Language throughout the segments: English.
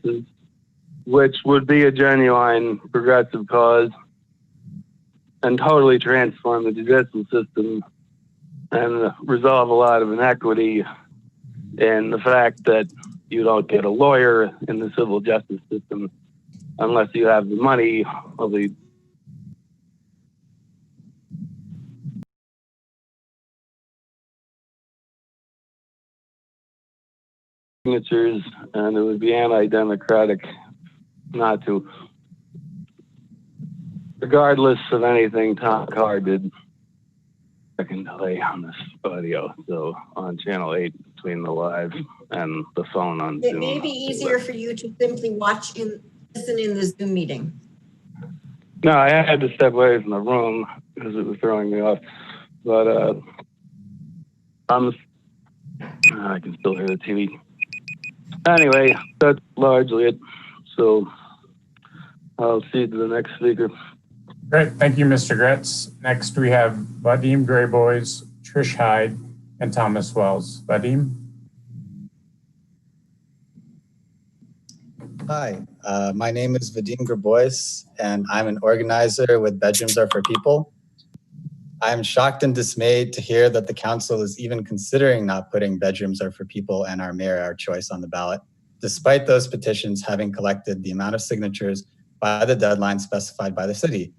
cases, which would be a genuine progressive cause and totally transform the judicial system and resolve a lot of inequity in the fact that you don't get a lawyer in the civil justice system unless you have the money of the signatures, and it would be anti-democratic not to. Regardless of anything Tom Carr did, I can delay on this audio, so on channel 8 between the live and the phone on Zoom. It may be easier for you to simply watch and listen in the Zoom meeting. No, I had to step away from the room because it was throwing me off. But I can still hear the TV. Anyway, that's largely it. So I'll cede to the next speaker. Great, thank you, Mr. Gretz. Next, we have Vadim Greyboys, Trish Hyde, and Thomas Wells. Vadim? Hi, my name is Vadim Greyboys, and I'm an organizer with Bedrooms Are for People. I'm shocked and dismayed to hear that the council is even considering not putting Bedrooms Are for People and our mayor, our choice, on the ballot, despite those petitions having collected the amount of signatures by the deadline specified by the city.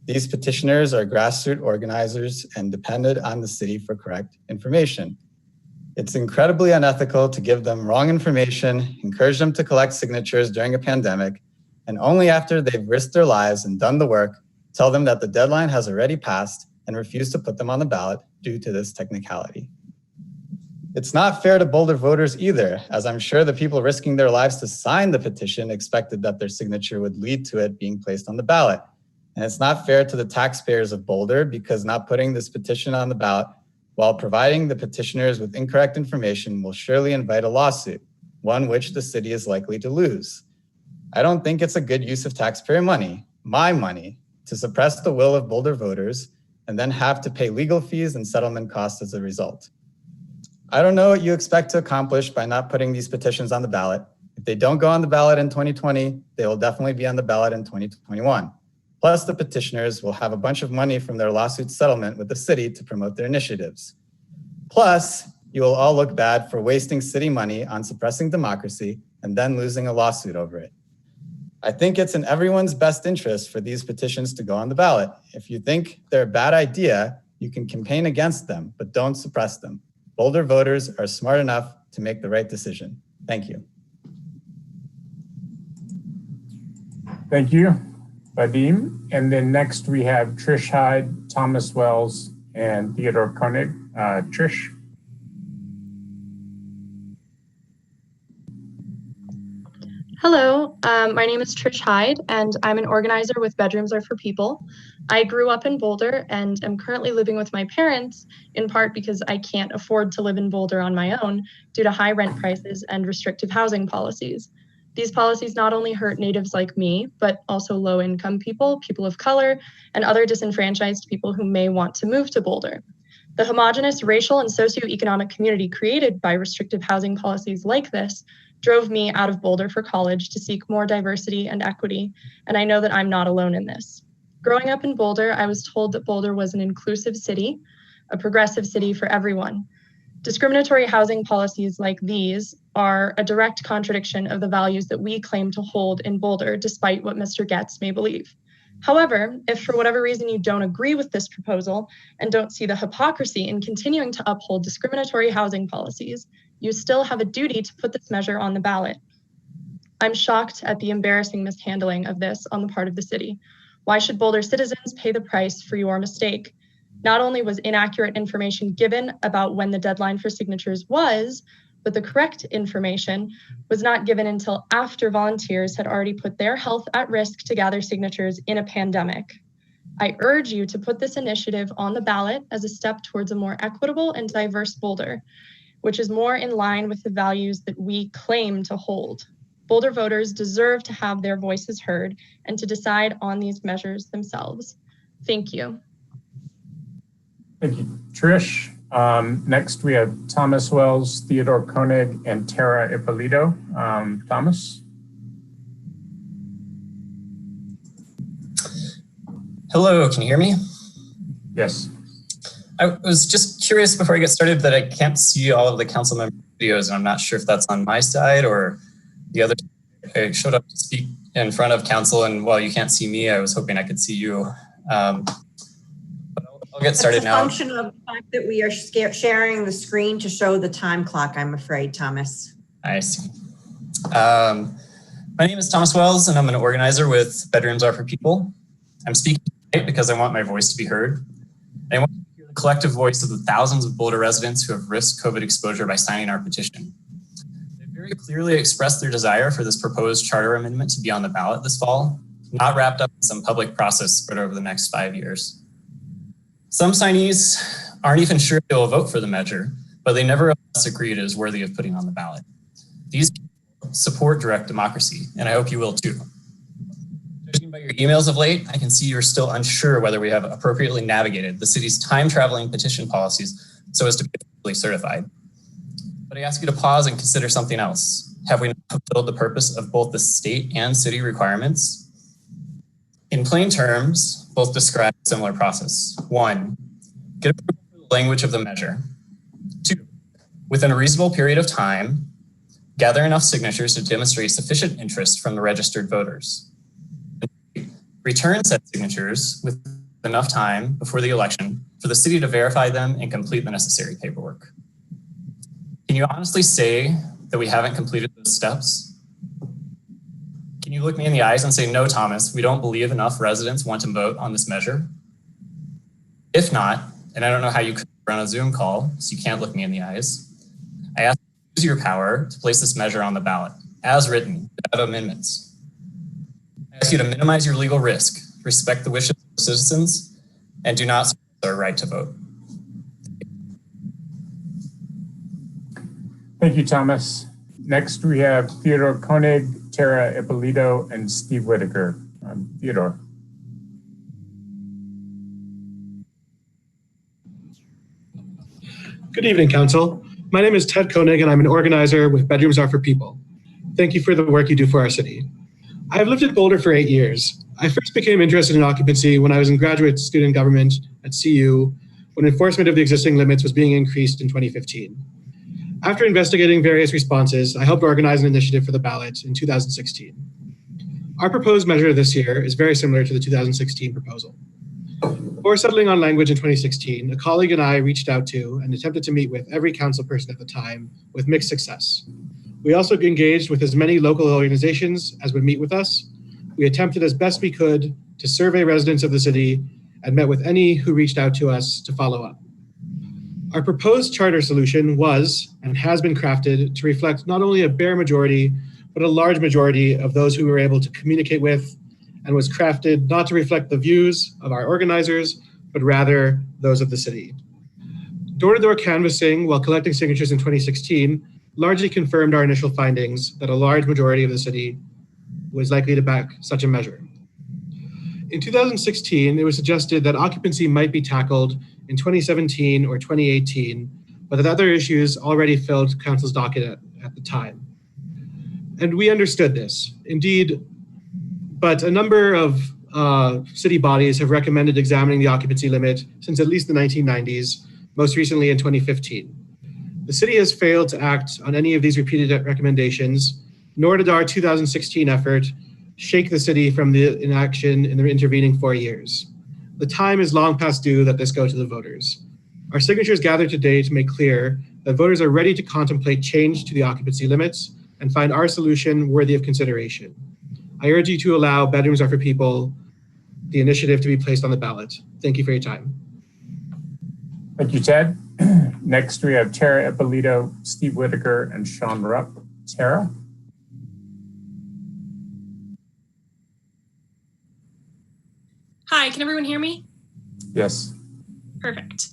These petitioners are grassroots organizers and depended on the city for correct information. It's incredibly unethical to give them wrong information, encourage them to collect signatures during a pandemic, and only after they've risked their lives and done the work, tell them that the deadline has already passed and refuse to put them on the ballot due to this technicality. It's not fair to Boulder voters either, as I'm sure the people risking their lives to sign the petition expected that their signature would lead to it being placed on the ballot. And it's not fair to the taxpayers of Boulder because not putting this petition on the ballot while providing the petitioners with incorrect information will surely invite a lawsuit, one which the city is likely to lose. I don't think it's a good use of taxpayer money, my money, to suppress the will of Boulder voters and then have to pay legal fees and settlement costs as a result. I don't know what you expect to accomplish by not putting these petitions on the ballot. If they don't go on the ballot in 2020, they will definitely be on the ballot in 2021. Plus, the petitioners will have a bunch of money from their lawsuit settlement with the city to promote their initiatives. Plus, you will all look bad for wasting city money on suppressing democracy and then losing a lawsuit over it. I think it's in everyone's best interest for these petitions to go on the ballot. If you think they're a bad idea, you can campaign against them, but don't suppress them. Boulder voters are smart enough to make the right decision. Thank you. Thank you, Vadim. And then next we have Trish Hyde, Thomas Wells, and Theodore Koenig. Trish. Hello, my name is Trish Hyde, and I'm an organizer with Bedrooms Are for People. I grew up in Boulder and am currently living with my parents, in part because I can't afford to live in Boulder on my own due to high rent prices and restrictive housing policies. These policies not only hurt natives like me, but also low-income people, people of color, and other disenfranchised people who may want to move to Boulder. The homogenous racial and socioeconomic community created by restrictive housing policies like this drove me out of Boulder for college to seek more diversity and equity, and I know that I'm not alone in this. Growing up in Boulder, I was told that Boulder was an inclusive city, a progressive city for everyone. Discriminatory housing policies like these are a direct contradiction of the values that we claim to hold in Boulder, despite what Mr. Getz may believe. However, if for whatever reason you don't agree with this proposal and don't see the hypocrisy in continuing to uphold discriminatory housing policies, you still have a duty to put this measure on the ballot. I'm shocked at the embarrassing mishandling of this on the part of the city. Why should Boulder citizens pay the price for your mistake? Not only was inaccurate information given about when the deadline for signatures was, but the correct information was not given until after volunteers had already put their health at risk to gather signatures in a pandemic. I urge you to put this initiative on the ballot as a step towards a more equitable and diverse Boulder, which is more in line with the values that we claim to hold. Boulder voters deserve to have their voices heard and to decide on these measures themselves. Thank you. Thank you, Trish. Next, we have Thomas Wells, Theodore Koenig, and Tara Ippolito. Thomas. Hello, can you hear me? Yes. I was just curious before I get started that I can't see all of the council member videos, and I'm not sure if that's on my side or the other. I showed up to speak in front of council, and while you can't see me, I was hoping I could see you. But I'll get started now. It's a function of the fact that we are sharing the screen to show the time clock, I'm afraid, Thomas. I see. My name is Thomas Wells, and I'm an organizer with Bedrooms Are for People. I'm speaking tonight because I want my voice to be heard. I want to hear the collective voice of the thousands of Boulder residents who have risked COVID exposure by signing our petition. They very clearly expressed their desire for this proposed charter amendment to be on the ballot this fall, not wrapped up in some public process spread over the next 5 years. Some signees aren't even sure they will vote for the measure, but they nevertheless agree it is worthy of putting on the ballot. These people support direct democracy, and I hope you will too. Judging by your emails of late, I can see you're still unsure whether we have appropriately navigated the city's time-traveling petition policies so as to be fully certified. But I ask you to pause and consider something else. Have we not fulfilled the purpose of both the state and city requirements? In plain terms, both describe a similar process. 1, get approval for the language of the measure. 2, within a reasonable period of time, gather enough signatures to demonstrate sufficient interest from the registered voters. Return said signatures with enough time before the election for the city to verify them and complete the necessary paperwork. Can you honestly say that we haven't completed those steps? Can you look me in the eyes and say, no, Thomas, we don't believe enough residents want to vote on this measure? If not, and I don't know how you could run a Zoom call, so you can't look me in the eyes, I ask you to use your power to place this measure on the ballot, as written, without amendments. I ask you to minimize your legal risk, respect the wishes of the citizens, and do not suppress our right to vote. Thank you, Thomas. Next, we have Theodore Koenig, Tara Ippolito, and Steve Whitaker. Theodore. Good evening, Council. My name is Ted Koenig, and I'm an organizer with Bedrooms Are for People. Thank you for the work you do for our city. I have lived in Boulder for 8 years. I first became interested in occupancy when I was in graduate student government at CU, when enforcement of the existing limits was being increased in 2015. After investigating various responses, I helped organize an initiative for the ballot in 2016. Our proposed measure this year is very similar to the 2016 proposal. Before settling on language in 2016, a colleague and I reached out to and attempted to meet with every council person at the time with mixed success. We also engaged with as many local organizations as would meet with us. We attempted as best we could to survey residents of the city and met with any who reached out to us to follow up. Our proposed charter solution was and has been crafted to reflect not only a bare majority, but a large majority of those who we were able to communicate with, and was crafted not to reflect the views of our organizers, but rather those of the city. Door-to-door canvassing while collecting signatures in 2016 largely confirmed our initial findings that a large majority of the city was likely to back such a measure. In 2016, it was suggested that occupancy might be tackled in 2017 or 2018, but that other issues already filled council's docket at the time. And we understood this. Indeed, but a number of city bodies have recommended examining the occupancy limit since at least the 1990s, most recently in 2015. The city has failed to act on any of these repeated recommendations, nor did our 2016 effort shake the city from the inaction in the intervening 4 years. The time is long past due that this go to the voters. Our signatures gathered today to make clear that voters are ready to contemplate change to the occupancy limits and find our solution worthy of consideration. I urge you to allow Bedrooms Are for People, the initiative, to be placed on the ballot. Thank you for your time. Thank you, Ted. Next, we have Tara Ippolito, Steve Whitaker, and Sean Rupp. Tara? Hi, can everyone hear me? Yes. Perfect.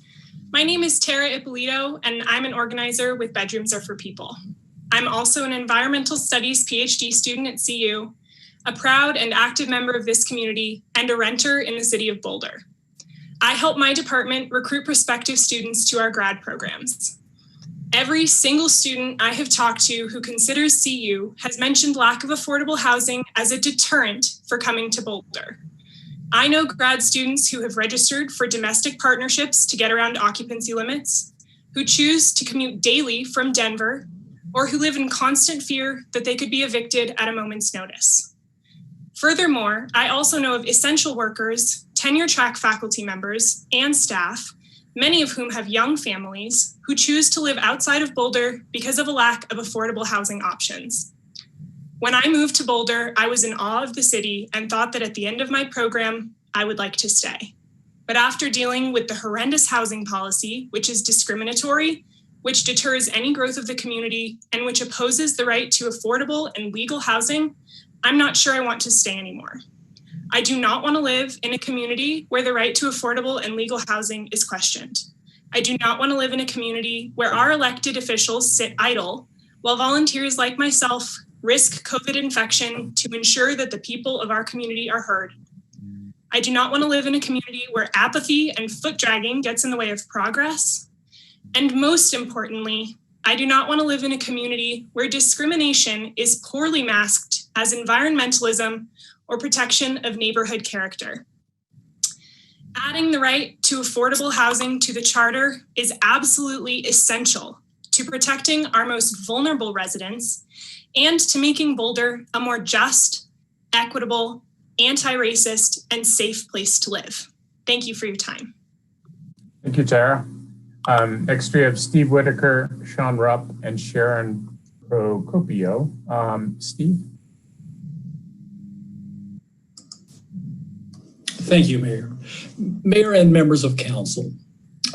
My name is Tara Ippolito, and I'm an organizer with Bedrooms Are for People. I'm also an environmental studies PhD student at CU, a proud and active member of this community, and a renter in the city of Boulder. I help my department recruit prospective students to our grad programs. Every single student I have talked to who considers CU has mentioned lack of affordable housing as a deterrent for coming to Boulder. I know grad students who have registered for domestic partnerships to get around occupancy limits, who choose to commute daily from Denver, or who live in constant fear that they could be evicted at a moment's notice. Furthermore, I also know of essential workers, tenure-track faculty members, and staff, many of whom have young families, who choose to live outside of Boulder because of a lack of affordable housing options. When I moved to Boulder, I was in awe of the city and thought that at the end of my program, I would like to stay. But after dealing with the horrendous housing policy, which is discriminatory, which deters any growth of the community, and which opposes the right to affordable and legal housing, I'm not sure I want to stay anymore. I do not want to live in a community where the right to affordable and legal housing is questioned. I do not want to live in a community where our elected officials sit idle while volunteers like myself risk COVID infection to ensure that the people of our community are heard. I do not want to live in a community where apathy and foot dragging gets in the way of progress. And most importantly, I do not want to live in a community where discrimination is poorly masked as environmentalism or protection of neighborhood character. Adding the right to affordable housing to the charter is absolutely essential to protecting our most vulnerable residents and to making Boulder a more just, equitable, anti-racist, and safe place to live. Thank you for your time. Thank you, Tara. Next, we have Steve Whitaker, Sean Rupp, and Sharon Procopio. Steve? Thank you, Mayor. Mayor and members of council,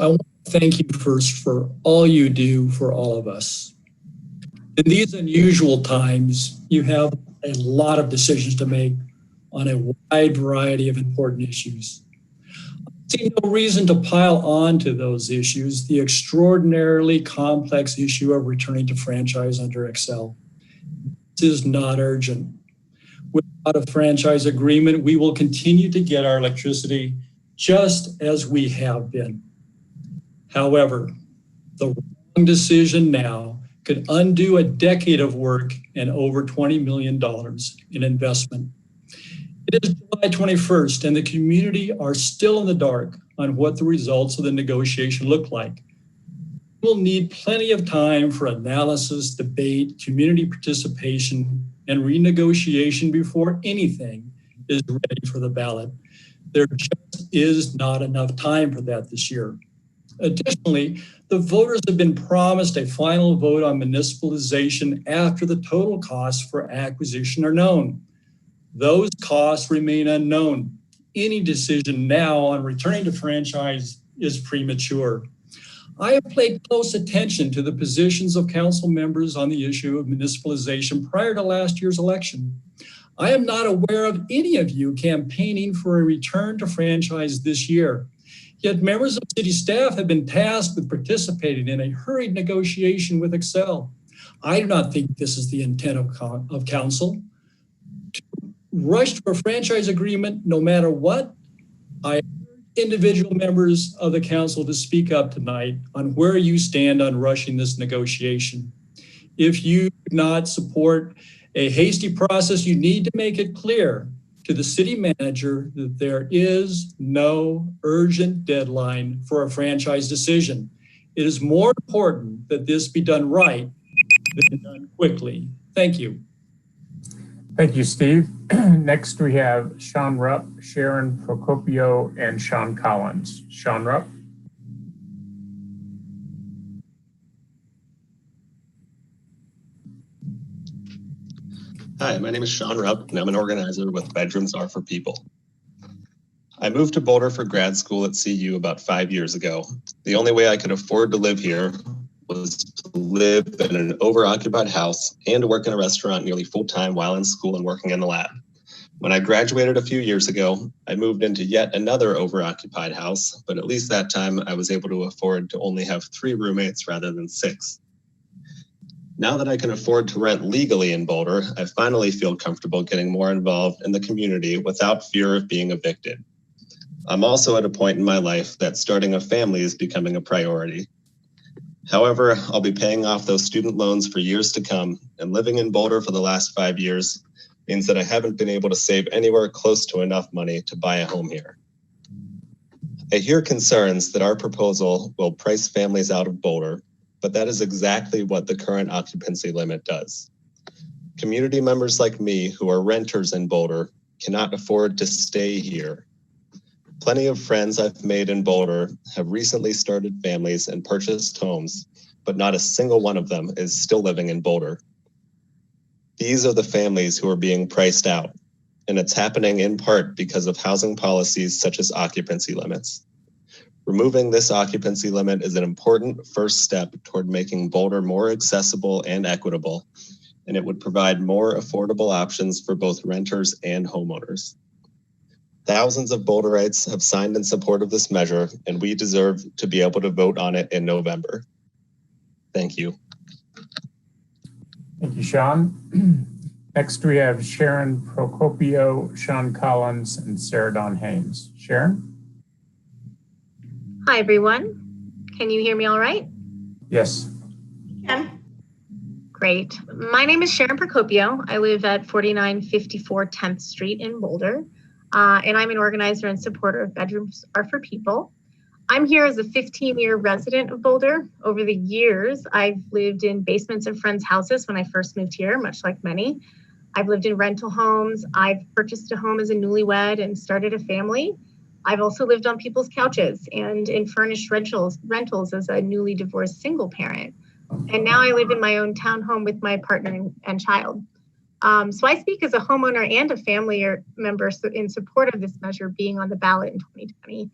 I want to thank you first for all you do for all of us. In these unusual times, you have a lot of decisions to make on a wide variety of important issues. I see no reason to pile on to those issues the extraordinarily complex issue of returning to franchise under Excel. This is not urgent. Without a franchise agreement, we will continue to get our electricity just as we have been. However, the wrong decision now could undo a decade of work and over $20 million in investment. It is July 21st, and the community are still in the dark on what the results of the negotiation look like. We'll need plenty of time for analysis, debate, community participation, and renegotiation before anything is ready for the ballot. There just is not enough time for that this year. Additionally, the voters have been promised a final vote on municipalization after the total costs for acquisition are known. Those costs remain unknown. Any decision now on returning to franchise is premature. I have paid close attention to the positions of council members on the issue of municipalization prior to last year's election. I am not aware of any of you campaigning for a return to franchise this year. Yet members of city staff have been tasked with participating in a hurried negotiation with Excel. I do not think this is the intent of council. To rush to a franchise agreement no matter what, I urge individual members of the council to speak up tonight on where you stand on rushing this negotiation. If you do not support a hasty process, you need to make it clear to the city manager that there is no urgent deadline for a franchise decision. It is more important that this be done right than done quickly. Thank you. Thank you, Steve. Next, we have Sean Rupp, Sharon Procopio, and Sean Collins. Sean Rupp. Hi, my name is Sean Rupp, and I'm an organizer with Bedrooms Are for People. I moved to Boulder for grad school at CU about 5 years ago. The only way I could afford to live here was to live in an overoccupied house and to work in a restaurant nearly full-time while in school and working in the lab. When I graduated a few years ago, I moved into yet another overoccupied house, but at least that time I was able to afford to only have 3 roommates rather than 6. Now that I can afford to rent legally in Boulder, I finally feel comfortable getting more involved in the community without fear of being evicted. I'm also at a point in my life that starting a family is becoming a priority. However, I'll be paying off those student loans for years to come, and living in Boulder for the last 5 years means that I haven't been able to save anywhere close to enough money to buy a home here. I hear concerns that our proposal will price families out of Boulder, but that is exactly what the current occupancy limit does. Community members like me who are renters in Boulder cannot afford to stay here. Plenty of friends I've made in Boulder have recently started families and purchased homes, but not a single one of them is still living in Boulder. These are the families who are being priced out, and it's happening in part because of housing policies such as occupancy limits. Removing this occupancy limit is an important first step toward making Boulder more accessible and equitable, and it would provide more affordable options for both renters and homeowners. Thousands of Boulderites have signed in support of this measure, and we deserve to be able to vote on it in November. Thank you. Thank you, Sean. Next, we have Sharon Procopio, Sean Collins, and Sarah Dawn Haynes. Sharon? Hi, everyone. Can you hear me all right? Yes. Ken? Great. My name is Sharon Procopio. I live at 4954 10th Street in Boulder, and I'm an organizer and supporter of Bedrooms Are for People. I'm here as a 15-year resident of Boulder. Over the years, I've lived in basements of friends' houses when I first moved here, much like many. I've lived in rental homes. I've purchased a home as a newlywed and started a family. I've also lived on people's couches and in furnished rentals as a newly divorced single parent. And now I live in my own townhome with my partner and child. So I speak as a homeowner and a family member in support of this measure being on the ballot in 2020.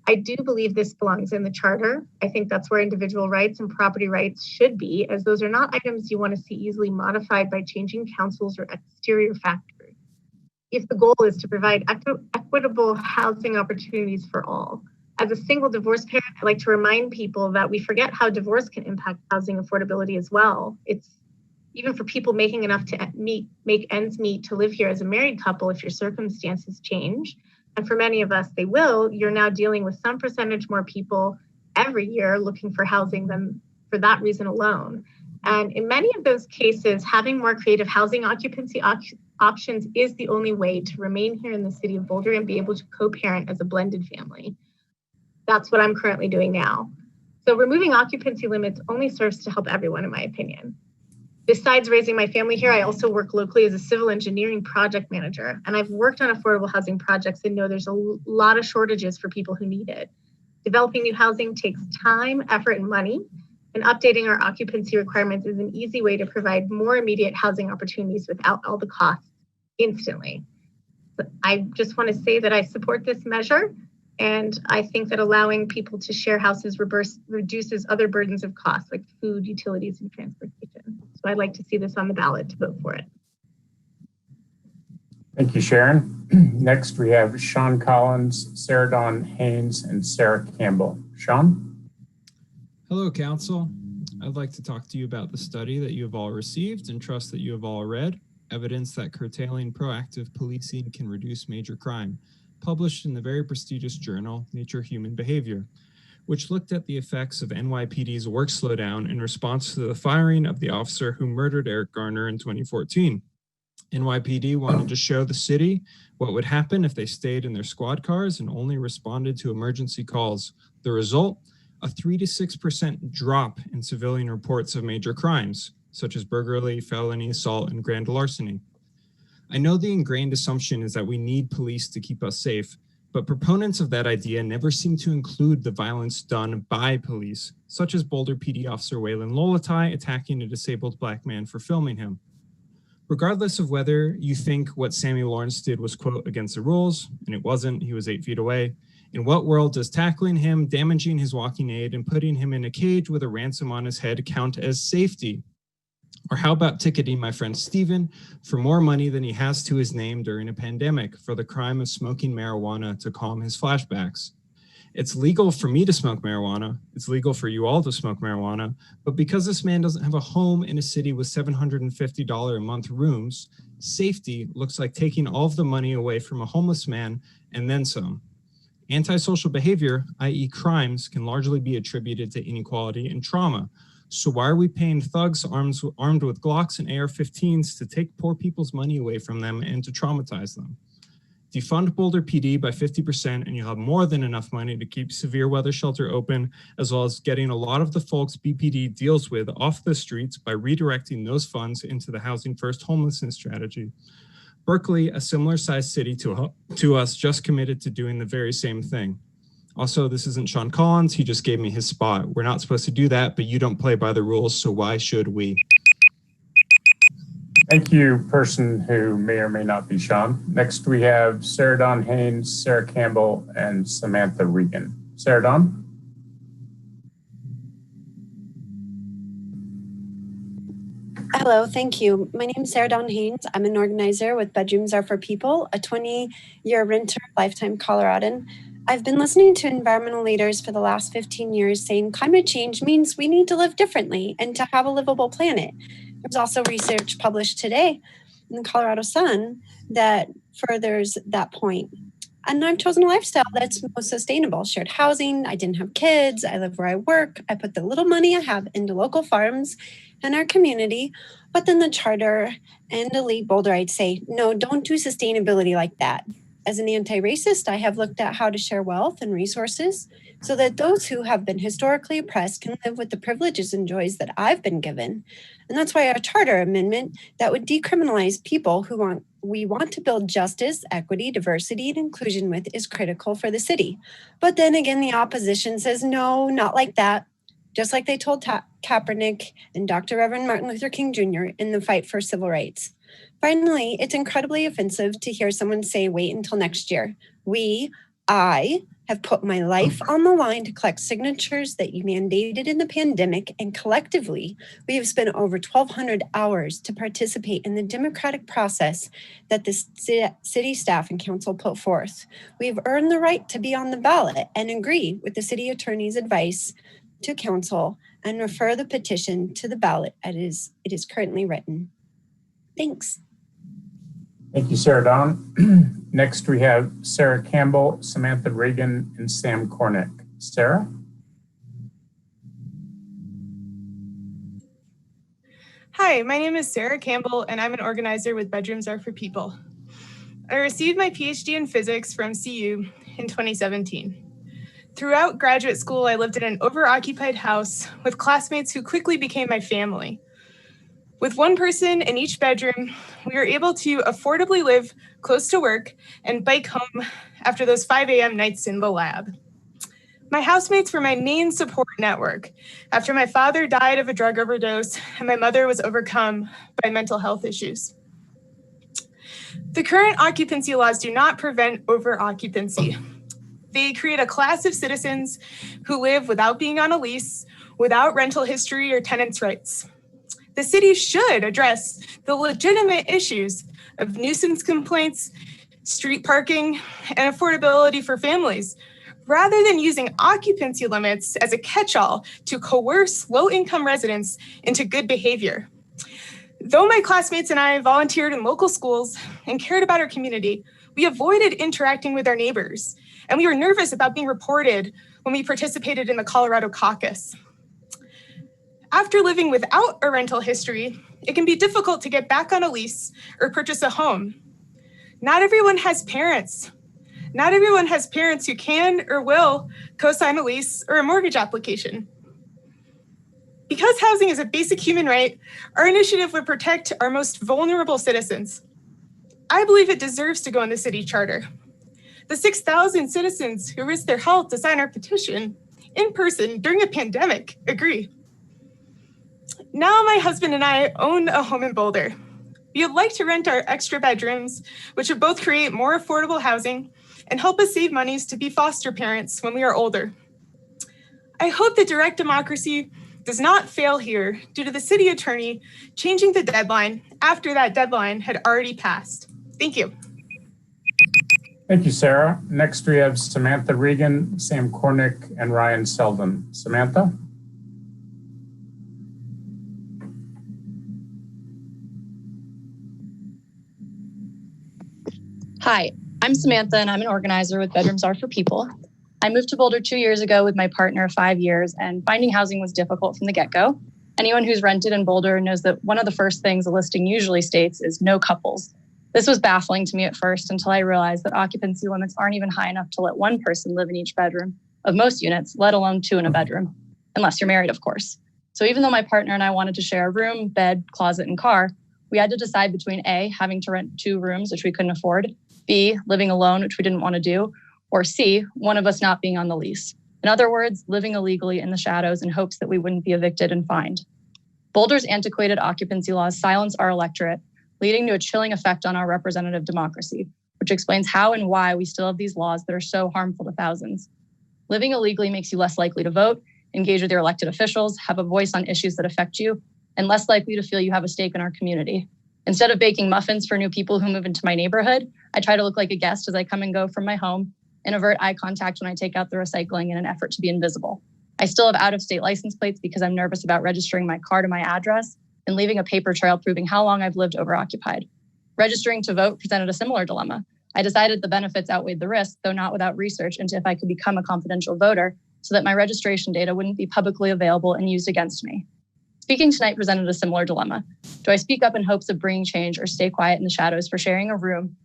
I do believe this belongs in the charter. I think that's where individual rights and property rights should be, as those are not items you want to see easily modified by changing councils or exterior factors. If the goal is to provide equitable housing opportunities for all. As a single divorced parent, I like to remind people that we forget how divorce can impact housing affordability as well. It's even for people making enough to make ends meet to live here as a married couple, if your circumstances change, and for many of us, they will, you're now dealing with some percentage more people every year looking for housing than for that reason alone. And in many of those cases, having more creative housing occupancy options is the only way to remain here in the city of Boulder and be able to co-parent as a blended family. That's what I'm currently doing now. So removing occupancy limits only serves to help everyone, in my opinion. Besides raising my family here, I also work locally as a civil engineering project manager, and I've worked on affordable housing projects and know there's a lot of shortages for people who need it. Developing new housing takes time, effort, and money, and updating our occupancy requirements is an easy way to provide more immediate housing opportunities without all the costs instantly. But I just want to say that I support this measure, and I think that allowing people to share houses reduces other burdens of costs like food, utilities, and transportation. So I'd like to see this on the ballot to vote for it. Thank you, Sharon. Next, we have Sean Collins, Sarah Dawn Haynes, and Sarah Campbell. Sean? Hello, Council. I'd like to talk to you about the study that you have all received and trust that you have all read, Evidence that Curtailing Proactive Policing Can Reduce Major Crime, published in the very prestigious journal, Nature Human Behavior, which looked at the effects of NYPD's work slowdown in response to the firing of the officer who murdered Eric Garner in 2014. NYPD wanted to show the city what would happen if they stayed in their squad cars and only responded to emergency calls. The result, a 3 to 6% drop in civilian reports of major crimes, such as burglary, felony assault, and grand larceny. I know the ingrained assumption is that we need police to keep us safe, but proponents of that idea never seem to include the violence done by police, such as Boulder PD officer Waylon Lolatai attacking a disabled Black man for filming him. Regardless of whether you think what Sammy Lawrence did was, quote, against the rules, and it wasn't, he was 8 feet away, in what world does tackling him, damaging his walking aid, and putting him in a cage with a ransom on his head count as safety? Or how about ticketing my friend Steven for more money than he has to his name during a pandemic for the crime of smoking marijuana to calm his flashbacks? It's legal for me to smoke marijuana. It's legal for you all to smoke marijuana. But because this man doesn't have a home in a city with $750 a month rooms, safety looks like taking all of the money away from a homeless man and then some. Antisocial behavior, i.e. crimes, can largely be attributed to inequality and trauma. So why are we paying thugs armed with Glocks and AR-15s to take poor people's money away from them and to traumatize them? Defund Boulder PD by 50% and you'll have more than enough money to keep severe weather shelter open, as well as getting a lot of the folks BPD deals with off the streets by redirecting those funds into the Housing First homelessness strategy. Berkeley, a similar sized city to us, just committed to doing the very same thing. Also, this isn't Sean Collins, he just gave me his spot. We're not supposed to do that, but you don't play by the rules, so why should we? Thank you, person who may or may not be Sean. Next, we have Sarah Dawn Haynes, Sarah Campbell, and Samantha Regan. Sarah Dawn? Hello, thank you. My name is Sarah Dawn Haynes. I'm an organizer with Bedrooms Are for People, a 20-year renter, lifetime Coloradan. I've been listening to environmental leaders for the last 15 years saying climate change means we need to live differently and to have a livable planet. There's also research published today in the Colorado Sun that furthers that point. And I've chosen a lifestyle that's most sustainable. Shared housing, I didn't have kids, I live where I work, I put the little money I have into local farms and our community. But then the charter and Elite Boulder, I'd say, no, don't do sustainability like that. As an anti-racist, I have looked at how to share wealth and resources so that those who have been historically oppressed can live with the privileges and joys that I've been given. And that's why our charter amendment that would decriminalize people who we want to build justice, equity, diversity, and inclusion with is critical for the city. But then again, the opposition says, no, not like that. Just like they told Kaepernick and Dr. Reverend Martin Luther King Jr. in the fight for civil rights. Finally, it's incredibly offensive to hear someone say, wait until next year. I have put my life on the line to collect signatures that you mandated in the pandemic, and collectively, we have spent over 1,200 hours to participate in the democratic process that the city staff and council put forth. We've earned the right to be on the ballot and agree with the city attorney's advice to council and refer the petition to the ballot as it is currently written. Thanks. Thank you, Sarah Dawn. Next, we have Sarah Campbell, Samantha Regan, and Sam Cornick. Sarah? Hi, my name is Sarah Campbell, and I'm an organizer with Bedrooms Are for People. I received my PhD in physics from CU in 2017. Throughout graduate school, I lived in an overoccupied house with classmates who quickly became my family. With one person in each bedroom, we were able to affordably live close to work and bike home after those 5 a.m. nights in the lab. My housemates were my main support network after my father died of a drug overdose and my mother was overcome by mental health issues. The current occupancy laws do not prevent over-occupancy. They create a class of citizens who live without being on a lease, without rental history or tenants' rights. The city should address the legitimate issues of nuisance complaints, street parking, and affordability for families, rather than using occupancy limits as a catch-all to coerce low-income residents into good behavior. Though my classmates and I volunteered in local schools and cared about our community, we avoided interacting with our neighbors, and we were nervous about being reported when we participated in the Colorado caucus. After living without a rental history, it can be difficult to get back on a lease or purchase a home. Not everyone has parents. Not everyone has parents who can or will co-sign a lease or a mortgage application. Because housing is a basic human right, our initiative would protect our most vulnerable citizens. I believe it deserves to go in the city charter. The 6,000 citizens who risked their health to sign our petition in person during a pandemic agree. Now my husband and I own a home in Boulder. We would like to rent our extra bedrooms, which would both create more affordable housing and help us save monies to be foster parents when we are older. I hope that direct democracy does not fail here due to the city attorney changing the deadline after that deadline had already passed. Thank you. Thank you, Sarah. Next, we have Samantha Regan, Sam Cornick, and Ryan Selden. Samantha? Hi, I'm Samantha and I'm an organizer with Bedrooms Are for People. I moved to Boulder 2 years ago with my partner of 5 years, and finding housing was difficult from the get-go. Anyone who's rented in Boulder knows that one of the first things a listing usually states is no couples. This was baffling to me at first until I realized that occupancy limits aren't even high enough to let one person live in each bedroom of most units, let alone two in a bedroom, unless you're married, of course. So even though my partner and I wanted to share a room, bed, closet, and car, we had to decide between A, having to rent 2 rooms, which we couldn't afford, B, living alone, which we didn't want to do, or C, one of us not being on the lease. In other words, living illegally in the shadows in hopes that we wouldn't be evicted and fined. Boulder's antiquated occupancy laws silence our electorate, leading to a chilling effect on our representative democracy, which explains how and why we still have these laws that are so harmful to thousands. Living illegally makes you less likely to vote, engage with your elected officials, have a voice on issues that affect you, and less likely to feel you have a stake in our community. Instead of baking muffins for new people who move into my neighborhood, I try to look like a guest as I come and go from my home and avert eye contact when I take out the recycling in an effort to be invisible. I still have out-of-state license plates because I'm nervous about registering my car to my address and leaving a paper trail proving how long I've lived overoccupied. Registering to vote presented a similar dilemma. I decided the benefits outweighed the risk, though not without research into if I could become a confidential voter so that my registration data wouldn't be publicly available and used against me. Speaking tonight presented a similar dilemma. Do I speak up in hopes of bringing change or stay quiet in the shadows for sharing a room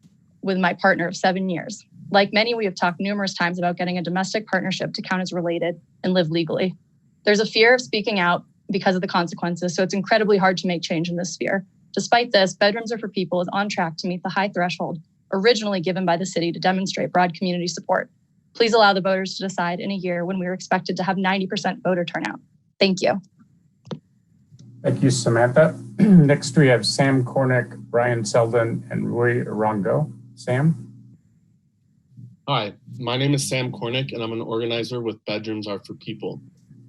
with my partner of 7 years? Like many, we have talked numerous times about getting a domestic partnership to count as related and live legally. There's a fear of speaking out because of the consequences, so it's incredibly hard to make change in this sphere. Despite this, Bedrooms Are for People is on track to meet the high threshold originally given by the city to demonstrate broad community support. Please allow the voters to decide in a year when we are expected to have 90% voter turnout. Thank you. Thank you, Samantha. Next, we have Sam Cornick, Brian Selden, and Rui Arango. Sam? Hi, my name is Sam Cornick, and I'm an organizer with Bedrooms Are for People.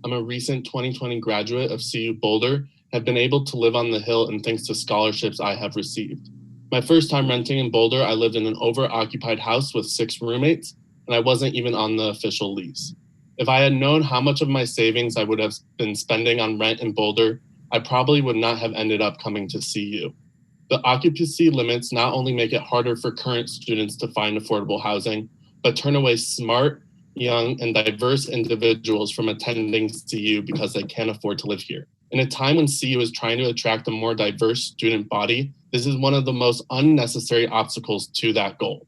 I'm a recent 2020 graduate of CU Boulder, have been able to live on the Hill and thanks to scholarships I have received. My first time renting in Boulder, I lived in an over-occupied house with 6 roommates, and I wasn't even on the official lease. If I had known how much of my savings I would have been spending on rent in Boulder, I probably would not have ended up coming to CU. The occupancy limits not only make it harder for current students to find affordable housing, but turn away smart, young, and diverse individuals from attending CU because they can't afford to live here. In a time when CU is trying to attract a more diverse student body, this is one of the most unnecessary obstacles to that goal.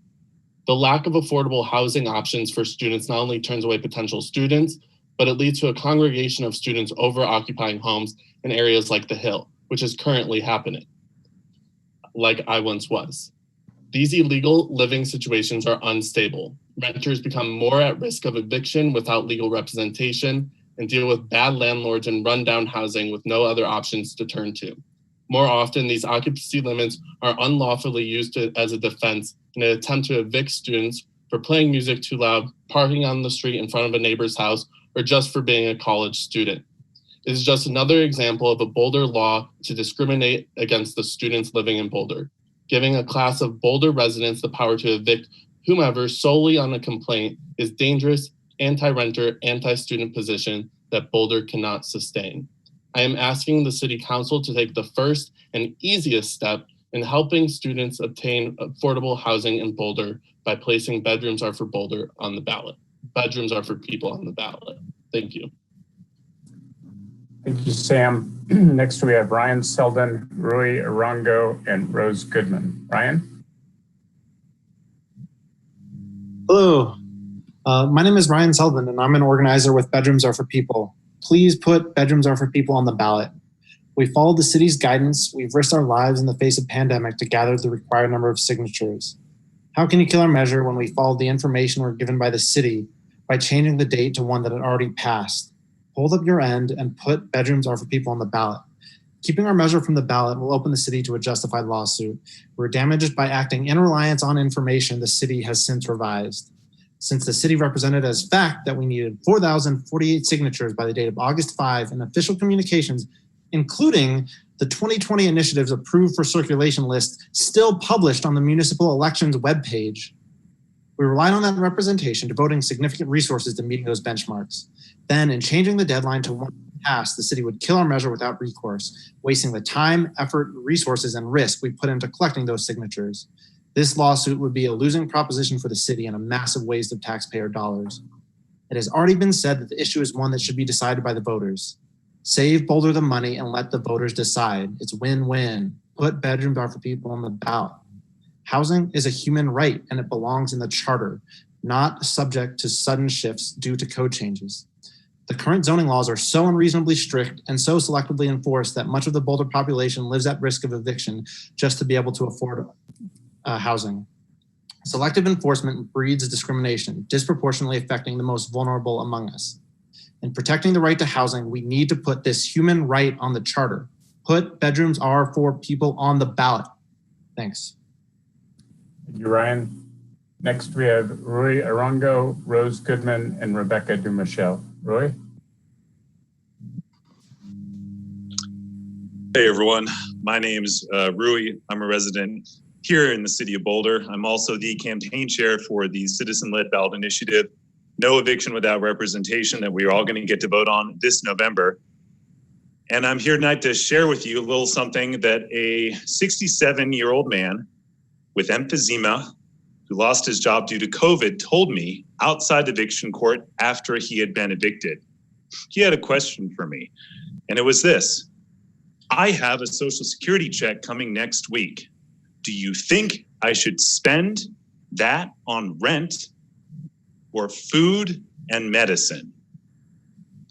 The lack of affordable housing options for students not only turns away potential students, but it leads to a congregation of students over-occupying homes in areas like the Hill, which is currently happening, like I once was. These illegal living situations are unstable. Renters become more at risk of eviction without legal representation and deal with bad landlords and rundown housing with no other options to turn to. More often, these occupancy limits are unlawfully used as a defense in an attempt to evict students for playing music too loud, parking on the street in front of a neighbor's house, or just for being a college student. It is just another example of a Boulder law to discriminate against the students living in Boulder, giving a class of Boulder residents the power to evict whomever solely on a complaint is dangerous, anti-renter, anti-student position that Boulder cannot sustain. I am asking the City Council to take the first and easiest step in helping students obtain affordable housing in Boulder by placing Bedrooms Are for Boulder on the ballot. Bedrooms Are for People on the ballot. Thank you. Thank you, Sam. Next, we have Ryan Selden, Rui Arango, and Rose Goodman. Ryan? Hello, my name is Ryan Selden, and I'm an organizer with Bedrooms Are for People. Please put Bedrooms Are for People on the ballot. We followed the city's guidance. We've risked our lives in the face of pandemic to gather the required number of signatures. How can you kill our measure when we followed the information we're given by the city by changing the date to one that had already passed? Hold up your end and put Bedrooms Are for People on the ballot. Keeping our measure from the ballot will open the city to a justified lawsuit. We're damaged by acting in reliance on information the city has since revised. Since the city represented as fact that we needed 4,048 signatures by the date of August 5 in official communications, including the 2020 initiatives approved for circulation list still published on the municipal elections webpage. We relied on that representation, devoting significant resources to meeting those benchmarks. Then, in changing the deadline to one pass, the city would kill our measure without recourse, wasting the time, effort, resources, and risk we put into collecting those signatures. This lawsuit would be a losing proposition for the city and a massive waste of taxpayer dollars. It has already been said that the issue is one that should be decided by the voters. Save Boulder the money and let the voters decide. It's win-win. Put Bedrooms Are for People on the ballot. Housing is a human right and it belongs in the charter, not subject to sudden shifts due to code changes. The current zoning laws are so unreasonably strict and so selectively enforced that much of the Boulder population lives at risk of eviction just to be able to afford housing. Selective enforcement breeds discrimination, disproportionately affecting the most vulnerable among us. In protecting the right to housing, we need to put this human right on the charter. Put Bedrooms Are for People on the ballot. Thanks. Thank you, Ryan. Next, we have Rui Arango, Rose Goodman, and Rebecca Dumichel. Rui? Hey, everyone. My name's Rui. I'm a resident here in the city of Boulder. I'm also the campaign chair for the citizen-led ballot initiative, No Eviction Without Representation, that we're all going to get to vote on this November. And I'm here tonight to share with you a little something that a 67-year-old man with emphysema who lost his job due to COVID told me outside eviction court after he had been evicted. He had a question for me, and it was this: I have a Social Security check coming next week. Do you think I should spend that on rent or food and medicine?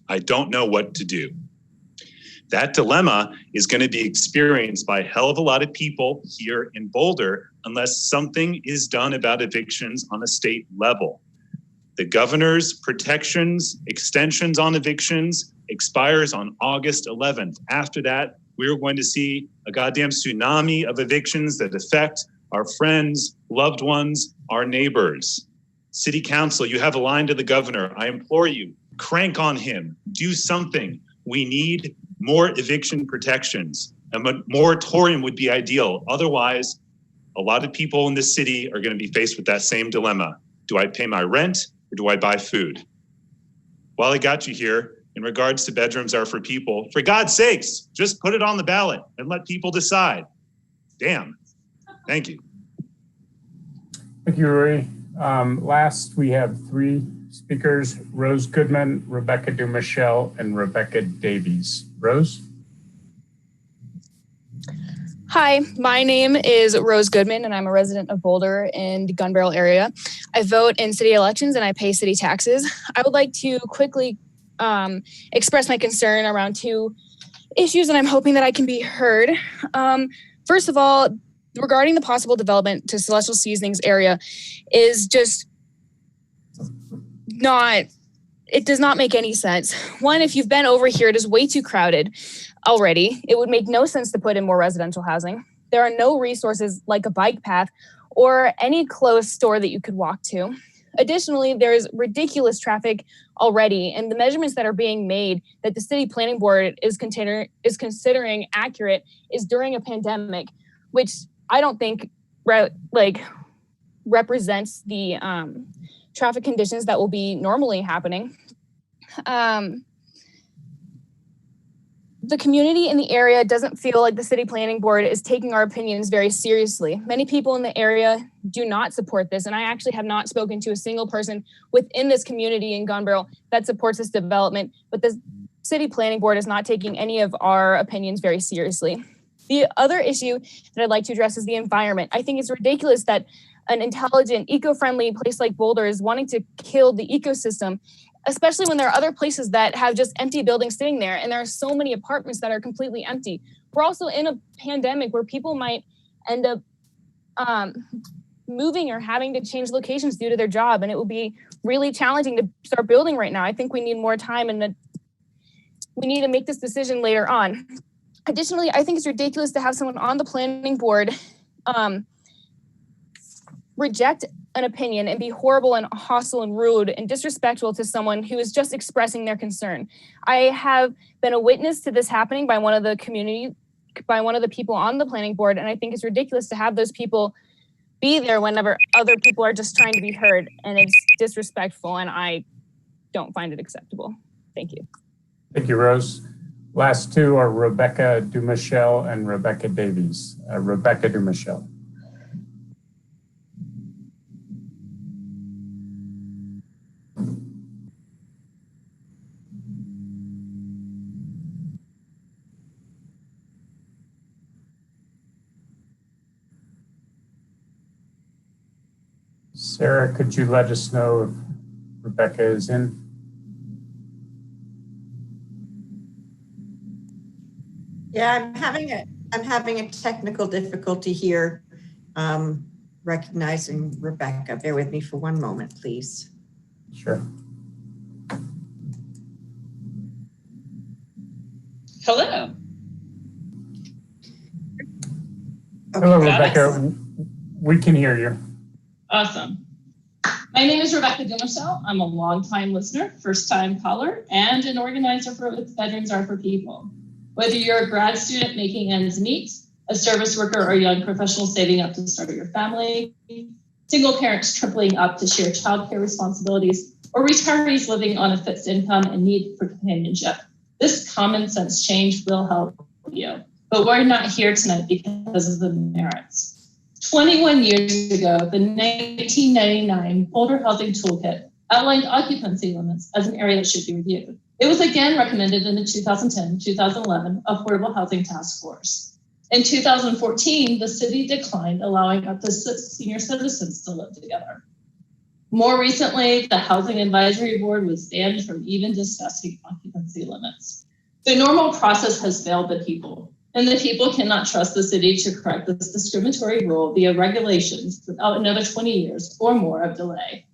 I don't know what to do. That dilemma is going to be experienced by a hell of a lot of people here in Boulder unless something is done about evictions on a state level. The governor's protections, extensions on evictions expires on August 11th. After that, we're going to see a goddamn tsunami of evictions that affect our friends, loved ones, our neighbors. City Council, you have a line to the governor. I implore you, crank on him, do something. We need more eviction protections. A moratorium would be ideal. Otherwise, a lot of people in this city are going to be faced with that same dilemma. Do I pay my rent or do I buy food? While I got you here, in regards to Bedrooms Are for People, for God's sakes, just put it on the ballot and let people decide. Damn. Thank you. Thank you, Rui. Last, we have three speakers: Rose Goodman, Rebecca Dumichel, and Rebecca Davies. Rose? Hi, my name is Rose Goodman, and I'm a resident of Boulder in the Gun Barrel area. I vote in city elections and I pay city taxes. I would like to quickly express my concern around two issues, and I'm hoping that I can be heard. First of all, regarding the possible development to Celestial Seasonings area is just not, it does not make any sense. One, if you've been over here, it is way too crowded already. It would make no sense to put in more residential housing. There are no resources like a bike path or any close store that you could walk to. Additionally, there's ridiculous traffic already, and the measurements that are being made that the city planning board is considering accurate is during a pandemic, which I don't think represents the traffic conditions that will be normally happening. The community in the area doesn't feel like the city planning board is taking our opinions very seriously. Many people in the area do not support this, and I actually have not spoken to a single person within this community in Gun Barrel that supports this development, but the city planning board is not taking any of our opinions very seriously. The other issue that I'd like to address is the environment. I think it's ridiculous that an intelligent, eco-friendly place like Boulder is wanting to kill the ecosystem, especially when there are other places that have just empty buildings sitting there, and there are so many apartments that are completely empty. We're also in a pandemic where people might end up moving or having to change locations due to their job, and it will be really challenging to start building right now. I think we need more time, and we need to make this decision later on. Additionally, I think it's ridiculous to have someone on the planning board reject an opinion and be horrible and hostile and rude and disrespectful to someone who is just expressing their concern. I have been a witness to this happening by one of the people on the planning board, and I think it's ridiculous to have those people be there whenever other people are just trying to be heard, and it's disrespectful, and I don't find it acceptable. Thank you. Thank you, Rose. Last two are Rebecca Dumichel and Rebecca Davies. Rebecca Dumichel. Sarah, could you let us know if Rebecca is in? Yeah, I'm having a technical difficulty here recognizing Rebecca. Bear with me for one moment, please. Sure. Hello. Hello, Rebecca. We can hear you. Awesome. My name is Rebecca Dumasel. I'm a longtime listener, first-time caller, and an organizer for Bedrooms Are for People. Whether you're a grad student making ends meet, a service worker or young professional saving up to start your family, single parents tripling up to share childcare responsibilities, or retirees living on a fixed income and need for companionship, this common sense change will help you. But we're not here tonight because of the merits. 21 years ago, the 1999 Boulder Housing Toolkit outlined occupancy limits as an area that should be reviewed. It was again recommended in the 2010-2011 Affordable Housing Task Force. In 2014, the city declined, allowing up to 6 senior citizens to live together. More recently, the Housing Advisory Board was banned from even discussing occupancy limits. The normal process has failed the people, and the people cannot trust the city to correct this discriminatory rule via regulations without another 20 years or more of delay.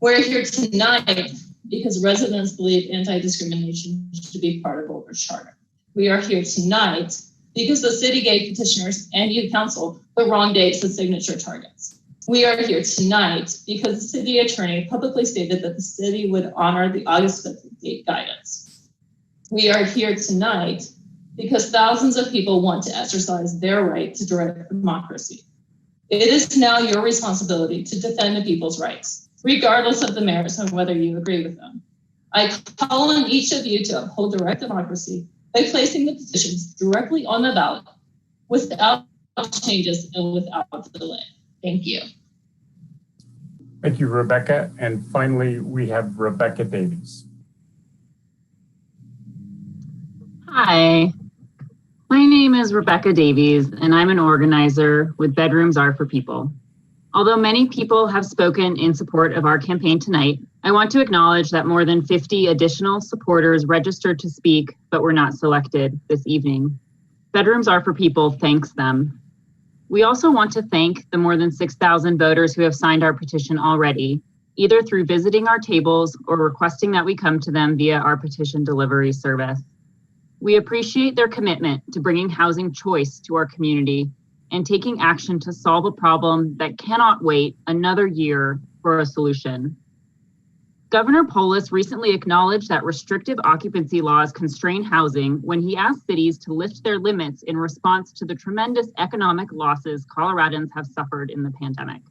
We're here tonight because residents believe anti-discrimination should be part of Boulder's charter. We are here tonight because the city gave petitioners and youth council the wrong dates and signature targets. We are here tonight because the city attorney publicly stated that the city would honor the August 5th date guidance. We are here tonight because thousands of people want to exercise their right to direct democracy. It is now your responsibility to defend the people's rights, regardless of the merits and whether you agree with them. I call on each of you to uphold direct democracy by placing the petitions directly on the ballot without changes and without delay. Thank you. Thank you, Rebecca. And finally, we have Rebecca Davies. Hi, my name is Rebecca Davies, and I'm an organizer with Bedrooms Are for People. Although many people have spoken in support of our campaign tonight, I want to acknowledge that more than 50 additional supporters registered to speak but were not selected this evening. Bedrooms Are for People thanks them. We also want to thank the more than 6,000 voters who have signed our petition already, either through visiting our tables or requesting that we come to them via our petition delivery service. We appreciate their commitment to bringing housing choice to our community and taking action to solve a problem that cannot wait another year for a solution. Governor Polis recently acknowledged that restrictive occupancy laws constrain housing when he asked cities to lift their limits in response to the tremendous economic losses Coloradans have suffered in the pandemic.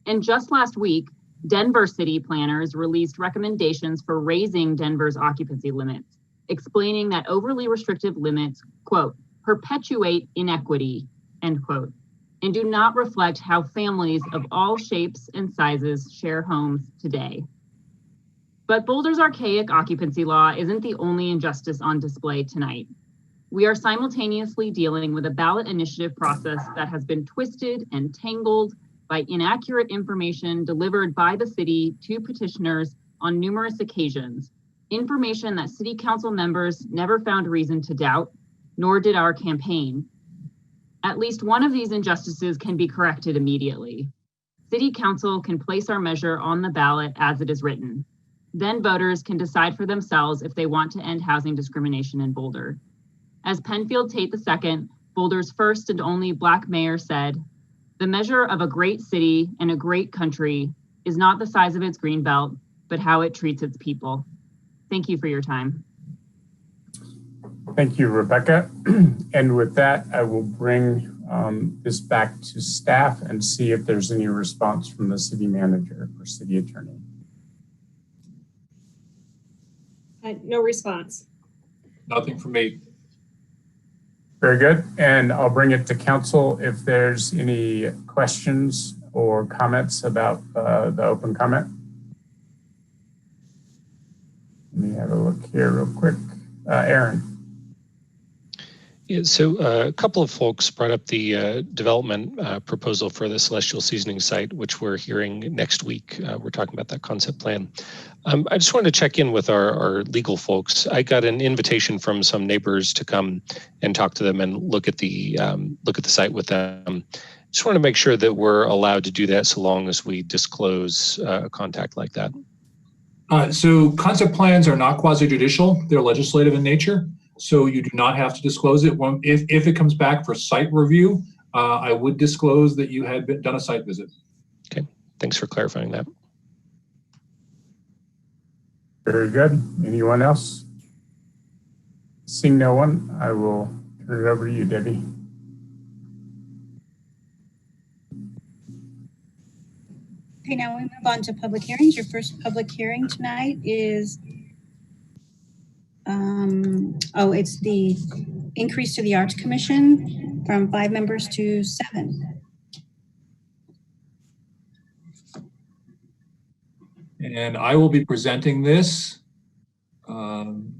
And just last week, Denver city planners released recommendations for raising Denver's occupancy limits, explaining that overly restrictive limits, quote, perpetuate inequity, end quote, and do not reflect how families of all shapes and sizes share homes today. But Boulder's archaic occupancy law isn't the only injustice on display tonight. We are simultaneously dealing with a ballot initiative process that has been twisted and tangled by inaccurate information delivered by the city to petitioners on numerous occasions, information that city council members never found reason to doubt, nor did our campaign. At least one of these injustices can be corrected immediately. City council can place our measure on the ballot as it is written. Then voters can decide for themselves if they want to end housing discrimination in Boulder. As Penfield Tate II, Boulder's first and only Black mayor said, "The measure of a great city and a great country is not the size of its greenbelt, but how it treats its people." Thank you for your time. Thank you, Rebecca. And with that, I will bring this back to staff and see if there's any response from the city manager or city attorney. No response. Nothing from me. Very good. And I'll bring it to council if there's any questions or comments about the open comment. Let me have a look here real quick. Aaron. Yeah, so a couple of folks brought up the development proposal for the Celestial Seasoning site, which we're hearing next week. We're talking about that concept plan. I just wanted to check in with our legal folks. I got an invitation from some neighbors to come and talk to them and look at the site with them. Just want to make sure that we're allowed to do that so long as we disclose a contact like that. So concept plans are not quasi-judicial, they're legislative in nature. So you do not have to disclose it. If it comes back for site review, I would disclose that you had done a site visit. Okay, thanks for clarifying that. Very good. Anyone else? Seeing no one, I will turn it over to you, Debbie. Okay, now we move on to public hearings. Your first public hearing tonight is, it's the increase to the Arts Commission from 5 members to 7. And I will be presenting this. And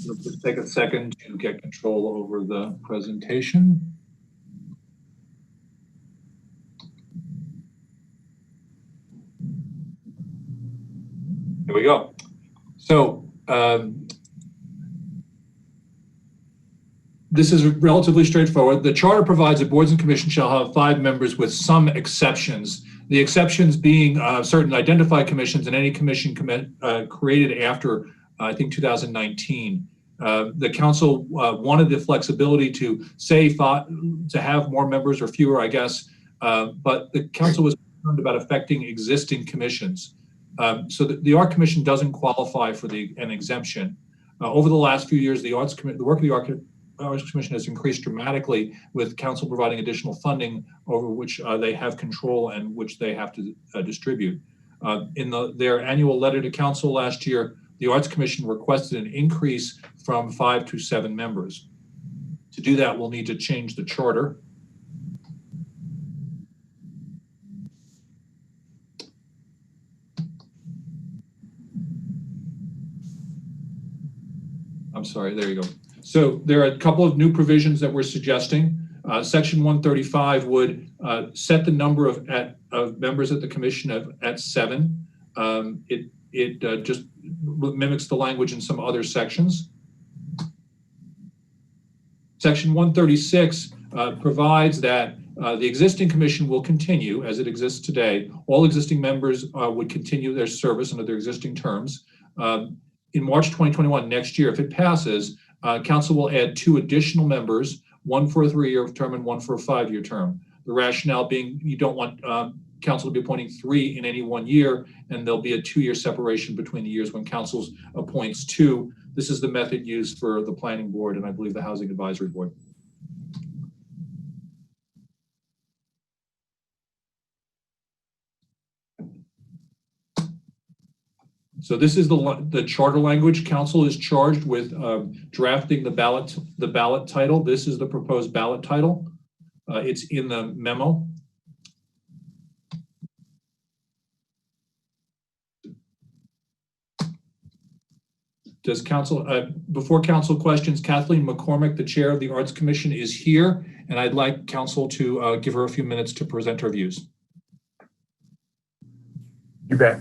it'll just take a second to get control over the presentation. Here we go. So this is relatively straightforward. The charter provides that boards and commissions shall have 5 members with some exceptions. The exceptions being certain identified commissions and any commission created after, I think, 2019. The council wanted the flexibility to say to have more members or fewer, I guess, but the council was concerned about affecting existing commissions. So the Art Commission doesn't qualify for an exemption. Over the last few years, the work of the Arts Commission has increased dramatically, with council providing additional funding over which they have control and which they have to distribute. In their annual letter to council last year, the Arts Commission requested an increase from 5 to 7 members. To do that, we'll need to change the charter. I'm sorry, there you go. So there are a couple of new provisions that we're suggesting. Section 135 would set the number of members at the commission at 7. It just mimics the language in some other sections. Section 136 provides that the existing commission will continue as it exists today. All existing members would continue their service under their existing terms. In March 2021, next year, if it passes, council will add 2 additional members, one for a 3-year term and one for a 5-year term. The rationale being you don't want council to be appointing 3 in any 1 year, and there'll be a 2-year separation between the years when council appoints 2. This is the method used for the planning board and I believe the housing advisory board. So this is the charter language. Council is charged with drafting the ballot title. This is the proposed ballot title. It's in the memo. Does council, before council questions, Kathleen McCormick, the chair of the Arts Commission, is here, and I'd like council to give her a few minutes to present her views. You bet.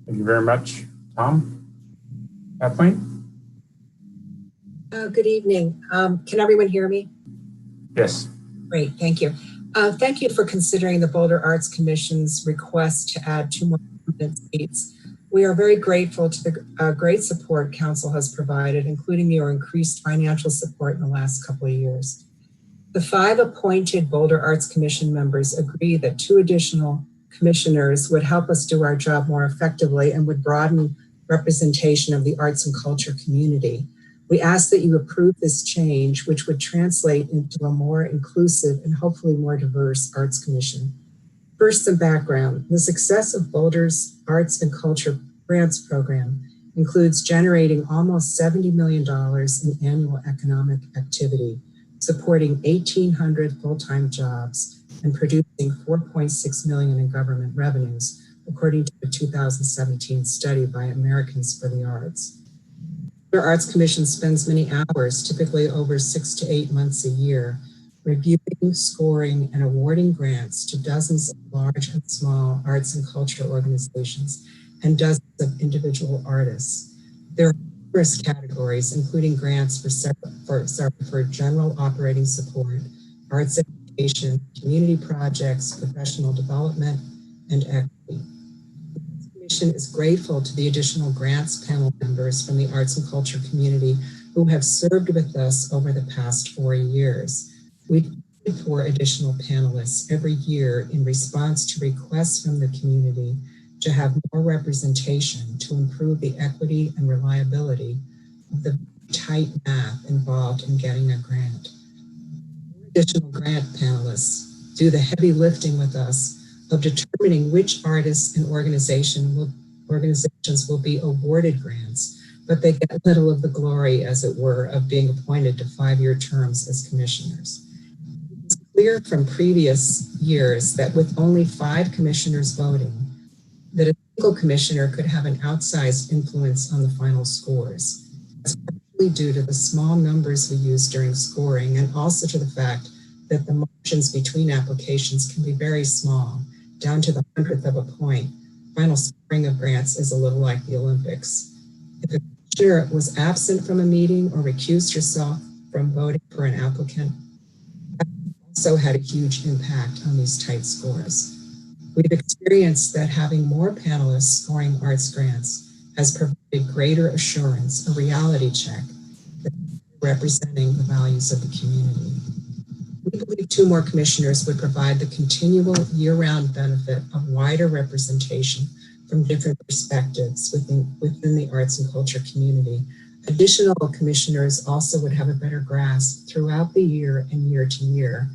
Thank you very much, Tom. Kathleen? Good evening. Can everyone hear me? Yes. Great, thank you. Thank you for considering the Boulder Arts Commission's request to add 2 more permanent seats. We are very grateful to the great support council has provided, including your increased financial support in the last couple of years. The 5 appointed Boulder Arts Commission members agree that 2 additional commissioners would help us do our job more effectively and would broaden representation of the arts and culture community. We ask that you approve this change, which would translate into a more inclusive and hopefully more diverse Arts Commission. First, some background. The success of Boulder's Arts and Culture Grants Program includes generating almost $70 million in annual economic activity, supporting 1,800 full-time jobs, and producing $4.6 million in government revenues, according to a 2017 study by Americans for the Arts. The Arts Commission spends many hours, typically over 6 to 8 months a year, reviewing, scoring, and awarding grants to dozens of large and small arts and culture organizations and dozens of individual artists. There are numerous categories, including grants for general operating support, arts education, community projects, professional development, and equity. The Commission is grateful to the additional grants panel members from the arts and culture community who have served with us over the past 4 years. We've asked for additional panelists every year in response to requests from the community to have more representation to improve the equity and reliability of the tight math involved in getting a grant. Additional grant panelists do the heavy lifting with us of determining which artists and organizations will be awarded grants, but they get little of the glory, as it were, of being appointed to 5-year terms as commissioners. It's clear from previous years that with only 5 commissioners voting, that a single commissioner could have an outsized influence on the final scores. That's partly due to the small numbers we use during scoring, and also to the fact that the margins between applications can be very small, down to the 100th of a point. Final scoring of grants is a little like the Olympics. If a commissioner was absent from a meeting or recused herself from voting for an applicant, that also had a huge impact on these tight scores. We've experienced that having more panelists scoring arts grants has provided greater assurance, a reality check, that representing the values of the community. We believe 2 more commissioners would provide the continual year-round benefit of wider representation from different perspectives within the arts and culture community. Additional commissioners also would have a better grasp throughout the year and year to year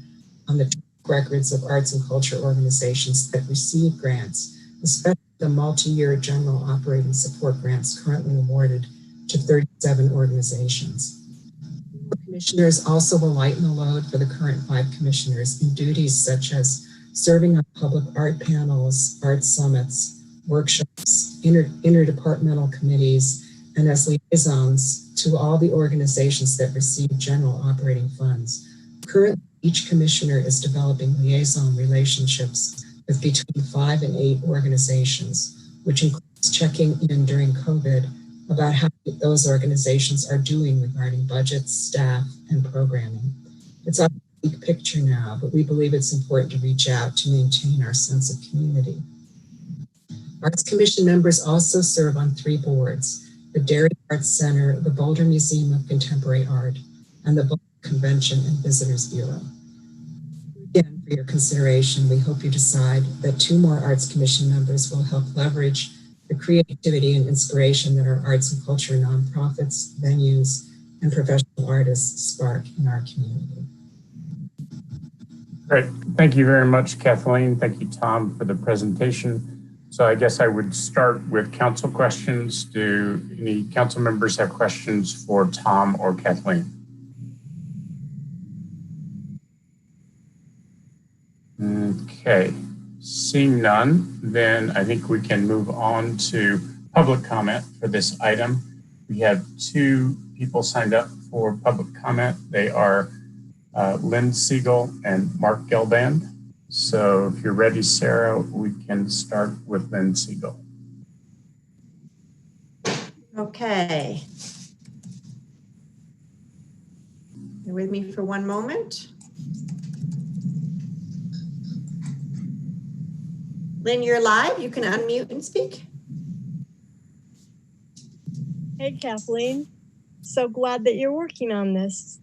on the records of arts and culture organizations that receive grants, especially the multi-year general operating support grants currently awarded to 37 organizations. Commissioners also will lighten the load for the current 5 commissioners in duties such as serving on public art panels, art summits, workshops, interdepartmental committees, and as liaisons to all the organizations that receive general operating funds. Currently, each commissioner is developing liaison relationships with between 5 and 8 organizations, which includes checking in during COVID about how those organizations are doing regarding budgets, staff, and programming. It's a big picture now, but we believe it's important to reach out to maintain our sense of community. Arts Commission members also serve on 3 boards: the Dairy Arts Center, the Boulder Museum of Contemporary Art, and the Boulder Convention and Visitors Bureau. Again, for your consideration, we hope you decide that 2 more Arts Commission members will help leverage the creativity and inspiration that our arts and culture nonprofits, venues, and professional artists spark in our community. Great. Thank you very much, Kathleen. Thank you, Tom, for the presentation. So I guess I would start with council questions. Do any council members have questions for Tom or Kathleen? Okay. Seeing none, then I think we can move on to public comment for this item. We have 2 people signed up for public comment. They are Lynn Siegel and Mark Gelband. So if you're ready, Sarah, we can start with Lynn Siegel. Okay. You're with me for one moment. Lynn, you're live. You can unmute and speak. Hey, Kathleen. So glad that you're working on this.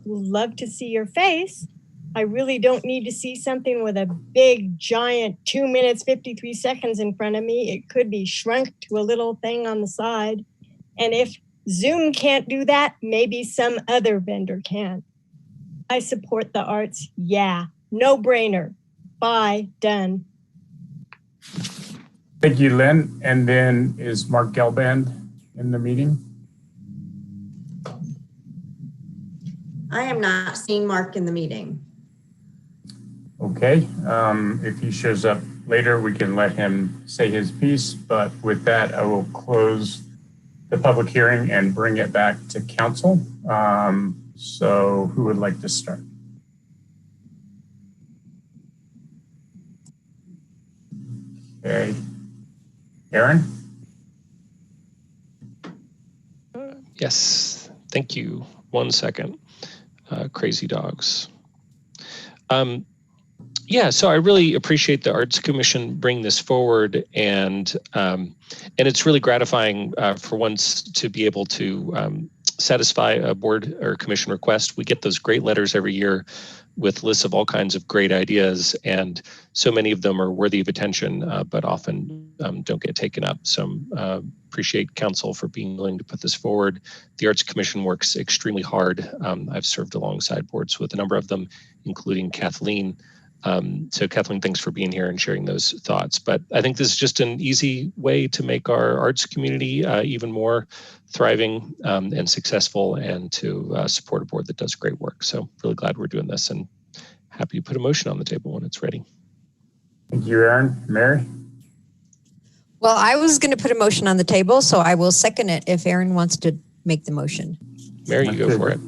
Love to see your face. I really don't need to see something with a big, giant 2 minutes, 53 seconds in front of me. It could be shrunk to a little thing on the side. And if Zoom can't do that, maybe some other vendor can. I support the arts. Yeah, no brainer. Bye, done. Thank you, Lynn. And then is Mark Gelband in the meeting? I am not seeing Mark in the meeting. Okay, if he shows up later, we can let him say his piece, but with that, I will close the public hearing and bring it back to council. So who would like to start? Okay, Aaron? Yes, thank you. 1 second. Crazy dogs. Yeah, so I really appreciate the Arts Commission bringing this forward, and it's really gratifying for once to be able to satisfy a board or commission request. We get those great letters every year with lists of all kinds of great ideas, and so many of them are worthy of attention, but often don't get taken up. So appreciate council for being willing to put this forward. The Arts Commission works extremely hard. I've served alongside boards with a number of them, including Kathleen. So Kathleen, thanks for being here and sharing those thoughts. But I think this is just an easy way to make our arts community even more thriving and successful, and to support a board that does great work. So really glad we're doing this, and happy to put a motion on the table when it's ready. Thank you, Aaron. Mary? Well, I was going to put a motion on the table, so I will second it if Aaron wants to make the motion. Mary, you go for it.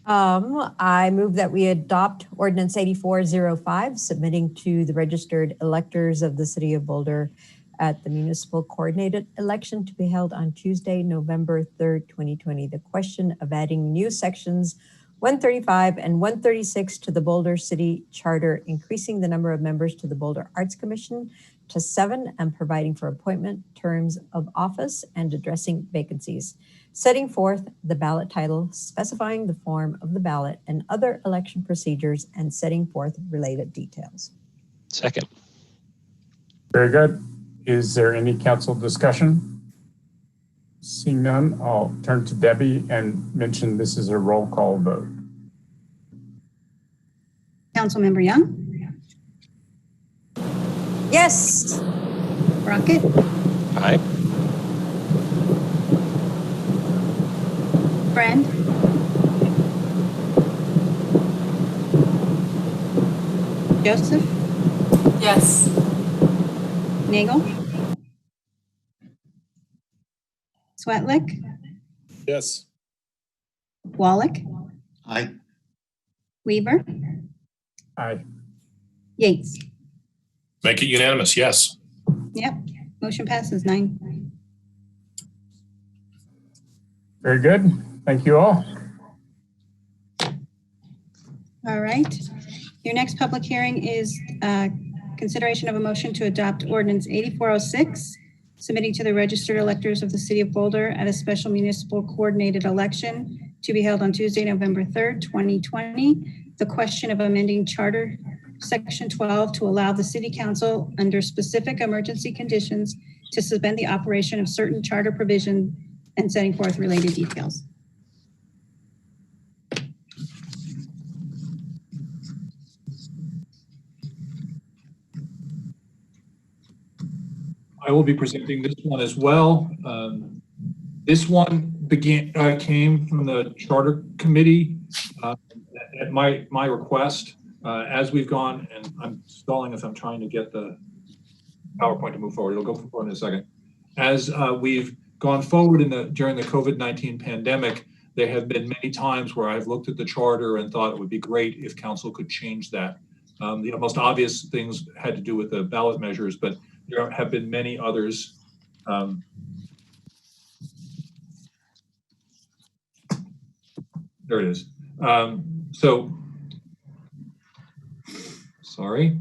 I move that we adopt Ordinance 8405, submitting to the registered electors of the City of Boulder at the municipal coordinated election to be held on Tuesday, November 3rd, 2020. The question of adding new sections 135 and 136 to the Boulder City Charter, increasing the number of members to the Boulder Arts Commission to 7, and providing for appointment terms of office and addressing vacancies. Setting forth the ballot title, specifying the form of the ballot and other election procedures, and setting forth related details. Second. Very good. Is there any council discussion? Seeing none, I'll turn to Debbie and mention this is a roll call vote. Councilmember Young? Yes. Rocket? Aye. Friend? Joseph? Yes. Nagel? Sweatlick? Yes. Wallach? Aye. Weaver? Aye. Yates? Make it unanimous, yes. Yep. Motion passes 9. Very good. Thank you all. All right. Your next public hearing is consideration of a motion to adopt Ordinance 8406, submitting to the registered electors of the City of Boulder at a special municipal coordinated election to be held on Tuesday, November 3rd, 2020. The question of amending Charter Section 12 to allow the City Council, under specific emergency conditions, to suspend the operation of certain charter provisions and setting forth related details. I will be presenting this one as well. This one came from the Charter Committee at my request. As we've gone, and I'm stalling as I'm trying to get the PowerPoint to move forward. It'll go forward in a second. As we've gone forward during the COVID-19 pandemic, there have been many times where I've looked at the charter and thought it would be great if council could change that. The most obvious things had to do with the ballot measures, but there have been many others. There it is. Sorry.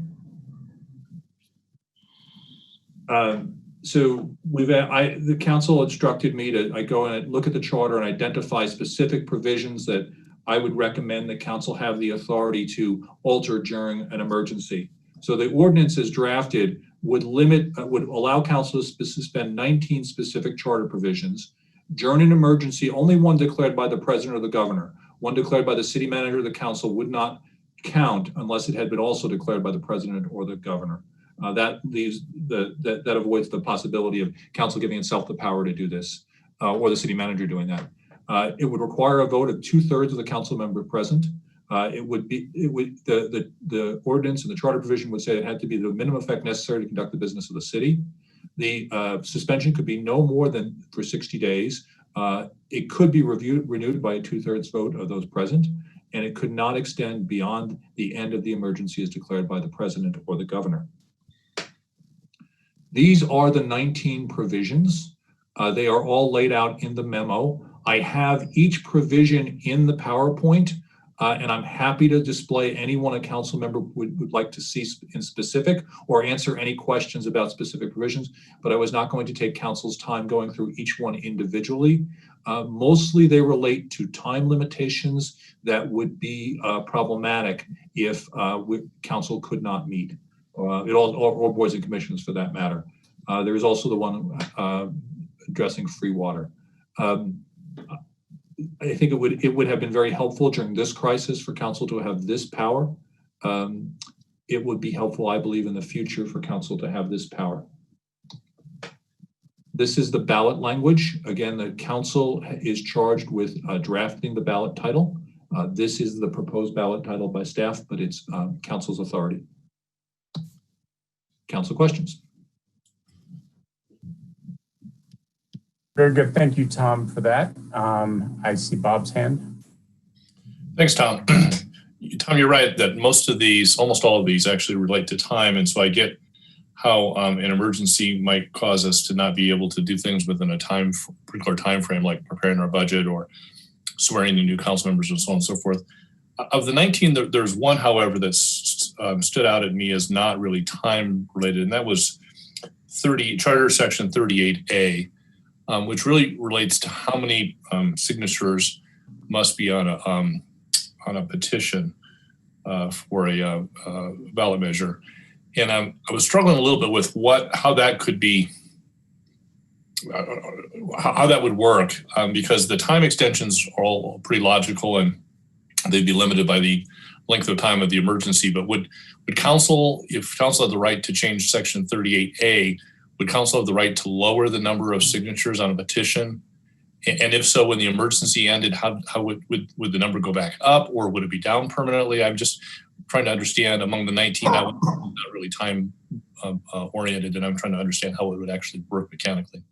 So the council instructed me to go and look at the charter and identify specific provisions that I would recommend that council have the authority to alter during an emergency. So the ordinance as drafted would allow council to suspend 19 specific charter provisions. During an emergency, only one declared by the president or the governor. One declared by the city manager or the council would not count unless it had been also declared by the president or the governor. That avoids the possibility of council giving itself the power to do this, or the city manager doing that. It would require a vote of 2/3 of the council member present. The ordinance and the charter provision would say it had to be the minimum effect necessary to conduct the business of the city. The suspension could be no more than for 60 days. It could be renewed by a 2/3 vote of those present, and it could not extend beyond the end of the emergency as declared by the president or the governor. These are the 19 provisions. They are all laid out in the memo. I have each provision in the PowerPoint, and I'm happy to display anyone a council member would like to see in specific or answer any questions about specific provisions, but I was not going to take council's time going through each one individually. Mostly they relate to time limitations that would be problematic if council could not meet, or boards and commissions for that matter. There is also the one addressing free water. I think it would have been very helpful during this crisis for council to have this power. It would be helpful, I believe, in the future for council to have this power. This is the ballot language. Again, the council is charged with drafting the ballot title. This is the proposed ballot title by staff, but it's council's authority. Council questions? Very good. Thank you, Tom, for that. I see Bob's hand. Thanks, Tom. Tom, you're right that most of these, almost all of these actually relate to time. And so I get how an emergency might cause us to not be able to do things within a particular time frame, like preparing our budget or swearing the new council members and so on and so forth. Of the 19, there's one, however, that stood out at me as not really time related, and that was Charter Section 38A. Which really relates to how many signatures must be on a petition for a ballot measure, and I was struggling a little bit with how that could be, how that would work, because the time extensions are all pretty logical and they'd be limited by the length of time of the emergency. But would council, if council had the right to change Section 38A, would council have the right to lower the number of signatures on a petition? And if so, when the emergency ended, how would the number go back up, or would it be down permanently? I'm just trying to understand among the 19, that was not really time oriented, and I'm trying to understand how it would actually work mechanically.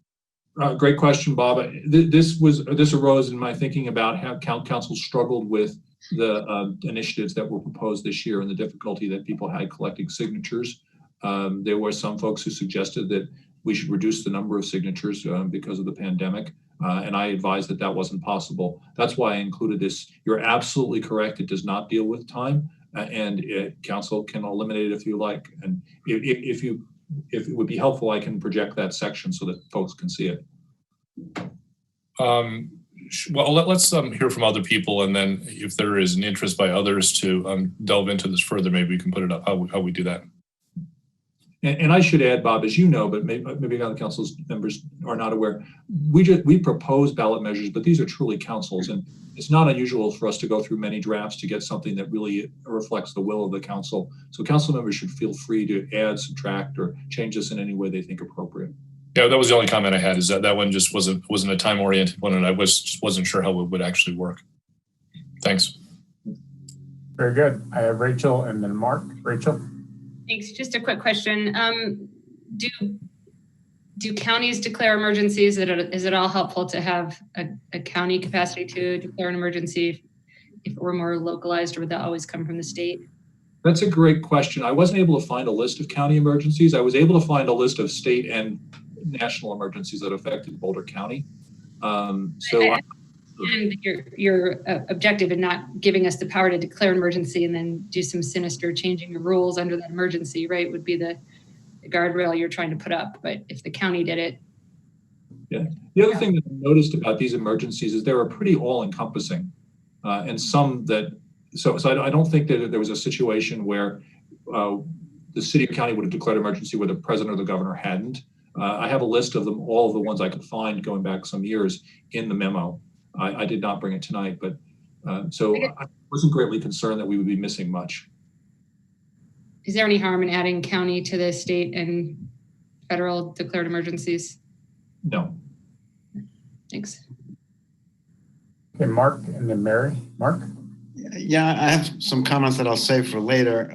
Great question, Bob. This arose in my thinking about how council struggled with the initiatives that were proposed this year and the difficulty that people had collecting signatures. There were some folks who suggested that we should reduce the number of signatures because of the pandemic, and I advised that wasn't possible. That's why I included this. You're absolutely correct. It does not deal with time, and council can eliminate it if you like. And if it would be helpful, I can project that section so that folks can see it. Well, let's hear from other people, and then if there is an interest by others to delve into this further, maybe we can put it up how we do that. And I should add, Bob, as you know, but maybe other council's members are not aware, we propose ballot measures, but these are truly councils, and it's not unusual for us to go through many drafts to get something that really reflects the will of the council. So council members should feel free to add, subtract, or change this in any way they think appropriate. Yeah, that was the only comment I had, is that one just wasn't a time-oriented one, and I wasn't sure how it would actually work. Thanks. Very good. I have Rachel and then Mark. Rachel. Thanks. Just a quick question. Do counties declare emergencies? Is it all helpful to have a county capacity to declare an emergency if it were more localized, or would that always come from the state? That's a great question. I wasn't able to find a list of county emergencies. I was able to find a list of state and national emergencies that affected Boulder County. And your objective in not giving us the power to declare an emergency and then do some sinister changing the rules under that emergency, right, would be the guardrail you're trying to put up. But if the county did it. Yeah. The other thing that I noticed about these emergencies is they were pretty all-encompassing, and some that, so I don't think that there was a situation where the city or county would have declared emergency where the president or the governor hadn't. I have a list of them, all of the ones I could find going back some years in the memo. I did not bring it tonight, but so I wasn't greatly concerned that we would be missing much. Is there any harm in adding county to the state and federal declared emergencies? No. Thanks. Okay, Mark and then Mary. Mark? Yeah, I have some comments that I'll save for later,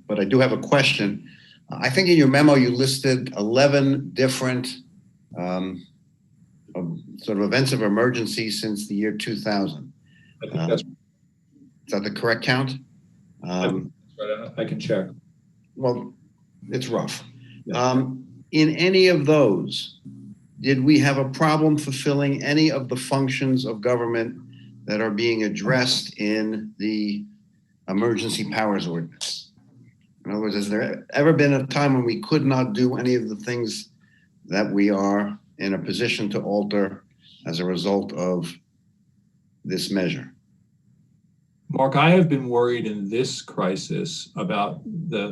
but I do have a question. I think in your memo you listed 11 different sort of events of emergency since the year 2000. I think that's. Is that the correct count? I can check. Well, it's rough. In any of those, did we have a problem fulfilling any of the functions of government that are being addressed in the emergency powers ordinance? In other words, has there ever been a time when we could not do any of the things that we are in a position to alter as a result of this measure? Mark, I have been worried in this crisis about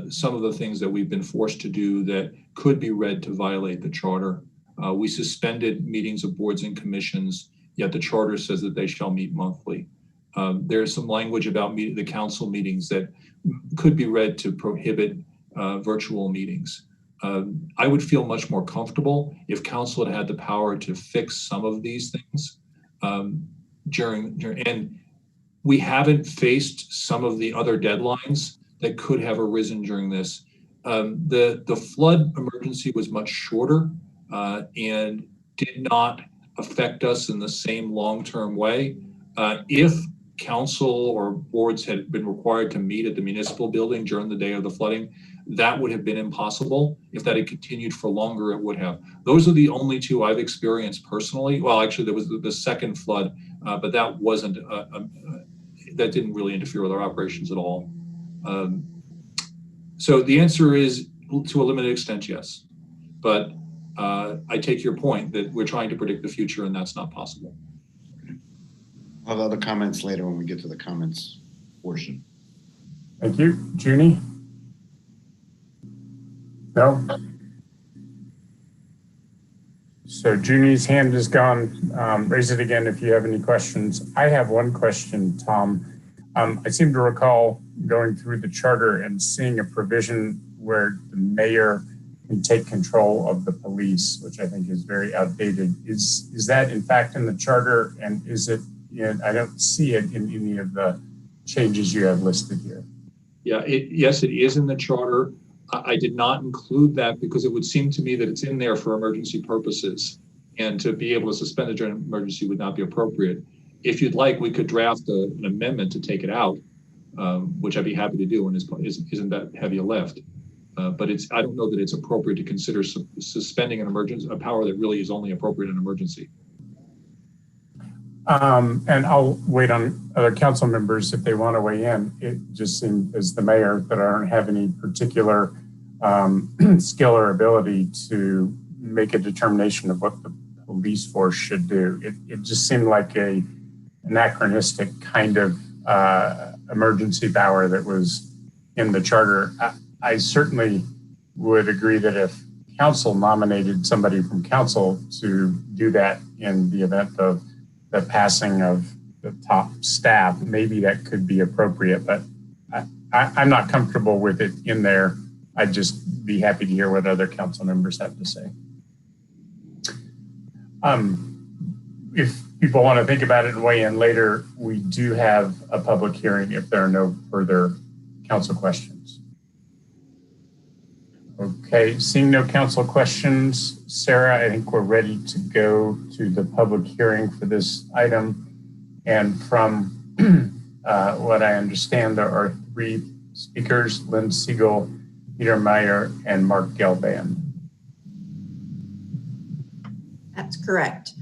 some of the things that we've been forced to do that could be read to violate the charter. We suspended meetings of boards and commissions, yet the charter says that they shall meet monthly. There's some language about the council meetings that could be read to prohibit virtual meetings. I would feel much more comfortable if council had the power to fix some of these things and we haven't faced some of the other deadlines that could have arisen during this. The flood emergency was much shorter and did not affect us in the same long-term way. If council or boards had been required to meet at the municipal building during the day of the flooding, that would have been impossible. If that had continued for longer, it would have. Those are the only two I've experienced personally. Well, actually, there was the second flood, but that wasn't that didn't really interfere with our operations at all. So the answer is, to a limited extent, yes. But I take your point that we're trying to predict the future and that's not possible. I'll have other comments later when we get to the comments portion. Thank you. Junie? No? So Junie's hand is gone. Raise it again if you have any questions. I have one question, Tom. I seem to recall going through the charter and seeing a provision where the mayor can take control of the police, which I think is very outdated. Is that in fact in the charter, and is it? I don't see it in any of the changes you have listed here. Yeah, yes, it is in the charter. I did not include that because it would seem to me that it's in there for emergency purposes, and to be able to suspend it during an emergency would not be appropriate. If you'd like, we could draft an amendment to take it out, which I'd be happy to do, and isn't that heavy a lift. But I don't know that it's appropriate to consider suspending a power that really is only appropriate in an emergency. And I'll wait on other council members if they want to weigh in. It just seemed as the mayor that I don't have any particular skill or ability to make a determination of what the police force should do. It just seemed like a anachronistic kind of emergency power that was in the charter. I certainly would agree that if council nominated somebody from council to do that in the event of the passing of the top staff, maybe that could be appropriate, but I'm not comfortable with it in there. I'd just be happy to hear what other council members have to say. If people want to think about it and weigh in later, we do have a public hearing if there are no further council questions. Okay, seeing no council questions, Sarah, I think we're ready to go to the public hearing for this item. And from what I understand, there are 3 speakers, Lynn Siegel, Peter Meyer, and Mark Gelban. That's correct.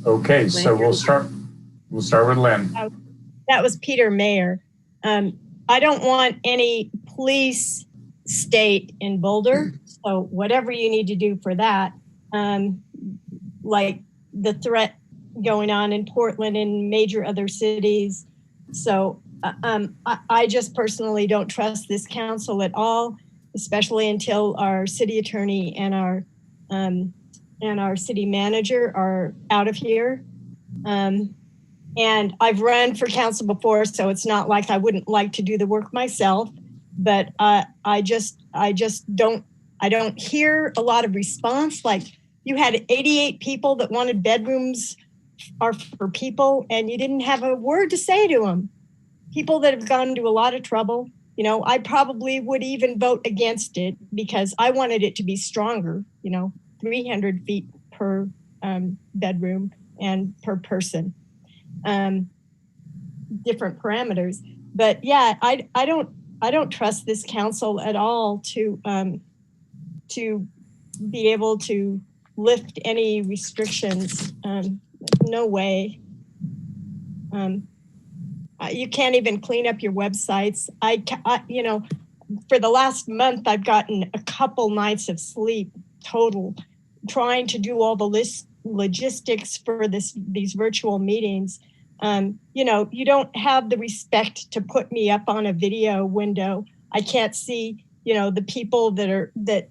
Okay, so we'll start with Lynn. That was Peter Mayer. I don't want any police state in Boulder. So whatever you need to do for that, like the threat going on in Portland and major other cities. So I just personally don't trust this council at all, especially until our city attorney and our city manager are out of here. And I've run for council before, so it's not like I wouldn't like to do the work myself, but I don't hear a lot of response. Like, you had 88 people that wanted bedrooms are for people, and you didn't have a word to say to them. People that have gone to a lot of trouble. You know, I probably would even vote against it because I wanted it to be stronger, 300 feet per bedroom and per person, different parameters. But yeah, I don't trust this council at all to be able to lift any restrictions. No way. You can't even clean up your websites. For the last month, I've gotten a couple nights of sleep total, trying to do all the logistics for these virtual meetings. You don't have the respect to put me up on a video window. I can't see, the people the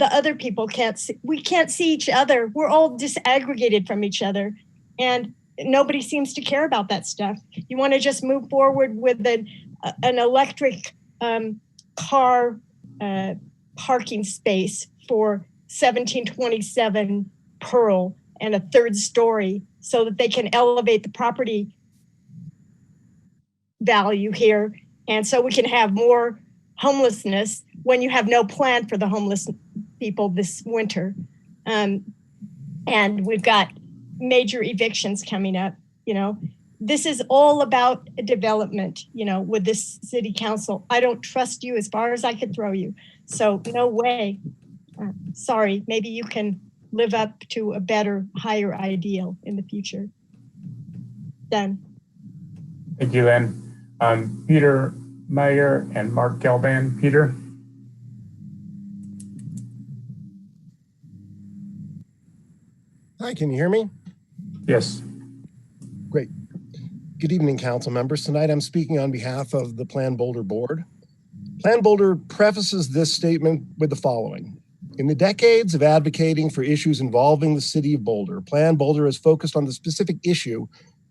other people can't see. We can't see each other. We're all disaggregated from each other. And nobody seems to care about that stuff. You want to just move forward with an electric car parking space for 1727 Pearl and a third story so that they can elevate the property value here. And so we can have more homelessness when you have no plan for the homeless people this winter. And we've got major evictions coming up. This is all about development, with this city council. I don't trust you as far as I could throw you. So no way. Sorry, maybe you can live up to a better, higher ideal in the future. Done. Thank you, Lynn. Peter Meyer and Mark Gelban. Peter. Hi, can you hear me? Yes. Great. Good evening, council members. Tonight I'm speaking on behalf of the Plan Boulder board. Plan Boulder prefaces this statement with the following. In the decades of advocating for issues involving the city of Boulder, Plan Boulder has focused on the specific issue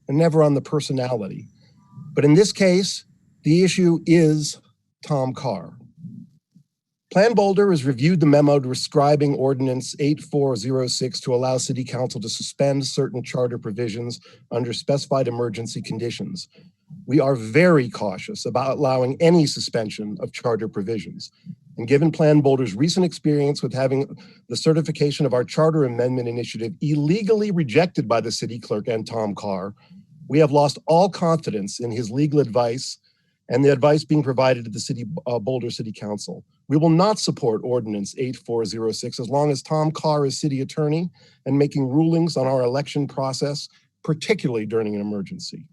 and never on the personality. But in this case, the issue is Tom Carr. Plan Boulder has reviewed the memo describing Ordinance 8406 to allow City Council to suspend certain charter provisions under specified emergency conditions. We are very cautious about allowing any suspension of charter provisions. And given Plan Boulder's recent experience with having the certification of our charter amendment initiative illegally rejected by the city clerk and Tom Carr, we have lost all confidence in his legal advice and the advice being provided to the Boulder City Council. We will not support Ordinance 8406 as long as Tom Carr is city attorney and making rulings on our election process, particularly during an emergency.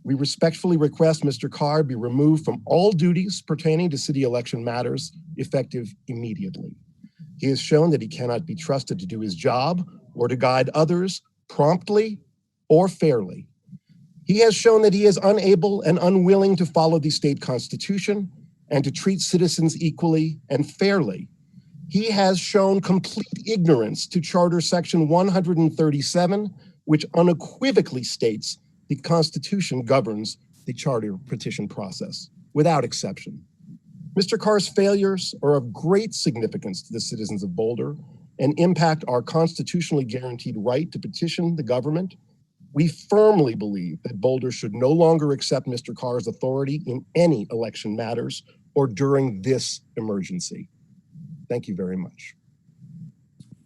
We respectfully request Mr. Carr be removed from all duties pertaining to city election matters, effective immediately. He has shown that he cannot be trusted to do his job or to guide others promptly or fairly. He has shown that he is unable and unwilling to follow the state constitution and to treat citizens equally and fairly. He has shown complete ignorance to Charter Section 137, which unequivocally states the Constitution governs the charter petition process, without exception. Mr. Carr's failures are of great significance to the citizens of Boulder and impact our constitutionally guaranteed right to petition the government. We firmly believe that Boulder should no longer accept Mr. Carr's authority in any election matters or during this emergency. Thank you very much.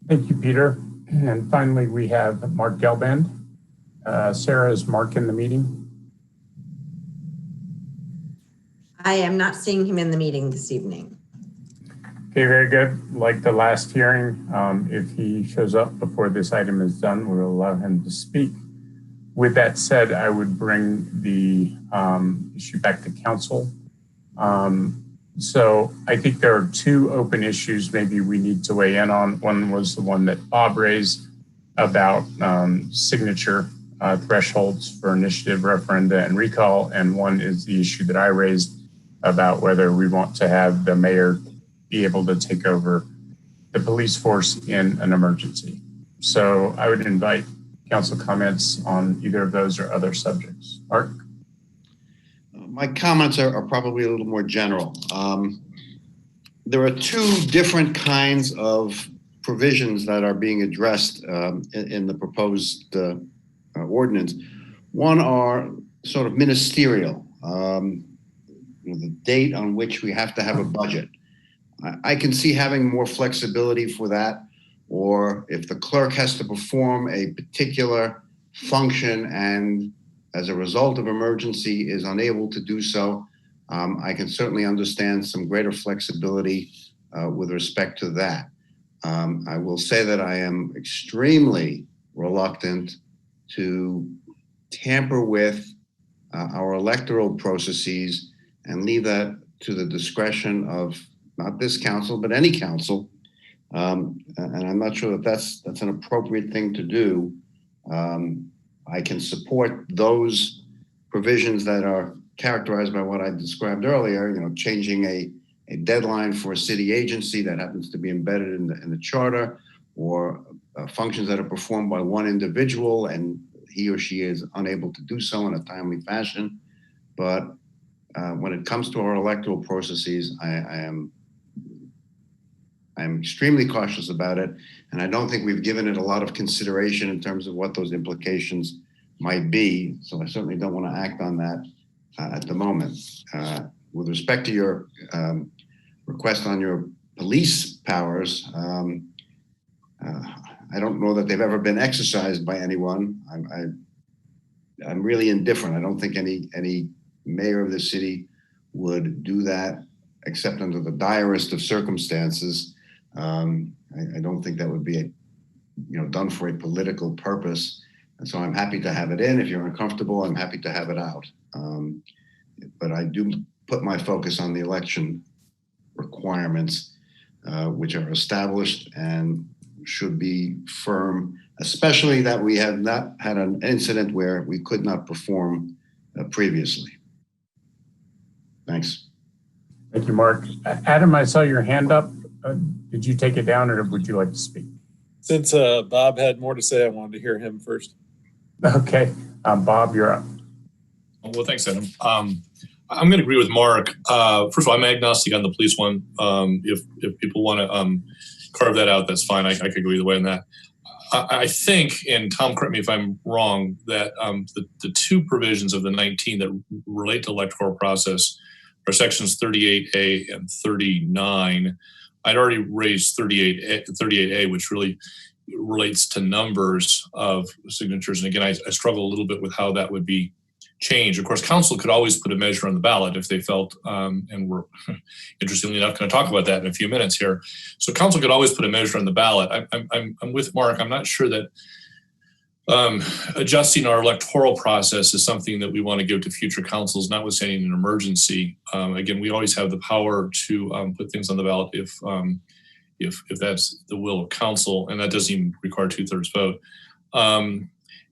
Thank you, Peter. And finally, we have Mark Gelband. Sarah, is Mark in the meeting? I am not seeing him in the meeting this evening. Okay, very good. Like the last hearing, if he shows up before this item is done, we'll allow him to speak. With that said, I would bring the issue back to council. So I think there are two open issues maybe we need to weigh in on. One was the one that Bob raised about signature thresholds for initiative, referenda, and recall. And one is the issue that I raised about whether we want to have the mayor be able to take over the police force in an emergency. So I would invite council comments on either of those or other subjects. Art? My comments are probably a little more general. There are two different kinds of provisions that are being addressed in the proposed ordinance. One are sort of ministerial, the date on which we have to have a budget. I can see having more flexibility for that, or if the clerk has to perform a particular function and as a result of emergency is unable to do so, I can certainly understand some greater flexibility with respect to that. I will say that I am extremely reluctant to tamper with our electoral processes and leave that to the discretion of not this council, but any council. And I'm not sure that that's an appropriate thing to do. I can support those provisions that are characterized by what I described earlier, changing a deadline for a city agency that happens to be embedded in the charter, or functions that are performed by one individual and he or she is unable to do so in a timely fashion. But when it comes to our electoral processes, I'm extremely cautious about it, and I don't think we've given it a lot of consideration in terms of what those implications might be. So I certainly don't want to act on that at the moment. With respect to your request on your police powers, I don't know that they've ever been exercised by anyone. I'm really indifferent. I don't think any mayor of the city would do that except under the direst of circumstances. I don't think that would be done for a political purpose. And so I'm happy to have it in. If you're uncomfortable, I'm happy to have it out. But I do put my focus on the election requirements, which are established and should be firm, especially that we have not had an incident where we could not perform previously. Thanks. Thank you, Mark. Adam, I saw your hand up. Did you take it down, or would you like to speak? Since Bob had more to say, I wanted to hear him first. Okay, Bob, you're up. Well, thanks, Adam. I'm going to agree with Mark. First of all, I'm agnostic on the police one. If people want to carve that out, that's fine. I could go either way on that. I think, and Tom, correct me if I'm wrong, that the two provisions of the 19 that relate to electoral process are sections 38A and 39. I'd already raised 38A, which really relates to numbers of signatures. And again, I struggle a little bit with how that would be changed. Of course, council could always put a measure on the ballot if they felt, and we're interestingly enough going to talk about that in a few minutes here. So council could always put a measure on the ballot. I'm with Mark. I'm not sure that adjusting our electoral process is something that we want to give to future councils, notwithstanding an emergency. Again, we always have the power to put things on the ballot if that's the will of council, and that doesn't even require 2/3 vote.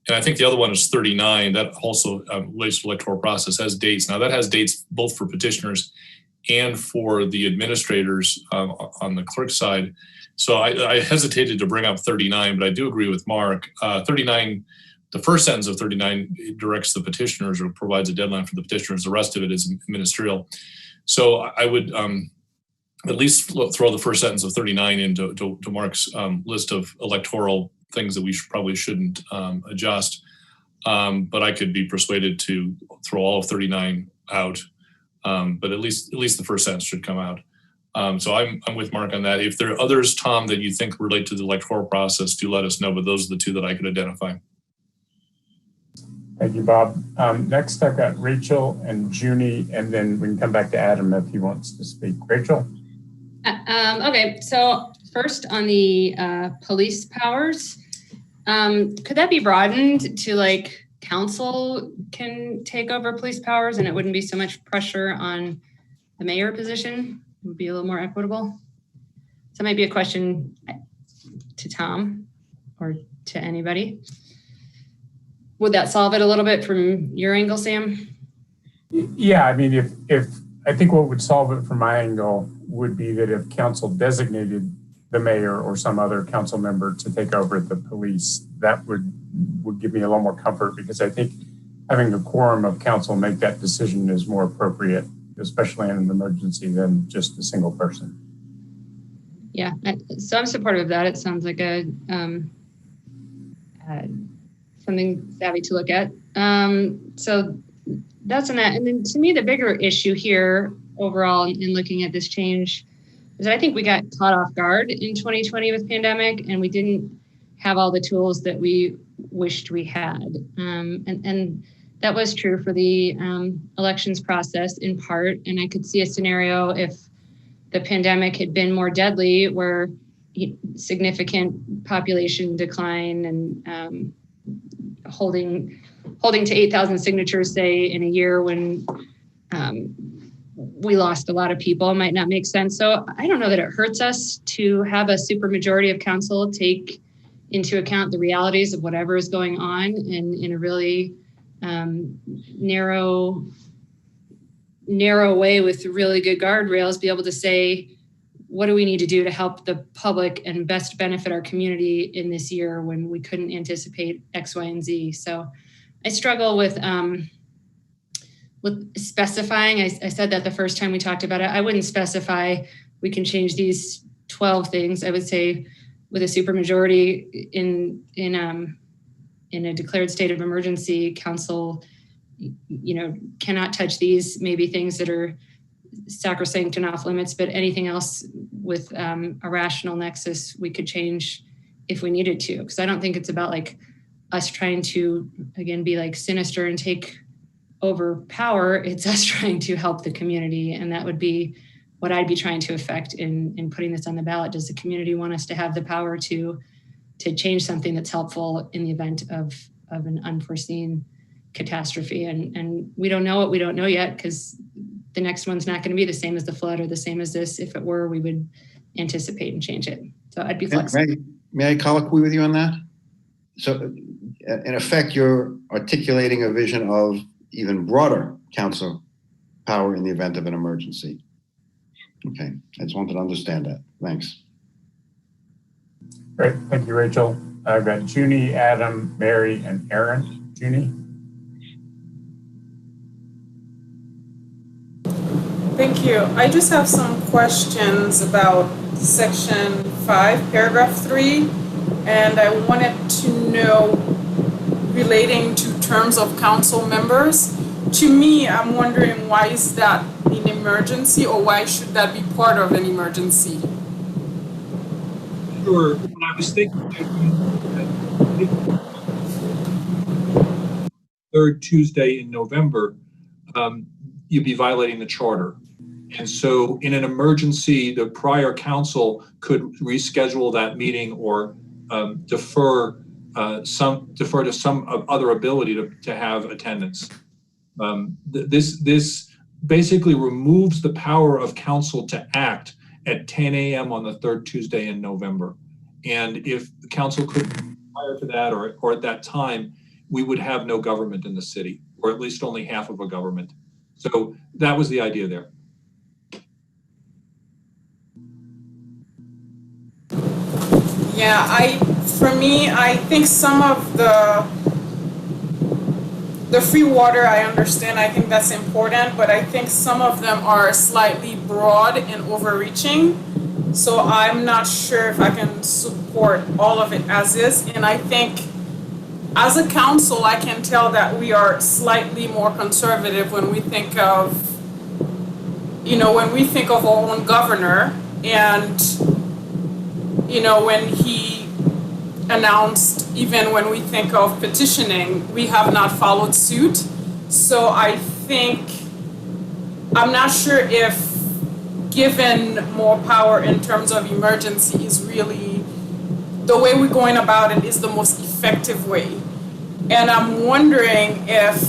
And I think the other one is 39. That also relates to electoral process, has dates. Now that has dates both for petitioners and for the administrators on the clerk side. So I hesitated to bring up 39, but I do agree with Mark. 39, the first sentence of 39 directs the petitioners or provides a deadline for the petitioners. The rest of it is ministerial. So I would at least throw the first sentence of 39 into Mark's list of electoral things that we probably shouldn't adjust. But I could be persuaded to throw all of 39 out. But at least the first sentence should come out. So I'm with Mark on that. If there are others, Tom, that you think relate to the electoral process, do let us know. But those are the two that I could identify. Thank you, Bob. Next, I've got Rachel and Junie, and then we can come back to Adam if he wants to speak. Rachel? Okay, so first on the police powers, could that be broadened to like council can take over police powers and it wouldn't be so much pressure on the mayor position? It would be a little more equitable. So that might be a question to Tom or to anybody. Would that solve it a little bit from your angle, Sam? Yeah, I mean, if I think what would solve it from my angle would be that if council designated the mayor or some other council member to take over the police, that would give me a little more comfort, because I think having a quorum of council make that decision is more appropriate, especially in an emergency, than just a single person. Yeah, so I'm supportive of that. It sounds like a something savvy to look at. So that's on that. And then to me, the bigger issue here overall in looking at this change is that I think we got caught off guard in 2020 with pandemic, and we didn't have all the tools that we wished we had. And that was true for the elections process in part. And I could see a scenario if the pandemic had been more deadly, where significant population decline and holding to 8,000 signatures, say, in a year when we lost a lot of people, might not make sense. So I don't know that it hurts us to have a supermajority of council take into account the realities of whatever is going on in a really narrow way with really good guardrails, be able to say, what do we need to do to help the public and best benefit our community in this year when we couldn't anticipate X, Y, and Z. So I struggle with specifying. I said that the first time we talked about it. I wouldn't specify we can change these 12 things. I would say with a supermajority in a declared state of emergency, council, cannot touch these maybe things that are sacrosanct and off limits, but anything else with a rational nexus we could change if we needed to. Because I don't think it's about like us trying to, again, be like sinister and take over power. It's us trying to help the community. And that would be what I'd be trying to affect in putting this on the ballot. Does the community want us to have the power to change something that's helpful in the event of an unforeseen catastrophe? And we don't know what we don't know yet, because the next one's not going to be the same as the flood or the same as this. If it were, we would anticipate and change it. So I'd be flexible. May I colloquy with you on that? So in effect, you're articulating a vision of even broader council power in the event of an emergency. Okay, I just wanted to understand that. Thanks. Great, thank you, Rachel. I've got Junie, Adam, Mary, and Aaron. Junie? Thank you. I just have some questions about section 5, paragraph 3, and I wanted to know relating to terms of council members. To me, I'm wondering, why is that an emergency, or why should that be part of an emergency? Sure. When I was thinking third Tuesday in November, you'd be violating the charter. And so in an emergency, the prior council could reschedule that meeting or defer to some other ability to have attendance. This basically removes the power of council to act at 10 a.m. on the third Tuesday in November. And if the council couldn't prior to that or at that time, we would have no government in the city, or at least only half of a government. So that was the idea there. Yeah, for me, I think some of the free water, I understand, I think that's important, but I think some of them are slightly broad and overreaching. So I'm not sure if I can support all of it as is. And I think as a council, I can tell that we are slightly more conservative when we think of, when we think of our own governor, and when he announced, even when we think of petitioning, we have not followed suit. So I think, I'm not sure if given more power in terms of emergency is really, the way we're going about it is the most effective way. And I'm wondering if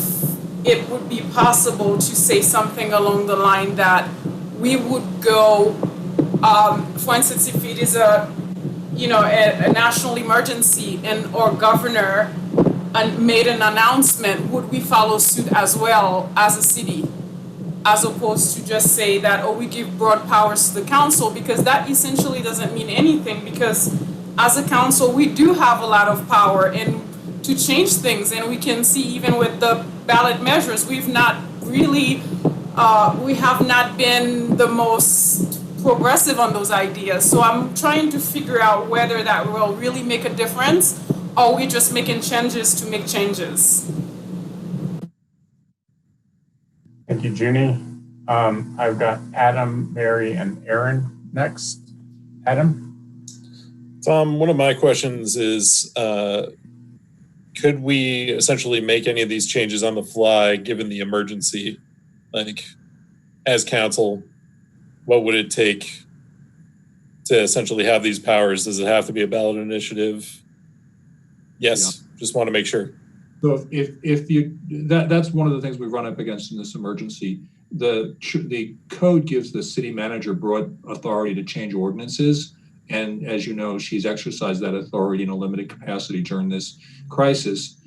it would be possible to say something along the line that we would go, for instance, if it is a national emergency and our governor made an announcement, would we follow suit as well as a city, as opposed to just say that, we give broad powers to the council, because that essentially doesn't mean anything, because as a council, we do have a lot of power and to change things. And we can see even with the ballot measures, we have not been the most progressive on those ideas. So I'm trying to figure out whether that will really make a difference, or we're just making changes to make changes. Thank you, Junie. I've got Adam, Mary, and Aaron next. Adam? Tom, one of my questions is, could we essentially make any of these changes on the fly given the emergency? Like, as council, what would it take to essentially have these powers? Does it have to be a ballot initiative? Yes, just want to make sure. So if you, that's one of the things we run up against in this emergency. The code gives the city manager broad authority to change ordinances. And as you know, she's exercised that authority in a limited capacity during this crisis.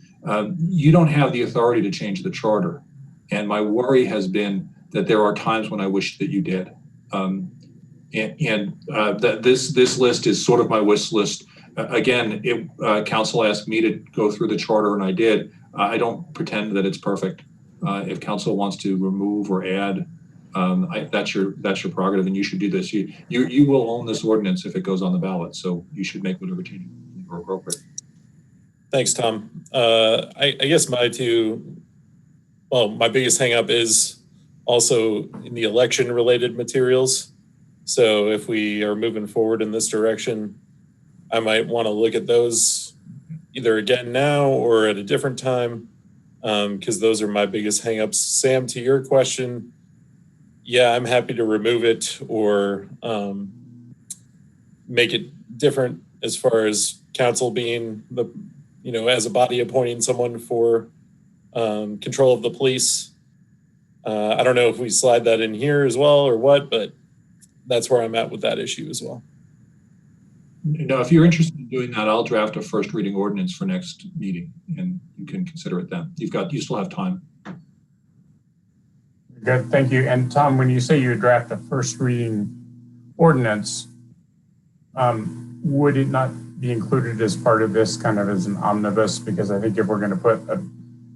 You don't have the authority to change the charter. And my worry has been that there are times when I wish that you did. That this list is sort of my wish list. Again, council asked me to go through the charter and I did. I don't pretend that it's perfect. If council wants to remove or add, that's your prerogative, and you should do this. You will own this ordinance if it goes on the ballot, so you should make whatever changes are appropriate. Thanks, Tom. I guess my biggest hang up is also in the election related materials. So if we are moving forward in this direction, I might want to look at those either again now or at a different time, because those are my biggest hangups. Sam, to your question, yeah, I'm happy to remove it or make it different as far as council being as a body appointing someone for control of the police. I don't know if we slide that in here as well or what, but that's where I'm at with that issue as well. Now, if you're interested in doing that, I'll draft a first reading ordinance for next meeting, and you can consider it then. You still have time. Good, thank you. And Tom, when you say you draft a first reading ordinance, would it not be included as part of this kind of as an omnibus? Because I think if we're going to put a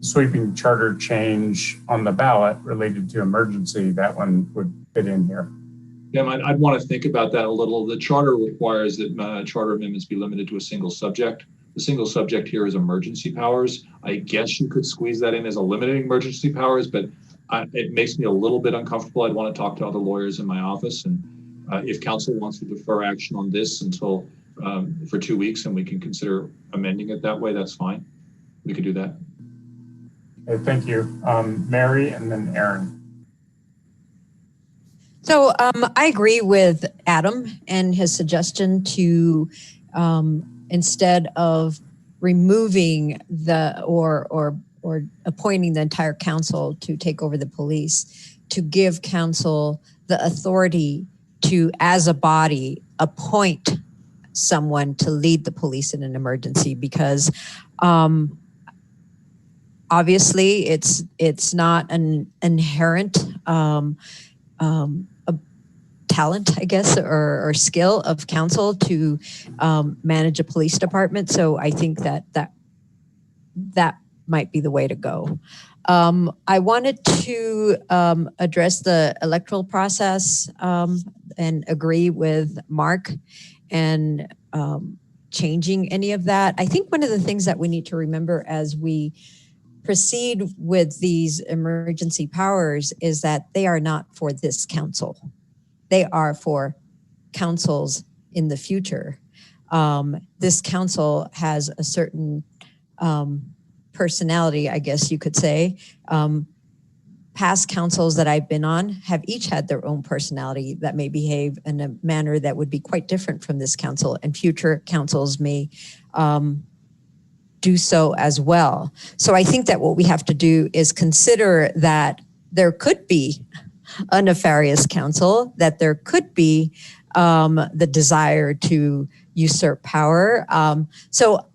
sweeping charter change on the ballot related to emergency, that one would fit in here. Yeah, I'd want to think about that a little. The charter requires that charter amendments be limited to a single subject. The single subject here is emergency powers. I guess you could squeeze that in as a limiting emergency powers, but it makes me a little bit uncomfortable. I'd want to talk to other lawyers in my office. And if council wants to defer action on this until for 2 weeks and we can consider amending it that way, that's fine. We could do that. Okay, thank you. Mary and then Aaron. So I agree with Adam and his suggestion to instead of removing or appointing the entire council to take over the police, to give council the authority to, as a body, appoint someone to lead the police in an emergency, because obviously it's not an inherent talent, I guess, or skill of council to manage a police department. So I think that might be the way to go. I wanted to address the electoral process and agree with Mark and changing any of that. I think one of the things that we need to remember as we proceed with these emergency powers is that they are not for this council. They are for councils in the future. This council has a certain personality, I guess you could say. Past councils that I've been on have each had their own personality that may behave in a manner that would be quite different from this council, and future councils may do so as well. So I think that what we have to do is consider that there could be a nefarious council, that there could be the desire to usurp power. So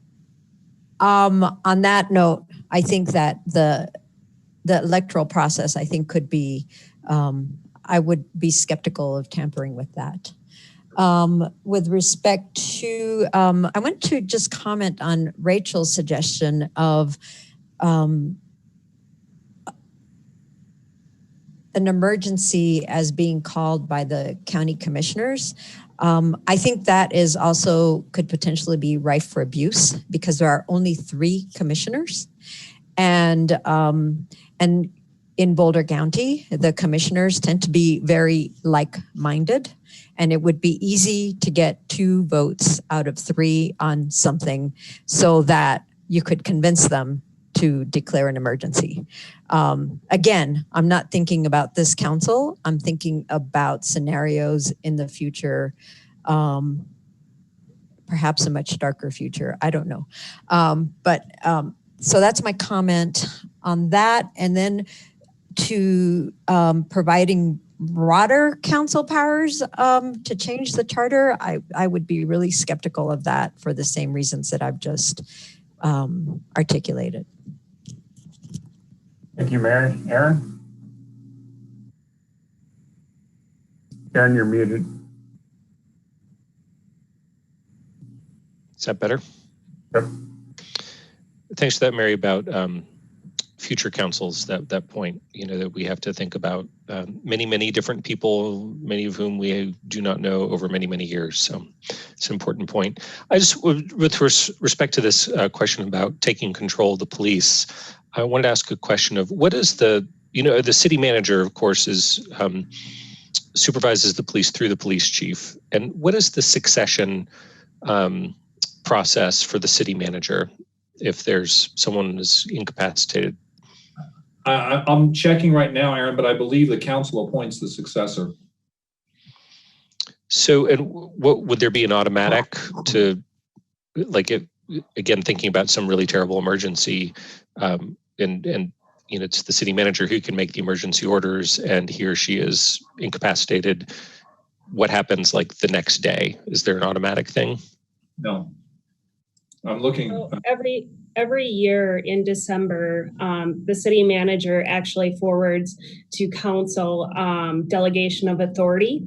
on that note, I think that the electoral process, I think, could be, I would be skeptical of tampering with that. With respect to, I want to just comment on Rachel's suggestion of an emergency as being called by the county commissioners, I think that is also could potentially be rife for abuse because there are only 3 commissioners. And in Boulder County, the commissioners tend to be very like-minded, and it would be easy to get 2 votes out of 3 on something so that you could convince them to declare an emergency. Again, I'm not thinking about this council. I'm thinking about scenarios in the future, perhaps a much darker future. I don't know. So that's my comment on that. And then to providing broader council powers to change the charter, I would be really skeptical of that for the same reasons that I've just articulated. Thank you, Mary. Aaron? Aaron, you're muted. Is that better? Yep. Thanks for that, Mary, about future councils, that point, that we have to think about many different people, many of whom we do not know over many years. So it's an important point. I just, with respect to this question about taking control of the police, I wanted to ask a question of what is the city manager, of course, is supervises the police through the police chief. And what is the succession process for the city manager if there's someone who's incapacitated? I'm checking right now, Aaron, but I believe the council appoints the successor. So, and what would there be an automatic to, like, again, thinking about some really terrible emergency, and it's the city manager who can make the emergency orders, and he or she is incapacitated. What happens like the next day? Is there an automatic thing? No. I'm looking. So every year in December, the city manager actually forwards to council delegation of authority.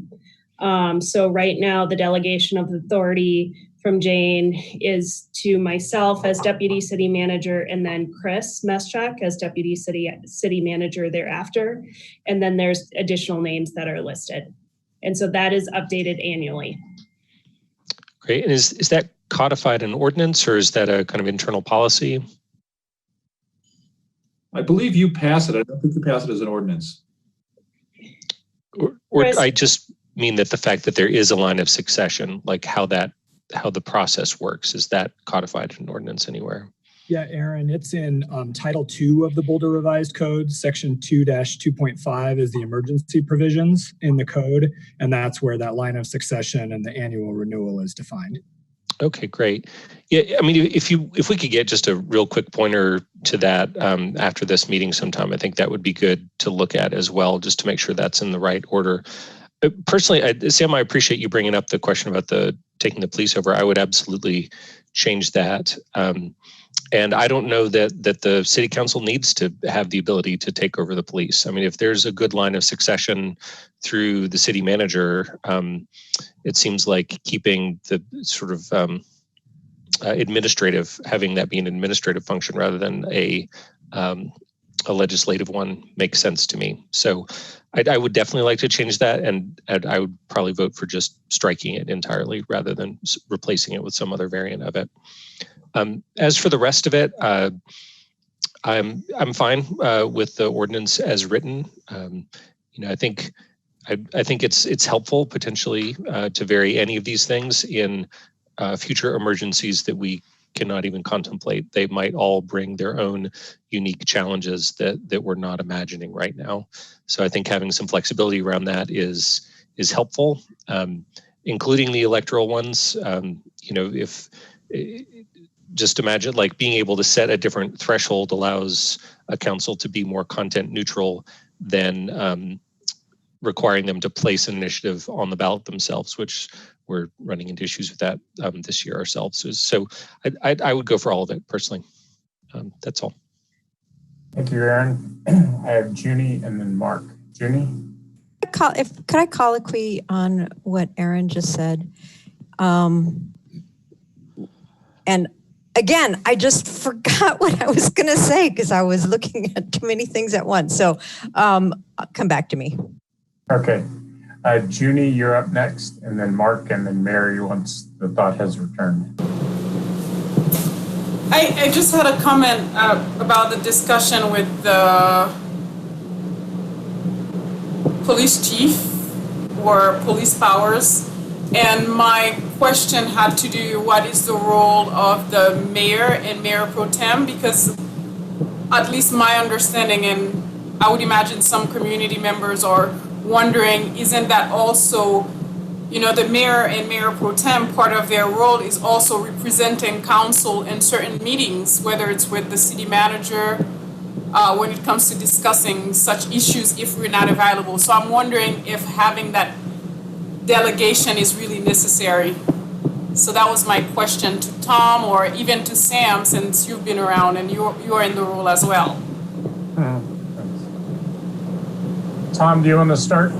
So right now, the delegation of authority from Jane is to myself as deputy city manager, and then Chris Meschak as deputy city manager thereafter. And then there's additional names that are listed. And so that is updated annually. Great. And is that codified in ordinance, or is that a kind of internal policy? I believe you pass it. I don't think you pass it as an ordinance. Or I just mean that the fact that there is a line of succession, like how the process works, is that codified in ordinance anywhere? Yeah, Aaron, it's in Title II of the Boulder Revised Code. Section 2-2.5 is the emergency provisions in the code, and that's where that line of succession and the annual renewal is defined. Okay, great. Yeah, I mean, if we could get just a real quick pointer to that after this meeting sometime, I think that would be good to look at as well, just to make sure that's in the right order. Personally, Sam, I appreciate you bringing up the question about taking the police over. I would absolutely change that. And I don't know that the city council needs to have the ability to take over the police. I mean, if there's a good line of succession through the city manager, it seems like keeping the sort of having that be an administrative function rather than a legislative one makes sense to me. So I would definitely like to change that, and I would probably vote for just striking it entirely rather than replacing it with some other variant of it. As for the rest of it, I'm fine with the ordinance as written. I think it's helpful potentially to vary any of these things in future emergencies that we cannot even contemplate. They might all bring their own unique challenges that we're not imagining right now. So I think having some flexibility around that is helpful, including the electoral ones. If just imagine like being able to set a different threshold allows a council to be more content neutral than requiring them to place an initiative on the ballot themselves, which we're running into issues with that this year ourselves. So I would go for all of it personally. That's all. Thank you, Aaron. I have Junie and then Mark. Junie? Could I colloquy on what Aaron just said? And again, I just forgot what I was going to say because I was looking at too many things at once. So come back to me. Okay. Junie, you're up next, and then Mark, and then Mary once the thought has returned. I just had a comment about the discussion with the police chief or police powers. And my question had to do what is the role of the mayor and mayor pro tem, because at least my understanding, and I would imagine some community members are wondering, isn't that also, you know, the mayor and mayor pro tem, part of their role is also representing council in certain meetings, whether it's with the city manager, when it comes to discussing such issues if we're not available. So I'm wondering if having that delegation is really necessary. So that was my question to Tom, or even to Sam, since you've been around and you're in the role as well. Tom, do you want to start?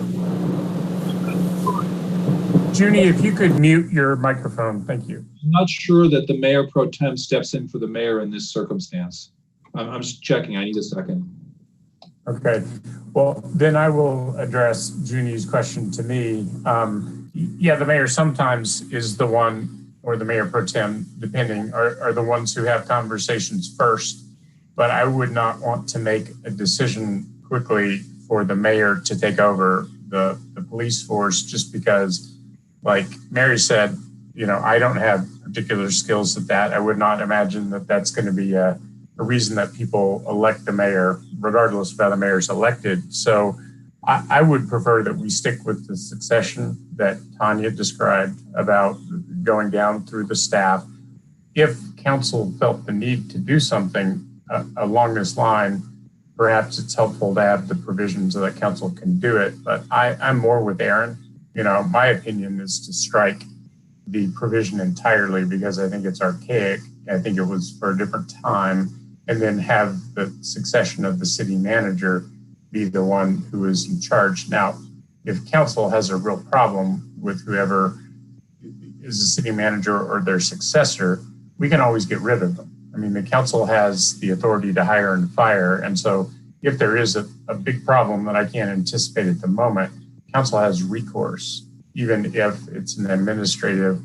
Junie, if you could mute your microphone, thank you. I'm not sure that the mayor pro tem steps in for the mayor in this circumstance. I'm just checking. I need a second. Okay. Well, then I will address Junie's question to me. Yeah, the mayor sometimes is the one, or the mayor pro tem, depending, are the ones who have conversations first. But I would not want to make a decision quickly for the mayor to take over the police force just because, like Mary said, you know, I don't have particular skills at that. I would not imagine that that's going to be a reason that people elect the mayor, regardless of how the mayor is elected. So I would prefer that we stick with the succession that Tanya described about going down through the staff. If council felt the need to do something along this line, perhaps it's helpful to have the provisions so that council can do it. But I'm more with Aaron. You know, my opinion is to strike the provision entirely because I think it's archaic. I think it was for a different time, and then have the succession of the city manager be the one who is in charge. Now, if council has a real problem with whoever is the city manager or their successor, we can always get rid of them. I mean, the council has the authority to hire and fire. And so if there is a big problem that I can't anticipate at the moment, council has recourse, even if it's an administrative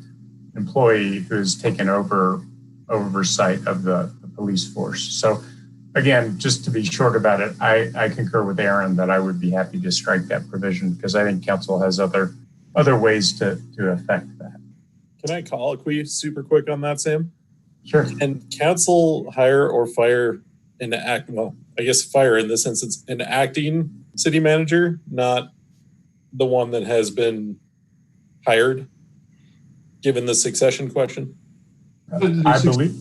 employee who's taken over oversight of the police force. So again, just to be short about it, I concur with Aaron that I would be happy to strike that provision because I think council has other ways to affect that. Can I colloquy super quick on that, Sam? Sure. Can council hire or fire fire in this instance, an acting city manager, not the one that has been hired, given the succession question? I believe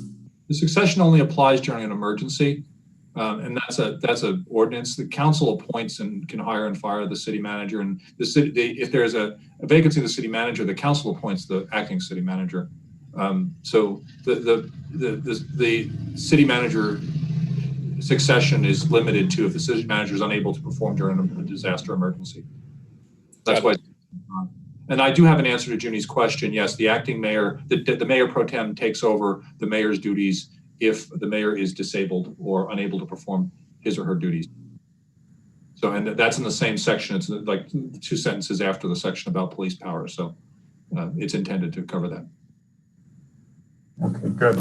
the succession only applies during an emergency, and that's a ordinance. The council appoints and can hire and fire the city manager, and the city. If there's a vacancy of the city manager, the council appoints the acting city manager. So the city manager succession is limited to if the city manager is unable to perform during a disaster emergency. That's why. And I do have an answer to Junie's question. Yes, the acting mayor, the mayor pro tem takes over the mayor's duties if the mayor is disabled or unable to perform his or her duties. So, and that's in the same section. It's like 2 sentences after the section about police power. So it's intended to cover that. Okay, good.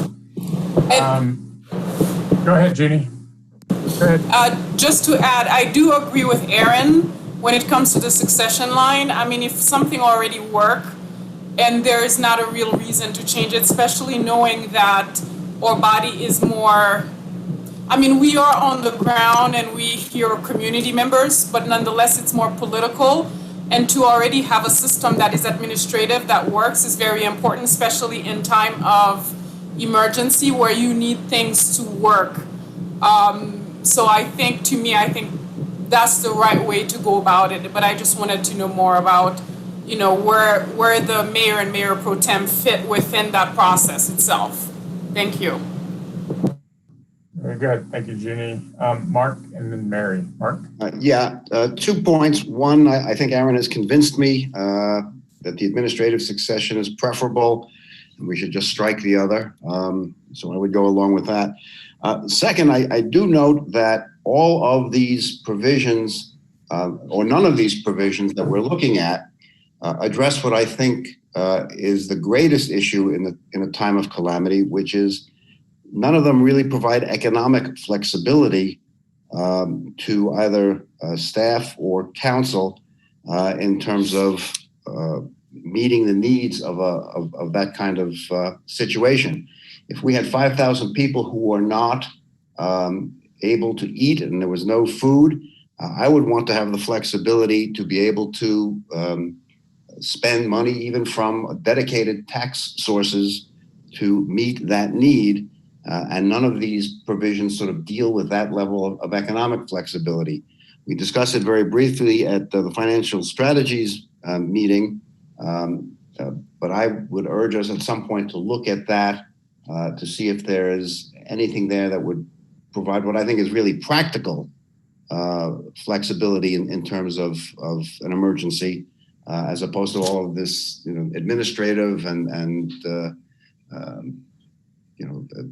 Go ahead, Junie. Go ahead. Just to add, I do agree with Aaron when it comes to the succession line. I mean, if something already worked and there is not a real reason to change it, especially knowing that our body is more, I mean, we are on the ground and we hear community members, but nonetheless, it's more political. And to already have a system that is administrative that works is very important, especially in time of emergency where you need things to work. So I think that's the right way to go about it. But I just wanted to know more about, you know, where the mayor and mayor pro tem fit within that process itself. Thank you. Very good. Thank you, Junie. Mark and then Mary. Mark? 2 points. One, I think Aaron has convinced me that the administrative succession is preferable. We should just strike the other. So I would go along with that. Second, I do note that all of these provisions, or none of these provisions that we're looking at, address what I think is the greatest issue in a time of calamity, which is none of them really provide economic flexibility to either staff or council in terms of meeting the needs of that kind of situation. If we had 5,000 people who were not able to eat and there was no food, I would want to have the flexibility to be able to spend money even from dedicated tax sources to meet that need. And none of these provisions sort of deal with that level of economic flexibility. We discussed it very briefly at the financial strategies meeting, but I would urge us at some point to look at that to see if there is anything there that would provide what I think is really practical flexibility in terms of an emergency, as opposed to all of this, administrative and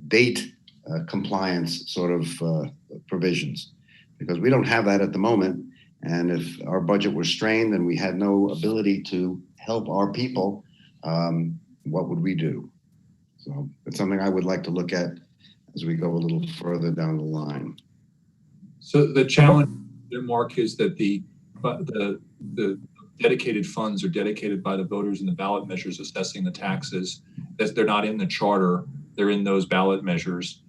date compliance sort of provisions, because we don't have that at the moment. And if our budget were strained and we had no ability to help our people, what would we do? So it's something I would like to look at as we go a little further down the line. So the challenge there, Mark, is that the dedicated funds are dedicated by the voters in the ballot measures assessing the taxes. They're not in the charter, they're in those ballot measures.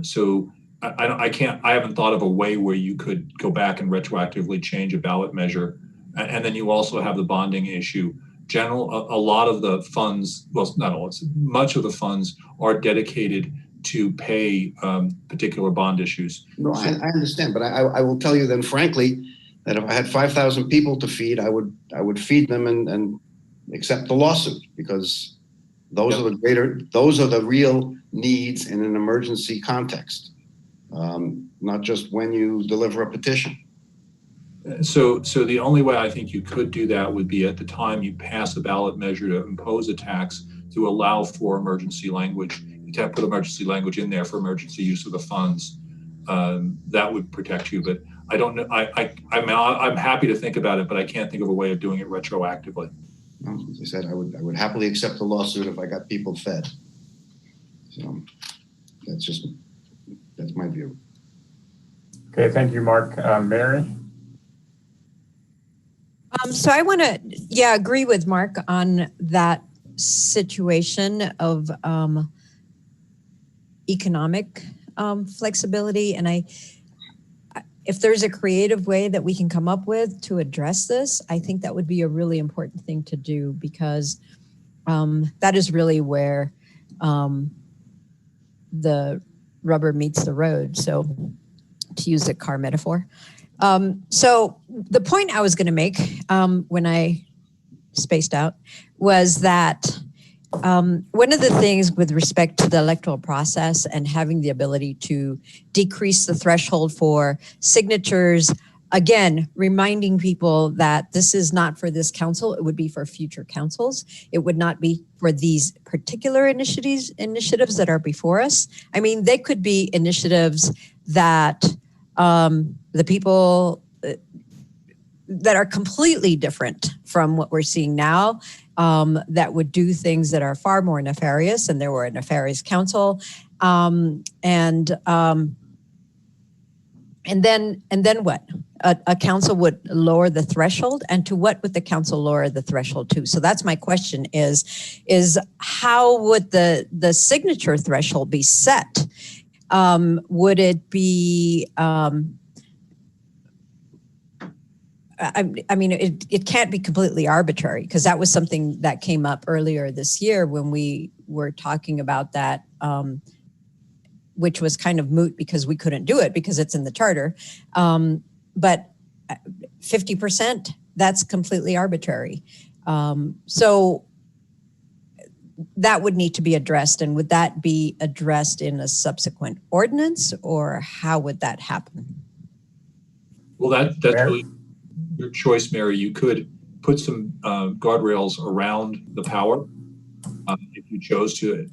So I haven't thought of a way where you could go back and retroactively change a ballot measure. And then you also have the bonding issue. A lot of the funds, well, not all, much of the funds are dedicated to pay particular bond issues. No, I understand, but I will tell you then, frankly, that if I had 5,000 people to feed, I would feed them and accept the lawsuit, because those are the real needs in an emergency context, not just when you deliver a petition. So the only way I think you could do that would be at the time you pass a ballot measure to impose a tax to allow for emergency language. You have to put emergency language in there for emergency use of the funds. That would protect you, but I don't know. I'm happy to think about it, but I can't think of a way of doing it retroactively. As I said, I would happily accept the lawsuit if I got people fed. So that's my view. Okay, thank you, Mark. Mary? So I want to, agree with Mark on that situation of economic flexibility. And if there's a creative way that we can come up with to address this, I think that would be a really important thing to do, because that is really where the rubber meets the road. So to use a car metaphor. So the point I was going to make when I spaced out was that one of the things with respect to the electoral process and having the ability to decrease the threshold for signatures, again, reminding people that this is not for this council, it would be for future councils. It would not be for these particular initiatives that are before us. I mean, they could be initiatives that the people that are completely different from what we're seeing now, that would do things that are far more nefarious, and there were a nefarious council, and then what? A council would lower the threshold, and to what would the council lower the threshold to? So that's my question: is how would the signature threshold be set? Would it be? I mean, it can't be completely arbitrary, because that was something that came up earlier this year when we were talking about that, which was kind of moot because we couldn't do it because it's in the charter. But 50%, that's completely arbitrary. So that would need to be addressed. And would that be addressed in a subsequent ordinance, or how would that happen? Well, that's really your choice, Mary. You could put some guardrails around the power if you chose to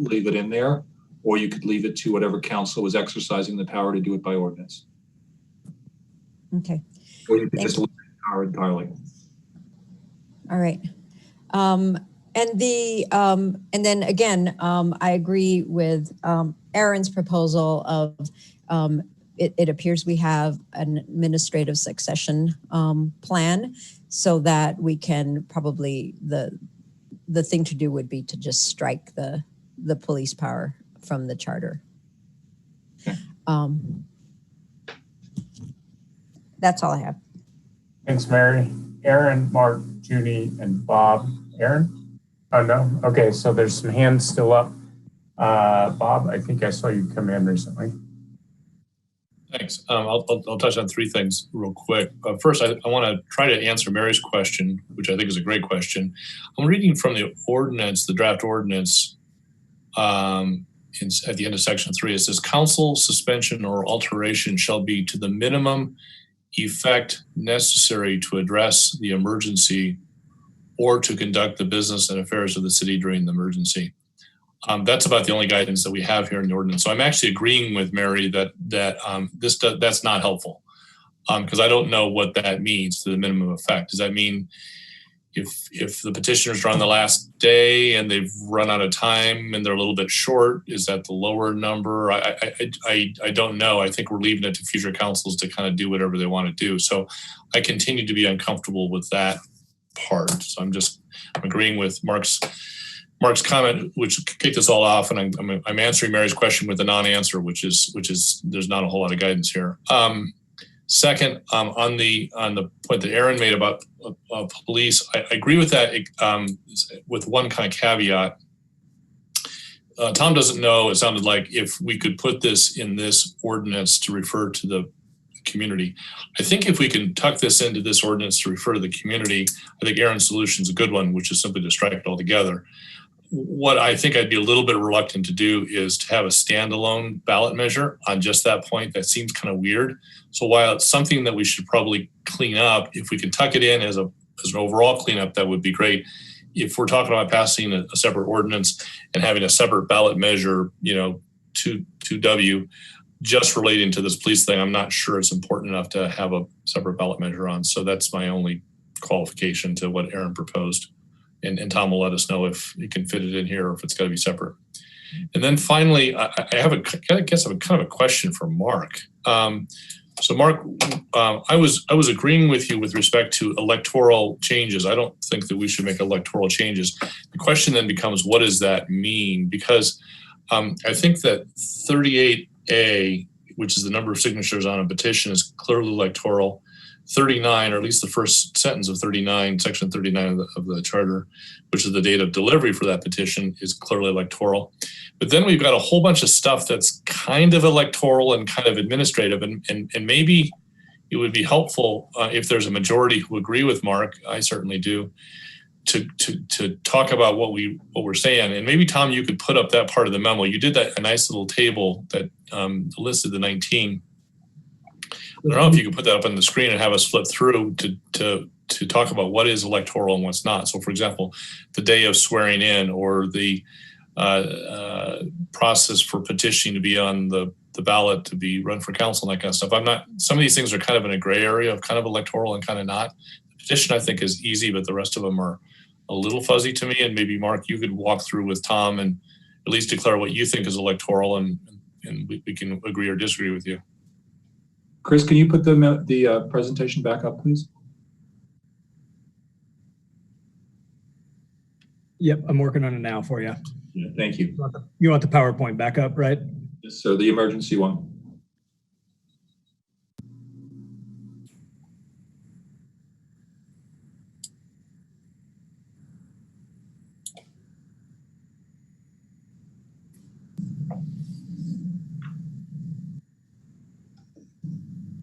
leave it in there, or you could leave it to whatever council was exercising the power to do it by ordinance. Okay. Or you could just leave the power entirely. All right. And then again, I agree with Aaron's proposal of it appears we have an administrative succession plan, so that we can probably, the thing to do would be to just strike the police power from the charter. That's all I have. Thanks, Mary. Aaron, Mark, Junie, and Bob. Aaron? Oh, no? Okay, so there's some hands still up. Bob, I think I saw you come in recently. Thanks. I'll touch on three things real quick. First, I want to try to answer Mary's question, which I think is a great question. I'm reading from the ordinance, the draft ordinance, at the end of section 3. It says, council suspension or alteration shall be to the minimum effect necessary to address the emergency or to conduct the business and affairs of the city during the emergency. That's about the only guidance that we have here in the ordinance. So I'm actually agreeing with Mary that that's not helpful, because I don't know what that means to the minimum effect. Does that mean if the petitioners are on the last day and they've run out of time and they're a little bit short, is that the lower number? I don't know. I think we're leaving it to future councils to kind of do whatever they want to do. So I continue to be uncomfortable with that part. So I'm agreeing with Mark's comment, which kicked us all off, and I'm answering Mary's question with a non-answer, which is there's not a whole lot of guidance here. Second, on the point that Aaron made about police, I agree with that, with one kind of caveat. Tom doesn't know, it sounded like, if we could put this in this ordinance to refer to the community. I think if we can tuck this into this ordinance to refer to the community, I think Aaron's solution is a good one, which is simply to strike it all together. What I think I'd be a little bit reluctant to do is to have a standalone ballot measure on just that point. That seems kind of weird. So while it's something that we should probably clean up, if we can tuck it in as an overall cleanup, that would be great. If we're talking about passing a separate ordinance and having a separate ballot measure, 2W, just relating to this police thing, I'm not sure it's important enough to have a separate ballot measure on. So that's my only qualification to what Aaron proposed. And Tom will let us know if you can fit it in here or if it's got to be separate. And then finally, I have a kind of a question for Mark. So Mark, I was agreeing with you with respect to electoral changes. I don't think that we should make electoral changes. The question then becomes, what does that mean? Because I think that 38A, which is the number of signatures on a petition, is clearly electoral. 39, or at least the first sentence of 39, section 39 of the charter, which is the date of delivery for that petition, is clearly electoral. But then we've got a whole bunch of stuff that's kind of electoral and kind of administrative, and maybe it would be helpful if there's a majority who agree with Mark, I certainly do, to talk about what we're saying. And maybe, Tom, you could put up that part of the memo. You did a nice little table that listed the 19. I don't know if you could put that up on the screen and have us flip through to talk about what is electoral and what's not. So, for example, the day of swearing in, or the process for petitioning to be on the ballot to be run for council and that kind of stuff. Some of these things are kind of in a gray area of kind of electoral and kind of not. The petition, I think, is easy, but the rest of them are a little fuzzy to me. And maybe, Mark, you could walk through with Tom and at least declare what you think is electoral, and we can agree or disagree with you. Chris, can you put the presentation back up, please? Yep, I'm working on it now for you. Yeah, thank you. You want the PowerPoint back up, right? Yes, sir, the emergency one.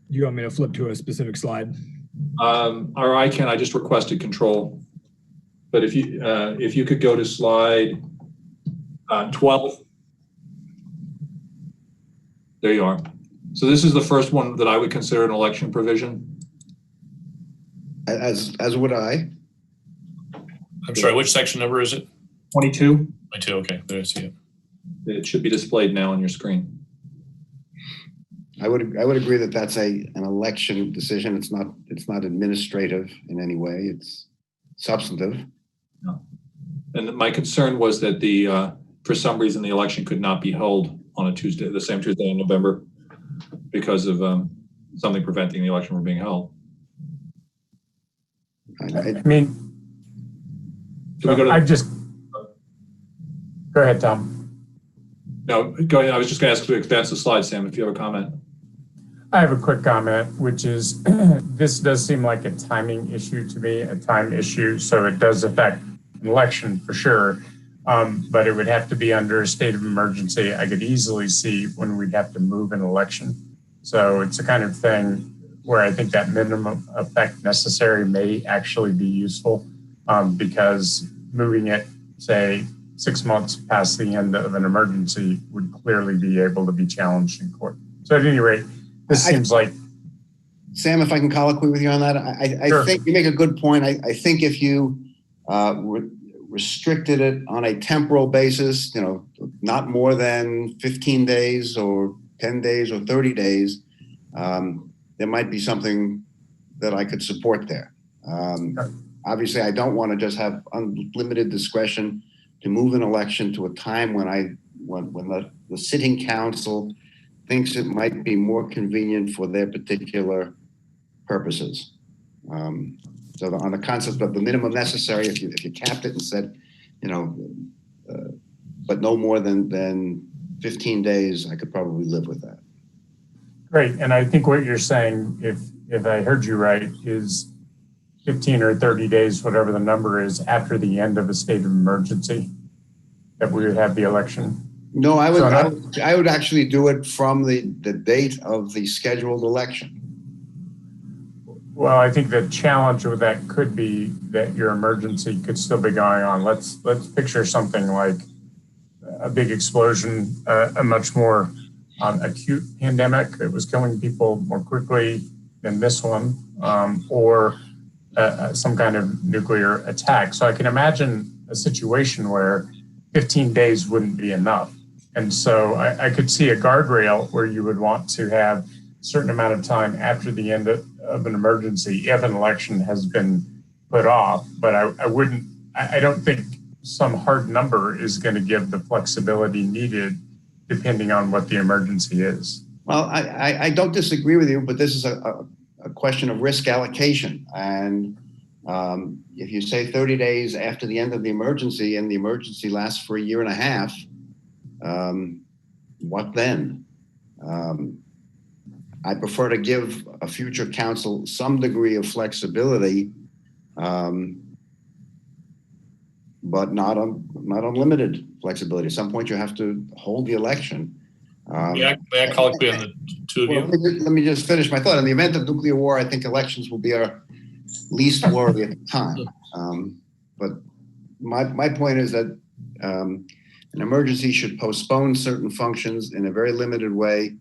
Do you want me to flip to a specific slide? Or I just requested control. But if you could go to slide 12. There you are. So this is the first one that I would consider an election provision. As would I. I'm sorry, which section number is it? 22. 22, okay, there I see it. It should be displayed now on your screen. I would agree that that's an election decision. It's not administrative in any way. It's substantive. No. And my concern was that for some reason the election could not be held on a Tuesday, the same Tuesday in November, because of something preventing the election from being held. I mean, go ahead, Tom. No, go ahead. I was just going to ask to advance the slide, Sam, if you have a comment. I have a quick comment, which is this does seem like a timing issue to me, a time issue. So it does affect an election for sure, but it would have to be under a state of emergency. I could easily see when we'd have to move an election. So it's a kind of thing where I think that minimum effect necessary may actually be useful because moving it, say, 6 months past the end of an emergency would clearly be able to be challenged in court. So at any rate, this seems like... Sam, if I can colloquy with you on that, I Sure. think you make a good point. I think if you restricted it on a temporal basis, not more than 15 days or 10 days or 30 days, there might be something that I could support there. Obviously, I don't want to just have unlimited discretion to move an election to a time when the sitting council thinks it might be more convenient for their particular purposes. So on the concept of the minimum necessary, if you capped it and said, but no more than 15 days, I could probably live with that. Great, and I think what you're saying, if I heard you right, is 15 or 30 days, whatever the number is, after the end of a state of emergency, that we would have the election. No, I would actually do it from the date of the scheduled election. Well, I think the challenge with that could be that your emergency could still be going on. Let's picture something like a big explosion, a much more acute pandemic that was killing people more quickly than this one, or some kind of nuclear attack. So I can imagine a situation where 15 days wouldn't be enough. And so I could see a guardrail where you would want to have a certain amount of time after the end of an emergency if an election has been put off. But I don't think some hard number is going to give the flexibility needed depending on what the emergency is. Well, I don't disagree with you, but this is a question of risk allocation. And if you say 30 days after the end of the emergency and the emergency lasts for a year and a half, what then? I prefer to give a future council some degree of flexibility, but not unlimited flexibility. At some point, you have to hold the election. May I colloquy on the two of you? Let me just finish my thought. In the event of nuclear war, I think elections will be our least worry at the time. But my point is that an emergency should postpone certain functions in a very limited way,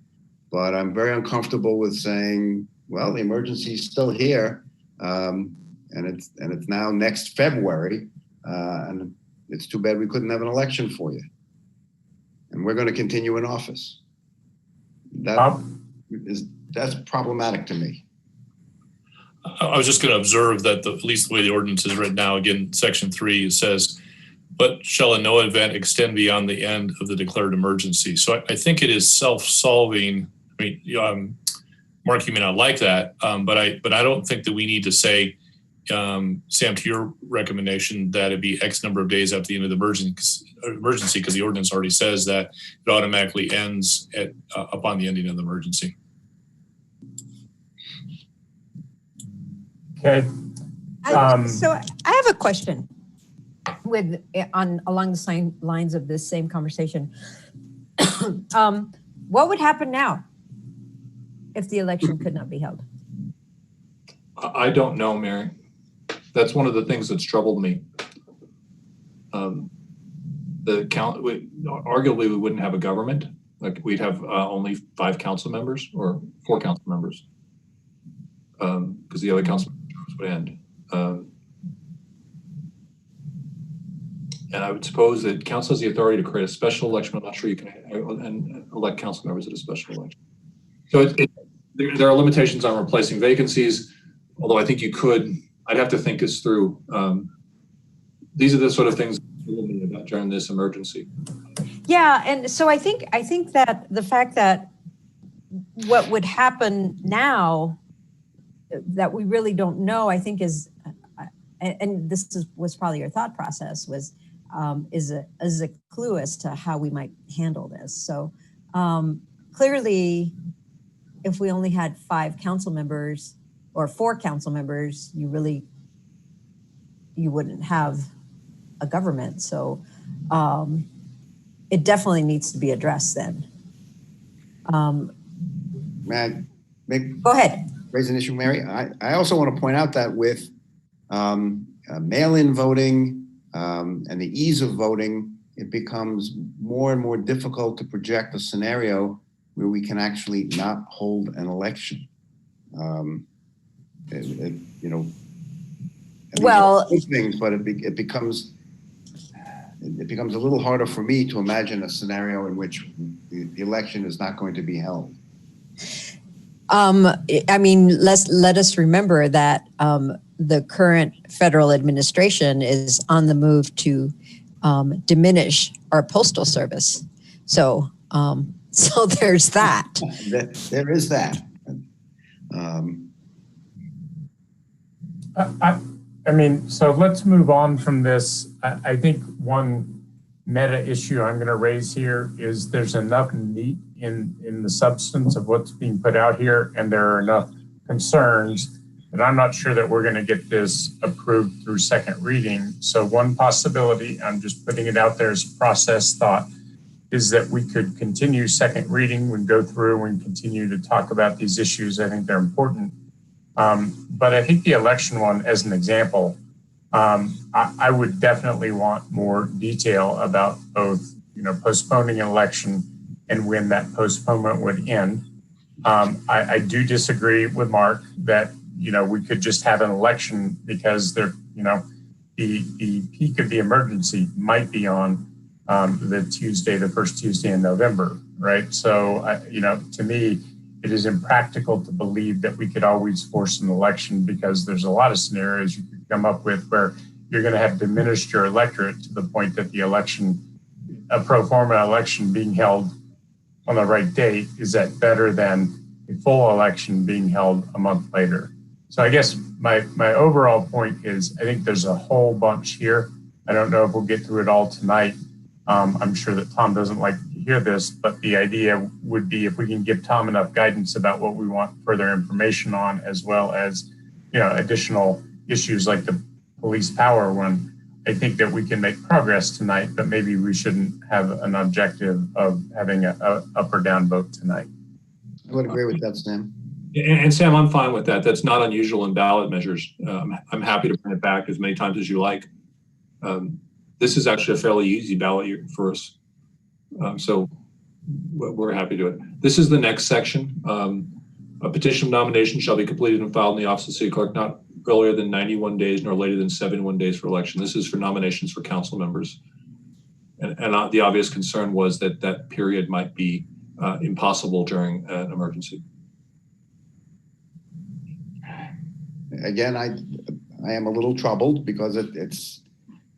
but I'm very uncomfortable with saying, well, the emergency is still here, and it's now next February, and it's too bad we couldn't have an election for you. And we're going to continue in office. That's problematic to me. I was just going to observe that at least the way the ordinance is written now, again, section 3, it says, but shall in no event extend beyond the end of the declared emergency. So I think it is self-solving. I mean, Mark, you may not like that, but I don't think that we need to say, Sam, to your recommendation, that it'd be X number of days after the end of the emergency, because the ordinance already says that it automatically ends upon the ending of the emergency. Okay. So I have a question along the same lines of this same conversation. What would happen now if the election could not be held? I don't know, Mary. That's one of the things that's troubled me. Arguably, we wouldn't have a government. Like we'd have only 5 council members or 4 council members, because the other council members would end. And I would suppose that council has the authority to create a special election. I'm not sure you can and elect council members at a special election. So there are limitations on replacing vacancies, although I think you could. I'd have to think this through. These are the sort of things about during this emergency. Yeah, and so I think that the fact that what would happen now that we really don't know, I think is, and was probably your thought process, was is a clue as to how we might handle this. So clearly, if we only had 5 council members or 4 council members, you wouldn't have a government. So it definitely needs to be addressed then. Go ahead. Raise an issue, Mary. I also want to point out that with mail-in voting and the ease of voting, it becomes more and more difficult to project a scenario where we can actually not hold an election. Well, things, but it becomes a little harder for me to imagine a scenario in which the election is not going to be held. I mean, let us remember that the current federal administration is on the move to diminish our postal service. So, so there's that. There is that. I mean, so let's move on from this. I think one meta issue I'm going to raise here is there's enough meat in the substance of what's being put out here, and there are enough concerns that I'm not sure that we're going to get this approved through second reading. So one possibility, I'm just putting it out there as a process thought, is that we could continue second reading, we go through and continue to talk about these issues. I think they're important. But I think the election one, as an example, I would definitely want more detail about both, postponing an election and when that postponement would end. I do disagree with Mark that, we could just have an election because the peak of the emergency might be on the first Tuesday in November, right? So, to me, it is impractical to believe that we could always force an election because there's a lot of scenarios you could come up with where you're going to have diminished your electorate to the point that a pro forma election being held on the right date is that better than a full election being held a month later. So I guess my overall point is I think there's a whole bunch here. I don't know if we'll get through it all tonight. I'm sure that Tom doesn't like to hear this, but the idea would be if we can give Tom enough guidance about what we want further information on, as well as, additional issues like the police power one, I think that we can make progress tonight, but maybe we shouldn't have an objective of having a up or down vote tonight. I would agree with that, Sam. And Sam, I'm fine with that. That's not unusual in ballot measures. I'm happy to bring it back as many times as you like. This is actually a fairly easy ballot year for us. So we're happy to do it. This is the next section. A petition of nomination shall be completed and filed in the office of the city clerk not earlier than 91 days nor later than 71 days for election. This is for nominations for council members. And the obvious concern was that that period might be impossible during an emergency. Again, I am a little troubled because it's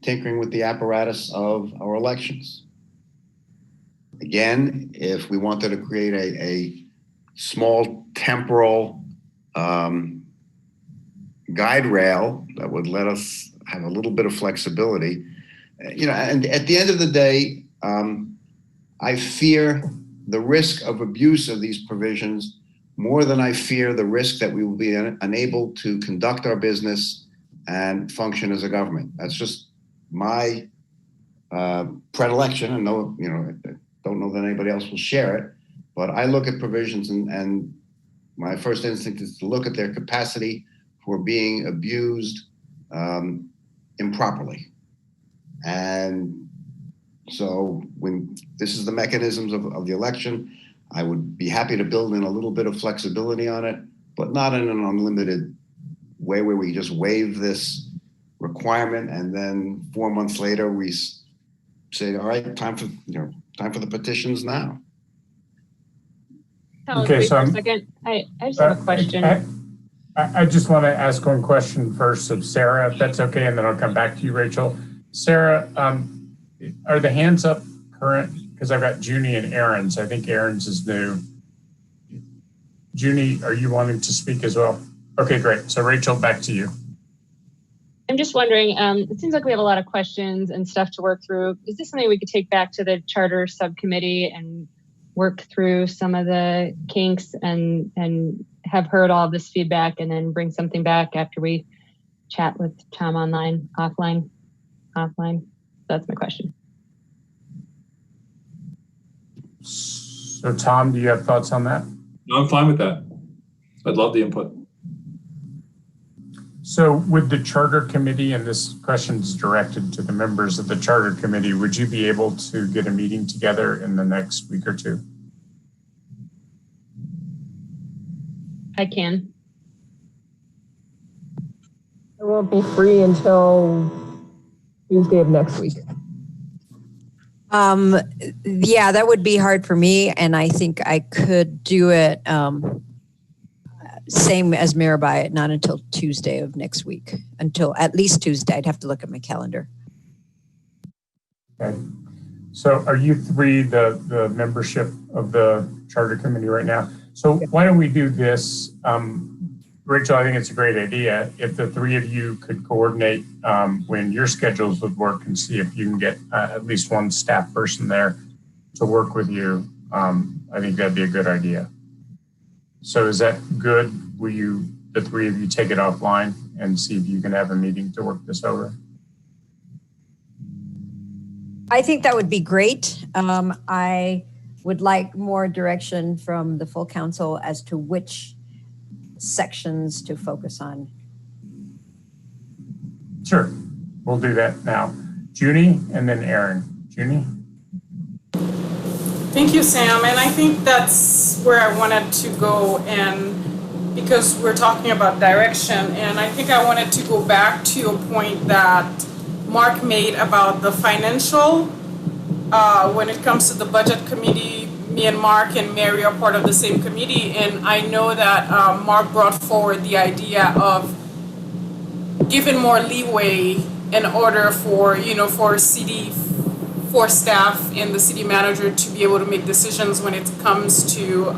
tinkering with the apparatus of our elections. Again, if we wanted to create a small temporal guide rail that would let us have a little bit of flexibility, and at the end of the day, I fear the risk of abuse of these provisions more than I fear the risk that we will be unable to conduct our business and function as a government. That's just my predilection, and don't know that anybody else will share it, but I look at provisions and my first instinct is to look at their capacity for being abused improperly. And so when this is the mechanisms of the election, I would be happy to build in a little bit of flexibility on it, but not in an unlimited way where we just waive this requirement and then 4 months later we say, all right, time for the petitions now. Okay, so for a second. I just have a question. I just want to ask one question first of Sarah, if that's okay, and then I'll come back to you, Rachel. Sarah, are the hands up current? Because I've got Junie and Aaron's. I think Aaron's is new. Junie, are you wanting to speak as well? Okay, great. So Rachel, back to you. I'm just wondering, it seems like we have a lot of questions and stuff to work through. Is this something we could take back to the charter subcommittee and work through some of the kinks and have heard all this feedback and then bring something back after we chat with Tom offline? That's my question. So Tom, do you have thoughts on that? No, I'm fine with that. I'd love the input. So with the charter committee, and this question is directed to the members of the charter committee, would you be able to get a meeting together in the next week or two? I can. I won't be free until Tuesday of next week. Yeah, that would be hard for me, and I think I could do it same as Mirabai, not until Tuesday of next week, until at least Tuesday. I'd have to look at my calendar. Okay. So are you three the membership of the charter committee right now? So why don't we do this? Rachel, I think it's a great idea. If the three of you could coordinate when your schedules would work and see if you can get at least one staff person there to work with you, I think that'd be a good idea. So is that good? Will the three of you take it offline and see if you can have a meeting to work this over? I think that would be great. I would like more direction from the full council as to which sections to focus on. Sure, we'll do that now. Junie and then Aaron. Junie? Thank you, Sam. And I think that's where I wanted to go, and because we're talking about direction, and I think I wanted to go back to a point that Mark made about the financial. When it comes to the budget committee, me and Mark and Mary are part of the same committee, and I know that Mark brought forward the idea of giving more leeway in order for, for staff and the city manager to be able to make decisions when it comes to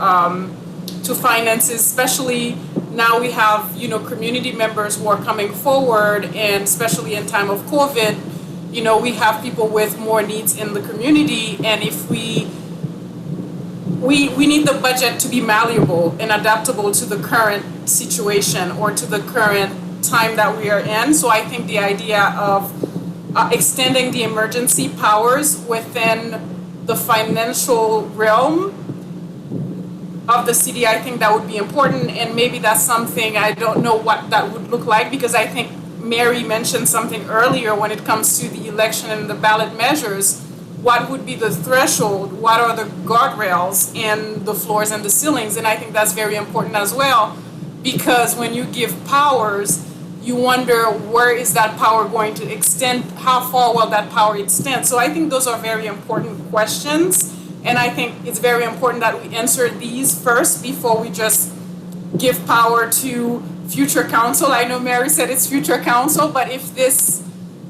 finances, especially now we have, community members who are coming forward, and especially in time of COVID, we have people with more needs in the community, and if we need the budget to be malleable and adaptable to the current situation or to the current time that we are in. So I think the idea of extending the emergency powers within the financial realm of the city, I think that would be important, and maybe that's something, I don't know what that would look like, because I think Mary mentioned something earlier when it comes to the election and the ballot measures. What would be the threshold? What are the guardrails and the floors and the ceilings? And I think that's very important as well, because when you give powers, you wonder where is that power going to extend? How far will that power extend? So I think those are very important questions. And I think it's very important that we answer these first before we just give power to future council. I know Mary said it's future council, but if this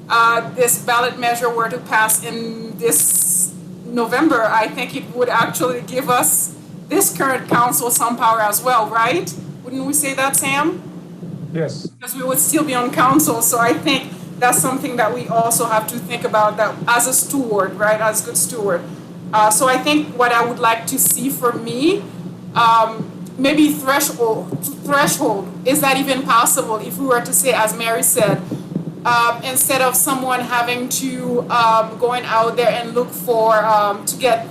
ballot measure were to pass in this November, I think it would actually give us, this current council, some power as well, right? Wouldn't we say that, Sam? Yes. Because we would still be on council, so I think that's something that we also have to think about, that as a steward, right, as good steward. So I think what I would like to see for me, maybe threshold, is that even possible if we were to say, as Mary said, instead of someone having to going out there and look for to get,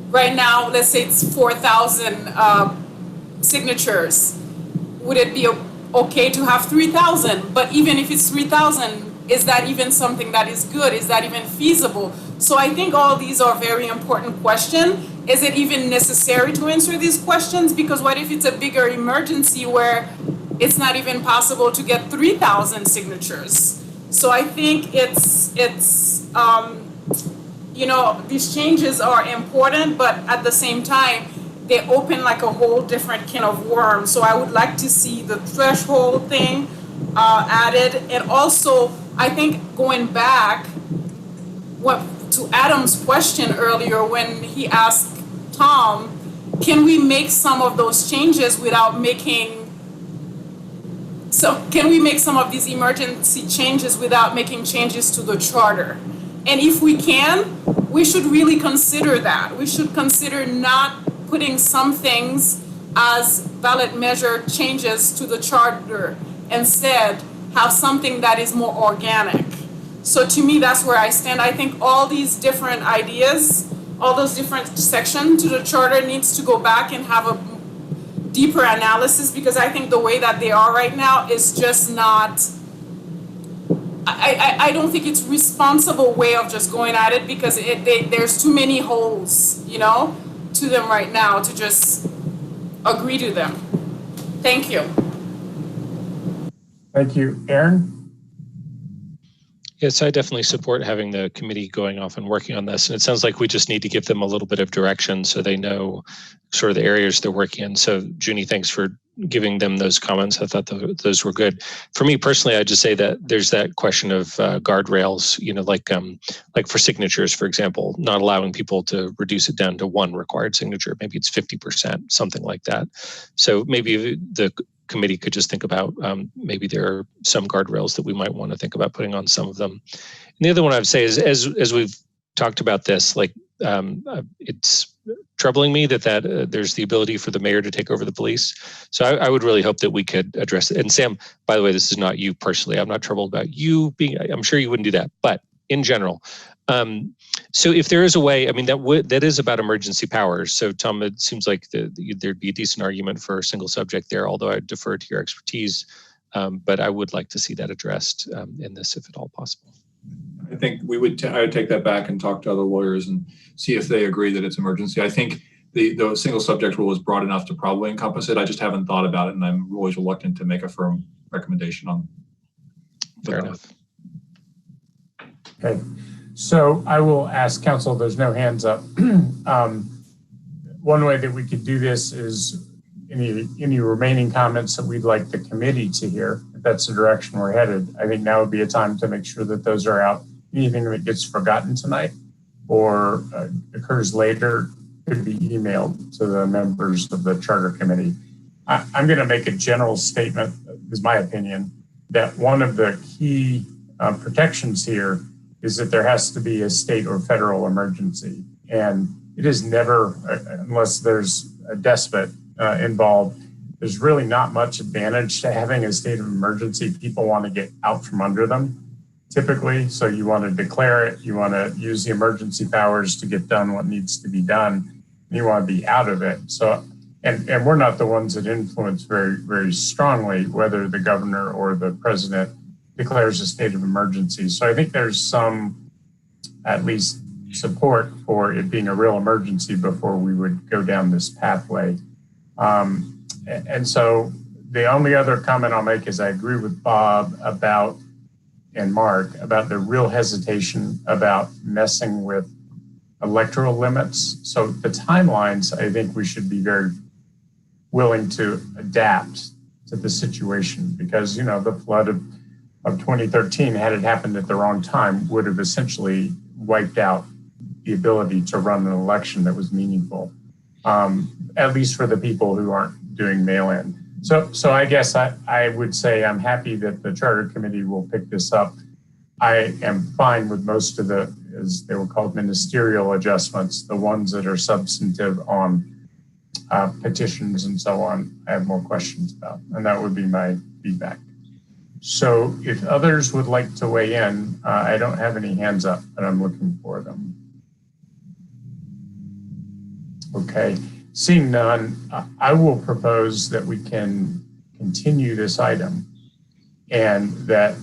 right now, let's say it's 4,000 signatures, would it be okay to have 3,000? But even if it's 3,000, is that even something that is good? Is that even feasible? So I think all these are very important questions. Is it even necessary to answer these questions? Because what if it's a bigger emergency where it's not even possible to get 3,000 signatures? So I think it's these changes are important, but at the same time, they open like a whole different can of worms. So I would like to see the threshold thing added. And also, I think going back to Adam's question earlier when he asked Tom, can we make some of those changes without making can we make some of these emergency changes without making changes to the charter? And if we can, we should really consider that. We should consider not putting some things as ballot measure changes to the charter. Instead, have something that is more organic. So to me, that's where I stand. I think all these different ideas, all those different sections to the charter needs to go back and have a deeper analysis, because I think the way that they are right now is just not, I don't think it's responsible way of just going at it, because there's too many holes, to them right now to just agree to them. Thank you. Thank you. Aaron? Yes, I definitely support having the committee going off and working on this. And it sounds like we just need to give them a little bit of direction so they know sort of the areas they're working in. So Junie, thanks for giving them those comments. I thought those were good. For me personally, I'd just say that there's that question of guardrails, like for signatures, for example, not allowing people to reduce it down to one required signature. Maybe it's 50%, something like that. So maybe the committee could just think about maybe there are some guardrails that we might want to think about putting on some of them. And the other one I would say is, as we've talked about this, it's troubling me that there's the ability for the mayor to take over the police. So I would really hope that we could address it. And Sam, by the way, this is not you personally. I'm not troubled about you being, I'm sure you wouldn't do that, but in general. So if there is a way, that is about emergency powers. So Tom, it seems like there'd be a decent argument for a single subject there, although I defer to your expertise. But I would like to see that addressed in this, if at all possible. I think I would take that back and talk to other lawyers and see if they agree that it's emergency. I think the single subject rule is broad enough to probably encompass it. I just haven't thought about it, and I'm always reluctant to make a firm recommendation on it. Fair enough. Okay. So I will ask council, there's no hands up. One way that we could do this is any remaining comments that we'd like the committee to hear, if that's the direction we're headed. I think now would be a time to make sure that those are out. Anything that gets forgotten tonight or occurs later could be emailed to the members of the charter committee. I'm going to make a general statement, is my opinion, that one of the key protections here is that there has to be a state or federal emergency. And it is never, unless there's a despot involved, there's really not much advantage to having a state of emergency. People want to get out from under them, typically. So you want to declare it, you want to use the emergency powers to get done what needs to be done, and you want to be out of it. So, and we're not the ones that influence very, very strongly whether the governor or the president declares a state of emergency. So I think there's some, at least, support for it being a real emergency before we would go down this pathway. And so the only other comment I'll make is I agree with Bob and Mark about the real hesitation about messing with electoral limits. So the timelines, I think we should be very willing to adapt to the situation, because, the flood of 2013, had it happened at the wrong time, would have essentially wiped out the ability to run an election that was meaningful, at least for the people who aren't doing mail-in. So I guess I would say I'm happy that the Charter Committee will pick this up. I am fine with most of the, as they were called, ministerial adjustments, the ones that are substantive on petitions and so on. I have more questions about, and that would be my feedback. So if others would like to weigh in, I don't have any hands up, but I'm looking for them. Okay, seeing none, I will propose that we can continue this item and that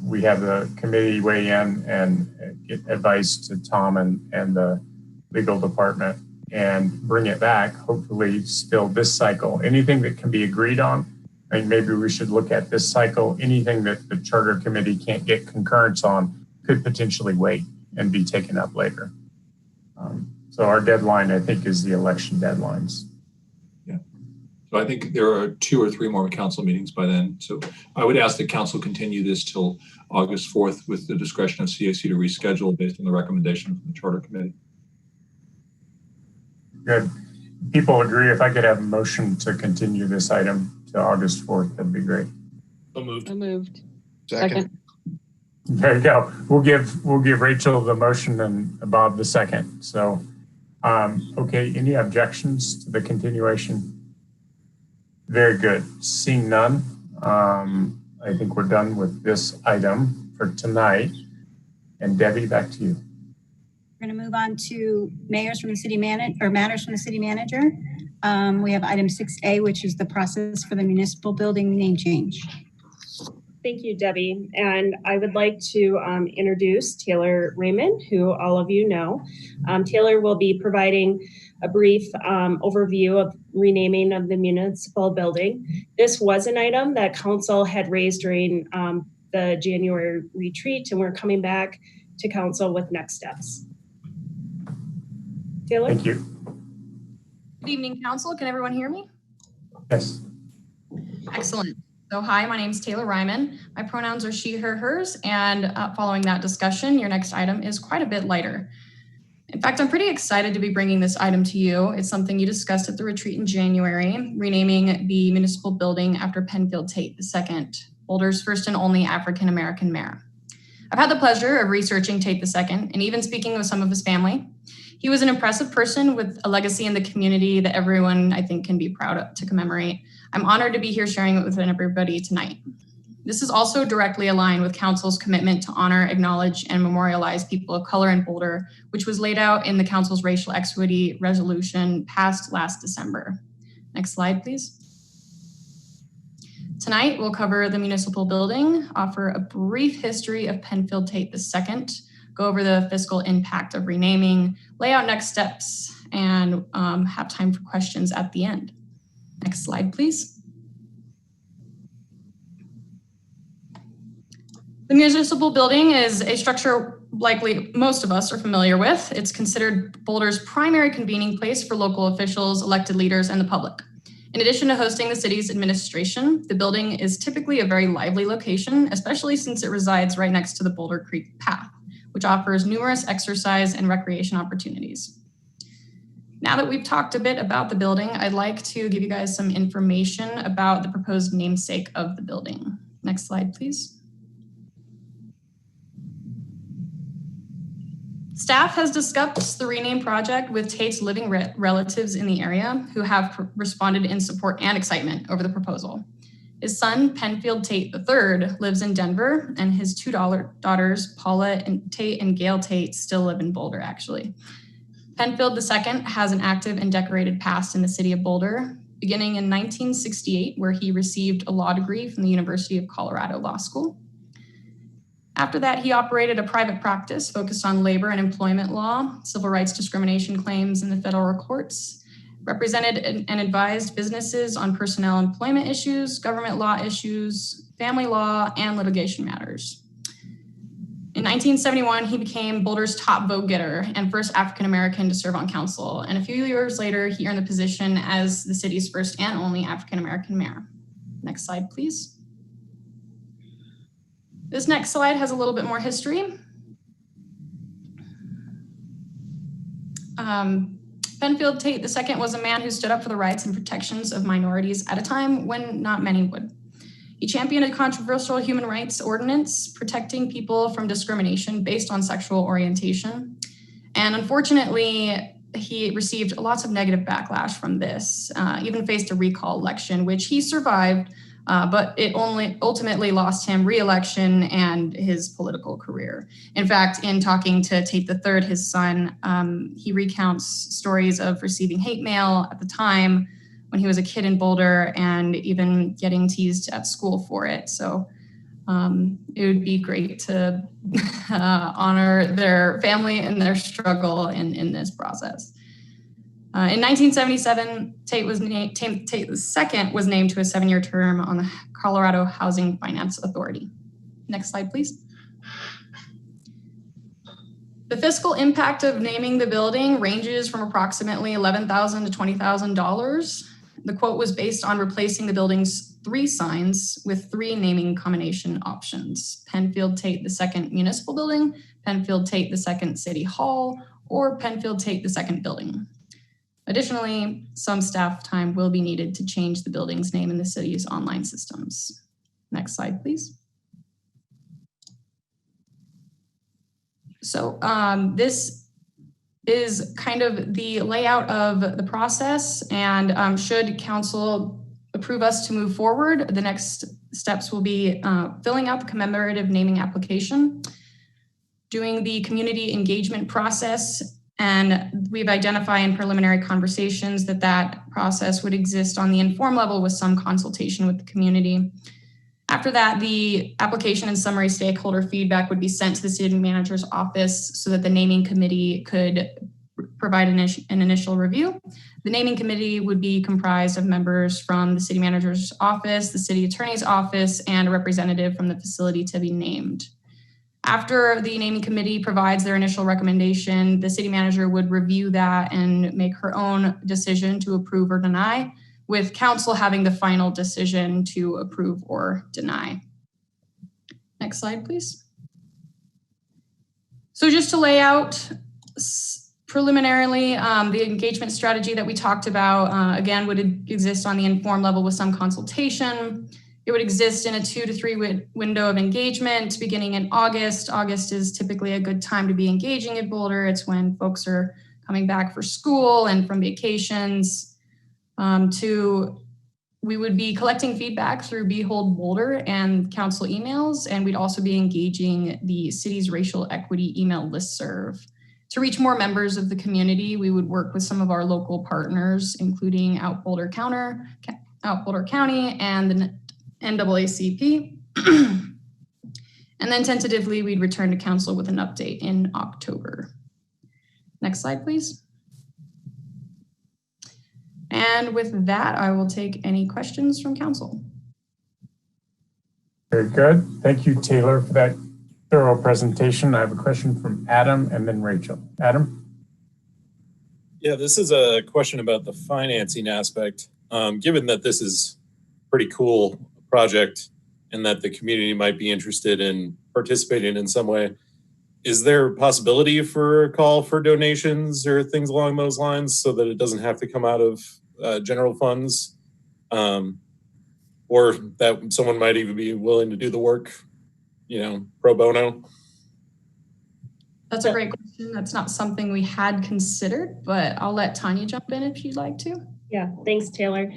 we have the committee weigh in and get advice to Tom and the legal department and bring it back, hopefully still this cycle. Anything that can be agreed on, I think maybe we should look at this cycle. Anything that the Charter Committee can't get concurrence on could potentially wait. and be taken up later. So our deadline, I think, is the election deadlines. Yeah. So I think there are 2 or 3 more council meetings by then. So I would ask that council continue this till August 4th with the discretion of CAC to reschedule based on the recommendation from the Charter Committee. Good. People agree if I could have a motion to continue this item to August 4th, that'd be great. So moved. So moved. Second. There you go. We'll give Rachel the motion and Bob the second. So, okay, any objections to the continuation? Very good. Seeing none, I think we're done with this item for tonight. And Debbie, back to you. We're going to move on to matters from the city manager. We have item 6A, which is the process for the municipal building name change. Thank you, Debbie. And I would like to introduce Taylor Raymond, who all of you know. Taylor will be providing a brief overview of renaming of the municipal building. This was an item that council had raised during the January retreat, and we're coming back to council with next steps. Taylor? Thank you. Good evening, council. Can everyone hear me? Yes. Excellent. So hi, my name is Taylor Ryman. My pronouns are she, her, hers, and following that discussion, your next item is quite a bit lighter. In fact, I'm pretty excited to be bringing this item to you. It's something you discussed at the retreat in January, renaming the municipal building after Penfield Tate II, Boulder's first and only African-American mayor. I've had the pleasure of researching Tate II and even speaking with some of his family. He was an impressive person with a legacy in the community that everyone, I think, can be proud of to commemorate. I'm honored to be here sharing it with everybody tonight. This is also directly aligned with council's commitment to honor, acknowledge, and memorialize people of color in Boulder, which was laid out in the council's racial equity resolution passed last December. Next slide, please. Tonight, we'll cover the municipal building, offer a brief history of Penfield Tate II, go over the fiscal impact of renaming, lay out next steps, and have time for questions at the end. Next slide, please. The municipal building is a structure likely most of us are familiar with. It's considered Boulder's primary convening place for local officials, elected leaders, and the public. In addition to hosting the city's administration, the building is typically a very lively location, especially since it resides right next to the Boulder Creek Path, which offers numerous exercise and recreation opportunities. Now that we've talked a bit about the building, I'd like to give you guys some information about the proposed namesake of the building. Next slide, please. Staff has discussed the rename project with Tate's living relatives in the area who have responded in support and excitement over the proposal. His son, Penfield Tate III, lives in Denver, and his 2 daughters, Paula Tate and Gail Tate, still live in Boulder, actually. Penfield II has an active and decorated past in the city of Boulder, beginning in 1968, where he received a law degree from the University of Colorado Law School. After that, he operated a private practice focused on labor and employment law, civil rights discrimination claims in the federal courts, represented and advised businesses on personnel employment issues, government law issues, family law, and litigation matters. In 1971, he became Boulder's top vote getter and first African-American to serve on council. And a few years later, he earned the position as the city's first and only African-American mayor. Next slide, please. This next slide has a little bit more history. Penfield Tate II was a man who stood up for the rights and protections of minorities at a time when not many would. He championed a controversial human rights ordinance protecting people from discrimination based on sexual orientation. And unfortunately, he received lots of negative backlash from this, even faced a recall election, which he survived, but it only ultimately lost him re-election and his political career. In fact, in talking to Tate III, his son, he recounts stories of receiving hate mail at the time when he was a kid in Boulder and even getting teased at school for it. So it would be great to honor their family and their struggle in this process. In 1977, Tate II was named to a 7-year term on the Colorado Housing Finance Authority. Next slide, please. The fiscal impact of naming the building ranges from approximately $11,000 to $20,000. The quote was based on replacing the building's 3 signs with 3 naming combination options: Penfield Tate II Municipal Building, Penfield Tate II City Hall, or Penfield Tate II Building. Additionally, some staff time will be needed to change the building's name in the city's online systems. Next slide, please. So this is kind of the layout of the process, and should council approve us to move forward, the next steps will be filling out the commemorative naming application, doing the community engagement process, and we've identified in preliminary conversations that that process would exist on the informed level with some consultation with the community. After that, the application and summary stakeholder feedback would be sent to the city manager's office so that the naming committee could provide an initial review. The naming committee would be comprised of members from the city manager's office, the city attorney's office, and a representative from the facility to be named. After the naming committee provides their initial recommendation, the city manager would review that and make her own decision to approve or deny, with council having the final decision to approve or deny. Next slide, please. So just to lay out preliminarily, the engagement strategy that we talked about, again, would exist on the informed level with some consultation. It would exist in a 2 to 3 window of engagement beginning in August. August is typically a good time to be engaging at Boulder. It's when folks are coming back for school and from vacations. We would be collecting feedback through Behold Boulder and council emails, and we'd also be engaging the city's racial equity email listserv. To reach more members of the community, we would work with some of our local partners, including Out Boulder County and the NAACP. And then tentatively, we'd return to council with an update in October. Next slide, please. And with that, I will take any questions from council. Very good. Thank you, Taylor, for that thorough presentation. I have a question from Adam and then Rachel. Adam? Yeah, this is a question about the financing aspect. Given that this is a pretty cool project and that the community might be interested in participating in some way, is there a possibility for a call for donations or things along those lines so that it doesn't have to come out of general funds, or that someone might even be willing to do the work, pro bono? That's a great question. That's not something we had considered, but I'll let Tanya jump in if she'd like to. Yeah, thanks, Taylor.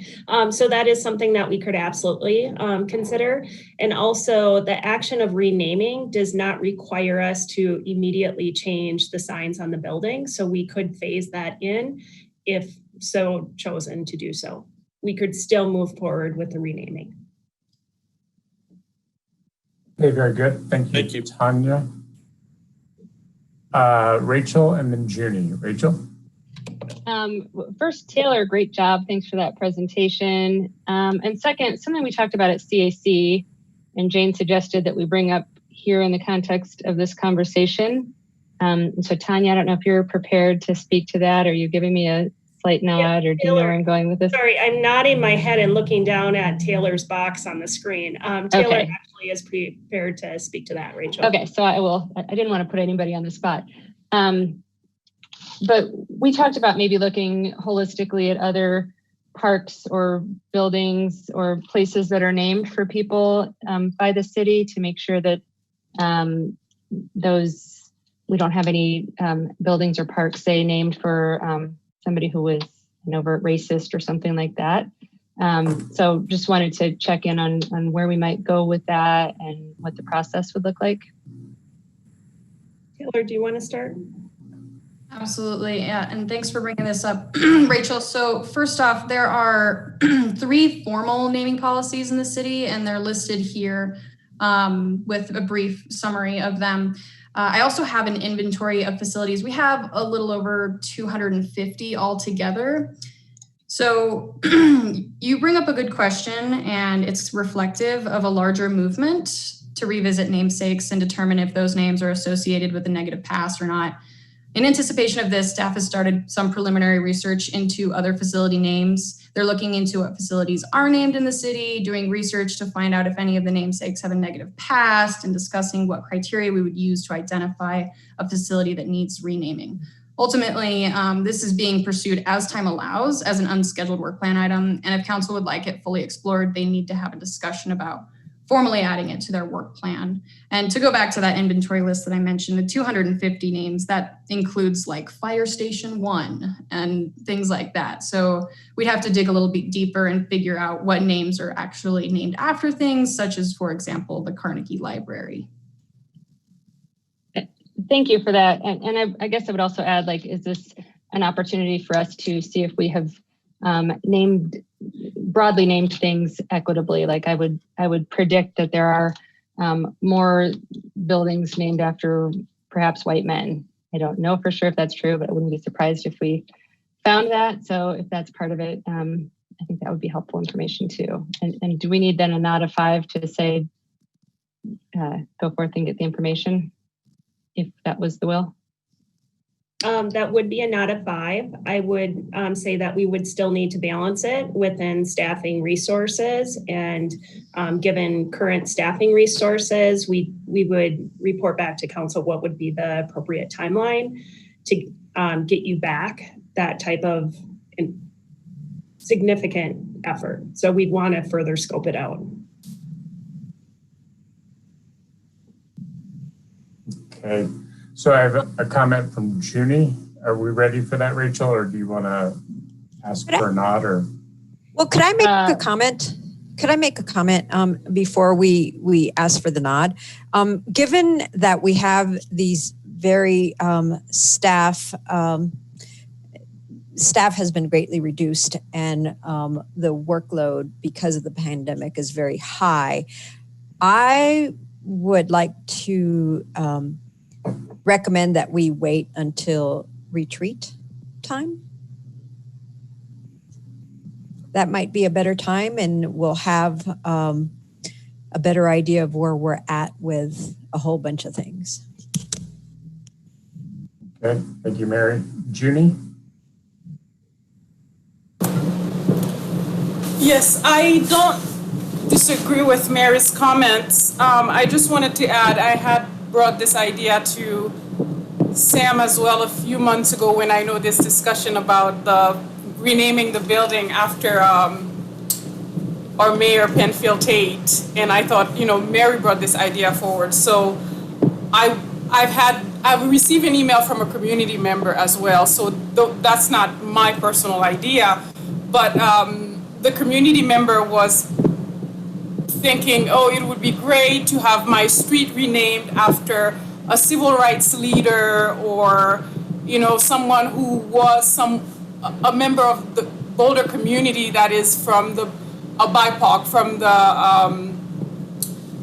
So that is something that we could absolutely consider. And also the action of renaming does not require us to immediately change the signs on the building. So we could phase that in if so chosen to do so. We could still move forward with the renaming. Okay, very good. Thank you, Tanya. Rachel and then Junie. Rachel? First, Taylor, great job. Thanks for that presentation. And second, something we talked about at CAC, and Jane suggested that we bring up here in the context of this conversation. So Tanya, I don't know if you're prepared to speak to that. Are you giving me a slight nod, or do you know where I'm going with this? Sorry, I'm nodding my head and looking down at Taylor's box on the screen. Taylor actually is prepared to speak to that, Rachel. Okay, so I will. I didn't want to put anybody on the spot. But we talked about maybe looking holistically at other parks or buildings or places that are named for people by the city to make sure that we don't have any buildings or parks, say, named for somebody who was an overt racist or something like that. So just wanted to check in on where we might go with that and what the process would look like. Taylor, do you want to start? Absolutely, yeah, and thanks for bringing this up, Rachel. So first off, there are 3 formal naming policies in the city, and they're listed here with a brief summary of them. I also have an inventory of facilities. We have a little over 250 altogether. So you bring up a good question, and it's reflective of a larger movement. to revisit namesakes and determine if those names are associated with a negative past or not. In anticipation of this, staff has started some preliminary research into other facility names. They're looking into what facilities are named in the city, doing research to find out if any of the namesakes have a negative past, and discussing what criteria we would use to identify a facility that needs renaming. Ultimately, this is being pursued as time allows as an unscheduled work plan item. And if council would like it fully explored, they need to have a discussion about formally adding it to their work plan. And to go back to that inventory list that I mentioned, the 250 names, that includes like Fire Station 1 and things like that. So we'd have to dig a little bit deeper and figure out what names are actually named after things, such as, for example, the Carnegie Library. Thank you for that. And I guess I would also add, like, is this an opportunity for us to see if we have broadly named things equitably? Like I would predict that there are more buildings named after perhaps white men. I don't know for sure if that's true, but I wouldn't be surprised if we found that. So if that's part of it, I think that would be helpful information too. And do we need then a nod of 5 to say, go forth and get the information, if that was the will? That would be a nod of 5. I would say that we would still need to balance it within staffing resources, and given current staffing resources, we would report back to council what would be the appropriate timeline to get you back that type of significant effort. So we'd want to further scope it out. Okay. So I have a comment from Junie. Are we ready for that, Rachel, or do you want to ask for a nod? Or well, could I make a comment? Could I make a comment before we ask for the nod? Given that we have these very staff has been greatly reduced, and the workload because of the pandemic is very high, I would like to recommend that we wait until retreat time. That might be a better time, and we'll have a better idea of where we're at with a whole bunch of things. Okay, thank you, Mary. Junie? Yes, I don't disagree with Mary's comments. I just wanted to add, I had brought this idea to Sam as well a few months ago when I know this discussion about the renaming the building after our mayor, Penfield Tate, and I thought, Mary brought this idea forward. So I've received an email from a community member as well. So that's not my personal idea, but the community member was thinking, it would be great to have my street renamed after a civil rights leader, or someone who was a member of the Boulder community that is from a BIPOC, from the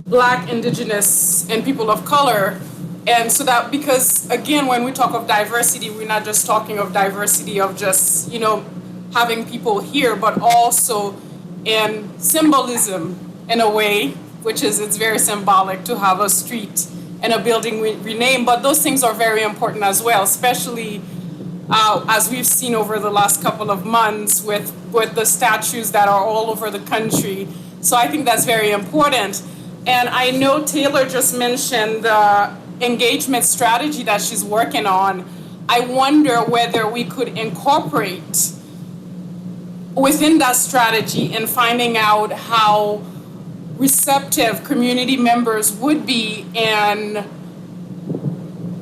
Black, Indigenous, and people of color. And so that, because again, when we talk of diversity, we're not just talking of diversity of just, having people here, but also in symbolism in a way, which is, it's very symbolic to have a street and a building renamed, but those things are very important as well, especially as we've seen over the last couple of months with the statues that are all over the country. So I think that's very important. And I know Taylor just mentioned the engagement strategy that she's working on. I wonder whether we could incorporate within that strategy and finding out how receptive community members would be in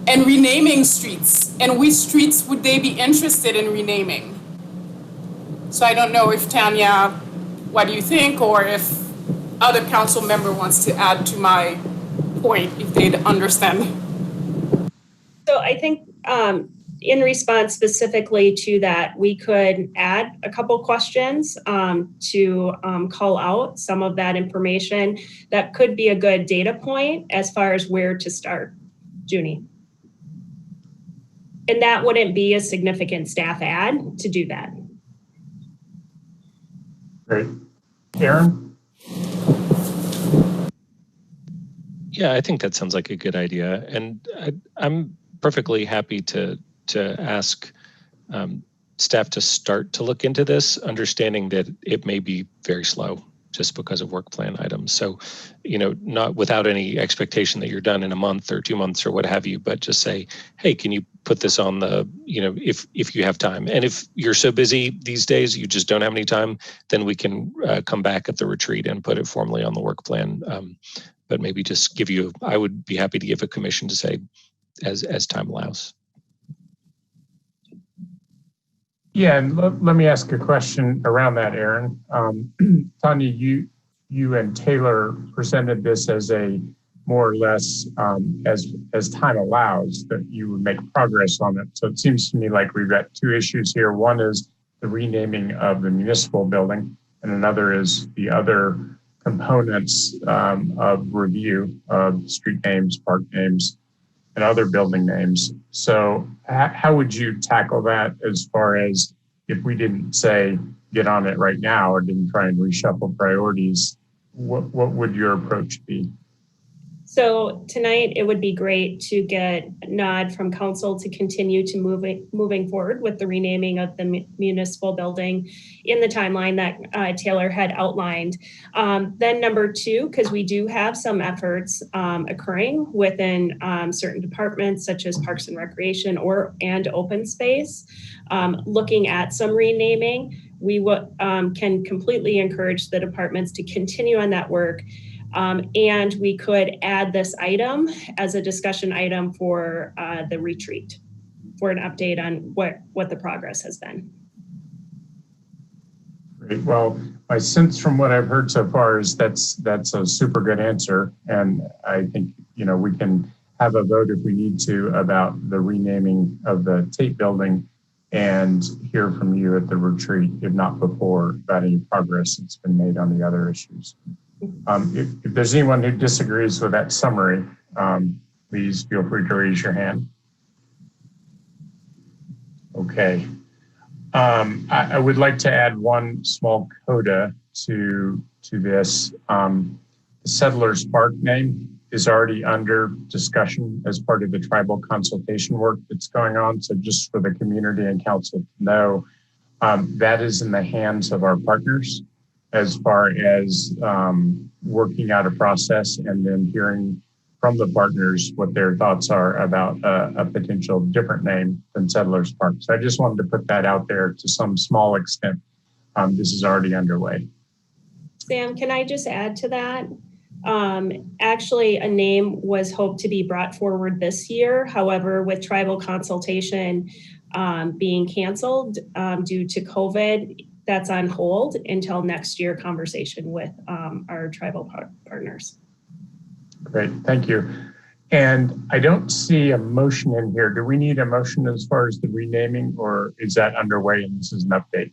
renaming streets, and which streets would they be interested in renaming. So I don't know if Tanya, what do you think, or if other council member wants to add to my point, if they'd understand. So I think in response specifically to that, we could add a couple questions to call out some of that information that could be a good data point as far as where to start, Junie. And that wouldn't be a significant staff add to do that. Great. Aaron? Yeah, I think that sounds like a good idea. And I'm perfectly happy to ask staff to start to look into this, understanding that it may be very slow just because of work plan items. So, not without any expectation that you're done in a month or 2 months or what have you, but just say, hey, can you put this on the, if you have time. And if you're so busy these days, you just don't have any time, then we can come back at the retreat and put it formally on the work plan. But maybe just I would be happy to give a commission to say, as time allows. Yeah, and let me ask a question around that, Aaron. Tanya, you and Taylor presented this as a more or less as time allows that you would make progress on it. So it seems to me like we've got two issues here. One is the renaming of the municipal building, and another is the other components of review of street names, park names, and other building names. So how would you tackle that as far as if we didn't say get on it right now or didn't try and reshuffle priorities, what would your approach be? So tonight, it would be great to get a nod from council to continue to moving forward with the renaming of the municipal building in the timeline that Taylor had outlined. Then number two, because we do have some efforts occurring within certain departments such as Parks and Recreation and Open Space, looking at some renaming, we can completely encourage the departments to continue on that work. And we could add this item as a discussion item for the retreat for an update on what the progress has been. Great. Well, my sense from what I've heard so far is that's a super good answer. And I think, we can have a vote if we need to about the renaming of the Tate building and hear from you at the retreat, if not before, about any progress that's been made on the other issues. If there's anyone who disagrees with that summary, please feel free to raise your hand. Okay. I would like to add one small coda to this. The Settlers Park name is already under discussion as part of the tribal consultation work that's going on. So just for the community and council to know, that is in the hands of our partners as far as working out a process and then hearing from the partners what their thoughts are about a potential different name than Settlers Park. So I just wanted to put that out there to some small extent. This is already underway. Sam, can I just add to that? Actually, a name was hoped to be brought forward this year. However, with tribal consultation being canceled due to COVID, that's on hold until next year conversation with our tribal partners. Great, thank you. And I don't see a motion in here. Do we need a motion as far as the renaming, or is that underway and this is an update?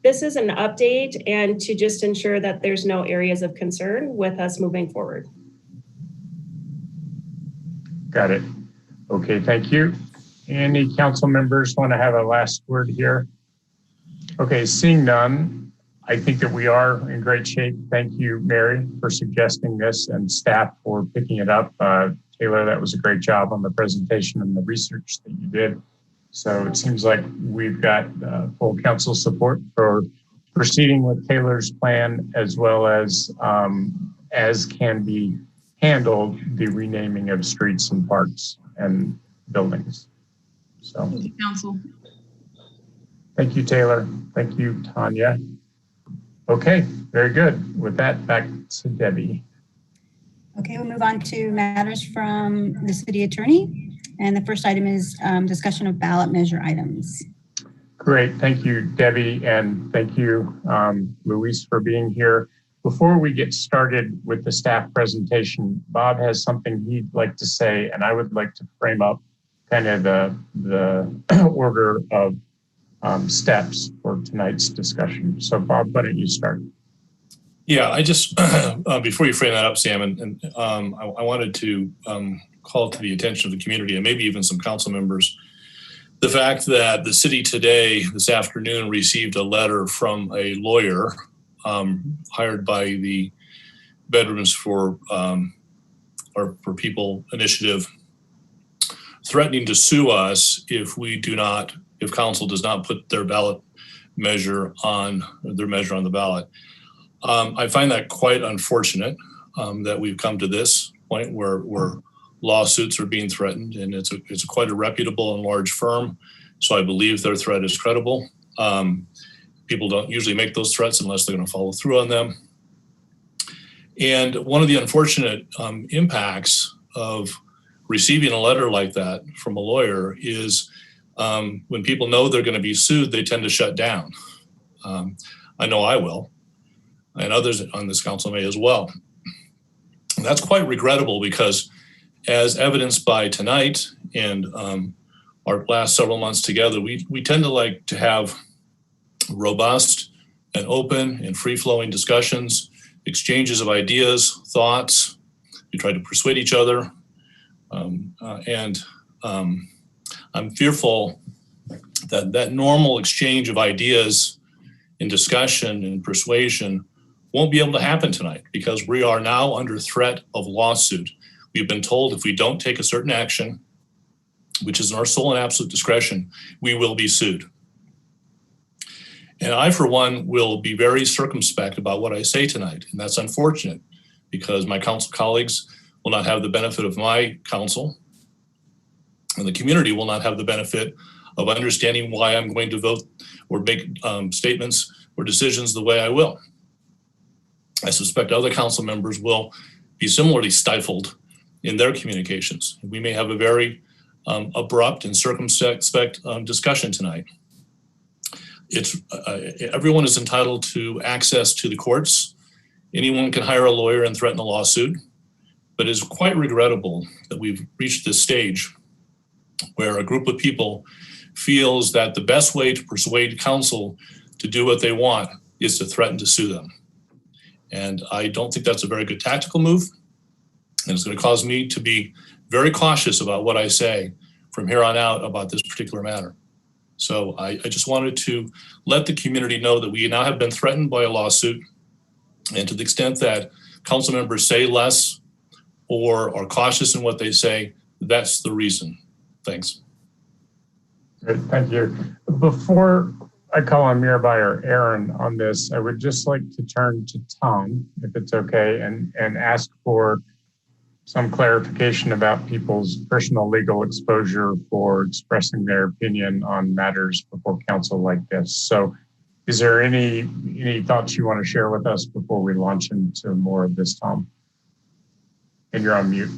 This is an update and to just ensure that there's no areas of concern with us moving forward. Got it. Okay, thank you. Any council members want to have a last word here? Okay, seeing none, I think that we are in great shape. Thank you, Mary, for suggesting this and staff for picking it up. Taylor, that was a great job on the presentation and the research that you did. So it seems like we've got full council support for proceeding with Taylor's plan, as well as can be handled, the renaming of streets and parks and buildings. So thank you, council. Thank you, Taylor. Thank you, Tanya. Okay, very good. With that, back to Debbie. Okay, we'll move on to matters from the city attorney. And the first item is discussion of ballot measure items. Great, thank you, Debbie, and thank you, Luis, for being here. Before we get started with the staff presentation, Bob has something he'd like to say, and I would like to frame up kind of the order of steps for tonight's discussion. So Bob, why don't you start? Yeah, I just, before you frame that up, Sam, I wanted to call to the attention of the community and maybe even some council members, the fact that the city today, this afternoon, received a letter from a lawyer hired by the Veterans for or for people initiative threatening to sue us if council does not put their measure on the ballot. I find that quite unfortunate that we've come to this point where lawsuits are being threatened, and it's quite a reputable and large firm, so I believe their threat is credible. People don't usually make those threats unless they're going to follow through on them. And one of the unfortunate impacts of receiving a letter like that from a lawyer is when people know they're going to be sued, they tend to shut down. I know I will, and others on this council may as well. And that's quite regrettable because, as evidenced by tonight and our last several months together, we tend to like to have robust and open and free-flowing discussions, exchanges of ideas, thoughts. We try to persuade each other. I'm fearful that normal exchange of ideas and discussion and persuasion won't be able to happen tonight because we are now under threat of lawsuit. We've been told if we don't take a certain action, which is in our sole and absolute discretion, we will be sued. And I, for one, will be very circumspect about what I say tonight. And that's unfortunate because my council colleagues will not have the benefit of my counsel, and the community will not have the benefit of understanding why I'm going to vote or make statements or decisions the way I will. I suspect other council members will be similarly stifled in their communications. We may have a very abrupt and circumspect discussion tonight. Everyone is entitled to access to the courts. Anyone can hire a lawyer and threaten a lawsuit, but it's quite regrettable that we've reached this stage where a group of people feels that the best way to persuade council to do what they want is to threaten to sue them. And I don't think that's a very good tactical move. And it's going to cause me to be very cautious about what I say from here on out about this particular matter. So I just wanted to let the community know that we now have been threatened by a lawsuit. And to the extent that council members say less or are cautious in what they say, that's the reason. Thanks. Great, thank you. Before I call on Mirabai or Aaron on this, I would just like to turn to Tom, if it's okay, and ask for some clarification about people's personal legal exposure for expressing their opinion on matters before council like this. So is there any thoughts you want to share with us before we launch into more of this, Tom? And you're on mute.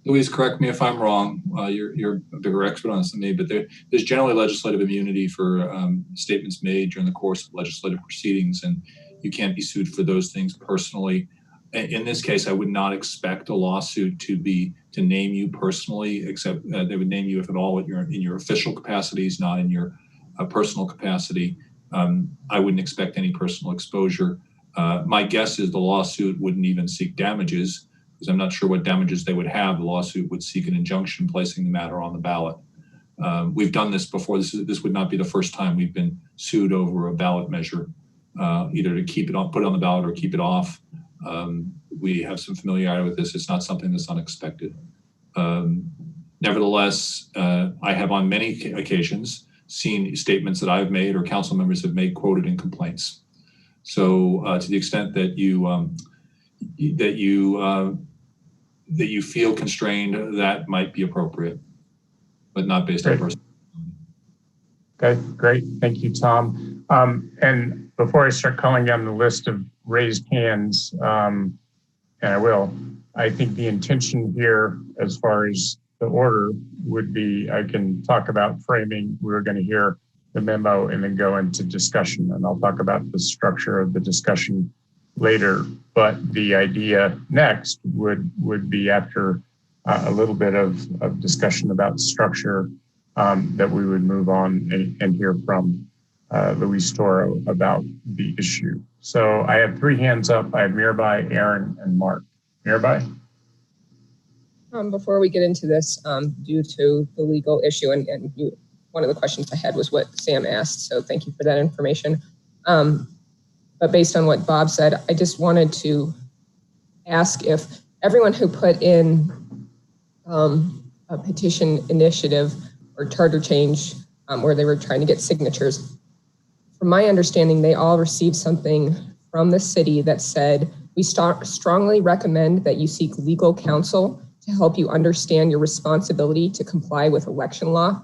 Louise, correct me if I'm wrong. You're a bigger expert on this than me, but there's generally legislative immunity for statements made during the course of legislative proceedings, and you can't be sued for those things personally. In this case, I would not expect a lawsuit to name you personally, except they would name you, if at all, in your official capacities, not in your personal capacity. I wouldn't expect any personal exposure. My guess is the lawsuit wouldn't even seek damages, because I'm not sure what damages they would have. The lawsuit would seek an injunction placing the matter on the ballot. We've done this before. This would not be the first time we've been sued over a ballot measure, either to keep it on, put it on the ballot, or keep it off. We have some familiarity with this. It's not something that's unexpected. Nevertheless, I have on many occasions seen statements that I've made or council members have made quoted in complaints. So to the extent that you feel constrained, that might be appropriate, but not based on personal. Okay, great. Thank you, Tom. And before I start calling down the list of raised hands, and I will, I think the intention here, as far as the order, would be I can talk about framing. We're going to hear the memo and then go into discussion, and I'll talk about the structure of the discussion later. But the idea next would be after a little bit of discussion about structure, that we would move on and hear from Luis Toro about the issue. So I have 3 hands up. I have Mirabai, Aaron, and Mark. Mirabai? Before we get into this, due to the legal issue, and one of the questions I had was what Sam asked, so thank you for that information. But based on what Bob said, I just wanted to ask if everyone who put in a petition initiative or charter change where they were trying to get signatures, from my understanding, they all received something from the city that said, we strongly recommend that you seek legal counsel to help you understand your responsibility to comply with election law.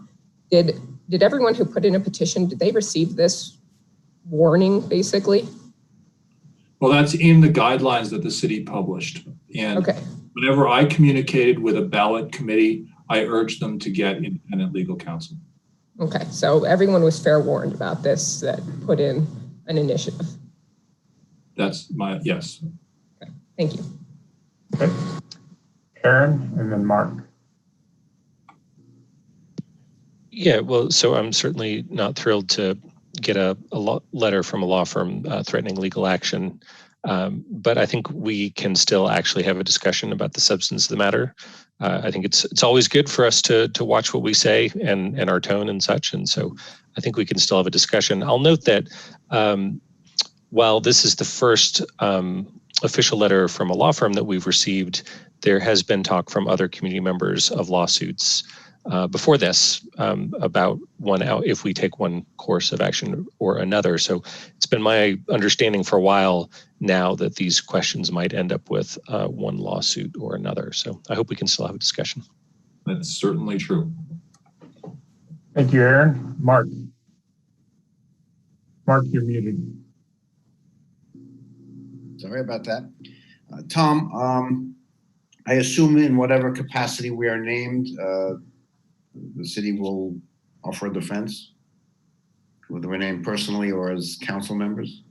Did everyone who put in a petition, did they receive this warning, basically? Well, that's in the guidelines that the city published. And whenever I communicated with a ballot committee, I urged them to get independent legal counsel. Okay, so everyone was fair warned about this that put in an initiative. That's my, yes. Okay, thank you. Okay. Aaron and then Mark. Yeah, well, so I'm certainly not thrilled to get a letter from a law firm threatening legal action. But I think we can still actually have a discussion about the substance of the matter. I think it's always good for us to watch what we say and our tone and such. And so I think we can still have a discussion. I'll note that while this is the first official letter from a law firm that we've received, there has been talk from other community members of lawsuits before this about if we take one course of action or another. So it's been my understanding for a while now that these questions might end up with one lawsuit or another. So I hope we can still have a discussion. That's certainly true. Thank you, Aaron. Mark. Mark, you're muted. Sorry about that. Tom, I assume in whatever capacity we are named, the city will offer a defense, whether we're named personally or as council members?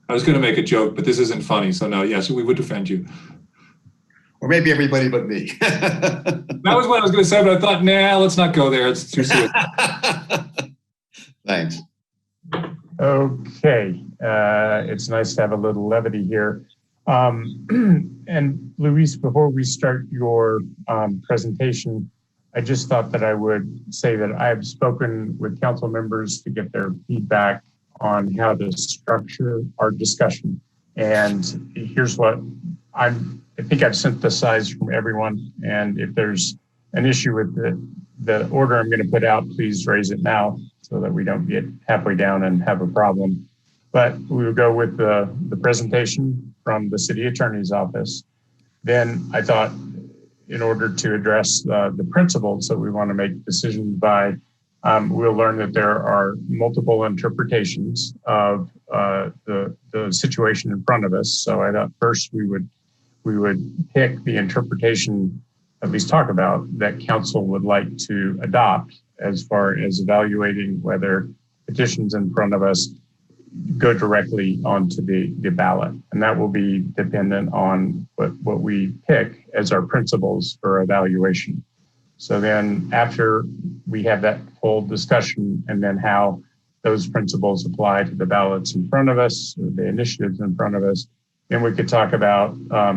I was going to make a joke, but this isn't funny. So no, yes, we would defend you. Or maybe everybody but me. That was what I was going to say, but I thought, nah, let's not go there. It's too serious. Thanks. Okay. It's nice to have a little levity here. And Luis, before we start your presentation, I just thought that I would say that I have spoken with council members to get their feedback on how to structure our discussion. And here's what I think I've synthesized from everyone. And if there's an issue with the order I'm going to put out, please raise it now so that we don't get halfway down and have a problem. But we will go with the presentation from the city attorney's office. Then I thought, in order to address the principles that we want to make decisions by, we'll learn that there are multiple interpretations of the situation in front of us. So I thought first we would pick the interpretation, at least talk about, that council would like to adopt as far as evaluating whether petitions in front of us go directly onto the ballot. And that will be dependent on what we pick as our principles for evaluation. So then after we have that full discussion and then how those principles apply to the ballots in front of us, or the initiatives in front of us, then we could talk about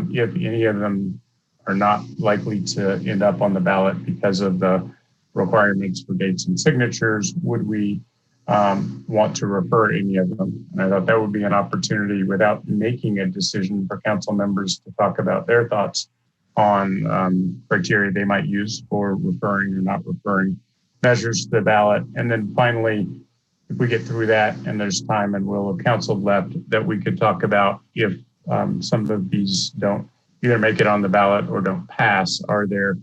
if any of them are not likely to end up on the ballot because of the requirements for dates and signatures, would we want to refer any of them? And I thought that would be an opportunity without making a decision for council members to talk about their thoughts on criteria they might use for referring or not referring measures to the ballot. And then finally, if we get through that and there's time and will of council left, that we could talk about if some of these don't either make it on the ballot or don't pass, are there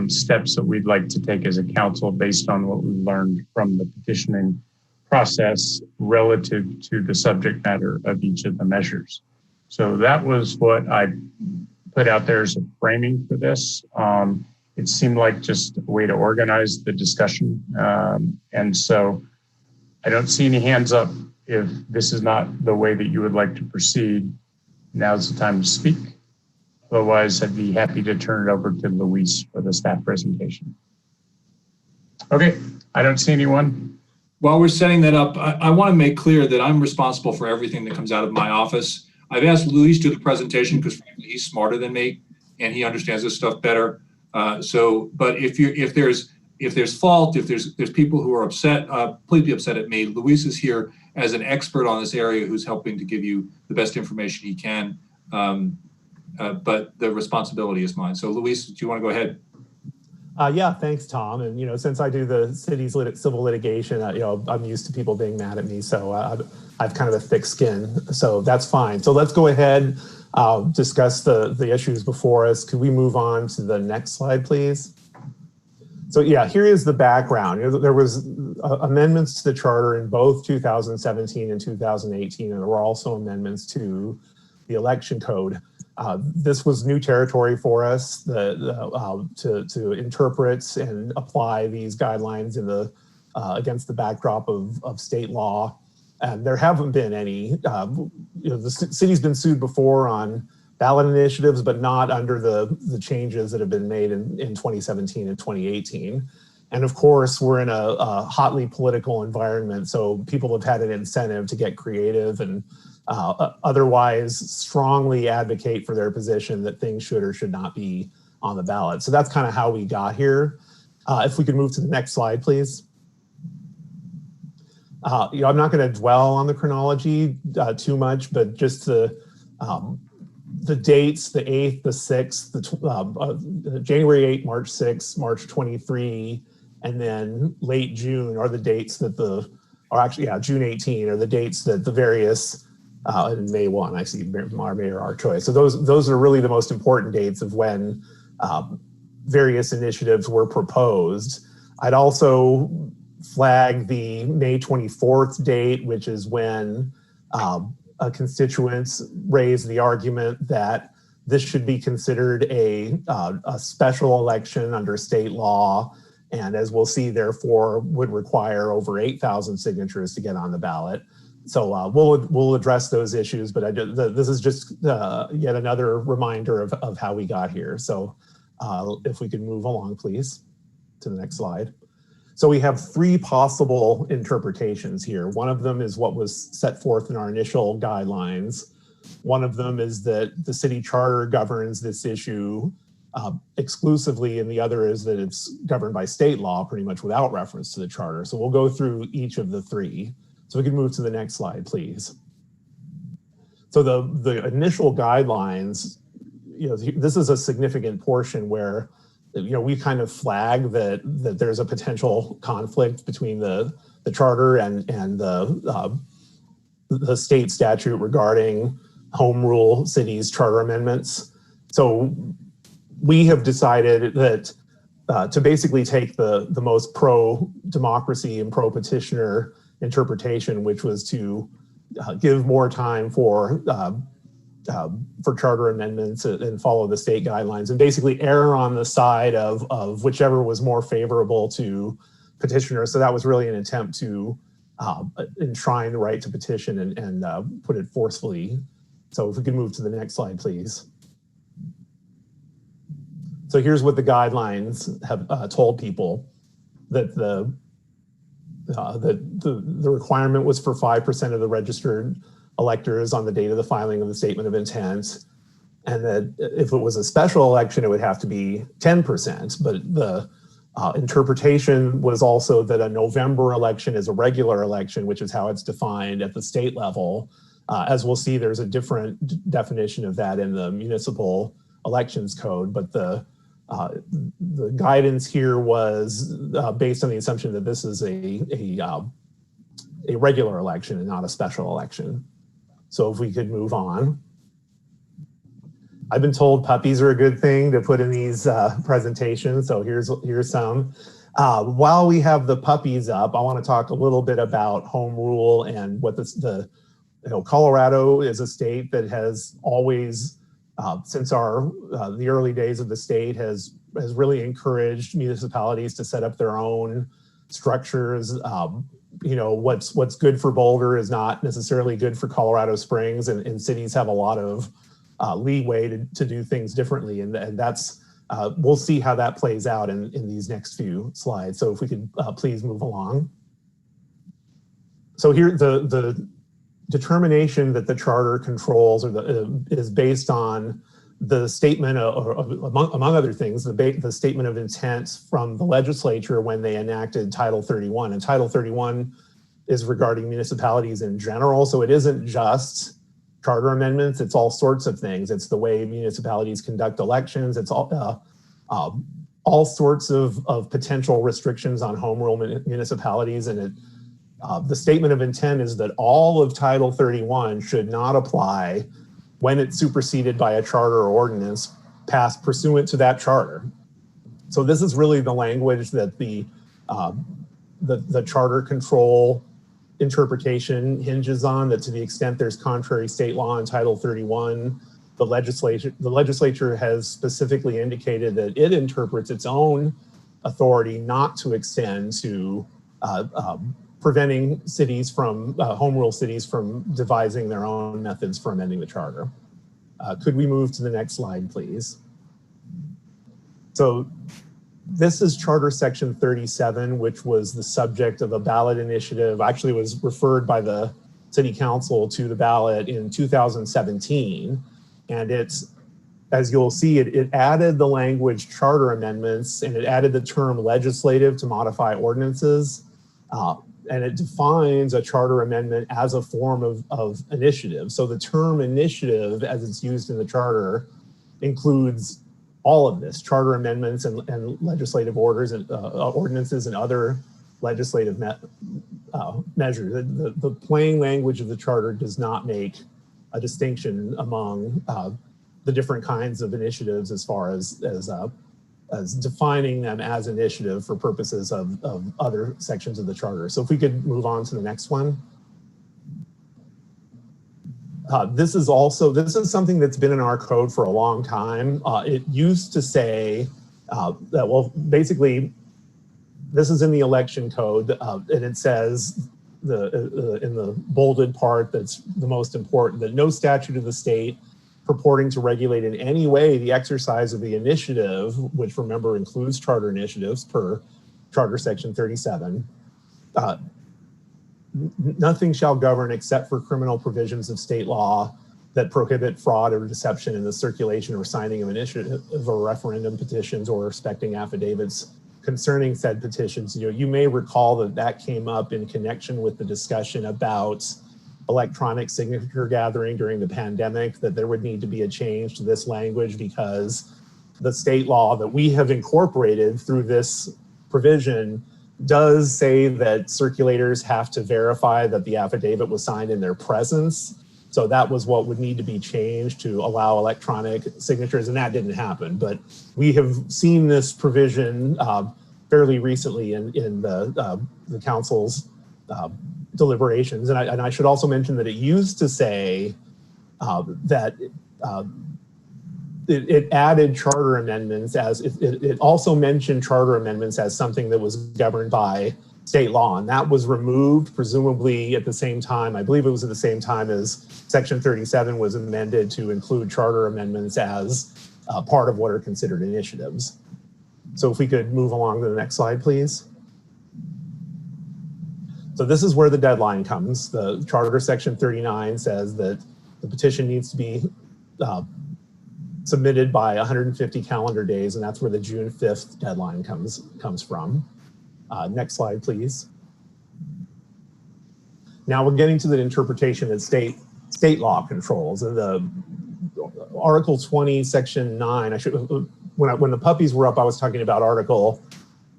steps that we'd like to take as a council based on what we learned from the petitioning process relative to the subject matter of each of the measures. So that was what I put out there as a framing for this. It seemed like just a way to organize the discussion. And so I don't see any hands up if this is not the way that you would like to proceed. Now's the time to speak. Otherwise, I'd be happy to turn it over to Luis for the staff presentation. Okay, I don't see anyone. While we're setting that up, I want to make clear that I'm responsible for everything that comes out of my office. I've asked Luis to do the presentation because frankly, he's smarter than me and he understands this stuff better. But if there's fault, if there's people who are upset, please be upset at me. Luis is here as an expert on this area who's helping to give you the best information he can. but the responsibility is mine. So Luis, do you want to go ahead? Yeah, thanks, Tom. And, since I do the city's civil litigation, I'm used to people being mad at me. So I've kind of a thick skin. So that's fine. So let's go ahead, discuss the issues before us. Could we move on to the next slide, please? So yeah, here is the background. There was amendments to the charter in both 2017 and 2018, and there were also amendments to the election code. This was new territory for us to interpret and apply these guidelines in against the backdrop of state law. And there haven't been any. The city's been sued before on ballot initiatives, but not under the changes that have been made in 2017 and 2018. And of course, we're in a hotly political environment, so people have had an incentive to get creative and otherwise strongly advocate for their position that things should or should not be on the ballot. So that's kind of how we got here. If we could move to the next slide, please. I'm not going to dwell on the chronology too much, but just the dates, the 8th, the 6th, January 8, March 6, March 23, and then late June are the dates that June 18 are the dates that the various, and May 1, I see Mayor our choice. So those are really the most important dates of when various initiatives were proposed. I'd also flag the May 24th date, which is when constituents raised the argument that this should be considered a special election under state law, and as we'll see, therefore, would require over 8,000 signatures to get on the ballot. So we'll address those issues, but this is just yet another reminder of how we got here. So if we could move along, please, to the next slide. So we have three possible interpretations here. One of them is what was set forth in our initial guidelines. One of them is that the city charter governs this issue exclusively, and the other is that it's governed by state law pretty much without reference to the charter. So we'll go through each of the three. So we can move to the next slide, please. So the initial guidelines, this is a significant portion where we kind of flag that there's a potential conflict between the charter and the state statute regarding home rule cities charter amendments. So we have decided that to basically take the most pro-democracy and pro-petitioner interpretation, which was to give more time for charter amendments and follow the state guidelines, and basically err on the side of whichever was more favorable to petitioners. So that was really an attempt to enshrine the right to petition and put it forcefully. So if we could move to the next slide, please. So here's what the guidelines have told people, that the requirement was for 5% of the registered electors on the date of the filing of the statement of intent, and that if it was a special election, it would have to be 10%. But the interpretation was also that a November election is a regular election, which is how it's defined at the state level. As we'll see, there's a different definition of that in the municipal elections code, but the guidance here was based on the assumption that this is a regular election and not a special election. So if we could move on. I've been told puppies are a good thing to put in these presentations, so here's some. While we have the puppies up, I want to talk a little bit about home rule and what Colorado is a state that has always, since the early days of the state, has really encouraged municipalities to set up their own structures. What's good for Boulder is not necessarily good for Colorado Springs, and cities have a lot of leeway to do things differently, and that's we'll see how that plays out in these next few slides. So if we could please move along. So here the determination that the charter controls is based on the statement, among other things, the statement of intent from the legislature when they enacted Title 31. And Title 31 is regarding municipalities in general. So it isn't just charter amendments. It's all sorts of things. It's the way municipalities conduct elections. It's all sorts of potential restrictions on home rule municipalities. And the statement of intent is that all of Title 31 should not apply when it's superseded by a charter or ordinance passed pursuant to that charter. So this is really the language that the charter control interpretation hinges on, that to the extent there's contrary state law in Title 31, the legislature has specifically indicated that it interprets its own authority not to extend to preventing cities from, home rule cities from devising their own methods for amending the charter. Could we move to the next slide, please? So this is Charter Section 37, which was the subject of a ballot initiative, actually was referred by the City Council to the ballot in 2017. And it's, as you'll see, it added the language charter amendments, and it added the term legislative to modify ordinances. And it defines a charter amendment as a form of initiative. So the term initiative, as it's used in the charter, includes all of this: charter amendments and legislative orders and ordinances and other legislative measures. The plain language of the charter does not make a distinction among the different kinds of initiatives as far as defining them as initiative for purposes of other sections of the charter. So if we could move on to the next one. This is something that's been in our code for a long time. It used to say that, well, basically, this is in the election code, and it says in the bolded part that's the most important, that no statute of the state purporting to regulate in any way the exercise of the initiative, which, remember, includes charter initiatives per Charter Section 37, nothing shall govern except for criminal provisions of state law that prohibit fraud or deception in the circulation or signing of initiative or referendum petitions or respecting affidavits concerning said petitions. You may recall that came up in connection with the discussion about electronic signature gathering during the pandemic, that there would need to be a change to this language because the state law that we have incorporated through this provision does say that circulators have to verify that the affidavit was signed in their presence. So that was what would need to be changed to allow electronic signatures, and that didn't happen. But we have seen this provision fairly recently in the council's deliberations. And I should also mention that it used to say that it added charter amendments as it also mentioned charter amendments as something that was governed by state law, and that was removed presumably at the same time. I believe it was at the same time as Section 37 was amended to include charter amendments as part of what are considered initiatives. So if we could move along to the next slide, please. So this is where the deadline comes. The Charter Section 39 says that the petition needs to be submitted by 150 calendar days, and that's where the June 5th deadline comes from. Next slide, please. Now we're getting to the interpretation that state law controls. And the Article 20, Section 9, when the puppies were up, I was talking about Article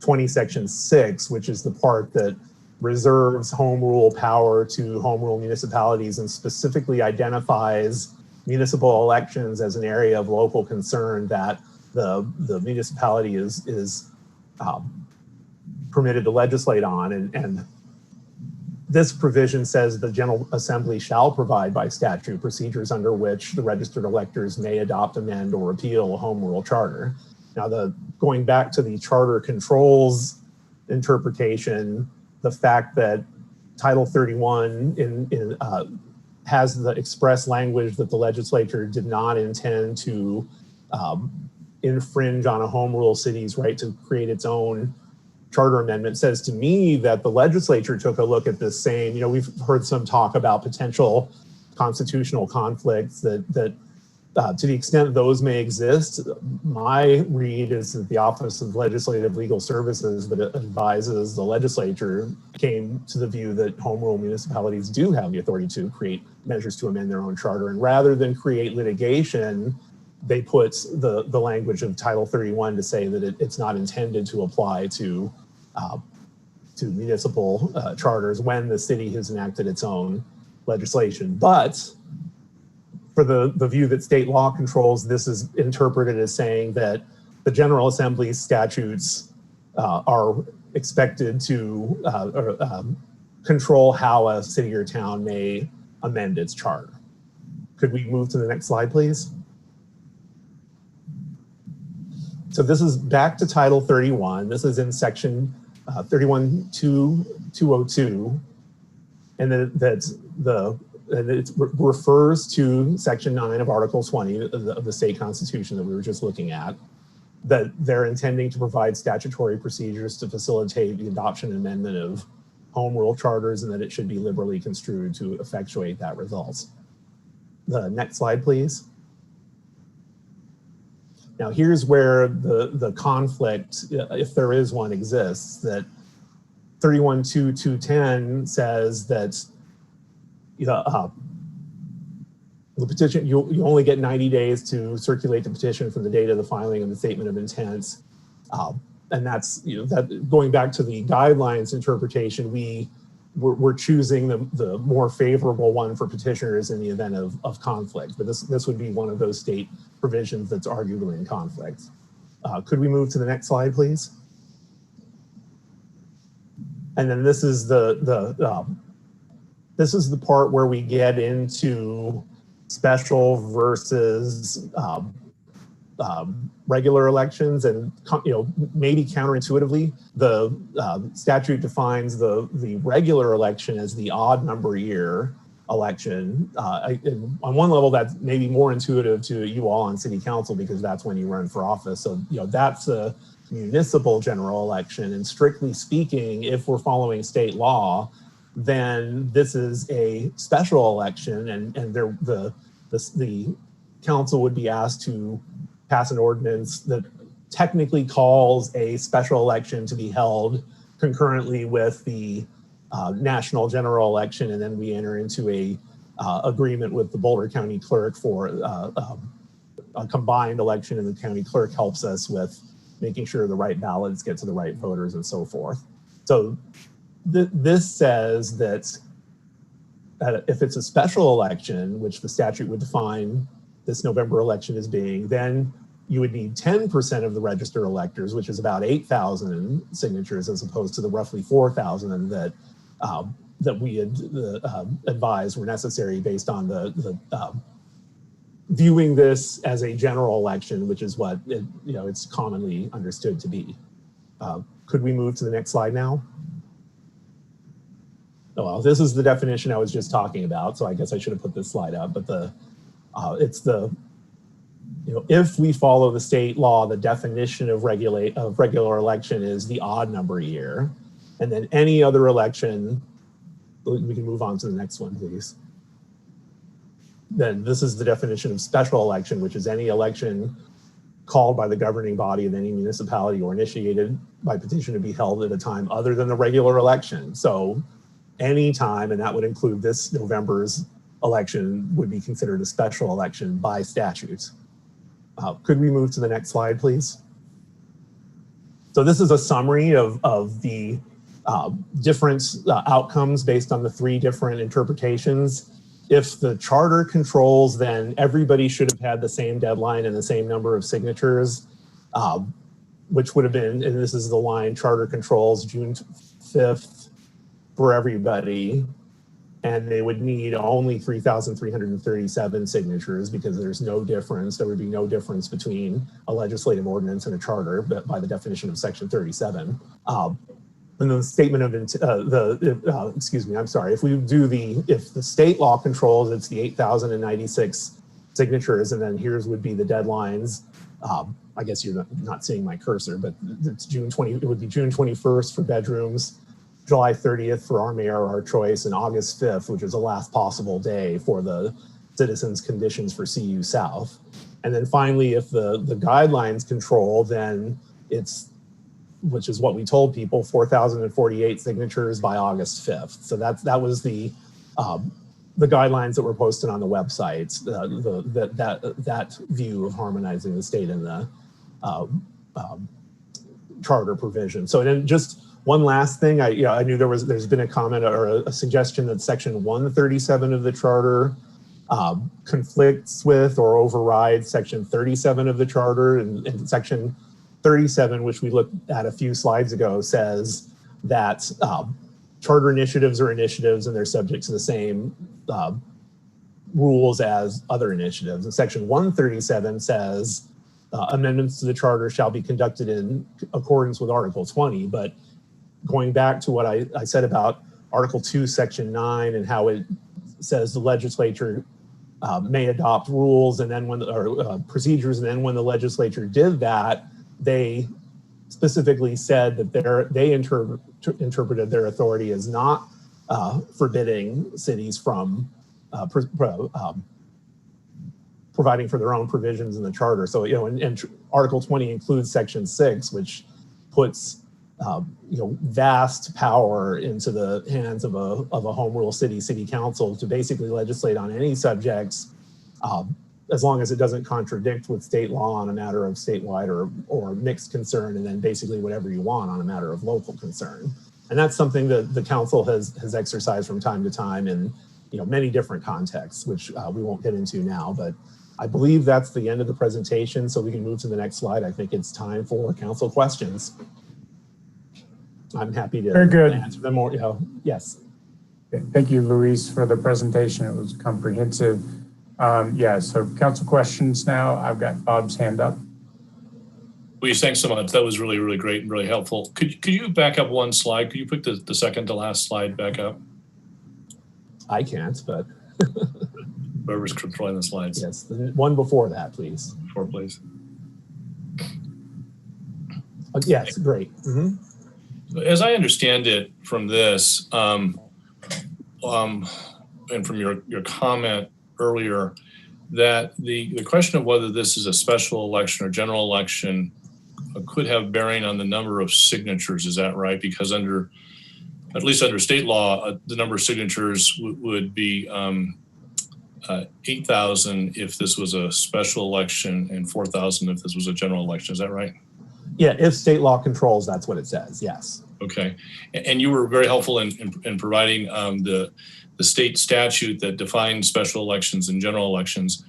20, Section 6, which is the part that reserves home rule power to home rule municipalities and specifically identifies municipal elections as an area of local concern that the municipality is permitted to legislate on. And this provision says the General Assembly shall provide by statute procedures under which the registered electors may adopt, amend, or repeal a home rule charter. Now, going back to the charter controls interpretation, the fact that Title 31 has the express language that the legislature did not intend to infringe on a home rule city's right to create its own charter amendment says to me that the legislature took a look at this saying, we've heard some talk about potential constitutional conflicts that To the extent those may exist, my read is that the Office of Legislative Legal Services that advises the legislature came to the view that home rule municipalities do have the authority to create measures to amend their own charter. And rather than create litigation, they put the language of Title 31 to say that it's not intended to apply to municipal charters when the city has enacted its own legislation. But for the view that state law controls, this is interpreted as saying that the General Assembly's statutes are expected to control how a city or town may amend its charter. Could we move to the next slide, please? So this is back to Title 31. This is in section 31.202, and it refers to section 9 of Article 20 of the state constitution that we were just looking at, that they're intending to provide statutory procedures to facilitate the adoption and amendment of home rule charters, and that it should be liberally construed to effectuate that result. The next slide, please. Now, here's where the conflict, if there is one, exists. That 31.2.210 says that the petition, you only get 90 days to circulate the petition from the date of the filing of the statement of intent. And that's, that going back to the guidelines interpretation, we're choosing the more favorable one for petitioners in the event of conflict. But this would be one of those state provisions that's arguably in conflict. Could we move to the next slide, please? And then this is this is the part where we get into special versus regular elections, and maybe counterintuitively, the statute defines the regular election as the odd number year election. On one level, that's maybe more intuitive to you all on city council because that's when you run for office. So that's a municipal general election, and strictly speaking, if we're following state law, then this is a special election, and the council would be asked to pass an ordinance that technically calls a special election to be held concurrently with the national general election, and then we enter into a agreement with the Boulder County Clerk for a combined election, and the county clerk helps us with making sure the right ballots get to the right voters and so forth. So this says that if it's a special election, which the statute would define this November election as being, then you would need 10% of the registered electors, which is about 8,000 signatures, as opposed to the roughly 4,000 that we had advised were necessary based on the viewing this as a general election, which is what it's commonly understood to be. Could we move to the next slide now? Oh, well, this is the definition I was just talking about, so I guess I should have put this slide up. But if we follow the state law, the definition of regular election is the odd number year, and then any other election. We can move on to the next one, please. Then this is the definition of special election, which is any election called by the governing body of any municipality or initiated by petition to be held at a time other than the regular election. So any time, and that would include this November's election, would be considered a special election by statute. Could we move to the next slide, please? So this is a summary of the different outcomes based on the 3 different interpretations. If the charter controls, then everybody should have had the same deadline and the same number of signatures, which would have been, and this is the line, charter controls June 5th for everybody, and they would need only 3,337 signatures because there's no difference. There would be no difference between a legislative ordinance and a charter, but by the definition of section 37. And the statement of excuse me, I'm sorry. If the state law controls, it's the 8,096 signatures, and then here's would be the deadlines. I guess you're not seeing my cursor, but it's June 20. It would be June 21st for bedrooms, July 30th for our mayor, our choice, and August 5th, which is the last possible day for the citizens' conditions for CU South. And then finally, if the guidelines control, then it's, which is what we told people, 4,048 signatures by August 5th. So that was the guidelines that were posted on the website, that view of harmonizing the state and the charter provision. So then just one last thing, I knew there's been a comment or a suggestion that section 137 of the charter conflicts with or overrides section 37 of the charter, and section 37, which we looked at a few slides ago, says that charter initiatives are initiatives and they're subject to the same rules as other initiatives. And section 137 says amendments to the charter shall be conducted in accordance with Article 20. But going back to what I said about Article 2, Section 9, and how it says the legislature may adopt rules and then procedures, and then when the legislature did that, they specifically said that they interpreted their authority as not forbidding cities from providing for their own provisions in the charter. So, and Article 20 includes Section 6, which puts vast power into the hands of a home rule city council to basically legislate on any subjects, as long as it doesn't contradict with state law on a matter of statewide or mixed concern, and then basically whatever you want on a matter of local concern. And that's something that the council has exercised from time to time in many different contexts, which we won't get into now. But I believe that's the end of the presentation, so we can move to the next slide. I think it's time for council questions. I'm happy to answer them more. Yes. Thank you, Luis, for the presentation. It was comprehensive. So council questions now. I've got Bob's hand up. Luis, thanks so much. That was really, really great and really helpful. Could you back up one slide? Could you put the second to last slide back up? I can't, but whoever's controlling the slides. Yes, the one before that, please. Before, please. Yes, great. Mm-hmm. As I understand it from this, and from your comment earlier, that the question of whether this is a special election or general election could have bearing on the number of signatures. Is that right? Because at least under state law, the number of signatures would be 8,000 if this was a special election and 4,000 if this was a general election. Is that right? Yeah, if state law controls, that's what it says, yes. Okay, and you were very helpful in providing the state statute that defines special elections and general elections.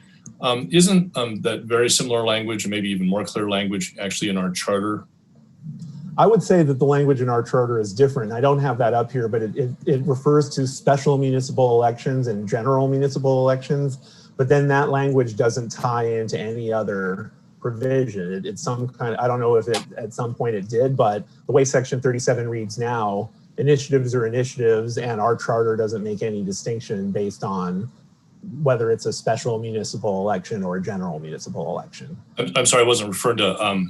Isn't that very similar language, or maybe even more clear language, actually in our charter? I would say that the language in our charter is different. I don't have that up here, but it refers to special municipal elections and general municipal elections, but then that language doesn't tie into any other provision. It's some kind of, I don't know if at some point it did, but the way section 37 reads now, initiatives are initiatives, and our charter doesn't make any distinction based on whether it's a special municipal election or a general municipal election. I'm sorry, I wasn't referring to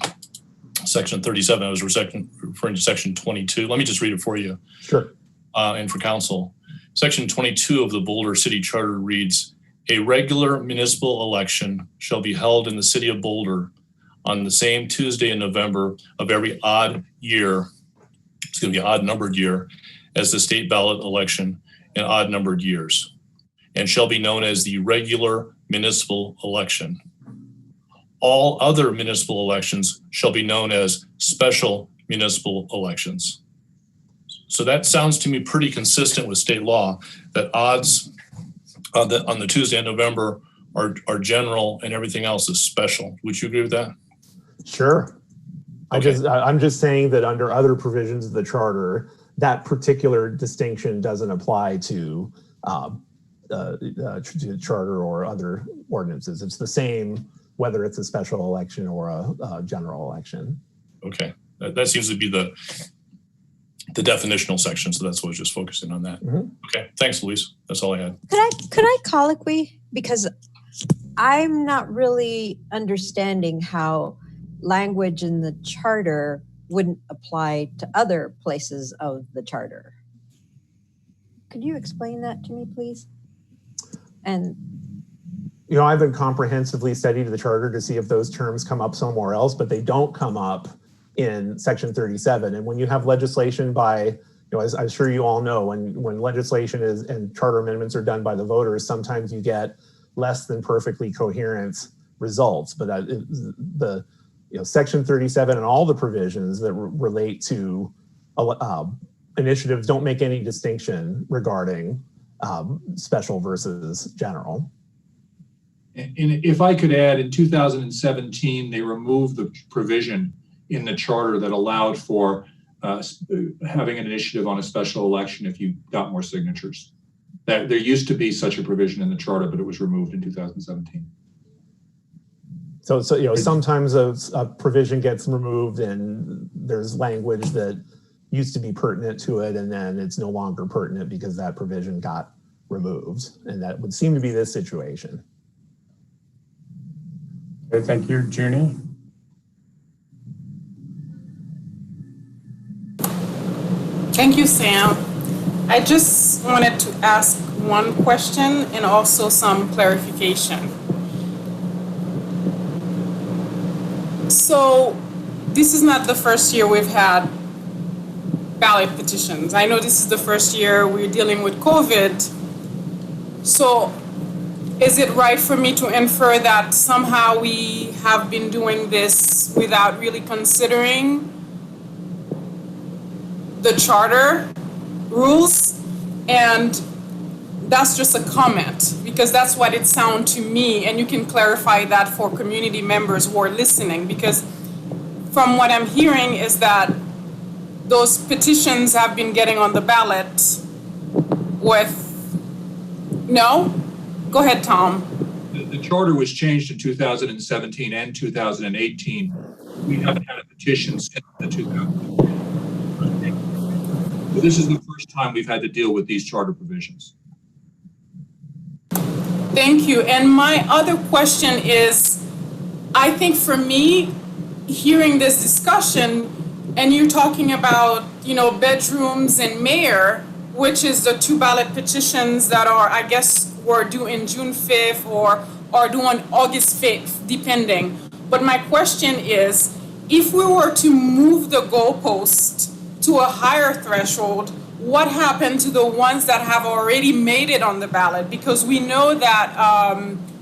section 37. I was referring to section 22. Let me just read it for you. Sure. And for council. Section 22 of the Boulder City Charter reads, a regular municipal election shall be held in the city of Boulder on the same Tuesday in November of every odd year. It's going to be an odd numbered year as the state ballot election in odd numbered years, and shall be known as the regular municipal election. All other municipal elections shall be known as special municipal elections. So that sounds to me pretty consistent with state law, that odds on the Tuesday in November are general and everything else is special. Would you agree with that? Sure. Okay. I'm just saying that under other provisions of the charter, that particular distinction doesn't apply to the charter or other ordinances. It's the same whether it's a special election or a general election. Okay, that seems to be the definitional section, so that's what I was just focusing on that. Mm-hmm. Okay, thanks, Luis. That's all I had. Could I colloquy? Because I'm not really understanding how language in the charter wouldn't apply to other places of the charter. Could you explain that to me, please? And you know, I've been comprehensively studied the charter to see if those terms come up somewhere else, but they don't come up in section 37. And when you have legislation by, you know, as I'm sure you all know, when legislation is and charter amendments are done by the voters, sometimes you get less than perfectly coherent results. But the you know, section 37 and all the provisions that relate to initiatives don't make any distinction regarding special versus general. And if I could add, in 2017, they removed the provision in the charter that allowed for having an initiative on a special election if you got more signatures. There used to be such a provision in the charter, but it was removed in 2017. So you know, sometimes a provision gets removed and there's language that used to be pertinent to it, and then it's no longer pertinent because that provision got removed. And that would seem to be this situation. Okay, thank you, Junie. Thank you, Sam. I just wanted to ask one question and also some clarification. So this is not the first year we've had ballot petitions. I know this is the first year we're dealing with COVID. So is it right for me to infer that somehow we have been doing this without really considering the charter rules? And that's just a comment, because that's what it sounds to me, and you can clarify that for community members who are listening, because from what I'm hearing is that those petitions have been getting on the ballot with, no? Go ahead, Tom. The charter was changed in 2017 and 2018. We haven't had a petition since the 2018. So this is the first time we've had to deal with these charter provisions. Thank you. And my other question is, I think for me, hearing this discussion, and you're talking about, you know, bedrooms and mayor, which is the 2 ballot petitions that are, I guess, were due in June 5th or are due on August 5th, depending. But my question is, if we were to move the goalpost to a higher threshold, what happened to the ones that have already made it on the ballot? Because we know that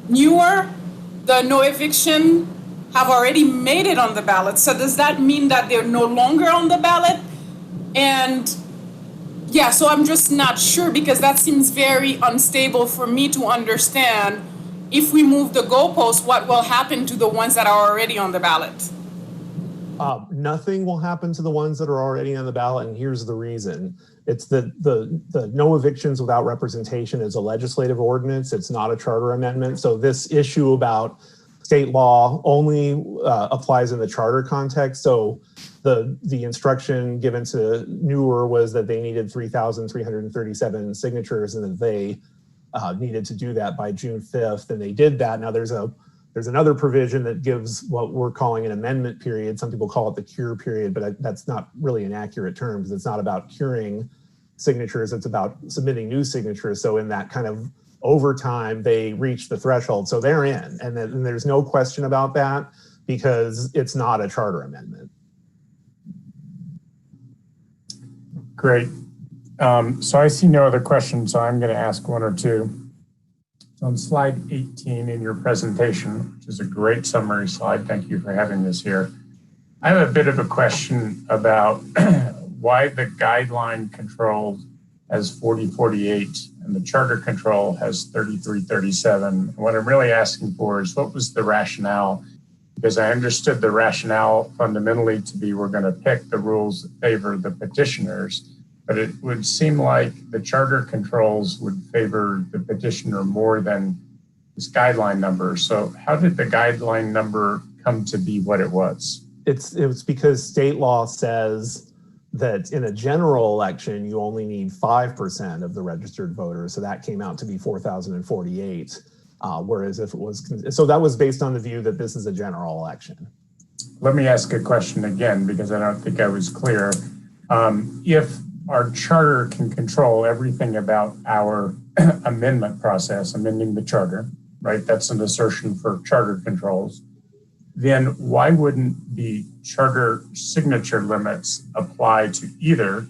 the no eviction have already made it on the ballot. So does that mean that they're no longer on the ballot? And yeah, so I'm just not sure, because that seems very unstable for me to understand. If we move the goalpost, what will happen to the ones that are already on the ballot? Nothing will happen to the ones that are already on the ballot, and here's the reason. It's the no evictions without representation is a legislative ordinance. It's not a charter amendment. So this issue about state law only applies in the charter context. So the instruction given to Newer was that they needed 3,337 signatures, and that they needed to do that by June 5th, and they did that. Now there's another provision that gives what we're calling an amendment period. Some people call it the cure period, but that's not really an accurate term, because it's not about curing signatures, it's about submitting new signatures. So in that kind of over time, they reach the threshold. So they're in, and there's no question about that, because it's not a charter amendment. Great. So I see no other questions, so I'm going to ask one or two. On slide 18 in your presentation, which is a great summary slide, thank you for having this here. I have a bit of a question about why the guideline control has 4048 and the charter control has 3337. What I'm really asking for is, what was the rationale? Because I understood the rationale fundamentally to be, we're going to pick the rules that favor the petitioners, but it would seem like the charter controls would favor the petitioner more than this guideline number. So how did the guideline number come to be what it was? It was because state law says that in a general election, you only need 5% of the registered voters. So that came out to be 4,048. Whereas if it was, so that was based on the view that this is a general election. Let me ask a question again, because I don't think I was clear. If our charter can control everything about our amendment process, amending the charter, right? That's an assertion for charter controls. Then why wouldn't the charter signature limits apply to either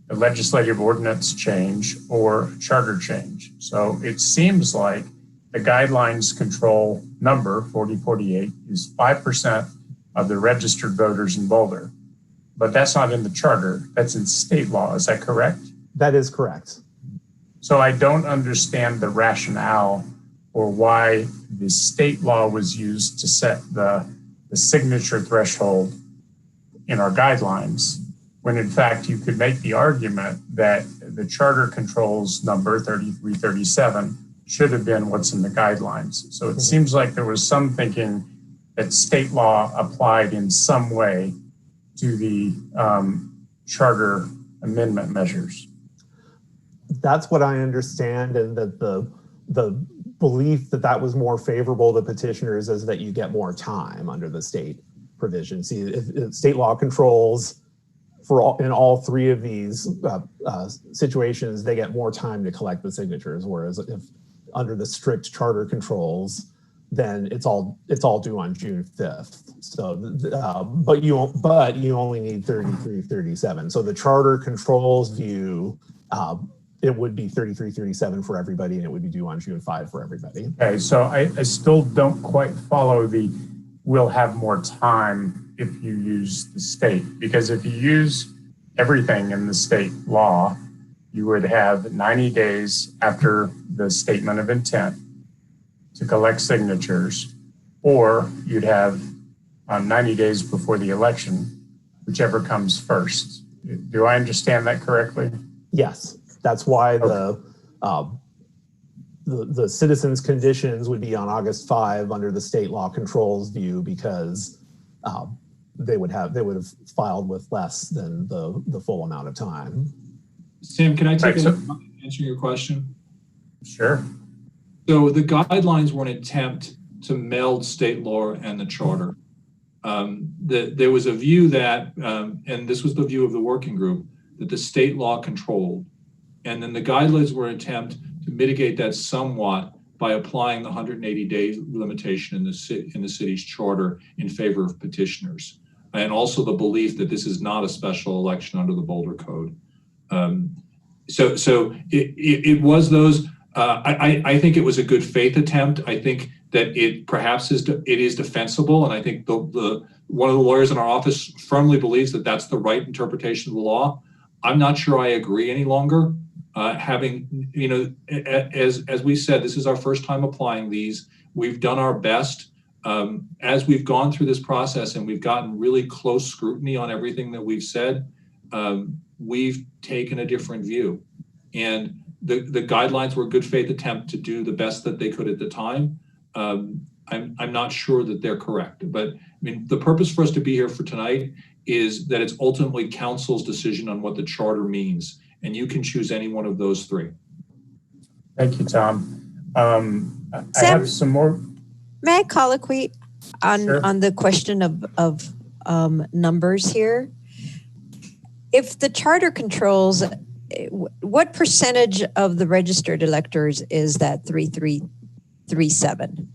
a legislative ordinance change or charter change? So it seems like the guidelines control number 4048 is 5% of the registered voters in Boulder, but that's not in the charter. That's in state law. Is that correct? That is correct. So I don't understand the rationale or why the state law was used to set the signature threshold in our guidelines, when in fact you could make the argument that the charter controls number 3337 should have been what's in the guidelines. So it seems like there was some thinking that state law applied in some way to the charter amendment measures. That's what I understand, and that the belief that that was more favorable to petitioners is that you get more time under the state provision. See, if state law controls in all three of these situations, they get more time to collect the signatures. Whereas if under the strict charter controls, then it's all due on June 5th. So, but you only need 3337. So the charter controls view, it would be 3337 for everybody, and it would be due on June 5 for everybody. Okay, so I still don't quite follow the we'll have more time if you use the state, because if you use everything in the state law, you would have 90 days after the statement of intent to collect signatures, or you'd have 90 days before the election, whichever comes first. Do I understand that correctly? Yes. That's why the citizens' conditions would be on August 5 under the state law controls view, because they would have filed with less than the full amount of time. Sam, can I take a answer your question? Sure. So the guidelines were an attempt to meld state law and the charter. There was a view that, and this was the view of the working group, that the state law controlled. And then the guidelines were an attempt to mitigate that somewhat by applying the 180-day limitation in the city's charter in favor of petitioners, and also the belief that this is not a special election under the Boulder Code. So it was those. I think it was a good faith attempt. I think that it perhaps is defensible, and I think the one of the lawyers in our office firmly believes that that's the right interpretation of the law. I'm not sure I agree any longer. Having, as we said, this is our first time applying these. We've done our best. As we've gone through this process and we've gotten really close scrutiny on everything that we've said, we've taken a different view. And the guidelines were a good faith attempt to do the best that they could at the time. I'm not sure that they're correct, but I mean, the purpose for us to be here for tonight is that it's ultimately council's decision on what the charter means. And you can choose any one of those three. Thank you, Tom. I have some more. May I colloquy on, Sure. on the question of numbers here? If the charter controls, what percentage of the registered electors is that 3337?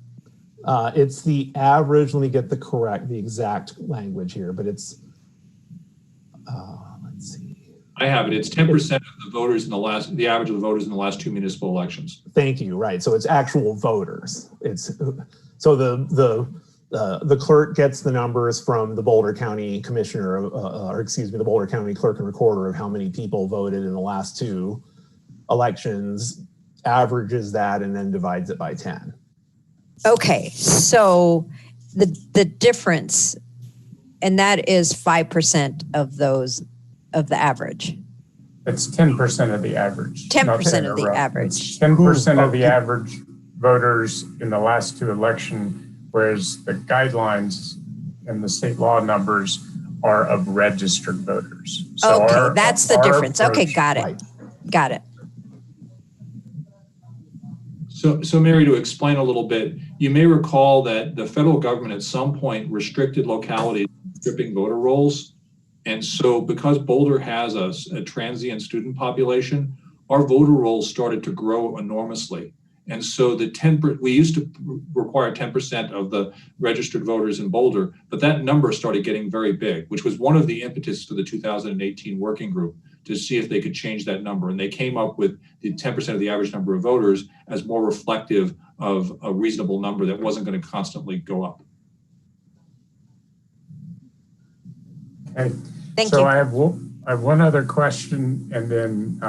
It's the average. Let me get the exact language here, but it's, let's see. I have it. It's 10% of the voters in the average of the voters in the last two municipal elections. Thank you. Right. So it's actual voters. So the clerk gets the numbers from the Boulder County Commissioner, the Boulder County Clerk and Recorder of how many people voted in the last two elections, averages that, and then divides it by 10. Okay, so the difference, and that is 5% of those of the average. It's 10% of the average. 10% of the average. 10% of the average voters in the last two elections, whereas the guidelines and the state law numbers are of registered voters. So okay, that's the difference. Okay, got it. Right. Got it. So Mary, to explain a little bit, you may recall that the federal government at some point restricted localities stripping voter rolls. And so because Boulder has a transient student population, our voter rolls started to grow enormously. And so we used to require 10% of the registered voters in Boulder, but that number started getting very big, which was one of the impetus to the 2018 working group to see if they could change that number. And they came up with the 10% of the average number of voters as more reflective of a reasonable number that wasn't going to constantly go up. Okay. Thank so you. I have one other question, and then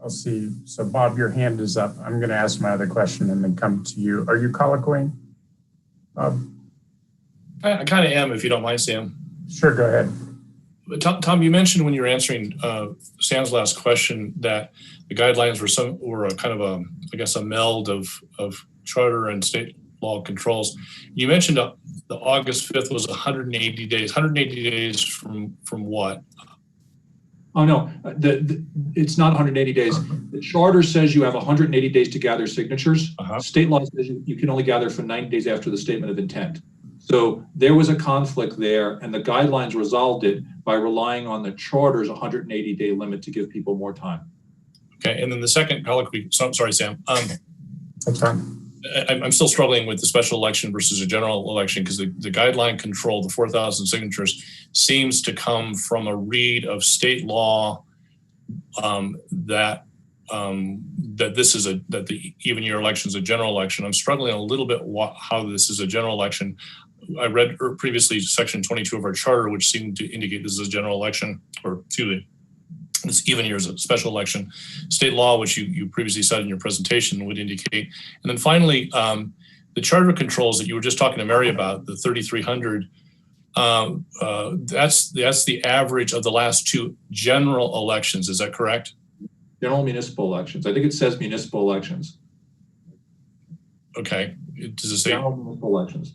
I'll see. So Bob, your hand is up. I'm going to ask my other question and then come to you. Are you colloquying, Bob? I kind of am, if you don't mind, Sam. Sure, go ahead. But Tom, you mentioned when you were answering Sam's last question that the guidelines were a kind of a meld of charter and state law controls. You mentioned the August 5th was 180 days. 180 days from what? Oh, no, it's not 180 days. The charter says you have 180 days to gather signatures. State law says you can only gather for 90 days after the statement of intent. So there was a conflict there, and the guidelines resolved it by relying on the charter's 180-day limit to give people more time. Okay, and then the second colloquy, sorry, Sam. That's fine. I'm still struggling with the special election versus a general election because the guideline control, the 4,000 signatures, seems to come from a read of state law that the even year election is a general election. I'm struggling a little bit how this is a general election. I read previously section 22 of our charter, which seemed to indicate this is a general election, or excuse me, this even year is a special election. State law, which you previously said in your presentation, would indicate. And then finally, the charter controls that you were just talking to Mary about, the 3,300, that's the average of the last two general elections. Is that correct? General municipal elections. I think it says municipal elections. Okay. Does it say? General municipal elections.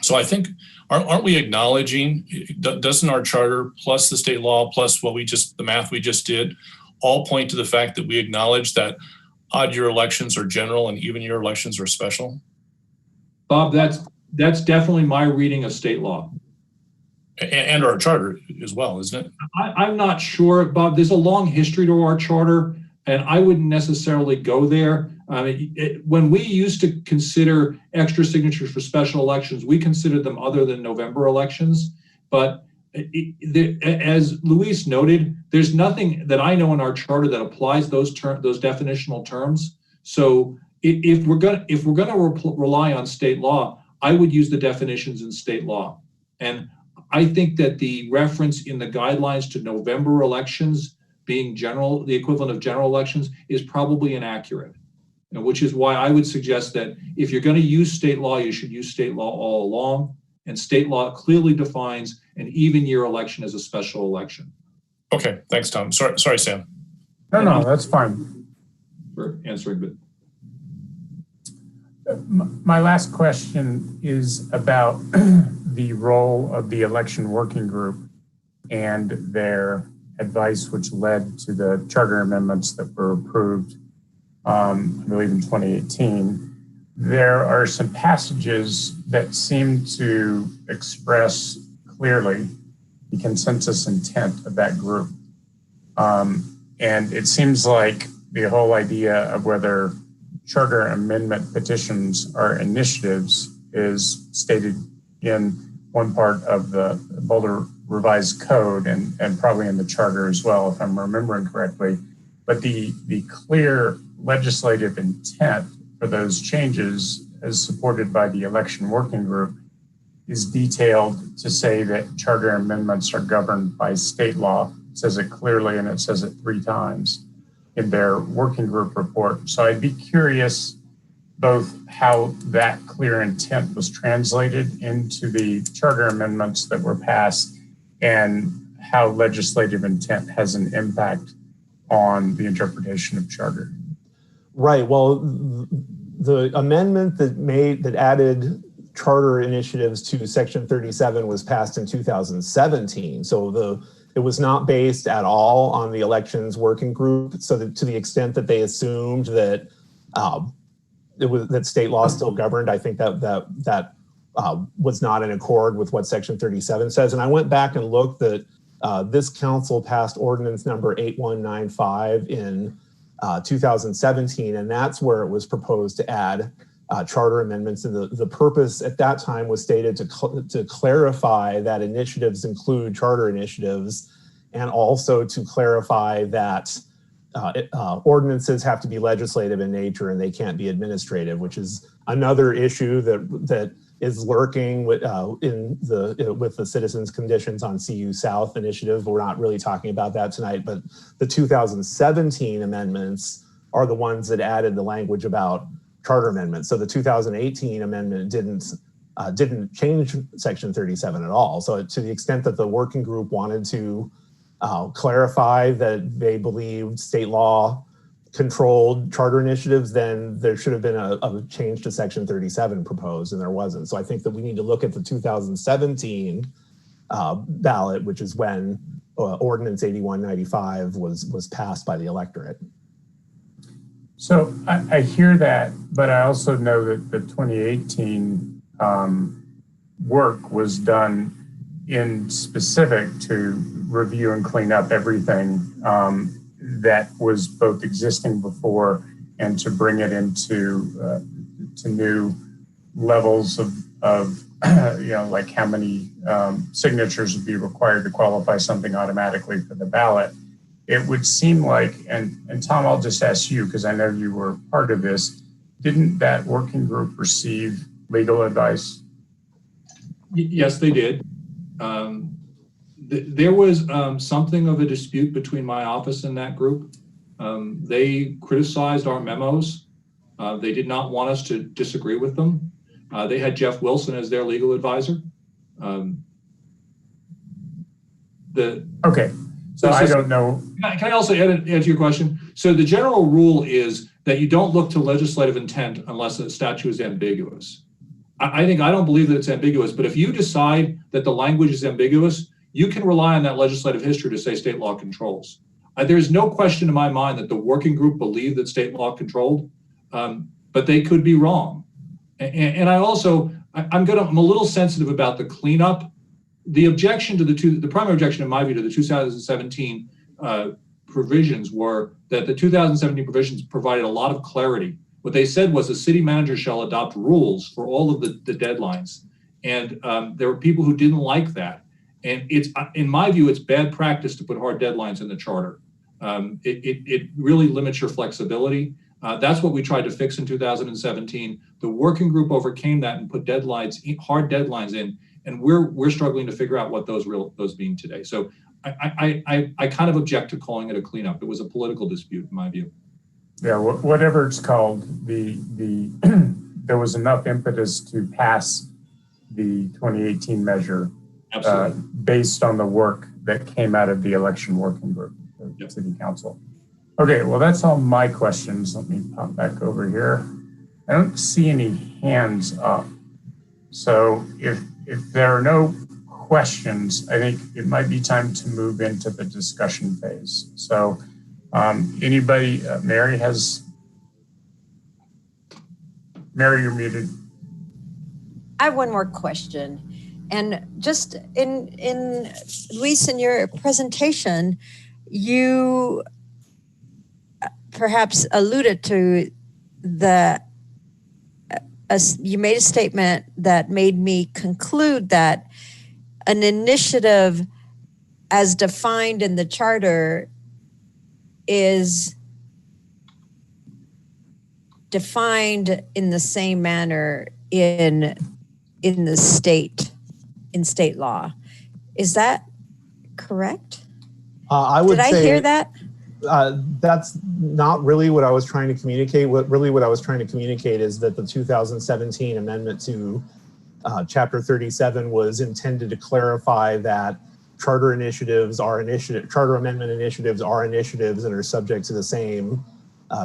So I think, aren't we acknowledging, doesn't our charter plus the state law plus the math we just did all point to the fact that we acknowledge that odd year elections are general and even year elections are special? Bob, that's definitely my reading of state law. And our charter as well, isn't it? I'm not sure, Bob. There's a long history to our charter, and I wouldn't necessarily go there. I mean, when we used to consider extra signatures for special elections, we considered them other than November elections. But as Luis noted, there's nothing that I know in our charter that applies those definitional terms. So if we're going to rely on state law, I would use the definitions in state law. And I think that the reference in the guidelines to November elections being general, the equivalent of general elections, is probably inaccurate. Which is why I would suggest that if you're going to use state law, you should use state law all along. And state law clearly defines an even year election as a special election. Okay, thanks, Tom. Sorry, Sam. No, that's fine. For answering my last question is about the role of the election working group and their advice, which led to the charter amendments that were approved, I believe in 2018. There are some passages that seem to express clearly the consensus intent of that group. And it seems like the whole idea of whether charter amendment petitions are initiatives is stated in one part of the Boulder Revised Code and probably in the charter as well, if I'm remembering correctly. But the clear legislative intent for those changes, as supported by the election working group, is detailed to say that charter amendments are governed by state law. It says it clearly, and it says it 3 times in their working group report. So I'd be curious both how that clear intent was translated into the charter amendments that were passed and how legislative intent has an impact on the interpretation of charter. Right. Well, the amendment that added charter initiatives to Section 37 was passed in 2017. So it was not based at all on the elections working group. So that to the extent that they assumed that that state law still governed, I think that was not in accord with what Section 37 says. And I went back and looked that this council passed ordinance number 8195 in 2017, and that's where it was proposed to add charter amendments. And the purpose at that time was stated to clarify that initiatives include charter initiatives, and also to clarify that ordinances have to be legislative in nature and they can't be administrative, which is another issue that is lurking with the citizens' conditions on CU South initiative. We're not really talking about that tonight, but the 2017 amendments are the ones that added the language about charter amendments. So the 2018 amendment didn't change Section 37 at all. So to the extent that the working group wanted to clarify that they believed state law controlled charter initiatives, then there should have been a change to Section 37 proposed, and there wasn't. So I think that we need to look at the 2017 ballot, which is when Ordinance 8195 was passed by the electorate. So I hear that, but I also know that the 2018 work was done in specific to review and clean up everything that was both existing before and to bring it into to new levels of like how many signatures would be required to qualify something automatically for the ballot. It would seem like, and Tom, I'll just ask you because I know you were part of this, didn't that working group receive legal advice? Yes, they did. There was something of a dispute between my office and that group. They criticized our memos. They did not want us to disagree with them. They had Jeff Wilson as their legal advisor. Okay, so I don't know. Can I also answer your question? So the general rule is that you don't look to legislative intent unless the statute is ambiguous. I don't believe that it's ambiguous, but if you decide that the language is ambiguous, you can rely on that legislative history to say state law controls. There's no question in my mind that the working group believed that state law controlled, but they could be wrong. And I also, I'm a little sensitive about the cleanup. The objection to the primary objection in my view to the 2017 provisions were that the 2017 provisions provided a lot of clarity. What they said was the city manager shall adopt rules for all of the deadlines. And there were people who didn't like that. And it's, in my view, it's bad practice to put hard deadlines in the charter. It really limits your flexibility. That's what we tried to fix in 2017. The working group overcame that and put hard deadlines in, and we're struggling to figure out what those mean today. So I kind of object to calling it a cleanup. It was a political dispute in my view. Yeah, whatever it's called, there was enough impetus to pass the 2018 measure based on the work that came out of the election working group, the city council. Okay, well, that's all my questions. Let me pop back over here. I don't see any hands up. So if there are no questions, I think it might be time to move into the discussion phase. So anybody, Mary, you're muted. I have one more question. And just in Luis, in your presentation, you perhaps alluded to you made a statement that made me conclude that an initiative as defined in the charter is defined in the same manner in state law. Is that correct? Did I hear that? That's not really what I was trying to communicate. What I was trying to communicate is that the 2017 amendment to Chapter 37 was intended to clarify that charter amendment initiatives are initiatives and are subject to the same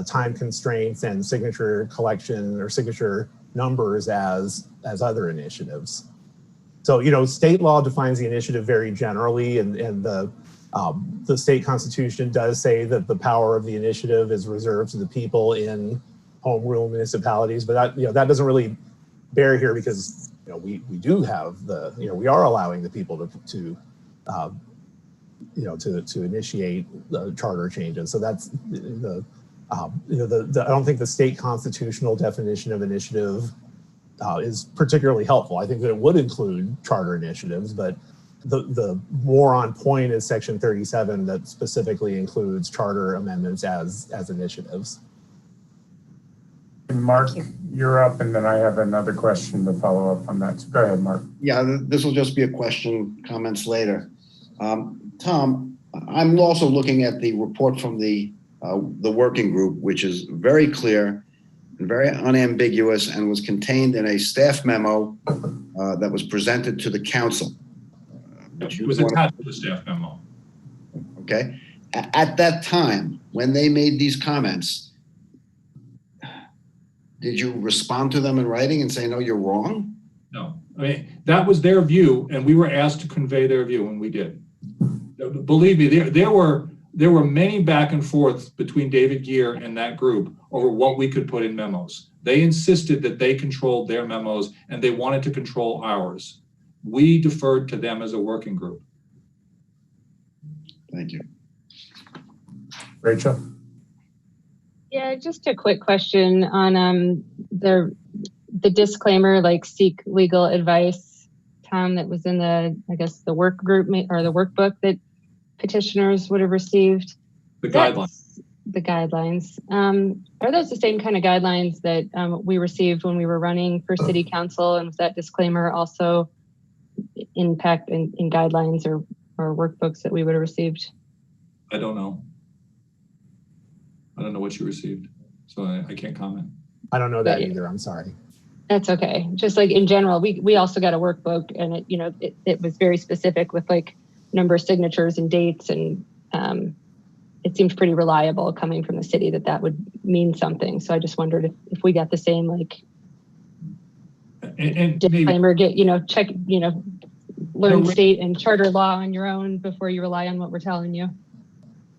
time constraints and signature collection or signature numbers as other initiatives. So, state law defines the initiative very generally, and the state constitution does say that the power of the initiative is reserved to the people in home rule municipalities, but that doesn't really bear here because we do have we are allowing the people to initiate the charter changes. So that's You know, I don't think the state constitutional definition of initiative is particularly helpful. I think that it would include charter initiatives, but the more on point is section 37 that specifically includes charter amendments as initiatives. Mark, you're up, and then I have another question to follow up on that. So go ahead, Mark. Yeah, this will just be a question, comments later. Tom, I'm also looking at the report from the working group, which is very clear and very unambiguous and was contained in a staff memo that was presented to the council. It was attached to the staff memo. Okay. At that time, when they made these comments, did you respond to them in writing and say, no, you're wrong? No, I mean, that was their view, and we were asked to convey their view, and we did. Believe me, there were many back and forth between David Gear and that group over what we could put in memos. They insisted that they controlled their memos, and they wanted to control ours. We deferred to them as a working group. Thank you. Rachel? Yeah, just a quick question on the disclaimer, like seek legal advice, Tom, that was in the, I guess, the work group or the workbook that petitioners would have received. The guidelines. The guidelines. Are those the same kind of guidelines that we received when we were running for city council? And was that disclaimer also impact in guidelines or workbooks that we would have received? I don't know. I don't know what you received, so I can't comment. I don't know that either. I'm sorry. That's okay. Just like in general, we also got a workbook, and it was very specific with like number of signatures and dates, and it seemed pretty reliable coming from the city that would mean something. So I just wondered if we got the same and disclaimer, check, learn state and charter law on your own before you rely on what we're telling you.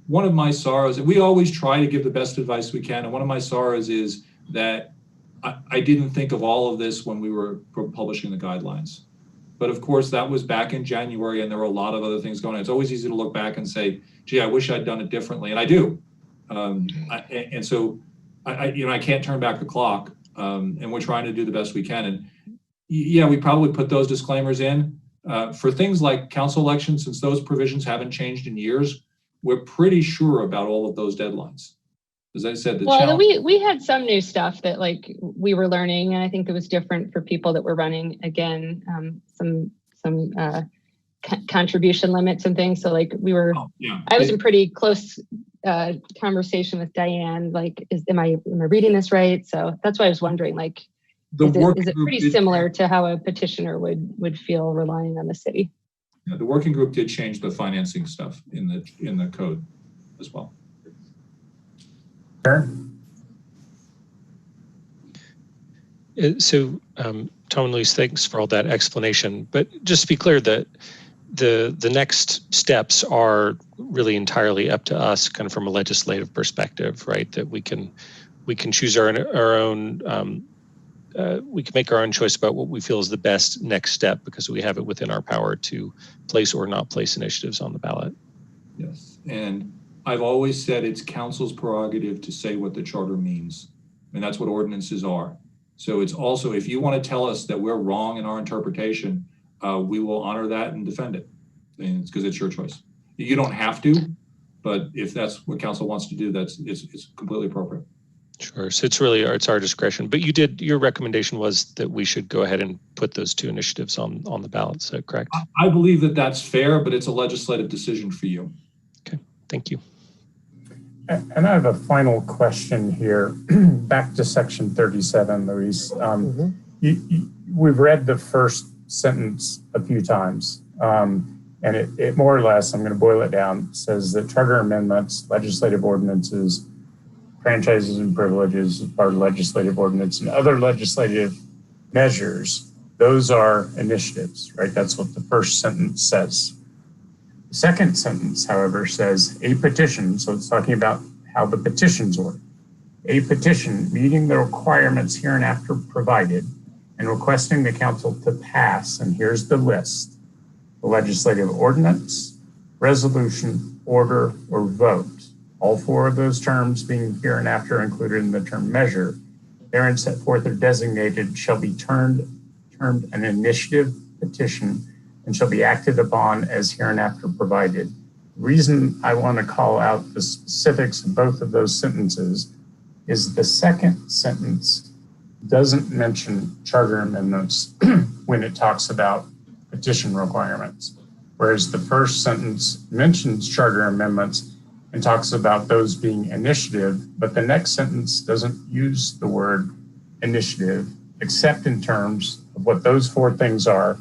One of my sorrows, and we always try to give the best advice we can, and one of my sorrows is that I didn't think of all of this when we were publishing the guidelines. But of course, that was back in January, and there were a lot of other things going on. It's always easy to look back and say, gee, I wish I'd done it differently, and I do. And so I can't turn back the clock, and we're trying to do the best we can. And yeah, we probably put those disclaimers in. For things like council elections, since those provisions haven't changed in years, we're pretty sure about all of those deadlines. As I said, we had some new stuff that like we were learning, and I think it was different for people that were running again, some contribution limits and things. So like we were, I was in pretty close conversation with Diane. Like, am I reading this right? So that's why I was wondering, like, is it pretty similar to how a petitioner would feel relying on the city? Yeah, the working group did change the financing stuff in the code as well. Aaron? So, Tom and Luis, thanks for all that explanation. But just to be clear, that the next steps are really entirely up to us, kind of from a legislative perspective, right? That we can choose our own. We can make our own choice about what we feel is the best next step because we have it within our power to place or not place initiatives on the ballot. Yes, and I've always said it's council's prerogative to say what the charter means, and that's what ordinances are. So it's also, if you want to tell us that we're wrong in our interpretation, we will honor that and defend it, and it's because it's your choice. You don't have to, but if that's what council wants to do, it's completely appropriate. Sure. So it's our discretion. But your recommendation was that we should go ahead and put those two initiatives on the ballot. Is that correct? I believe that that's fair, but it's a legislative decision for you. Okay. Thank you. And I have a final question here. Back to section 37, Luis. We've read the first sentence a few times. And it more or less, I'm going to boil it down, says that charter amendments, legislative ordinances, franchises and privileges as part of legislative ordinance and other legislative measures, those are initiatives, right? That's what the first sentence says. The second sentence, however, says a petition, so it's talking about how the petitions work. A petition meeting the requirements hereinafter provided and requesting the council to pass, and here's the list, the legislative ordinance, resolution, order, or vote all four of those terms being hereinafter included in the term measure, therein set forth or designated, shall be termed an initiative petition and shall be acted upon as hereinafter provided. The reason I want to call out the specifics of both of those sentences is the second sentence doesn't mention charter amendments when it talks about petition requirements, whereas the first sentence mentions charter amendments and talks about those being initiative, but the next sentence doesn't use the word initiative, except in terms of what those four things are,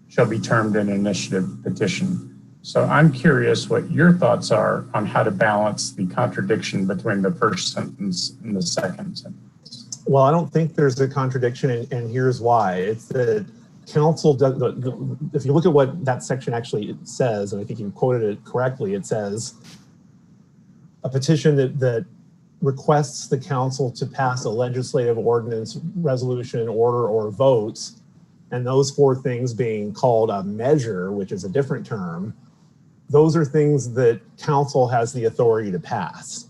shall be termed an initiative petition. So I'm curious what your thoughts are on how to balance the contradiction between the first sentence and the second sentence. Well, I don't think there's a contradiction, and here's why. It's that council does, if you look at what that section actually says, and I think you quoted it correctly, it says a petition that requests the council to pass a legislative ordinance, resolution, order, or vote, and those four things being called a measure, which is a different term, those are things that council has the authority to pass.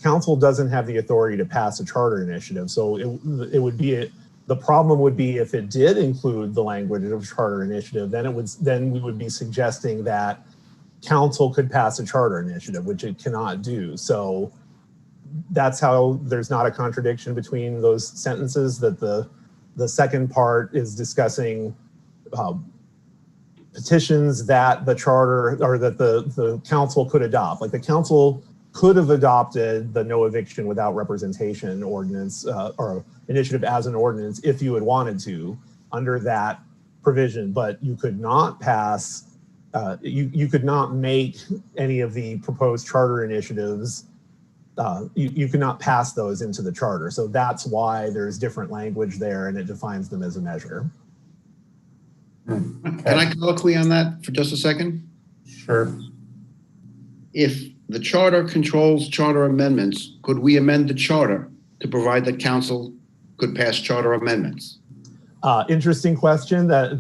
Council doesn't have the authority to pass a charter initiative. So it would be, the problem would be if it did include the language of charter initiative, then we would be suggesting that council could pass a charter initiative, which it cannot do. So that's how there's not a contradiction between those sentences, that the second part is discussing petitions that the charter or that the council could adopt. Like the council could have adopted the no eviction without representation ordinance or initiative as an ordinance if you had wanted to under that provision, but you could not pass, you could not make any of the proposed charter initiatives, you could not pass those into the charter. So that's why there's different language there and it defines them as a measure. Can I colloquy on that for just a second? Sure. If the charter controls charter amendments, could we amend the charter to provide that council could pass charter amendments? Interesting question. I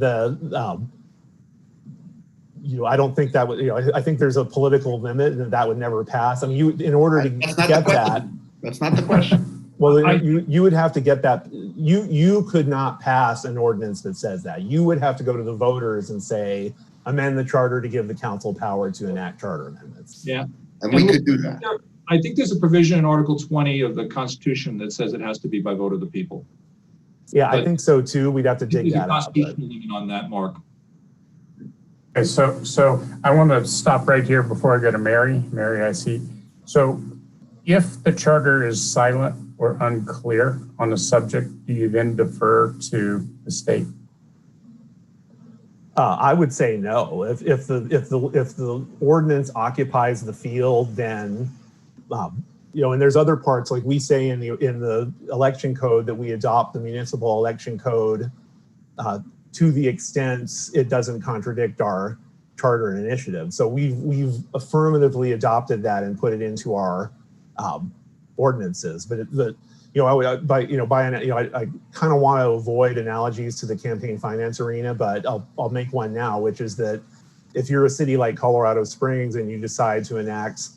don't think that would, I think there's a political limit and that would never pass. I mean, in order to get that. That's not the question. Well, you would have to get that. You could not pass an ordinance that says that. You would have to go to the voters and say, amend the charter to give the council power to enact charter amendments. Yeah. And we could do that. I think there's a provision in Article 20 of the Constitution that says it has to be by vote of the people. Yeah, I think so too. We'd have to dig that out. On that, Mark. Okay, so I want to stop right here before I go to Mary. Mary, I see. So if the charter is silent or unclear on a subject, do you then defer to the state? I would say no. If the ordinance occupies the field, then and there's other parts, like we say in the election code that we adopt the municipal election code to the extent it doesn't contradict our charter and initiative. So we've affirmatively adopted that and put it into our ordinances. But I kind of want to avoid analogies to the campaign finance arena, but I'll make one now, which is that if you're a city like Colorado Springs and you decide to enact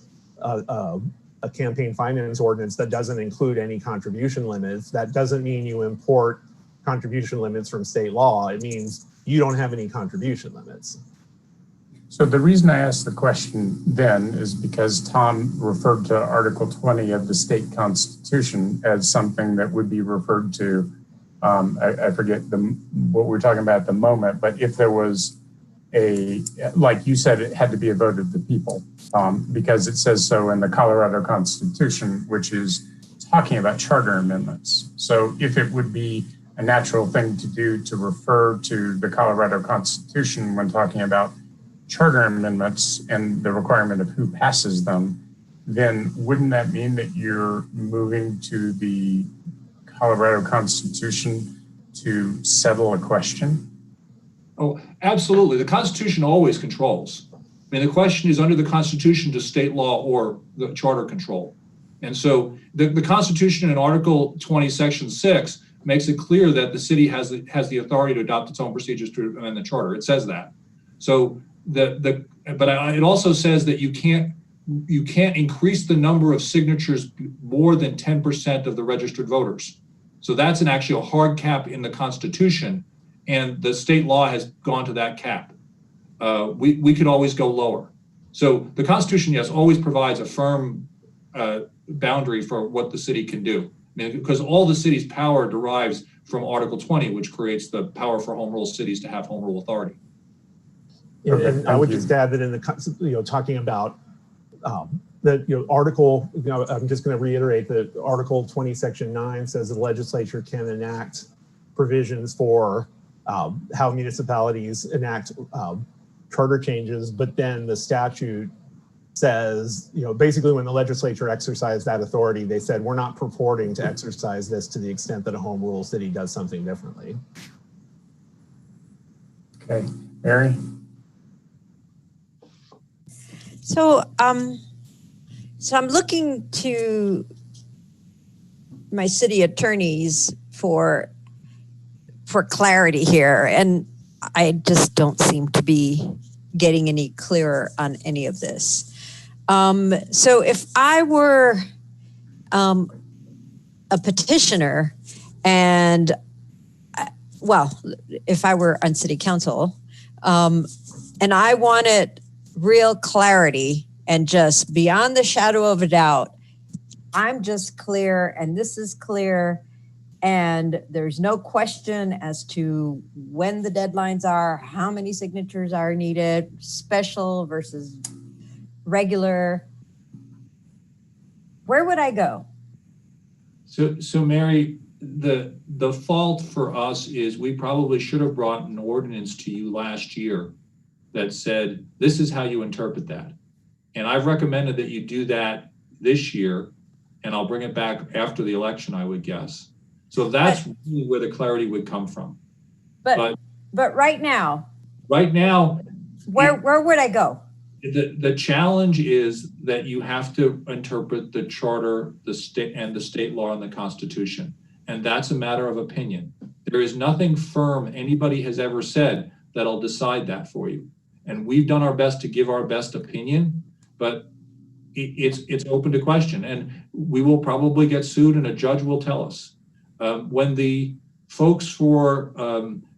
a campaign finance ordinance that doesn't include any contribution limits, that doesn't mean you import contribution limits from state law. It means you don't have any contribution limits. So the reason I asked the question then is because Tom referred to Article 20 of the state constitution as something that would be referred to, I forget what we're talking about at the moment, but if there was like you said, it had to be a vote of the people because it says so in the Colorado Constitution, which is talking about charter amendments. So if it would be a natural thing to do to refer to the Colorado Constitution when talking about charter amendments and the requirement of who passes them, then wouldn't that mean that you're moving to the Colorado Constitution to settle a question? Oh, absolutely. The Constitution always controls. I mean, the question is under the Constitution, does state law or the charter control? And so the Constitution in Article 20, Section 6 makes it clear that the city has the authority to adopt its own procedures to amend the charter. It says that. So but it also says that you can't you can't increase the number of signatures more than 10% of the registered voters. So that's actually a hard cap in the Constitution, and the state law has gone to that cap. We could always go lower. So the Constitution, yes, always provides a firm boundary for what the city can do. I mean, because all the city's power derives from Article 20, which creates the power for home rule cities to have home rule authority. And I would just add that in the, talking about the article, I'm just going to reiterate that Article 20, Section 9 says the legislature can enact provisions for how municipalities enact charter changes, but then the statute says, basically when the legislature exercised that authority, they said, we're not purporting to exercise this to the extent that a home rule city does something differently. Okay, Mary? So I'm looking to my city attorneys for clarity here, and I just don't seem to be getting any clearer on any of this. So if I were a petitioner and, if I were on city council and I wanted real clarity and just beyond the shadow of a doubt, I'm just clear and this is clear and there's no question as to when the deadlines are, how many signatures are needed, special versus regular. Where would I go? So Mary, the fault for us is we probably should have brought an ordinance to you last year that said, this is how you interpret that. And I've recommended that you do that this year, and I'll bring it back after the election, I would guess. So that's really where the clarity would come from. But right now. Right now. Where would I go? The challenge is that you have to interpret the charter, the state law and the Constitution. And that's a matter of opinion. There is nothing firm anybody has ever said that'll decide that for you. And we've done our best to give our best opinion, but it's open to question. And we will probably get sued and a judge will tell us. When the folks for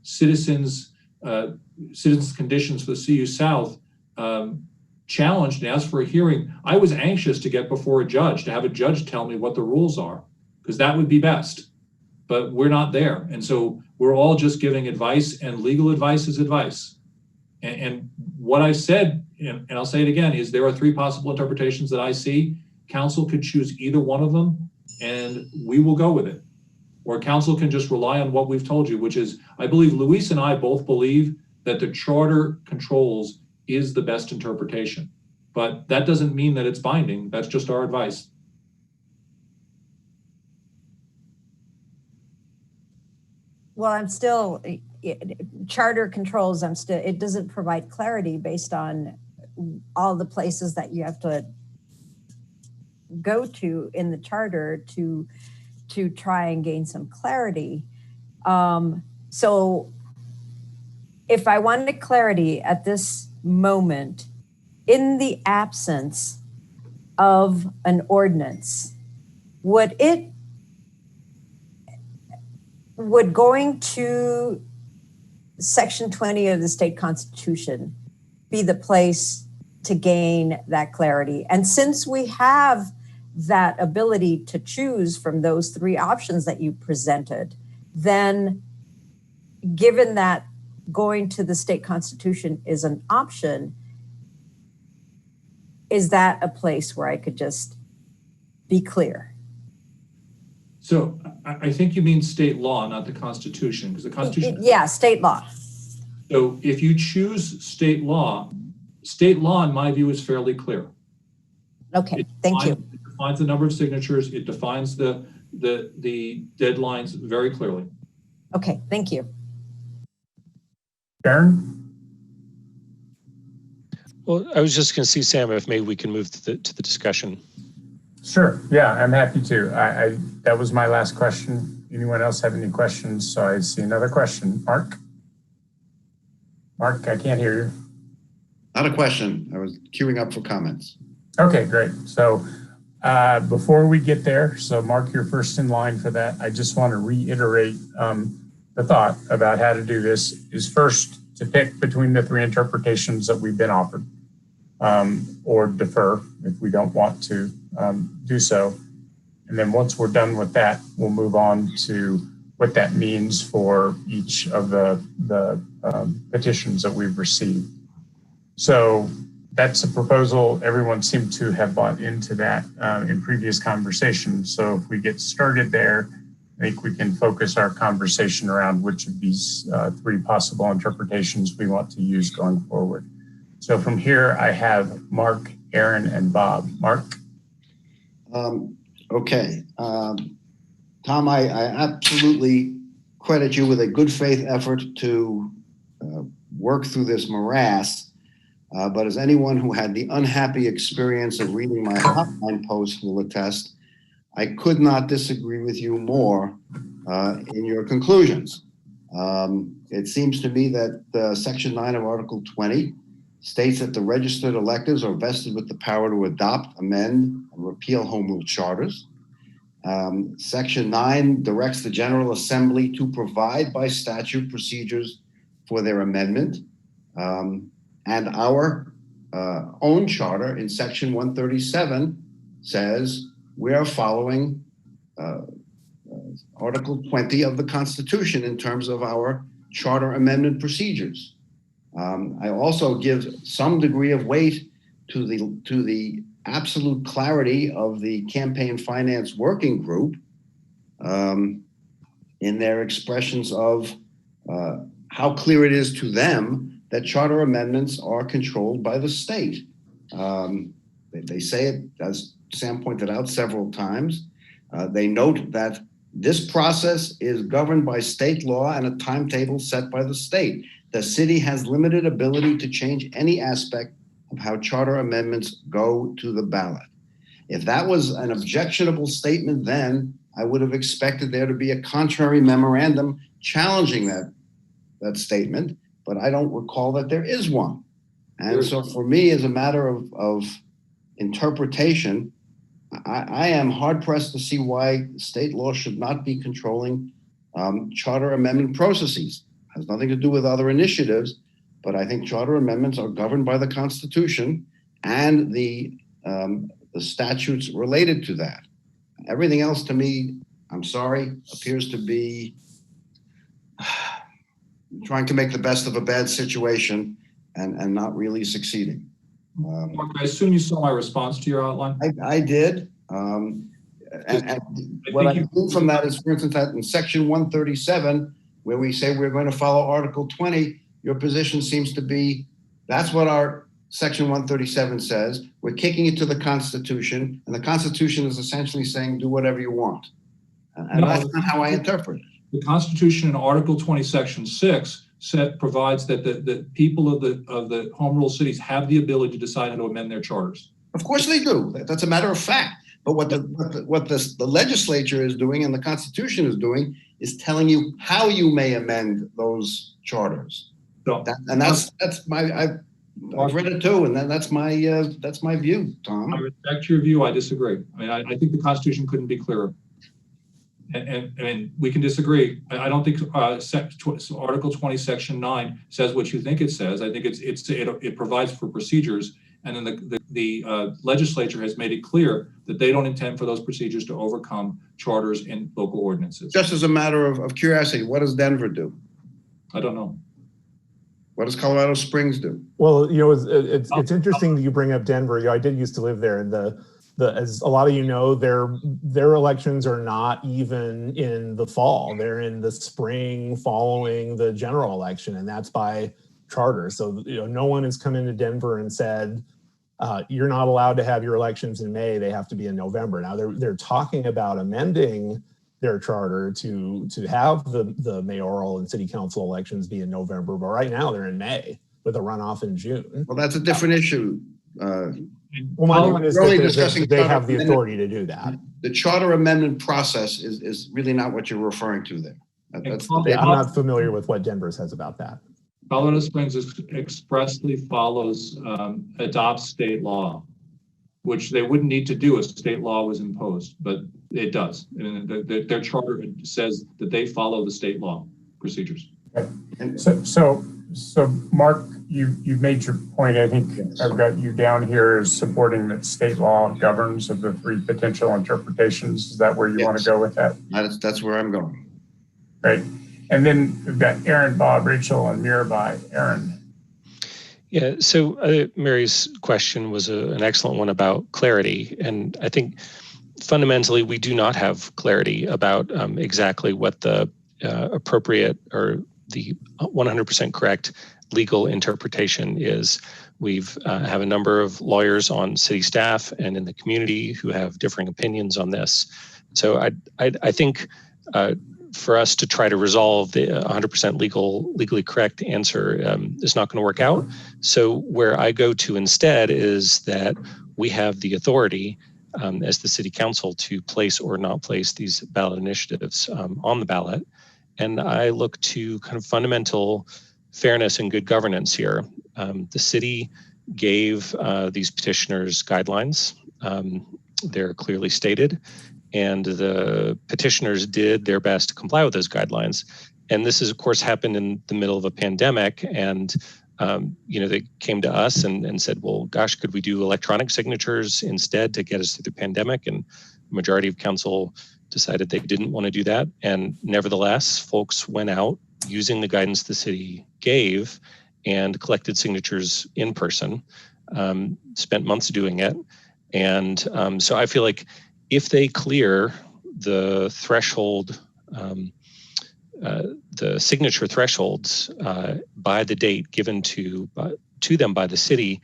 citizens conditions for the CU South challenged and asked for a hearing, I was anxious to get before a judge, to have a judge tell me what the rules are, because that would be best. But we're not there. And so we're all just giving advice, and legal advice is advice. And what I've said, and I'll say it again, is there are three possible interpretations that I see. Council could choose either one of them, and we will go with it. Or council can just rely on what we've told you, which is, I believe Luis and I both believe that the charter controls is the best interpretation. But that doesn't mean that it's binding. That's just our advice. Well, I'm still, charter controls, it doesn't provide clarity based on all the places that you have to go to in the charter to try and gain some clarity. So if I wanted clarity at this moment, in the absence of an ordinance, would going to Section 20 of the state constitution be the place to gain that clarity? And since we have that ability to choose from those three options that you presented, then given that going to the state constitution is an option, is that a place where I could just be clear? So I think you mean state law, not the Constitution, because the Constitution. Yeah, state law. So if you choose state law in my view is fairly clear. Okay, thank you. It defines the number of signatures. It defines the deadlines very clearly. Okay, thank you. Sharon? Well, I was just going to see, Sam, if maybe we can move to the discussion. Sure. Yeah, I'm happy to. That was my last question. Anyone else have any questions? So I see another question. Mark? Mark, I can't hear you. Not a question. I was queuing up for comments. Okay, great. So before we get there, so Mark, you're first in line for that. I just want to reiterate the thought about how to do this is first to pick between the three interpretations that we've been offered, or defer if we don't want to do so. And then once we're done with that, we'll move on to what that means for each of the petitions that we've received. So that's a proposal. Everyone seemed to have bought into that in previous conversations. So if we get started there, I think we can focus our conversation around which of these three possible interpretations we want to use going forward. So from here, I have Mark, Aaron, and Bob. Mark? Okay. Tom, I absolutely credit you with a good faith effort to work through this morass. But as anyone who had the unhappy experience of reading my hotline post will attest, I could not disagree with you more in your conclusions. It seems to me that Section 9 of Article 20 states that the registered electors are vested with the power to adopt, amend, and repeal home rule charters. Section 9 directs the General Assembly to provide by statute procedures for their amendment. And our own charter in Section 137 says we are following Article 20 of the Constitution in terms of our charter amendment procedures. I also give some degree of weight to the absolute clarity of the Campaign Finance Working Group in their expressions of how clear it is to them that charter amendments are controlled by the state. They say it, as Sam pointed out several times. They note that this process is governed by state law and a timetable set by the state. The city has limited ability to change any aspect of how charter amendments go to the ballot. If that was an objectionable statement then, I would have expected there to be a contrary memorandum challenging that statement, but I don't recall that there is one. And so for me, as a matter of interpretation, I am hard-pressed to see why state law should not be controlling charter amendment processes. It has nothing to do with other initiatives, but I think charter amendments are governed by the Constitution and the statutes related to that. Everything else to me, I'm sorry, appears to be trying to make the best of a bad situation and not really succeeding. Mark, I assume you saw my response to your outline? I did. And what I think from that is, for instance, that in Section 137, where we say we're going to follow Article 20, your position seems to be, that's what our Section 137 says. We're kicking it to the Constitution, and the Constitution is essentially saying, do whatever you want. And no, that's not how I interpret it. The Constitution in Article 20, Section 6 provides that the people of the home rule cities have the ability to decide how to amend their charters. Of course they do. That's a matter of fact. But what the legislature is doing and the Constitution is doing is telling you how you may amend those charters. So, that's my I've read it too, and that's my view, Tom. I respect your view. I disagree. I mean, I think the Constitution couldn't be clearer. And I mean, we can disagree. I don't think Article 20, Section 9 says what you think it says. I think it provides for procedures, and then the legislature has made it clear that they don't intend for those procedures to overcome charters and local ordinances. Just as a matter of curiosity, what does Denver do? I don't know. What does Colorado Springs do? Well, you know, it's interesting that you bring up Denver. You know, I did used to live there, and as a lot of you know, their elections are not even in the fall. They're in the spring following the general election, and that's by charter. So, you know, no one has come into Denver and said, you're not allowed to have your elections in May. They have to be in November. Now they're talking about amending their charter to have the mayoral and city council elections be in November, but right now they're in May with a runoff in June. Well, that's a different issue. Well, my point is that they have the authority to do that. The charter amendment process is really not what you're referring to there. I'm not familiar with what Denver says about that. Colorado Springs expressly adopts state law. which they wouldn't need to do if state law was imposed, but it does. And their charter says that they follow the state law procedures. Okay. And so Mark, you've made your point. I think I've got you down here as supporting that state law governs of the three potential interpretations. Is that where you want to go with that? That's where I'm going. Great. And then we've got Aaron, Bob, Rachel, and Mirabai. Aaron. Yeah, so Mary's question was an excellent one about clarity. And I think fundamentally, we do not have clarity about exactly what the appropriate or the 100% correct legal interpretation is. We've have a number of lawyers on city staff and in the community who have differing opinions on this. So I think for us to try to resolve the 100% legally correct answer is not going to work out. So where I go to instead is that we have the authority as the city council to place or not place these ballot initiatives on the ballot. And I look to kind of fundamental fairness and good governance here. The city gave these petitioners guidelines. They're clearly stated, and the petitioners did their best to comply with those guidelines. And this is, of course, happened in the middle of a pandemic. And they came to us and said, well, gosh, could we do electronic signatures instead to get us through the pandemic? And the majority of council decided they didn't want to do that. And nevertheless, folks went out using the guidance the city gave and collected signatures in person, spent months doing it. And so I feel like if they clear the threshold, the signature thresholds by the date given to them by the city,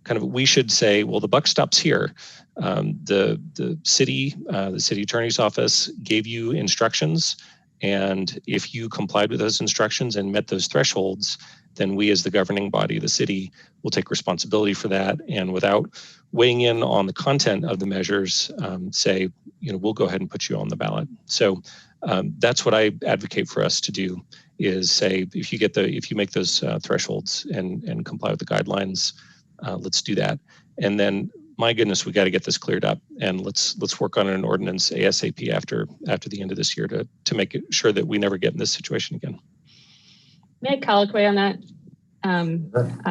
kind of we should say, well, the buck stops here. The city attorney's office gave you instructions, and if you complied with those instructions and met those thresholds, then we as the governing body of the city will take responsibility for that. And without weighing in on the content of the measures, say, we'll go ahead and put you on the ballot. So that's what I advocate for us to do, is say, if you make those thresholds and comply with the guidelines, let's do that. And then, my goodness, we got to get this cleared up, and let's work on an ordinance ASAP after the end of this year to make sure that we never get in this situation again. May I colloquy on that?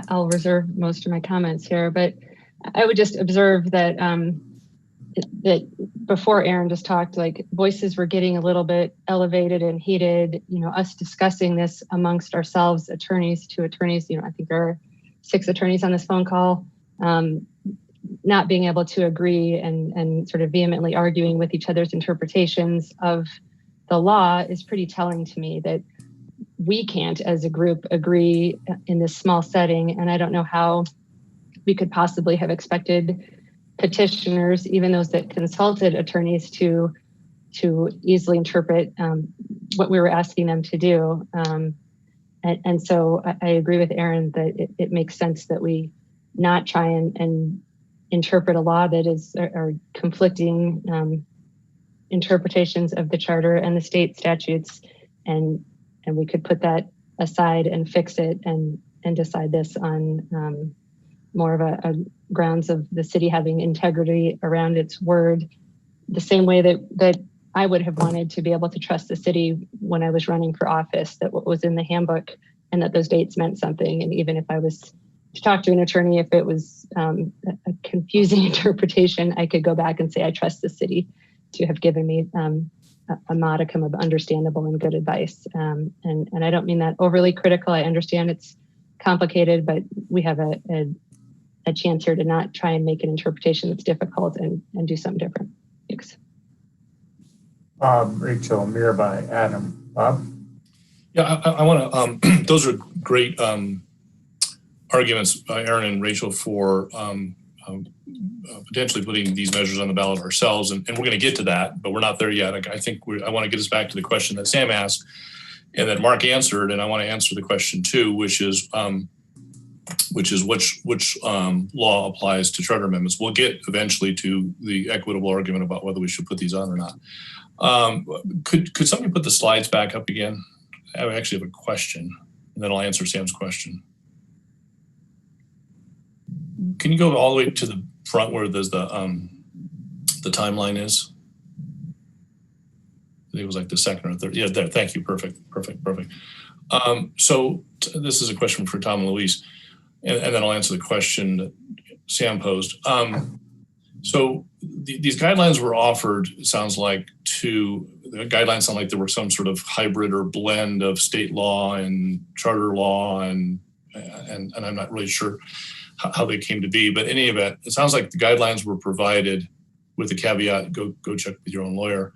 I'll reserve most of my comments here, but I would just observe that that before Aaron just talked, like voices were getting a little bit elevated and heated. Us discussing this amongst ourselves, attorneys to attorneys. I think there are 6 attorneys on this phone call. Not being able to agree and sort of vehemently arguing with each other's interpretations of the law is pretty telling to me that we can't, as a group, agree in this small setting. And I don't know how we could possibly have expected petitioners, even those that consulted attorneys, to easily interpret what we were asking them to do. And so I agree with Aaron that it makes sense that we not try and interpret a law that are conflicting interpretations of the charter and the state statutes, and we could put that aside and fix it and decide this on more of a grounds of the city having integrity around its word, the same way that I would have wanted to be able to trust the city when I was running for office, that what was in the handbook and that those dates meant something. And even if I was to talk to an attorney, if it was a confusing interpretation, I could go back and say, I trust the city to have given me a modicum of understandable and good advice. And I don't mean that overly critical. I understand it's complicated, but we have a chance here to not try and make an interpretation that's difficult and do something different. Thanks. Rachel, Mirabai, Adam, Bob? Yeah, I want to, those are great arguments by Aaron and Rachel for potentially putting these measures on the ballot ourselves. And we're going to get to that, but we're not there yet. I think I want to get us back to the question that Sam asked and that Mark answered. And I want to answer the question too, which is which law applies to charter amendments. We'll get eventually to the equitable argument about whether we should put these on or not. Could somebody put the slides back up again? I actually have a question, and then I'll answer Sam's question. Can you go all the way to front where there's the timeline is. I think it was like the second or third. Yeah, there. Thank you. Perfect. So this is a question for Tom and Louise, and then I'll answer the question that Sam posed. So these guidelines were offered, it sounds like, the guidelines sound like there were some sort of hybrid or blend of state law and charter law, and I'm not really sure how they came to be. But in any event, it sounds like the guidelines were provided with the caveat, go check with your own lawyer.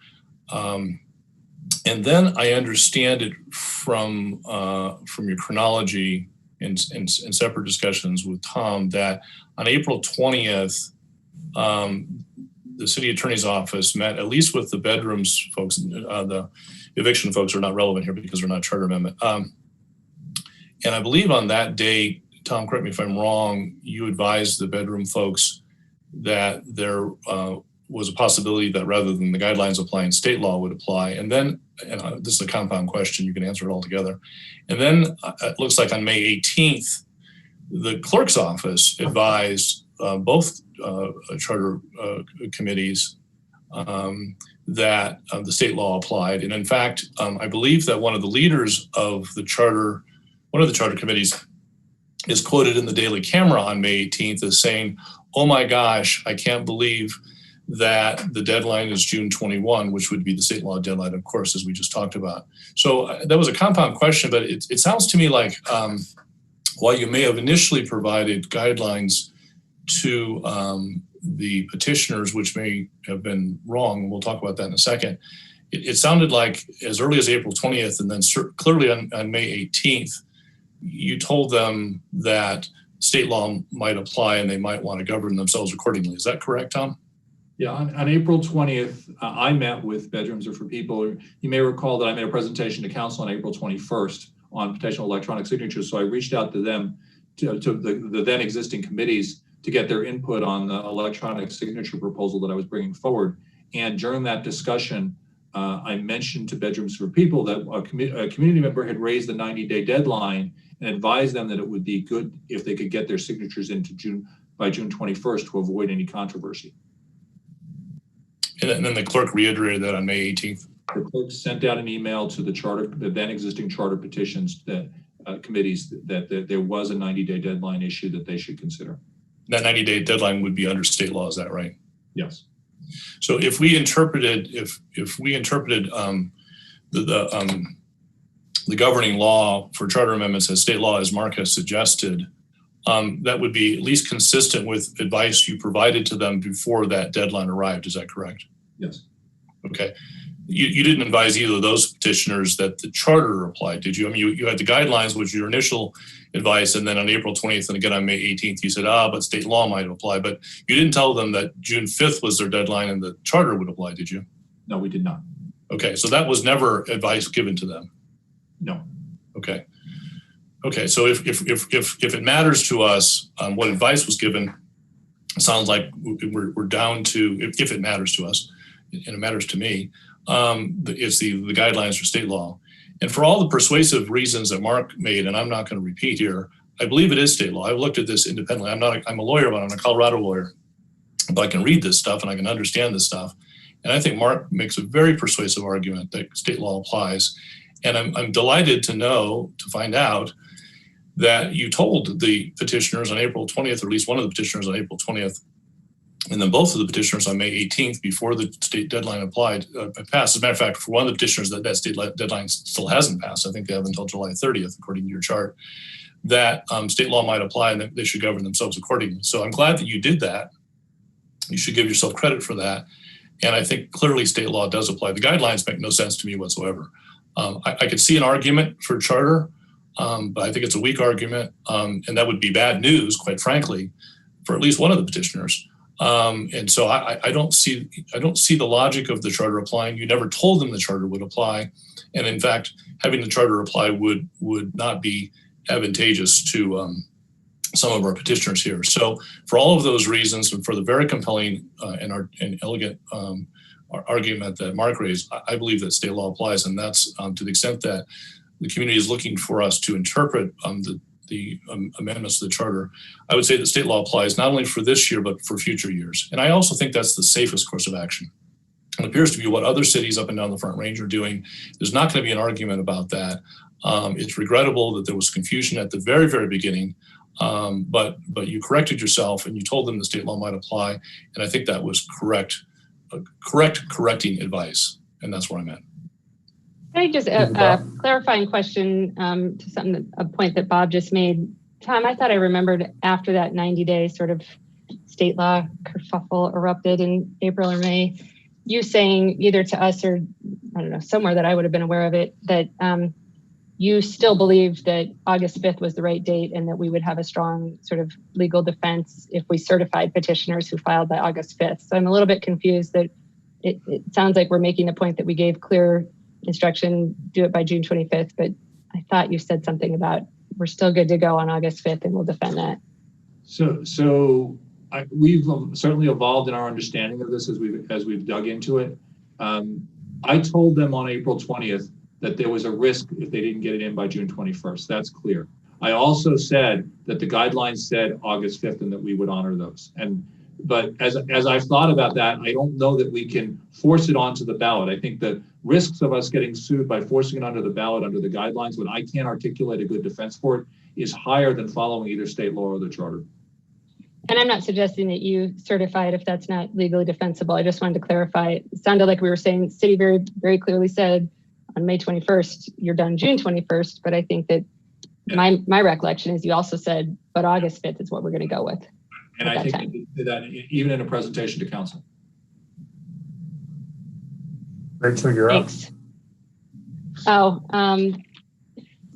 And then I understand it from your chronology in separate discussions with Tom that on April 20th, the city attorney's office met at least with the bedrooms folks. The eviction folks are not relevant here because they're not charter amendment. And I believe on that date, Tom, correct me if I'm wrong, you advised the bedroom folks that there was a possibility that rather than the guidelines applying, state law would apply. And then, and this is a compound question, you can answer it all together. And then it looks like on May 18th, the clerk's office advised both charter committees that the state law applied. And in fact, I believe that one of the leaders of the charter, one of the charter committees is quoted in the Daily Camera on May 18th as saying, "Oh my gosh, I can't believe that the deadline is June 21, which would be the state law deadline, of course, as we just talked about." So that was a compound question, but it sounds to me like while you may have initially provided guidelines to the petitioners, which may have been wrong, and we'll talk about that in a second, it sounded like as early as April 20th and then clearly on May 18th, you told them that state law might apply and they might want to govern themselves accordingly. Is that correct, Tom? Yeah, on April 20th, I met with Bedrooms Are for People. You may recall that I made a presentation to council on April 21st on potential electronic signatures. So I reached out to them, to the then existing committees, to get their input on the electronic signature proposal that I was bringing forward. And during that discussion, I mentioned to Bedrooms for People that a community member had raised the 90-day deadline and advised them that it would be good if they could get their signatures into by June 21st to avoid any controversy. And then the clerk reiterated that on May 18th. The clerk sent out an email to the then existing charter petitions that committees that there was a 90-day deadline issue that they should consider. That 90-day deadline would be under state law, is that right? Yes. So if we interpreted the governing law for charter amendments as state law, as Mark has suggested, that would be at least consistent with advice you provided to them before that deadline arrived. Is that correct? Yes. Okay. You didn't advise either of those petitioners that the charter applied, did you? I mean, you had the guidelines, which your initial advice, and then on April 20th and again on May 18th, you said, but state law might apply. But you didn't tell them that June 5th was their deadline and the charter would apply, did you? No, we did not. Okay, so that was never advice given to them? No. Okay. Okay, so if it matters to us what advice was given, it sounds like we're down to, if it matters to us, and it matters to me, it's the guidelines for state law. And for all the persuasive reasons that Mark made, and I'm not going to repeat here, I believe it is state law. I've looked at this independently. I'm a lawyer, but I'm a Colorado lawyer. But I can read this stuff and I can understand this stuff. And I think Mark makes a very persuasive argument that state law applies. And I'm delighted to find out that you told the petitioners on April 20th, or at least one of the petitioners on April 20th, and then both of the petitioners on May 18th, before the state deadline passed. As a matter of fact, for one of the petitioners, that state deadline still hasn't passed. I think they have until July 30th, according to your chart, that state law might apply and that they should govern themselves accordingly. So I'm glad that you did that. You should give yourself credit for that. And I think clearly state law does apply. The guidelines make no sense to me whatsoever. I could see an argument for charter, but I think it's a weak argument. And that would be bad news, quite frankly, for at least one of the petitioners. And so I don't see the logic of the charter applying. You never told them the charter would apply. And in fact, having the charter apply would not be advantageous to some of our petitioners here. So for all of those reasons, and for the very compelling and elegant argument that Mark raised, I believe that state law applies. And that's to the extent that the community is looking for us to interpret the amendments to the charter, I would say that state law applies not only for this year, but for future years. And I also think that's the safest course of action. It appears to be what other cities up and down the Front Range are doing. There's not going to be an argument about that. It's regrettable that there was confusion at the very, very beginning, but you corrected yourself and you told them the state law might apply. And I think that was correcting advice. And that's where I'm at. Can I just clarifying question to something, a point that Bob just made. Tom, I thought I remembered after that 90-day sort of state law kerfuffle erupted in April or May, you saying either to us or I don't know, somewhere that I would have been aware of it, that you still believed that August 5th was the right date and that we would have a strong sort of legal defense if we certified petitioners who filed by August 5th. So I'm a little bit confused that it sounds like we're making the point that we gave clear instruction, do it by June 25th, but I thought you said something about we're still good to go on August 5th and we'll defend that. We've certainly evolved in our understanding of this as we've dug into it. I told them on April 20th that there was a risk if they didn't get it in by June 21st. That's clear. I also said that the guidelines said August 5th and that we would honor those. But as I've thought about that, I don't know that we can force it onto the ballot. I think the risks of us getting sued by forcing it onto the ballot under the guidelines when I can't articulate a good defense for it is higher than following either state law or the charter. And I'm not suggesting that you certify it if that's not legally defensible. I just wanted to clarify. It sounded like we were saying city very, very clearly said on May 21st, you're done June 21st. But I think that my recollection is you also said, but August 5th is what we're going to go with. And I think that even in a presentation to council. Rachel, you're Thanks. Up.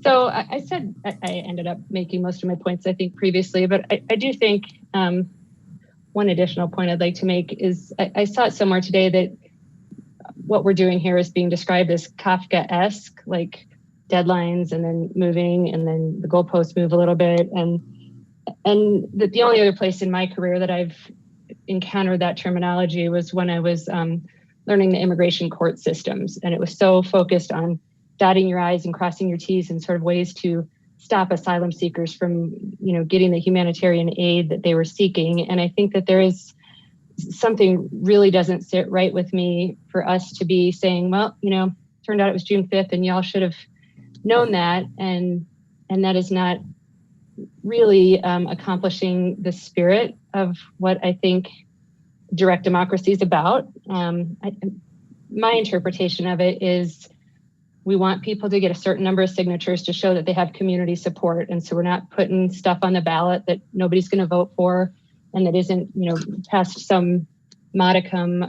So I said I ended up making most of my points, I think, previously, but I do think one additional point I'd like to make is I saw it somewhere today that what we're doing here is being described as Kafka-esque, like deadlines and then moving and then the goalposts move a little bit. And that the only other place in my career that I've encountered that terminology was when I was learning the immigration court systems. And it was so focused on dotting your I's and crossing your T's and sort of ways to stop asylum seekers from, getting the humanitarian aid that they were seeking. And I think that there is something really doesn't sit right with me for us to be saying, well, turned out it was June 5th and y'all should have known that. And that is not really accomplishing the spirit of what I think direct democracy is about. My interpretation of it is we want people to get a certain number of signatures to show that they have community support. And so we're not putting stuff on the ballot that nobody's going to vote for and that isn't, past some modicum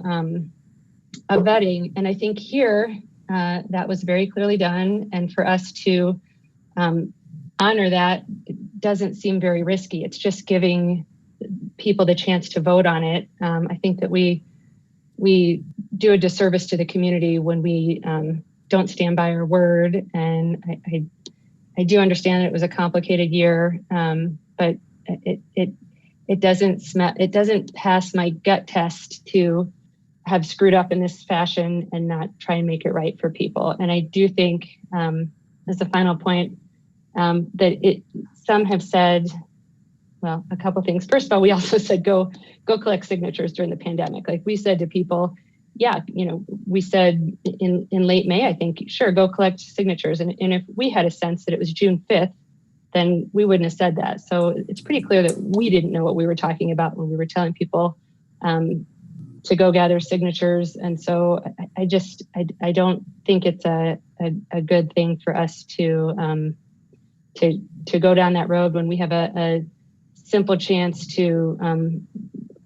of vetting. And I think here that was very clearly done. And for us to honor that doesn't seem very risky. It's just giving people the chance to vote on it. I think that we do a disservice to the community when we don't stand by our word. And I do understand that it was a complicated year, but it doesn't pass my gut test to have screwed up in this fashion and not try and make it right for people. And I do think, as a final point, that some have said, well, a couple of things. First of all, we also said go collect signatures during the pandemic. Like we said to people, we said in late May, I think, sure, go collect signatures. And if we had a sense that it was June 5th, then we wouldn't have said that. So it's pretty clear that we didn't know what we were talking about when we were telling people to go gather signatures. And so I don't think it's a good thing for us to go down that road when we have a simple chance to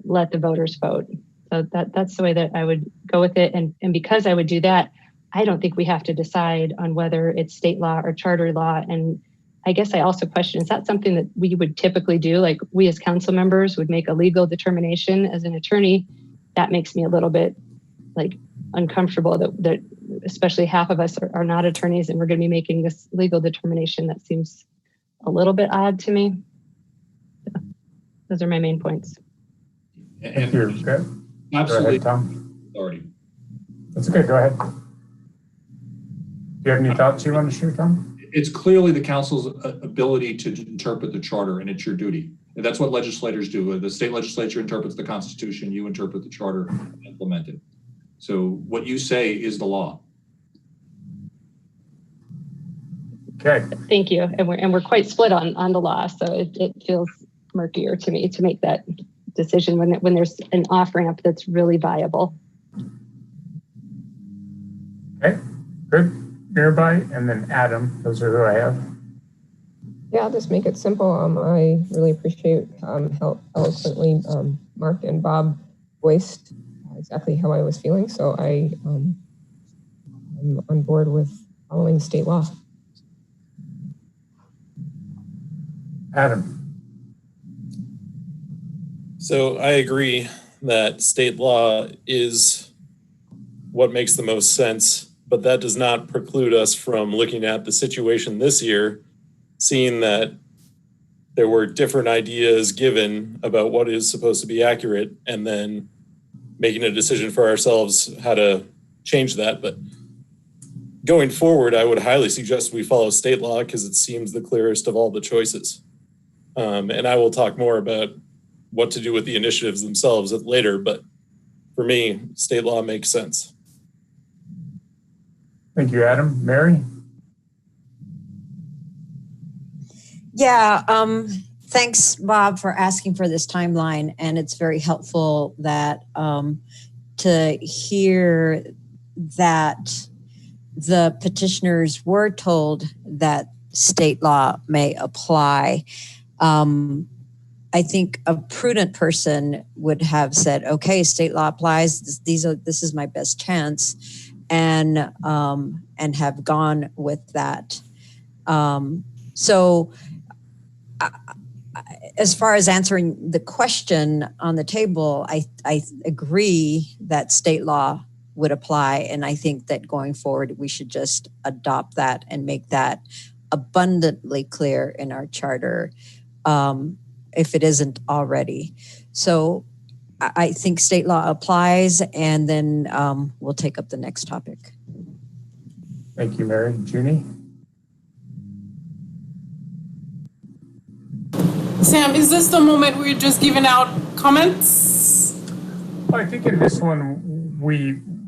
let the voters vote. So that's the way that I would go with it. And because I would do that, I don't think we have to decide on whether it's state law or charter law. And I guess I also question, is that something that we would typically do? Like we as council members would make a legal determination. As an attorney, that makes me a little bit uncomfortable that especially half of us are not attorneys and we're going to be making this legal determination. That seems a little bit odd to me. So those are my main points. And you're good. Absolutely. Go ahead, Tom. Authority. That's okay. Go ahead. Do you have any thoughts you want to share, Tom? it's clearly the council's ability to interpret the charter, and it's your duty. And that's what legislators do. The state legislature interprets the Constitution, you interpret the charter and implement it. So what you say is the law. Okay. Thank you. And we're quite split on the law, so it feels murkier to me to make that decision when there's an off-ramp that's really viable. Okay, good. Mirabai and then Adam, those are who I have. Yeah, I'll just make it simple. I really appreciate how eloquently Mark and Bob voiced exactly how I was feeling. So I'm on board with following state law. Adam. So I agree that state law is what makes the most sense, but that does not preclude us from looking at the situation this year, seeing that there were different ideas given about what is supposed to be accurate, and then making a decision for ourselves how to change that. But going forward, I would highly suggest we follow state law because it seems the clearest of all the choices. And I will talk more about what to do with the initiatives themselves later, but for me, state law makes sense. Thank you, Adam. Mary? Yeah, thanks, Bob, for asking for this timeline. And it's very helpful that to hear that the petitioners were told that state law may apply. I think a prudent person would have said, okay, state law applies. This is my best chance, and have gone with that. So as far as answering the question on the table, I agree that state law would apply. And I think that going forward, we should just adopt that and make that abundantly clear in our charter, if it isn't already. So I think state law applies, and then we'll take up the next topic. Thank you, Mary. Junie? Sam, is this the moment we're just giving out comments? Well, I think in this one,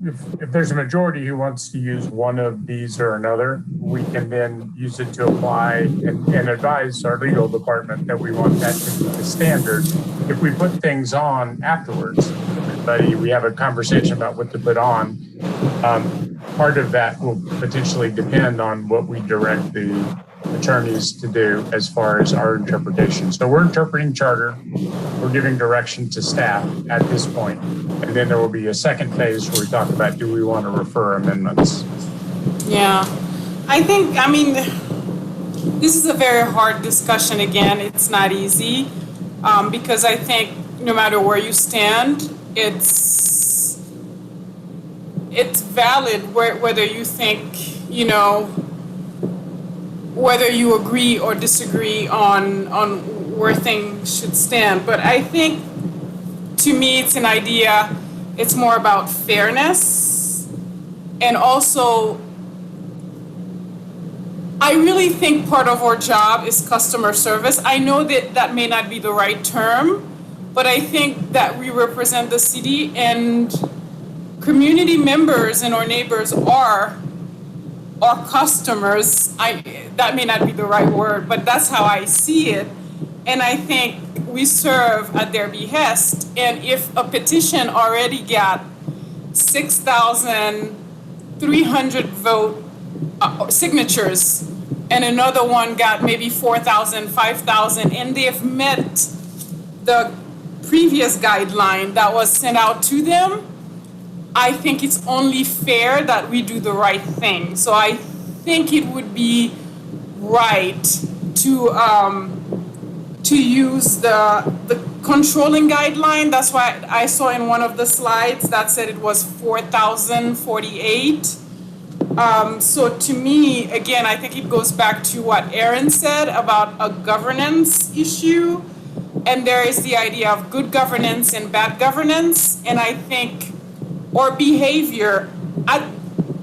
if there's a majority who wants to use one of these or another, we can then use it to apply and advise our legal department that we want that to be the standard. If we put things on afterwards, we have a conversation about what to put on. Part of that will potentially depend on what we direct the attorneys to do as far as our interpretation. So we're interpreting charter, we're giving direction to staff at this point, and then there will be a second phase where we talk about, do we want to refer amendments? Yeah, I mean, this is a very hard discussion. Again, it's not easy because I think no matter where you stand, it's valid whether you think, whether you agree or disagree on where things should stand. But I think, to me, it's an idea, it's more about fairness. And also, I really think part of our job is customer service. I know that may not be the right term, but I think that we represent the city, and community members and our neighbors are our customers. That may not be the right word, but that's how I see it. And I think we serve at their behest. And if a petition already got 6,300 signatures, and another one got maybe 4,000, 5,000, and they've met the previous guideline that was sent out to them, I think it's only fair that we do the right thing. So I think it would be right to use the controlling guideline. That's why I saw in one of the slides that said it was 4,048. So to me, again, I think it goes back to what Aaron said about a governance issue. And there is the idea of good governance and bad governance. And I think our behavior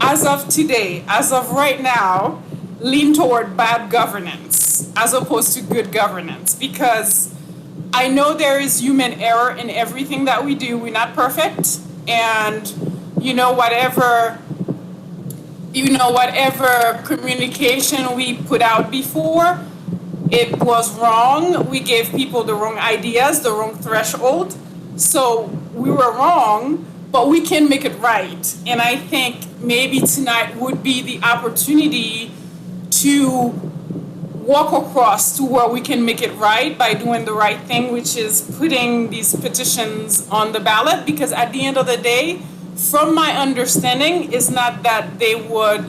as of today, as of right now, lean toward bad governance as opposed to good governance, because I know there is human error in everything that we do. We're not perfect. And, whatever communication we put out before, it was wrong. We gave people the wrong ideas, the wrong threshold. So we were wrong, but we can make it right. And I think maybe tonight would be the opportunity to walk across to where we can make it right by doing the right thing, which is putting these petitions on the ballot. Because at the end of the day, from my understanding, is not that they would,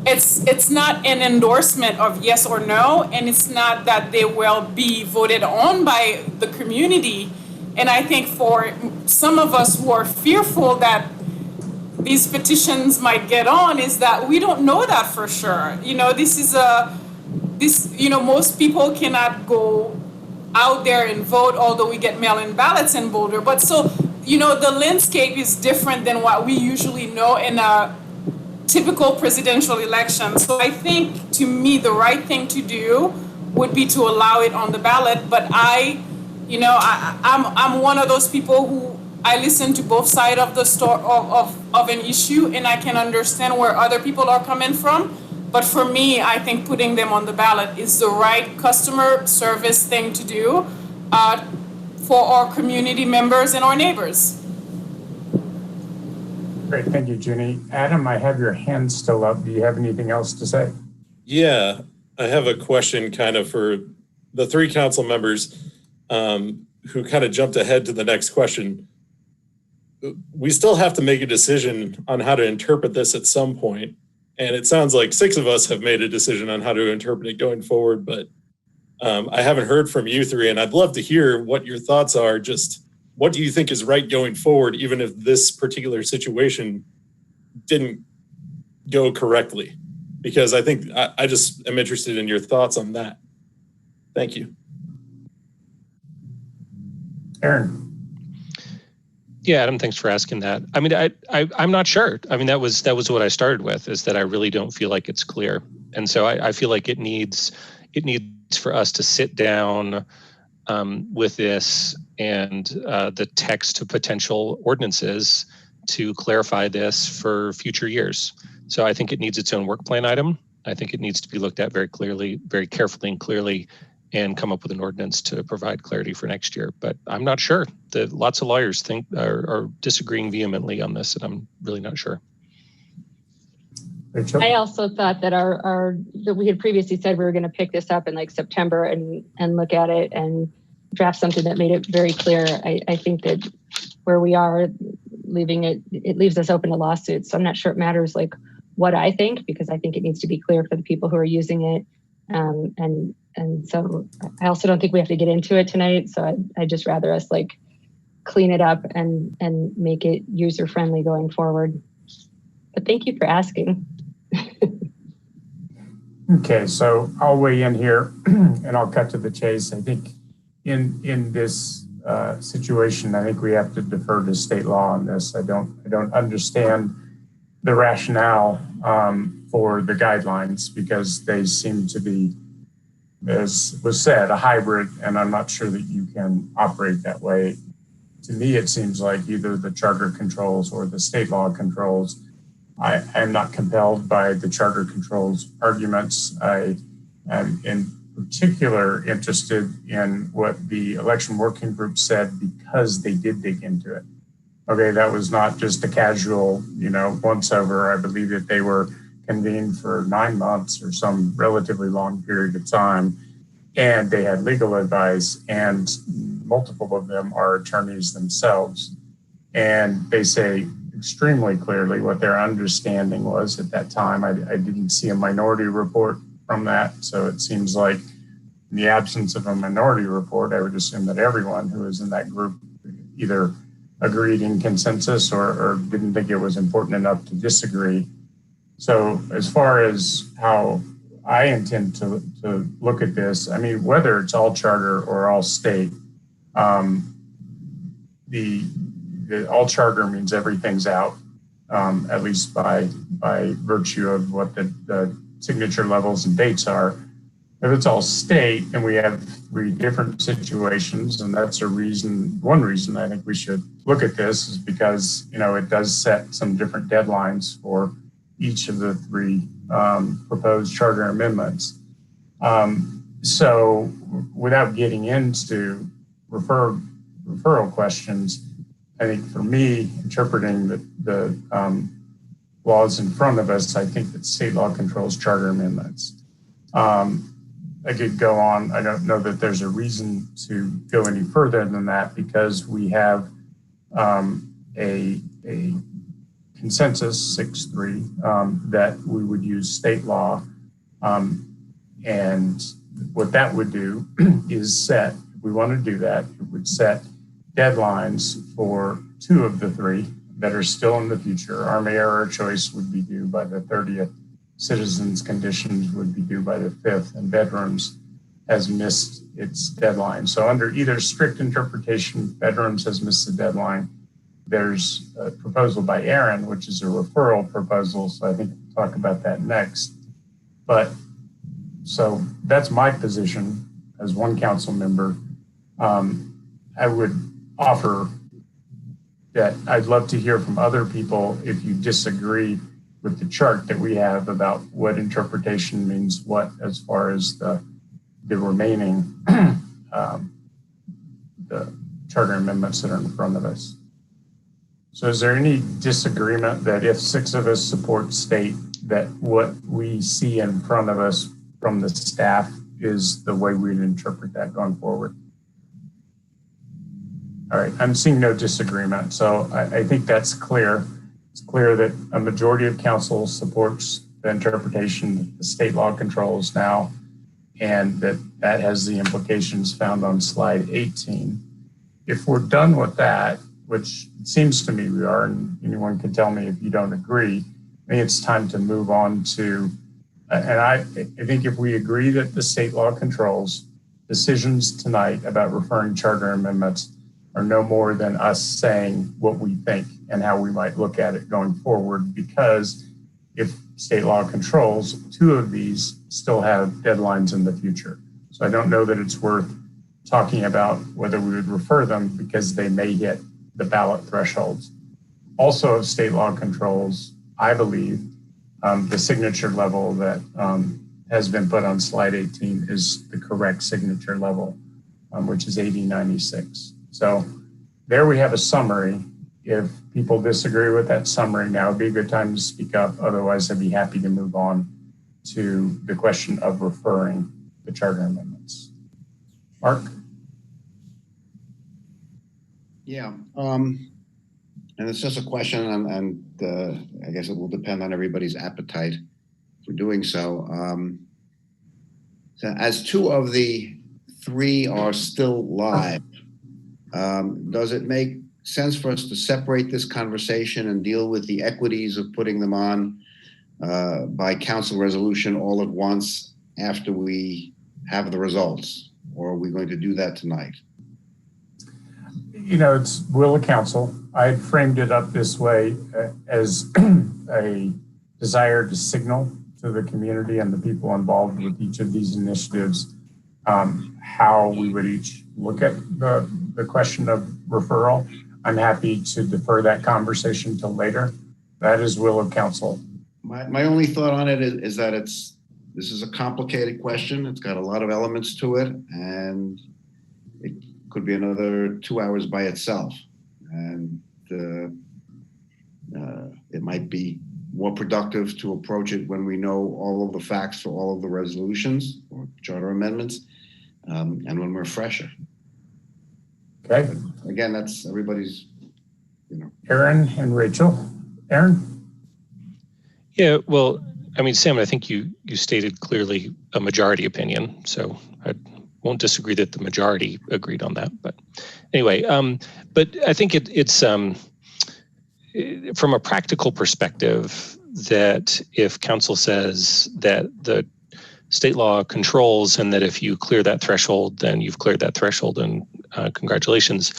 it's not an endorsement of yes or no, and it's not that they will be voted on by the community. And I think for some of us who are fearful that these petitions might get on, is that we don't know that for sure. Most people cannot go out there and vote, although we get mail-in ballots in Boulder. But so, the landscape is different than what we usually know in a typical presidential election. So I think, to me, the right thing to do would be to allow it on the ballot. But I'm one of those people who, I listen to both sides of the of an issue, and I can understand where other people are coming from. But for me, I think putting them on the ballot is the right customer service thing to do for our community members and our neighbors. Great, thank you, Junie. Adam, I have your hand still up. Do you have anything else to say? Yeah, I have a question kind of for the three council members who kind of jumped ahead to the next question. We still have to make a decision on how to interpret this at some point. And it sounds like 6 of us have made a decision on how to interpret it going forward, but I haven't heard from you 3, and I'd love to hear what your thoughts are. Just what do you think is right going forward, even if this particular situation didn't go correctly? Because I think I just am interested in your thoughts on that. Thank you. Aaron. Yeah, Adam, thanks for asking that. I mean, I'm not sure. I mean, that was what I started with, is that I really don't feel like it's clear. And so I feel like it needs for us to sit down with this and the text of potential ordinances to clarify this for future years. So I think it needs its own work plan item. I think it needs to be looked at very clearly, very carefully and clearly, and come up with an ordinance to provide clarity for next year. But I'm not sure. Lots of lawyers are disagreeing vehemently on this, and I'm really not sure. Rachel? I also thought that that we had previously said we were going to pick this up in like September and look at it and draft something that made it very clear. I think that where we are leaving it leaves us open to lawsuits. So I'm not sure it matters like what I think, because I think it needs to be clear for the people who are using it. And so I also don't think we have to get into it tonight. So I'd just rather us like clean it up and make it user friendly going forward. But thank you for asking. Okay, so I'll weigh in here and I'll cut to the chase. I think in this situation, I think we have to defer to state law on this. I don't understand the rationale for the guidelines, because they seem to be, as was said, a hybrid, and I'm not sure that you can operate that way. To me, it seems like either the charter controls or the state law controls. I am not compelled by the charter controls arguments. I am in particular interested in what the election working group said, because they did dig into it. Okay, that was not just a casual, once over. I believe that they were convened for 9 months or some relatively long period of time, and they had legal advice, and multiple of them are attorneys themselves. And they say extremely clearly what their understanding was at that time. I didn't see a minority report from that. So it seems like in the absence of a minority report, I would assume that everyone who was in that group either agreed in consensus or didn't think it was important enough to disagree. So as far as how I intend to look at this, I mean, whether it's all charter or all state, the all charter means everything's out. at least by virtue of what the signature levels and dates are. If it's all state and we have 3 different situations, and that's one reason I think we should look at this is because, it does set some different deadlines for each of the 3 proposed charter amendments. So without getting into referral questions, I think for me, interpreting the laws in front of us, I think that state law controls charter amendments. I could go on. I don't know that there's a reason to go any further than that because we have a consensus 6-3 that we would use state law. And what that would do is set, if we want to do that, it would set deadlines for 2 of the 3 that are still in the future. Our mayor choice would be due by the 30th. Citizens conditions would be due by the 5th, and bedrooms has missed its deadline. So under either strict interpretation, bedrooms has missed the deadline. There's a proposal by Aaron, which is a referral proposal. So I think we'll talk about that next. But so that's my position as one council member. I would offer that I'd love to hear from other people if you disagree with the chart that we have about what interpretation means what as far as the remaining the charter amendments that are in front of us. So is there any disagreement that if 6 of us support state, that what we see in front of us from the staff is the way we'd interpret that going forward? All right, I'm seeing no disagreement. So I think that's clear. It's clear that a majority of council supports the interpretation that the state law controls now, and that has the implications found on slide 18. If we're done with that, which it seems to me we are, and anyone can tell me if you don't agree, I think it's time to move on to, and I think if we agree that the state law controls, decisions tonight about referring charter amendments are no more than us saying what we think and how we might look at it going forward, because if state law controls, 2 of these still have deadlines in the future. So I don't know that it's worth talking about whether we would refer them because they may hit the ballot thresholds. Also of state law controls, I believe the signature level that has been put on slide 18 is the correct signature level, which is 8096. So there we have a summary. If people disagree with that summary, now would be a good time to speak up. Otherwise, I'd be happy to move on to the question of referring the charter amendments. Mark? Yeah, and it's just a question, and I guess it will depend on everybody's appetite for doing so. So as 2 of the 3 are still live, does it make sense for us to separate this conversation and deal with the equities of putting them on by council resolution all at once after we have the results? Or are we going to do that tonight? It's will of council. I had framed it up this way as a desire to signal to the community and the people involved with each of these initiatives how we would each look at the question of referral. I'm happy to defer that conversation till later. That is will of council. My only thought on it is that this is a complicated question. It's got a lot of elements to it, and it could be another 2 hours by itself. And it might be more productive to approach it when we know all of the facts for all of the resolutions or charter amendments, and when we're fresher. Okay. But again, that's everybody's, Aaron and Rachel. Aaron? Yeah, well, I mean, Sam, I think you stated clearly a majority opinion, so I won't disagree that the majority agreed on that. But anyway, but I think it's from a practical perspective that if council says that the state law controls and that if you clear that threshold, then you've cleared that threshold and congratulations.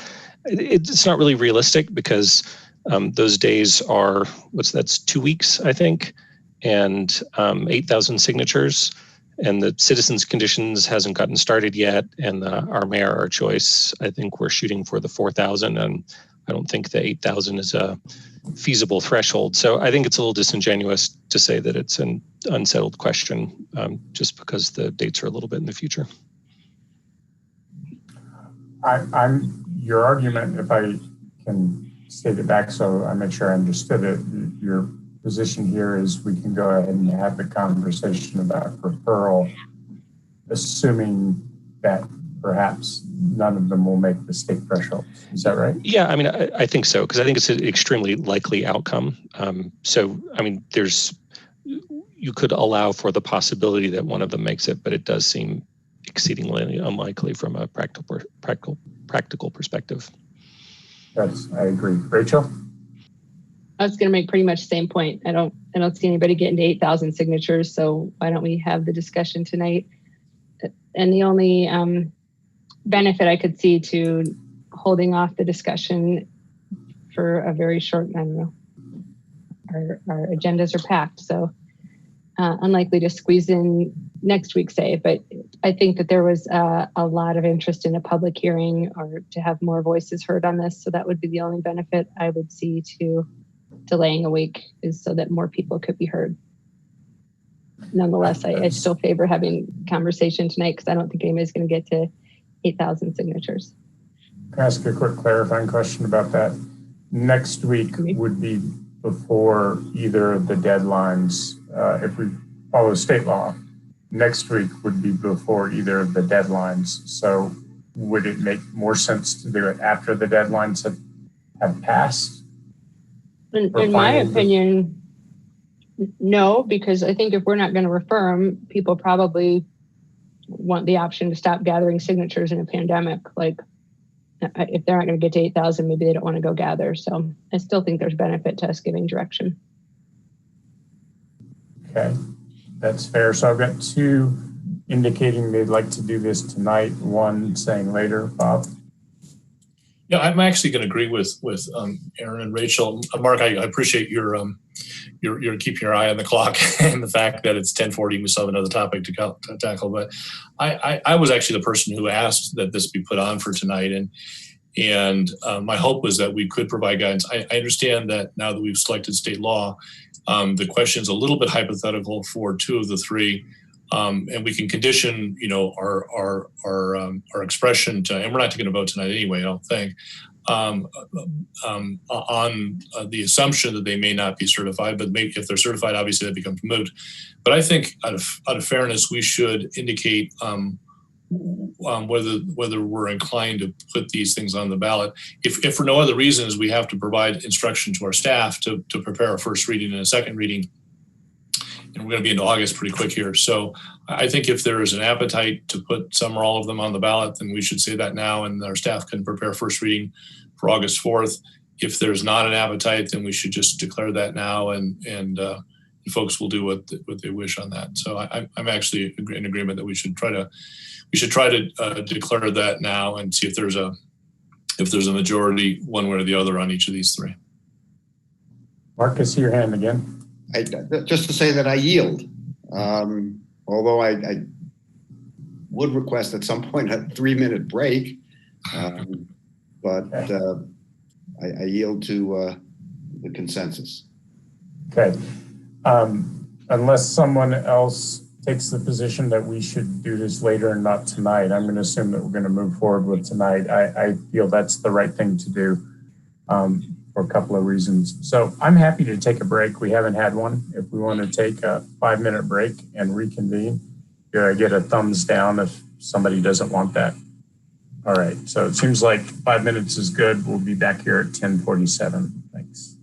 It's not really realistic because Those days are, that's 2 weeks, I think, and 8,000 signatures. And the citizens' conditions hasn't gotten started yet. And our mayor, our choice, I think we're shooting for the 4,000. And I don't think the 8,000 is a feasible threshold. So I think it's a little disingenuous to say that it's an unsettled question just because the dates are a little bit in the future. Your argument, if I can state it back so I make sure I understood it, your position here is we can go ahead and have the conversation about referral, assuming that perhaps none of them will make the state threshold. Is that right? Yeah, I mean, I think so, because I think it's an extremely likely outcome. So, I mean, you could allow for the possibility that one of them makes it, but it does seem exceedingly unlikely from a practical perspective. Yes, I agree. Rachel? I was going to make pretty much the same point. I don't see anybody getting to 8,000 signatures, so why don't we have the discussion tonight? And the only benefit I could see to holding off the discussion for a very short, I don't know, our agendas are packed, so unlikely to squeeze in next week, say, but I think that there was a lot of interest in a public hearing or to have more voices heard on this. So that would be the only benefit I would see to delaying a week, is so that more people could be heard. Nonetheless, I still favor having conversation tonight because I don't think anybody's going to get to 8,000 signatures. Can I ask a quick clarifying question about that? Next week would be before either of the deadlines. If we follow state law, next week would be before either of the deadlines. So would it make more sense to do it after the deadlines have passed? In my opinion, no, because I think if we're not going to refer them, people probably want the option to stop gathering signatures in a pandemic. Like, if they're not going to get to 8,000, maybe they don't want to go gather. So I still think there's benefit to us giving direction. Okay, that's fair. So I've got two indicating they'd like to do this tonight, one saying later. Bob? Yeah, I'm actually going to agree with Aaron and Rachel. Mark, I appreciate your keeping your eye on the clock and the fact that it's 10:40. We still have another topic to tackle. But I was actually the person who asked that this be put on for tonight, and my hope was that we could provide guidance. I understand that now that we've selected state law, the question's a little bit hypothetical for two of the three. And we can condition, our expression to, and we're not going to vote tonight anyway, I don't think, on the assumption that they may not be certified, but maybe if they're certified, obviously that becomes moot. But I think out of fairness, we should indicate whether we're inclined to put these things on the ballot. If for no other reasons, we have to provide instruction to our staff to prepare a first reading and a second reading. And we're going to be into August pretty quick here. So I think if there is an appetite to put some or all of them on the ballot, then we should say that now, and our staff can prepare first reading for August 4th. If there's not an appetite, then we should just declare that now, and folks will do what they wish on that. So I'm actually in agreement that we should try to declare that now and see if there's a majority one way or the other on each of these three. Mark, I see your hand again. Just to say that I yield, although I would request at some point a 3-minute break, but I yield to the consensus. Okay. Unless someone else takes the position that we should do this later and not tonight, I'm going to assume that we're going to move forward with tonight. I feel that's the right thing to do. For a couple of reasons. So I'm happy to take a break. We haven't had one. If we want to take a 5-minute break and reconvene, I get a thumbs down if somebody doesn't want that. All right. So it seems like 5 minutes is good. We'll be back here at 10:47. Thanks.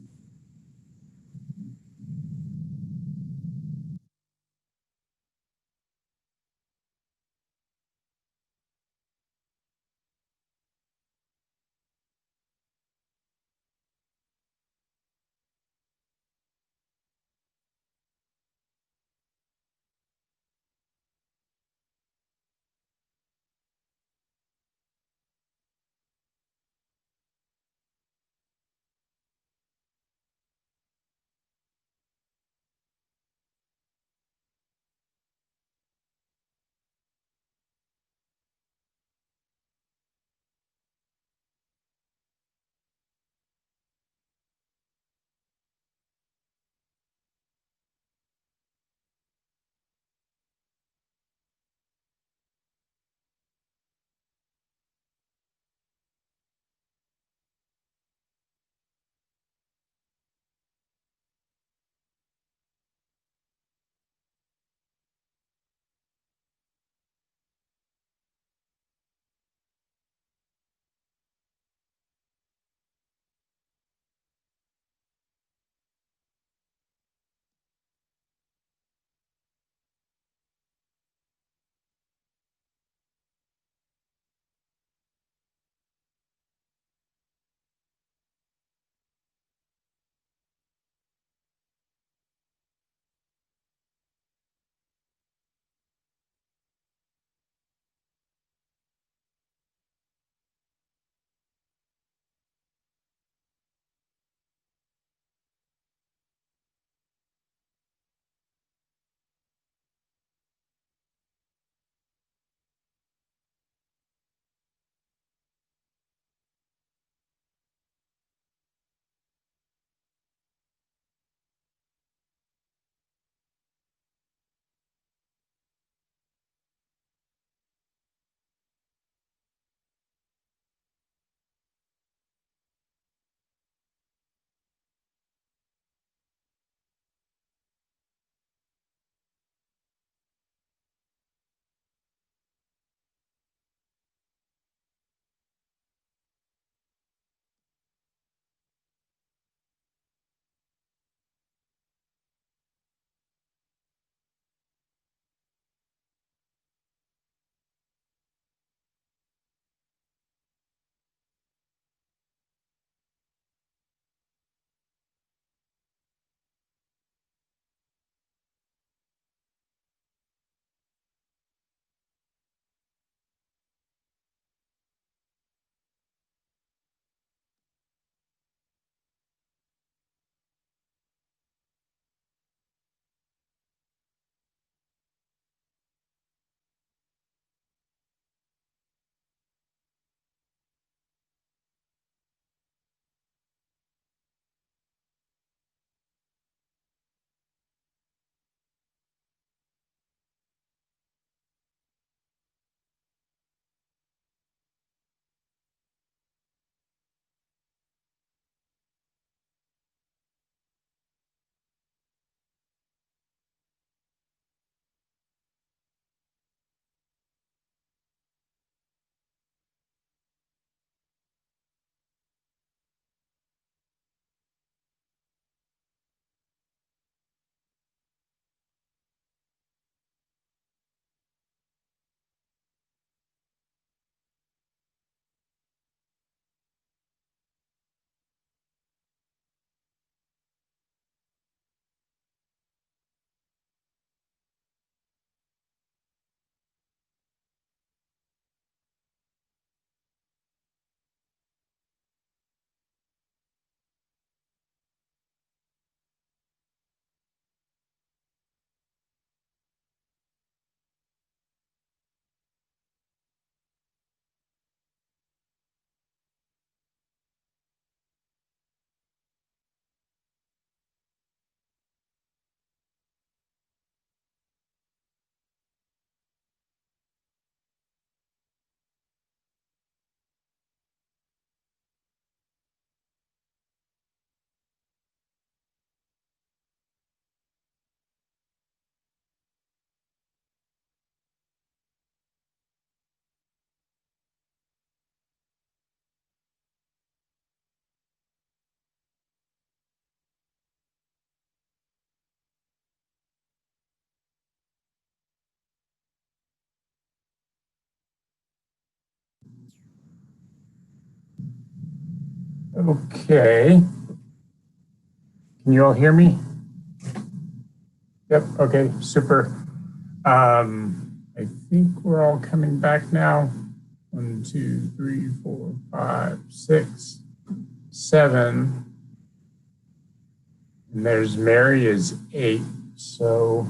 Okay. Can you all hear me? Yep, okay, super. I think we're all coming back now. 1, 2, 3, 4, 5, 6, 7. And there's Mary is 8. So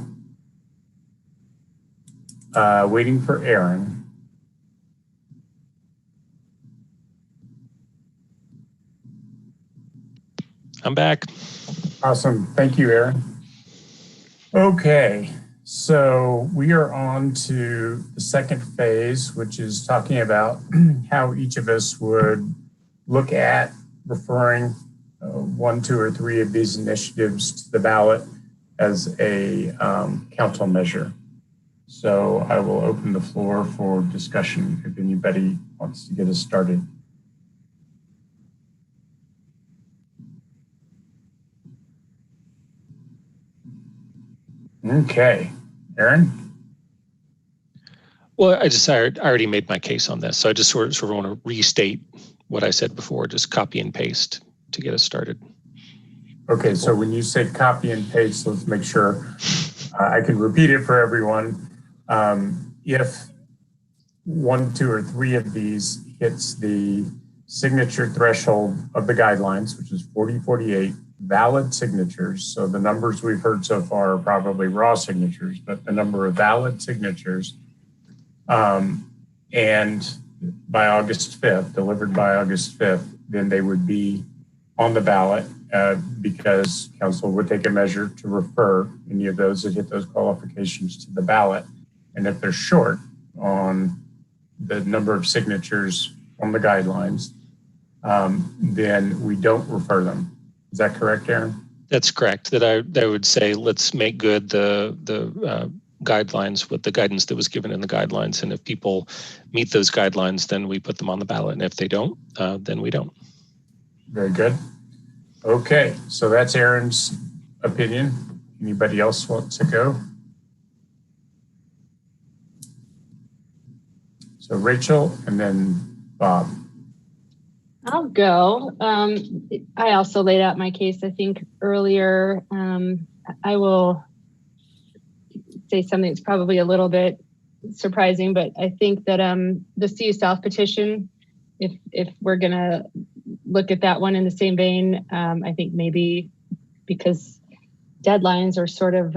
waiting for Aaron. I'm back. Awesome. Thank you, Aaron. Okay, so we are on to the second phase, which is talking about how each of us would look at referring 1, 2, or 3 of these initiatives to the ballot as a council measure. So I will open the floor for discussion if anybody wants to get us started. Okay, Aaron? Well, I already made my case on this. So I just sort of want to restate what I said before, just copy and paste to get us started. Okay, so when you say copy and paste, let's make sure I can repeat it for everyone. If 1, 2, or 3 of these hits the signature threshold of the guidelines, which is 4048 valid signatures. So the numbers we've heard so far are probably raw signatures, but the number of valid signatures, and by August 5th, delivered by August 5th, then they would be on the ballot because council would take a measure to refer any of those that hit those qualifications to the ballot. And if they're short on the number of signatures from the guidelines, then we don't refer them. Is that correct, Aaron? That's correct. That I would say let's make good the guidelines with the guidance that was given in the guidelines. And if people meet those guidelines, then we put them on the ballot. And if they don't, then we don't. Very good. Okay, so that's Aaron's opinion. Anybody else want to go? So Rachel and then Bob. I'll go. I also laid out my case, I think, earlier. I will say something that's probably a little bit surprising, but I think that the CU South petition, if we're going to look at that one in the same vein, I think maybe because deadlines are sort of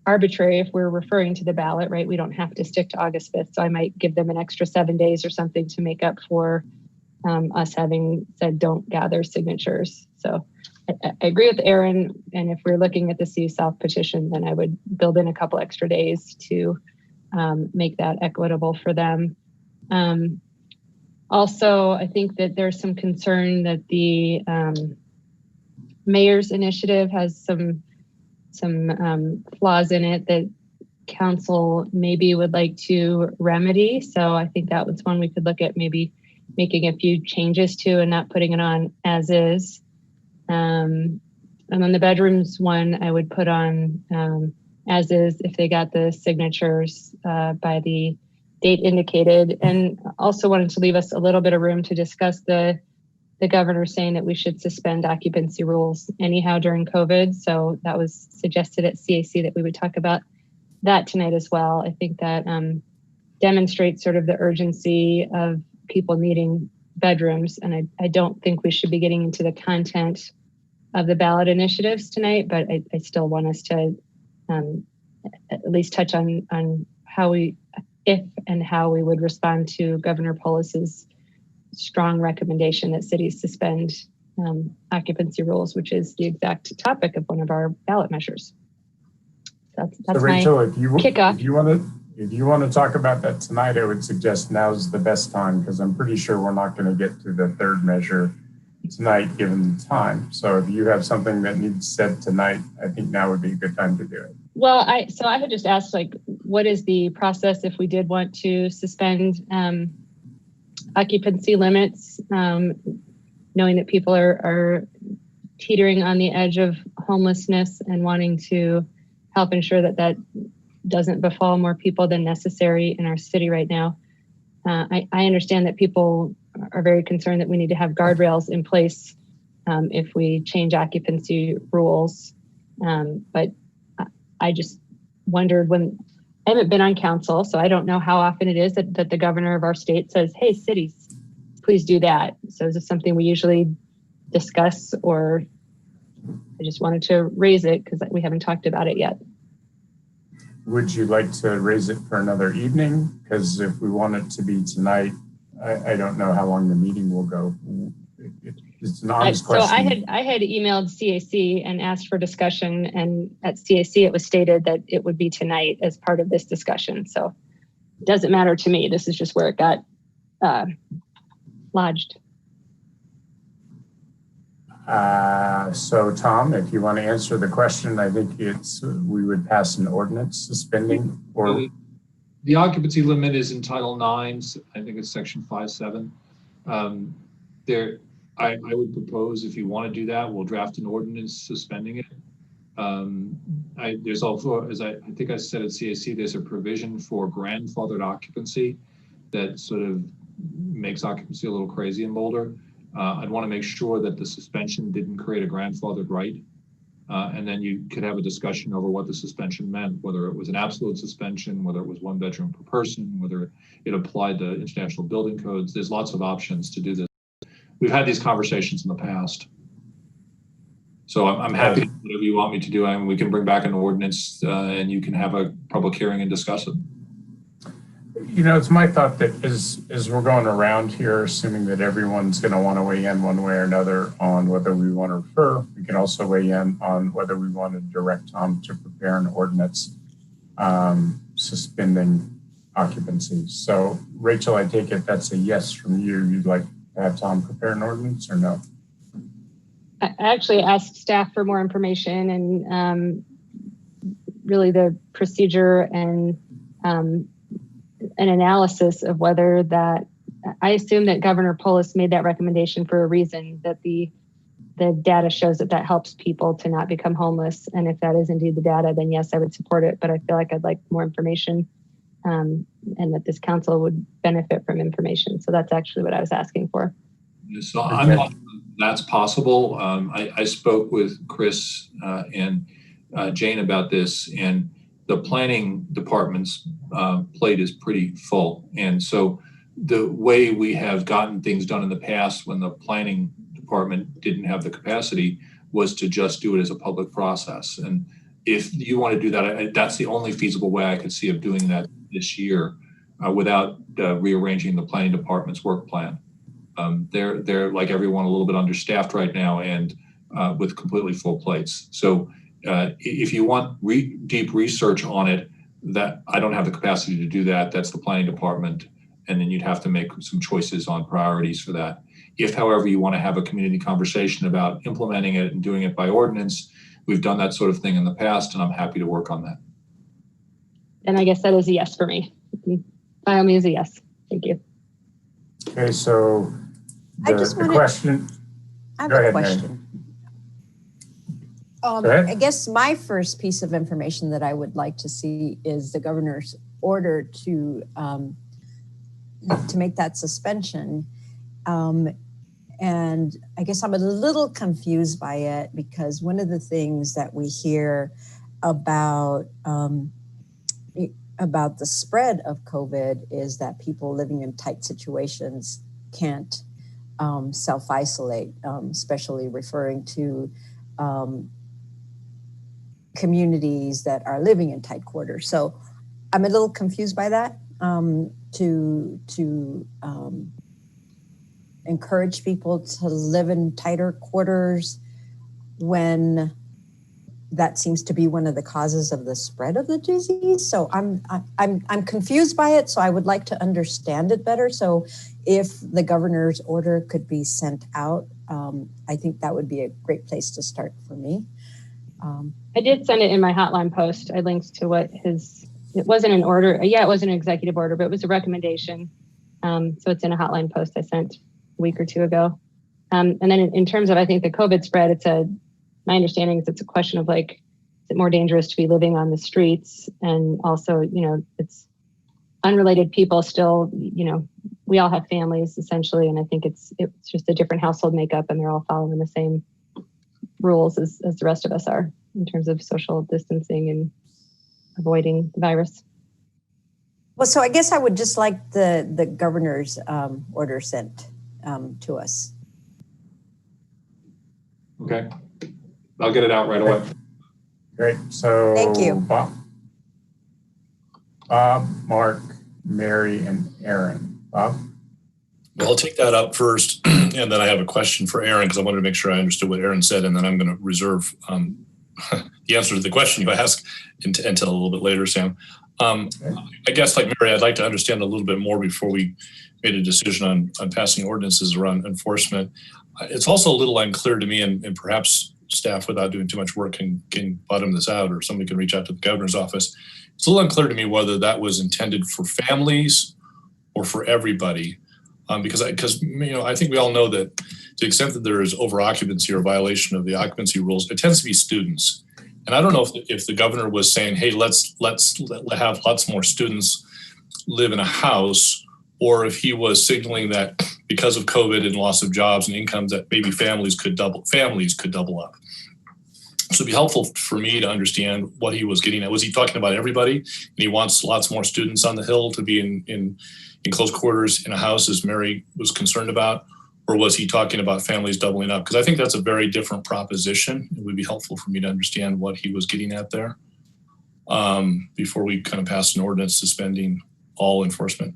arbitrary if we're referring to the ballot, right? We don't have to stick to August 5th. So I might give them an extra 7 days or something to make up for us having said don't gather signatures. So I agree with Aaron. And if we're looking at the CU South petition, then I would build in a couple extra days to make that equitable for them. Also, I think that there's some concern that the mayor's initiative has some flaws in it that council maybe would like to remedy. So I think that was one we could look at, maybe making a few changes to and not putting it on as is. And then the bedrooms one, I would put on as is if they got the signatures by the date indicated. And also wanted to leave us a little bit of room to discuss the governor saying that we should suspend occupancy rules anyhow during COVID. So that was suggested at CAC that we would talk about that tonight as well. I think that demonstrates sort of the urgency of people needing bedrooms. And I don't think we should be getting into the content of the ballot initiatives tonight, but I still want us to at least touch on how if and how we would respond to Governor Polis's strong recommendation that cities suspend occupancy rules, which is the exact topic of one of our ballot measures. That's so Rachel, if you want to talk about that tonight, I would suggest now's the best time because I'm pretty sure we're not going to get to the third measure tonight given the time. So if you have something that needs said tonight, I think now would be a good time to do it. Well, I had just asked, like, what is the process if we did want to suspend occupancy limits, knowing that people are teetering on the edge of homelessness and wanting to help ensure that doesn't befall more people than necessary in our city right now. I understand that people are very concerned that we need to have guardrails in place if we change occupancy rules. But I just wondered when, I haven't been on council, so I don't know how often it is that the governor of our state says, hey, cities, please do that. So is this something we usually discuss, or I just wanted to raise it because we haven't talked about it yet. Would you like to raise it for another evening? Because if we want it to be tonight, I don't know how long the meeting will go. It's an honest question. So I had emailed CAC and asked for discussion, and at CAC it was stated that it would be tonight as part of this discussion. So it doesn't matter to me. This is just where it got lodged. So Tom, if you want to answer the question, I think we would pass an ordinance suspending or the occupancy limit is in Title IX. I think it's section 5.7. I would propose, if you want to do that, we'll draft an ordinance suspending it. There's also, as I think I said at CAC, there's a provision for grandfathered occupancy that sort of makes occupancy a little crazy in Boulder. I'd want to make sure that the suspension didn't create a grandfathered right. And then you could have a discussion over what the suspension meant, whether it was an absolute suspension, whether it was 1 bedroom per person, whether it applied to international building codes. There's lots of options to do this. We've had these conversations in the past. So I'm happy to do whatever you want me to do. I mean, we can bring back an ordinance and you can have a public hearing and discuss it. You know, it's my thought that as we're going around here, assuming that everyone's going to want to weigh in one way or another on whether we want to refer, we can also weigh in on whether we want to direct Tom to prepare an ordinance suspending occupancy. So Rachel, I take it that's a yes from you. You'd like to have Tom prepare an ordinance or no? I actually asked staff for more information and really the procedure and an analysis of whether that, I assume that Governor Polis made that recommendation for a reason, that the data shows that helps people to not become homeless. And if that is indeed the data, then yes, I would support it. But I feel like I'd like more information and that this council would benefit from information. So that's actually what I was asking for. So I'm not sure that's possible. I spoke with Chris and Jane about this, and the planning department's plate is pretty full. And so the way we have gotten things done in the past when the planning department didn't have the capacity was to just do it as a public process. And if you want to do that, that's the only feasible way I could see of doing that this year without rearranging the planning department's work plan. They're like everyone a little bit understaffed right now and with completely full plates. So if you want deep research on it, that I don't have the capacity to do that. That's the planning department. And then you'd have to make some choices on priorities for that. If, however, you want to have a community conversation about implementing it and doing it by ordinance, we've done that sort of thing in the past, and I'm happy to work on that. And I guess that is a yes for me. By all means, a yes. Thank you. Okay, so the question. I have a question. I guess my first piece of information that I would like to see is the governor's order to make that suspension. And I guess I'm a little confused by it because one of the things that we hear about the spread of COVID is that people living in tight situations can't self-isolate, especially referring to communities that are living in tight quarters. So I'm a little confused by that, to encourage people to live in tighter quarters when that seems to be one of the causes of the spread of the disease. So I'm confused by it. So I would like to understand it better. So if the governor's order could be sent out, I think that would be a great place to start for me. I did send it in my hotline post. I linked to what it wasn't an order. Yeah, it wasn't an executive order, but it was a recommendation. So it's in a hotline post I sent a week or two ago. And then in terms of, I think the COVID spread, my understanding is it's a question of like, is it more dangerous to be living on the streets? And also, it's unrelated people still, we all have families essentially, and I think it's just a different household makeup, and they're all following the same rules as the rest of us are in terms of social distancing and avoiding the virus. Well, so I guess I would just like the governor's order sent to us. Okay. I'll get it out right away. Great. So thank you. Bob, Mark, Mary, and Aaron. Bob? Well, I'll take that up first, and then I have a question for Aaron because I wanted to make sure I understood what Aaron said, and then I'm going to reserve the answer to the question you asked until a little bit later, Sam. I guess, like Mary, I'd like to understand a little bit more before we made a decision on passing ordinances around enforcement. It's also a little unclear to me, and perhaps staff, without doing too much work, can bottom this out, or somebody can reach out to the governor's office. It's a little unclear to me whether that was intended for families or for everybody. Because I think we all know that to the extent that there is over occupancy or violation of the occupancy rules, it tends to be students. And I don't know if the governor was saying, hey, let's have lots more students live in a house, or if he was signaling that because of COVID and loss of jobs and incomes that maybe families could double up. So it'd be helpful for me to understand what he was getting at. Was he talking about everybody, and he wants lots more students on the Hill to be in close quarters in a house, as Mary was concerned about? Or was he talking about families doubling up? Because I think that's a very different proposition. It would be helpful for me to understand what he was getting at there before we kind of pass an ordinance suspending all enforcement.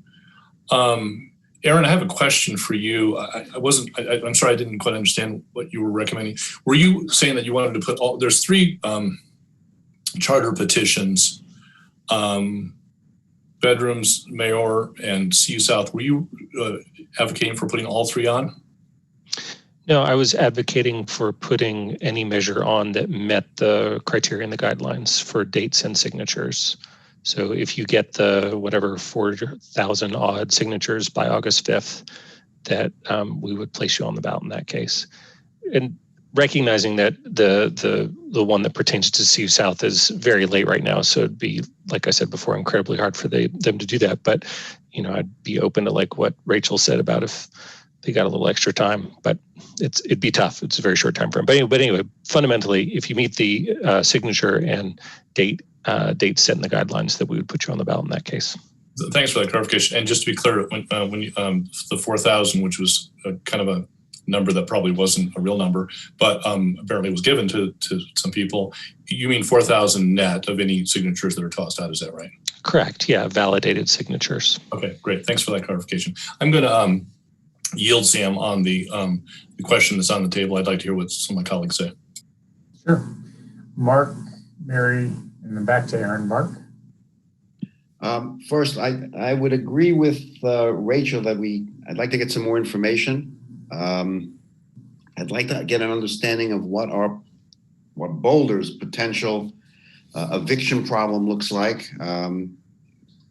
Aaron, I have a question for you. I'm sorry, I didn't quite understand what you were recommending. Were you saying that you wanted to put there's 3 charter petitions, Bedrooms, Mayor, and CU South. Were you advocating for putting all 3 on? No, I was advocating for putting any measure on that met the criteria and the guidelines for dates and signatures. So if you get the whatever 4,000 odd signatures by August 5th, that we would place you on the ballot in that case. And recognizing that the one that pertains to CU South is very late right now, so it'd be, like I said before, incredibly hard for them to do that. But I'd be open to like what Rachel said about if they got a little extra time. But it'd be tough. It's a very short time frame. But anyway, fundamentally, if you meet the signature and date set in the guidelines, that we would put you on the ballot in that case. Thanks for that clarification. And just to be clear, when you, the 4,000, which was kind of a number that probably wasn't a real number, but apparently was given to some people, you mean 4,000 net of any signatures that are tossed out, is that right? Correct, yeah, validated signatures. Okay, great, thanks for that clarification. I'm gonna yield, Sam, on the question that's on the table. I'd like to hear what some of my colleagues say. Sure. Mark, Mary, and then back to Aaron. Mark? First, I would agree with Rachel that I'd like to get some more information. I'd like to get an understanding of what Boulder's potential eviction problem looks like,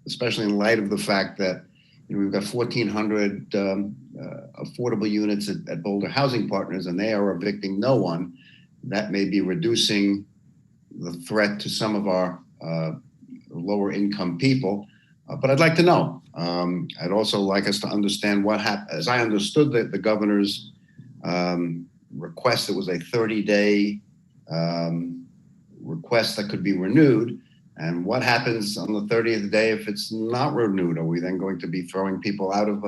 especially in light of the fact that we've got 1,400 affordable units at Boulder Housing Partners, and they are evicting no one. That may be reducing the threat to some of our lower income people, but I'd like to know. I'd also like us to understand what happened. As I understood the governor's request, it was a 30-day request that could be renewed. And what happens on the 30th day if it's not renewed? Are we then going to be throwing people out of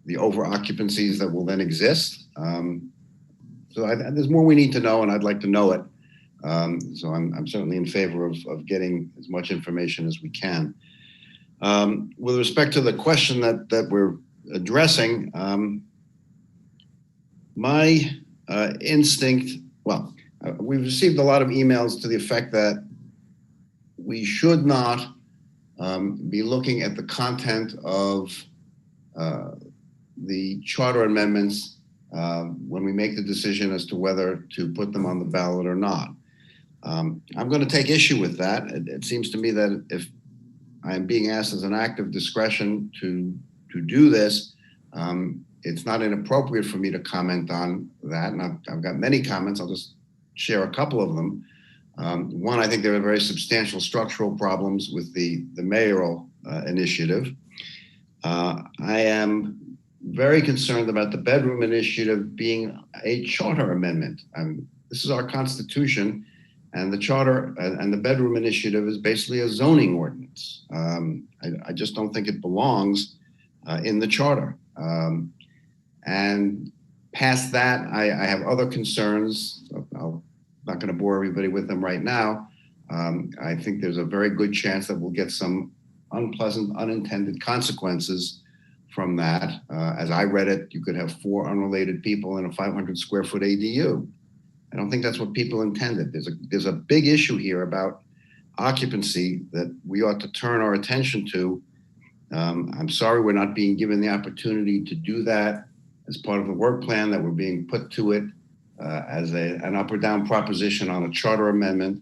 the over occupancies that will then exist? There's more we need to know, and I'd like to know it. So I'm certainly in favor of getting as much information as we can. With respect to the question that we're addressing, my instinct, we've received a lot of emails to the effect that we should not be looking at the content of the charter amendments when we make the decision as to whether to put them on the ballot or not. I'm going to take issue with that. It seems to me that if I'm being asked as an act of discretion to do this, it's not inappropriate for me to comment on that. And I've got many comments. I'll just share a couple of them. One, I think there are very substantial structural problems with the mayoral initiative. I am very concerned about the bedroom initiative being a charter amendment. This is our Constitution, and the charter and the bedroom initiative is basically a zoning ordinance. I just don't think it belongs in the charter. And past that, I have other concerns. I'm not going to bore everybody with them right now. I think there's a very good chance that we'll get some unpleasant, unintended consequences from that. As I read it, you could have 4 unrelated people in a 500 square foot ADU. I don't think that's what people intended. There's a big issue here about occupancy that we ought to turn our attention to. I'm sorry we're not being given the opportunity to do that as part of the work plan that we're being put to it as an up or down proposition on a charter amendment.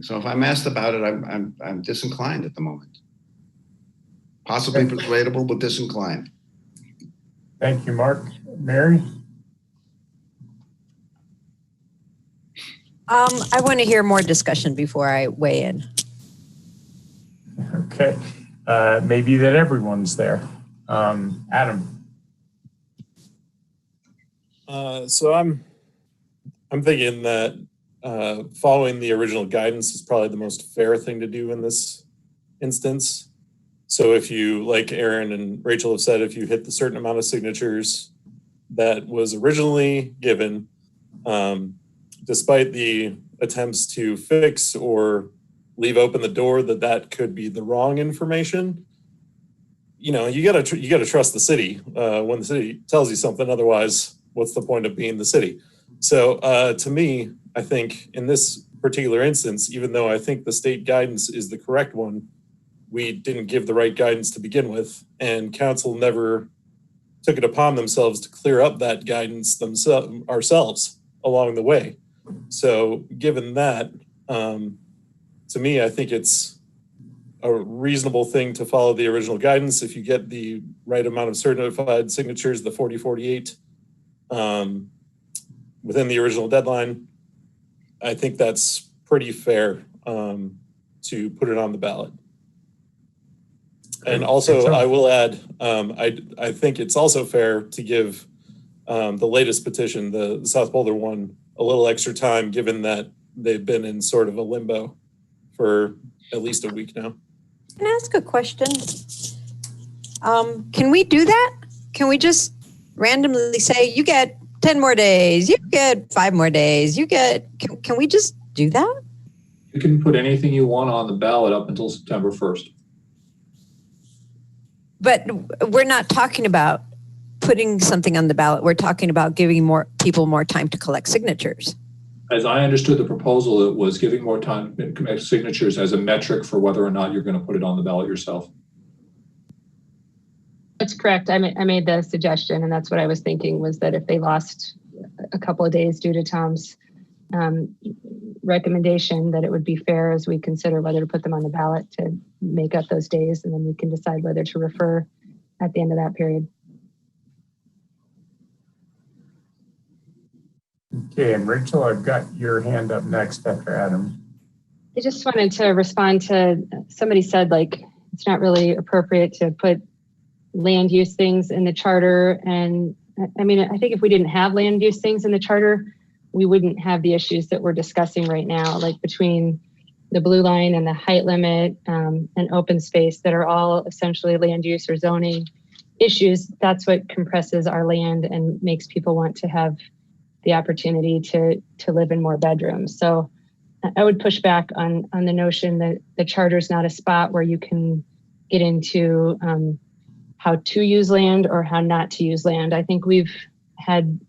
So if I'm asked about it, I'm disinclined at the moment. Possibly persuadable, but disinclined. Thank you, Mark. Mary? I want to hear more discussion before I weigh in. Okay. Maybe that everyone's there. Adam? So I'm thinking that following the original guidance is probably the most fair thing to do in this instance. So if you, like Aaron and Rachel have said, if you hit the certain amount of signatures that was originally given, despite the attempts to fix or leave open the door that could be the wrong information, you gotta trust the city when the city tells you something. Otherwise, what's the point of being the city? So to me, I think in this particular instance, even though I think the state guidance is the correct one, we didn't give the right guidance to begin with, and council never took it upon themselves to clear up that guidance ourselves along the way. So given that, to me, I think it's a reasonable thing to follow the original guidance. If you get the right amount of certified signatures, the 40-48, within the original deadline, I think that's pretty fair to put it on the ballot. And also, I will add, I think it's also fair to give the latest petition, the South Boulder one, a little extra time, given that they've been in sort of a limbo for at least a week now. Can I ask a question? Can we do that? Can we just randomly say, you get 10 more days, you get 5 more days, can we just do that? You can put anything you want on the ballot up until September 1st. But we're not talking about putting something on the ballot. We're talking about giving more people more time to collect signatures. As I understood the proposal, it was giving more time to collect signatures as a metric for whether or not you're going to put it on the ballot yourself. That's correct. I made the suggestion, and that's what I was thinking, was that if they lost a couple of days due to Tom's recommendation, that it would be fair as we consider whether to put them on the ballot to make up those days, and then we can decide whether to refer at the end of that period. Okay, and Rachel, I've got your hand up next after Adam. I just wanted to respond to, somebody said, like, it's not really appropriate to put land use things in the charter. And I mean, I think if we didn't have land use things in the charter, we wouldn't have the issues that we're discussing right now, like between the blue line and the height limit and open space that are all essentially land use or zoning issues. That's what compresses our land and makes people want to have the opportunity to live in more bedrooms. So I would push back on the notion that the charter is not a spot where you can get into how to use land or how not to use land. I think we've had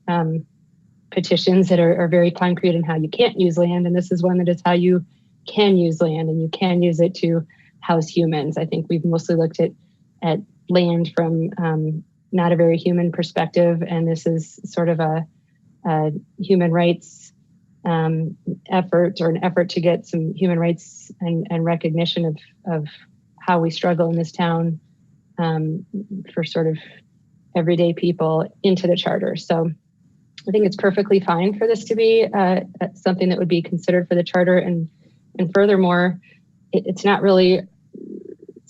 petitions that are very concrete in how you can't use land, and this is one that is how you can use land, and you can use it to house humans. I think we've mostly looked at land from not a very human perspective, and this is sort of a human rights effort, or an effort to get some human rights and recognition of how we struggle in this town for sort of everyday people into the charter. So I think it's perfectly fine for this to be something that would be considered for the charter. And furthermore, it's not really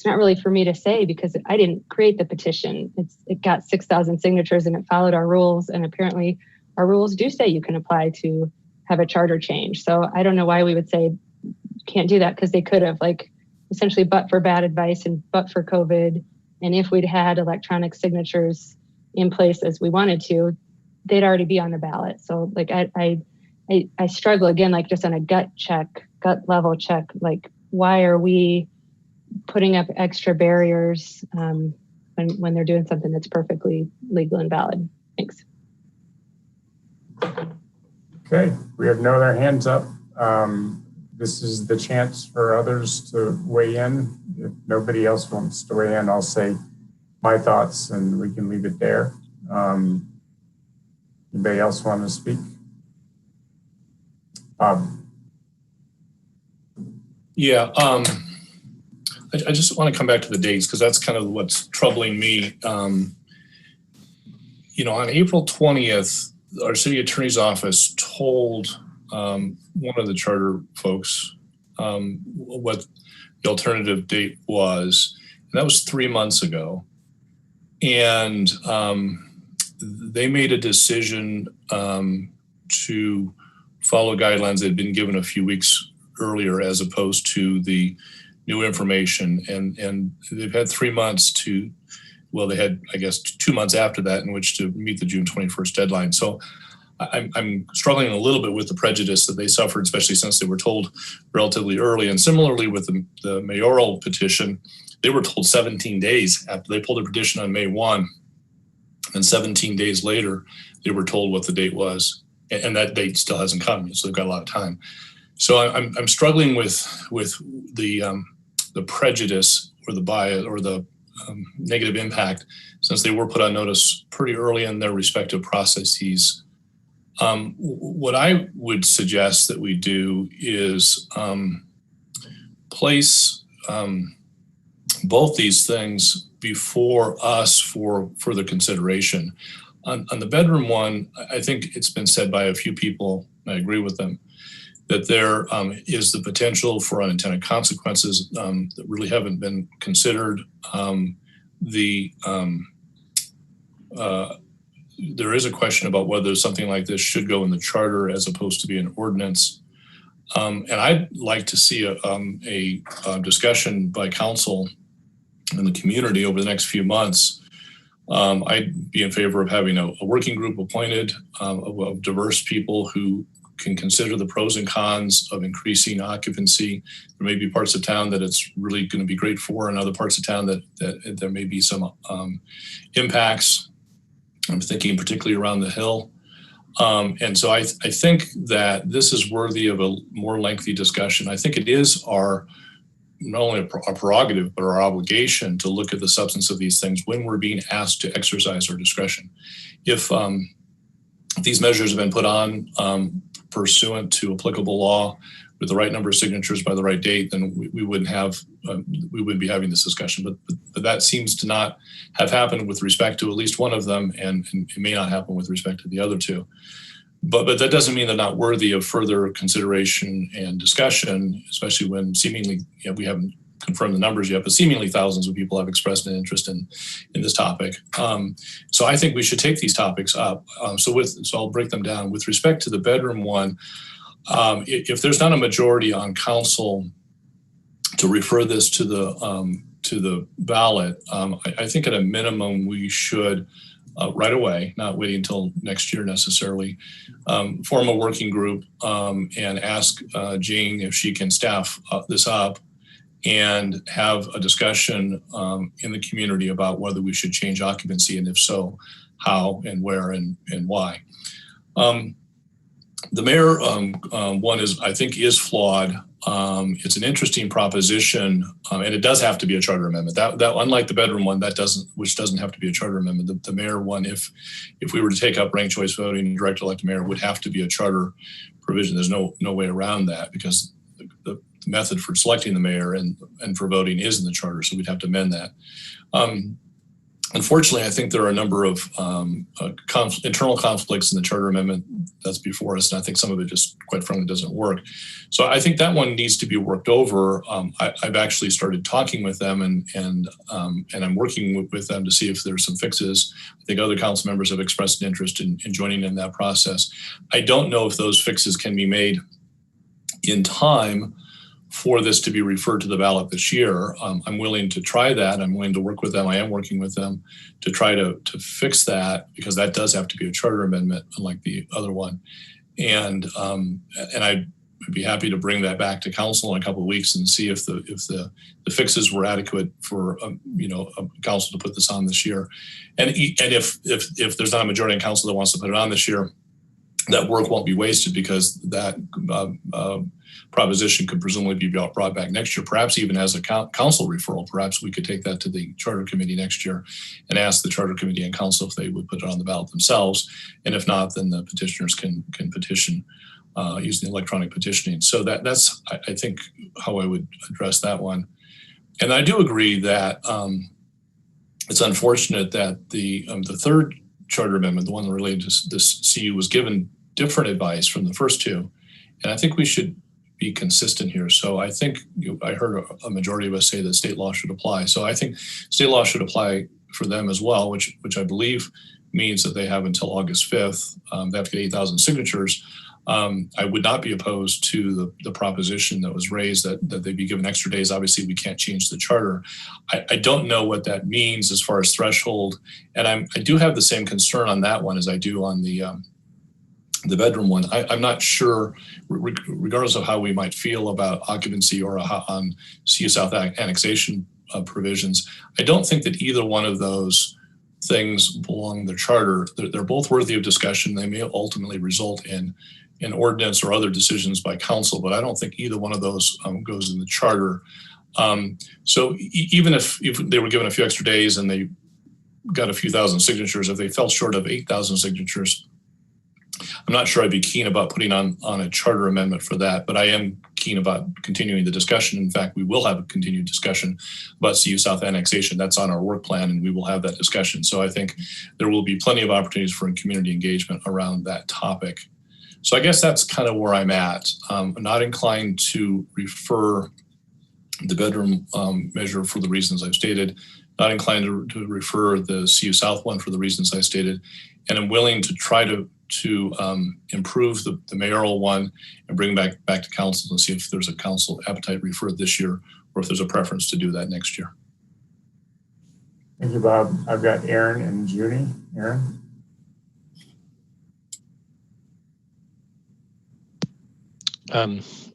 it's not really for me to say because I didn't create the petition. It got 6,000 signatures and it followed our rules. And apparently our rules do say you can apply to have a charter change. So I don't know why we would say can't do that, because they could have, like, essentially but for bad advice and but for COVID. And if we'd had electronic signatures in place as we wanted to, they'd already be on the ballot. So like I struggle again, like just on a gut level check, like why are we putting up extra barriers when they're doing something that's perfectly legal and valid? Thanks. Okay, we have no other hands up. This is the chance for others to weigh in. If nobody else wants to weigh in, I'll say my thoughts and we can leave it there. Anybody else want to speak? Yeah, I just want to come back to the dates because that's kind of what's troubling me. You know, on April 20th, our city attorney's office told one of the charter folks what the alternative date was. And that was 3 months ago. And they made a decision to follow guidelines that had been given a few weeks earlier as opposed to the new information. And they've had 3 months to, well, they had, I guess, 2 months after that in which to meet the June 21st deadline. So I'm struggling a little bit with the prejudice that they suffered, especially since they were told relatively early. And similarly with the mayoral petition, they were told 17 days after they pulled their petition on May 1. And 17 days later, they were told what the date was. And that date still hasn't come yet, so they've got a lot of time. So I'm struggling with the prejudice or the bias or the negative impact, since they were put on notice pretty early in their respective processes. What I would suggest that we do is place both these things before us for further consideration. On the bedroom one, I think it's been said by a few people, I agree with them, that there is the potential for unintended consequences that really haven't been considered. There is a question about whether something like this should go in the charter as opposed to be an ordinance. And I'd like to see a discussion by council and the community over the next few months. I'd be in favor of having a working group appointed of diverse people who can consider the pros and cons of increasing occupancy. There may be parts of town that it's really going to be great for, and other parts of town that there may be some impacts. I'm thinking particularly around the Hill. And so I think that this is worthy of a more lengthy discussion. I think it is not only our prerogative, but our obligation to look at the substance of these things when we're being asked to exercise our discretion. If these measures have been put on pursuant to applicable law with the right number of signatures by the right date, then we wouldn't be having this discussion. But that seems to not have happened with respect to at least one of them, and it may not happen with respect to the other two. But that doesn't mean they're not worthy of further consideration and discussion, especially when seemingly, we haven't confirmed the numbers yet, but seemingly thousands of people have expressed an interest in this topic. So I think we should take these topics up. So I'll break them down. With respect to the bedroom one, if there's not a majority on council to refer this to the ballot, I think at a minimum we should right away, not waiting until next year necessarily, form a working group and ask Jane if she can staff this up and have a discussion in the community about whether we should change occupancy, and if so, how and where and why. The mayor one I think is flawed. It's an interesting proposition, and it does have to be a charter amendment. That unlike the bedroom one, which doesn't have to be a charter amendment. The mayor one, if we were to take up ranked choice voting and direct elected mayor, would have to be a charter provision. There's no way around that, because the method for selecting the mayor and for voting is in the charter, so we'd have to amend that. Unfortunately, I think there are a number of internal conflicts in the charter amendment that's before us, and I think some of it just, quite frankly, doesn't work. So I think that one needs to be worked over. I've actually started talking with them, and I'm working with them to see if there's some fixes. I think other council members have expressed an interest in joining in that process. I don't know if those fixes can be made in time for this to be referred to the ballot this year. I'm willing to try that. I'm willing to work with them. I am working with them to try to fix that, because that does have to be a charter amendment, unlike the other one. And I'd be happy to bring that back to council in a couple of weeks and see if the fixes were adequate for council to put this on this year. And if there's not a majority in council that wants to put it on this year, that work won't be wasted, because that proposition could presumably be brought back next year, perhaps even as a council referral. Perhaps we could take that to the charter committee next year and ask the charter committee and council if they would put it on the ballot themselves. And if not, then the petitioners can petition using electronic petitioning. So that's, I think, how I would address that one. And I do agree that it's unfortunate that the third charter amendment, the one related to this CU, was given different advice from the first two. And I think we should be consistent here. So I think I heard a majority of us say that state law should apply. So I think state law should apply for them as well, which I believe means that they have until August 5th. They have to get 8,000 signatures. I would not be opposed to the proposition that was raised that they be given extra days. Obviously, we can't change the charter. I don't know what that means as far as threshold. And I do have the same concern on that one as I do on the bedroom one. I'm not sure, regardless of how we might feel about occupancy or on CU South annexation provisions, I don't think that either one of those things belong in the charter. They're both worthy of discussion. They may ultimately result in an ordinance or other decisions by council, but I don't think either one of those goes in the charter. So even if they were given a few extra days and they got a few thousand signatures, if they fell short of 8,000 signatures, I'm not sure I'd be keen about putting on a charter amendment for that, but I am keen about continuing the discussion. In fact, we will have a continued discussion about CU South annexation. That's on our work plan, and we will have that discussion. So I think there will be plenty of opportunities for community engagement around that topic. So I guess that's kind of where I'm at. I'm not inclined to refer the bedroom measure for the reasons I've stated, not inclined to refer the CU South one for the reasons I stated, and I'm willing to try to improve the mayoral one and bring back to council and see if there's a council appetite referred this year, or if there's a preference to do that next year. Thank you, Bob. I've got Aaron and Judy. Aaron?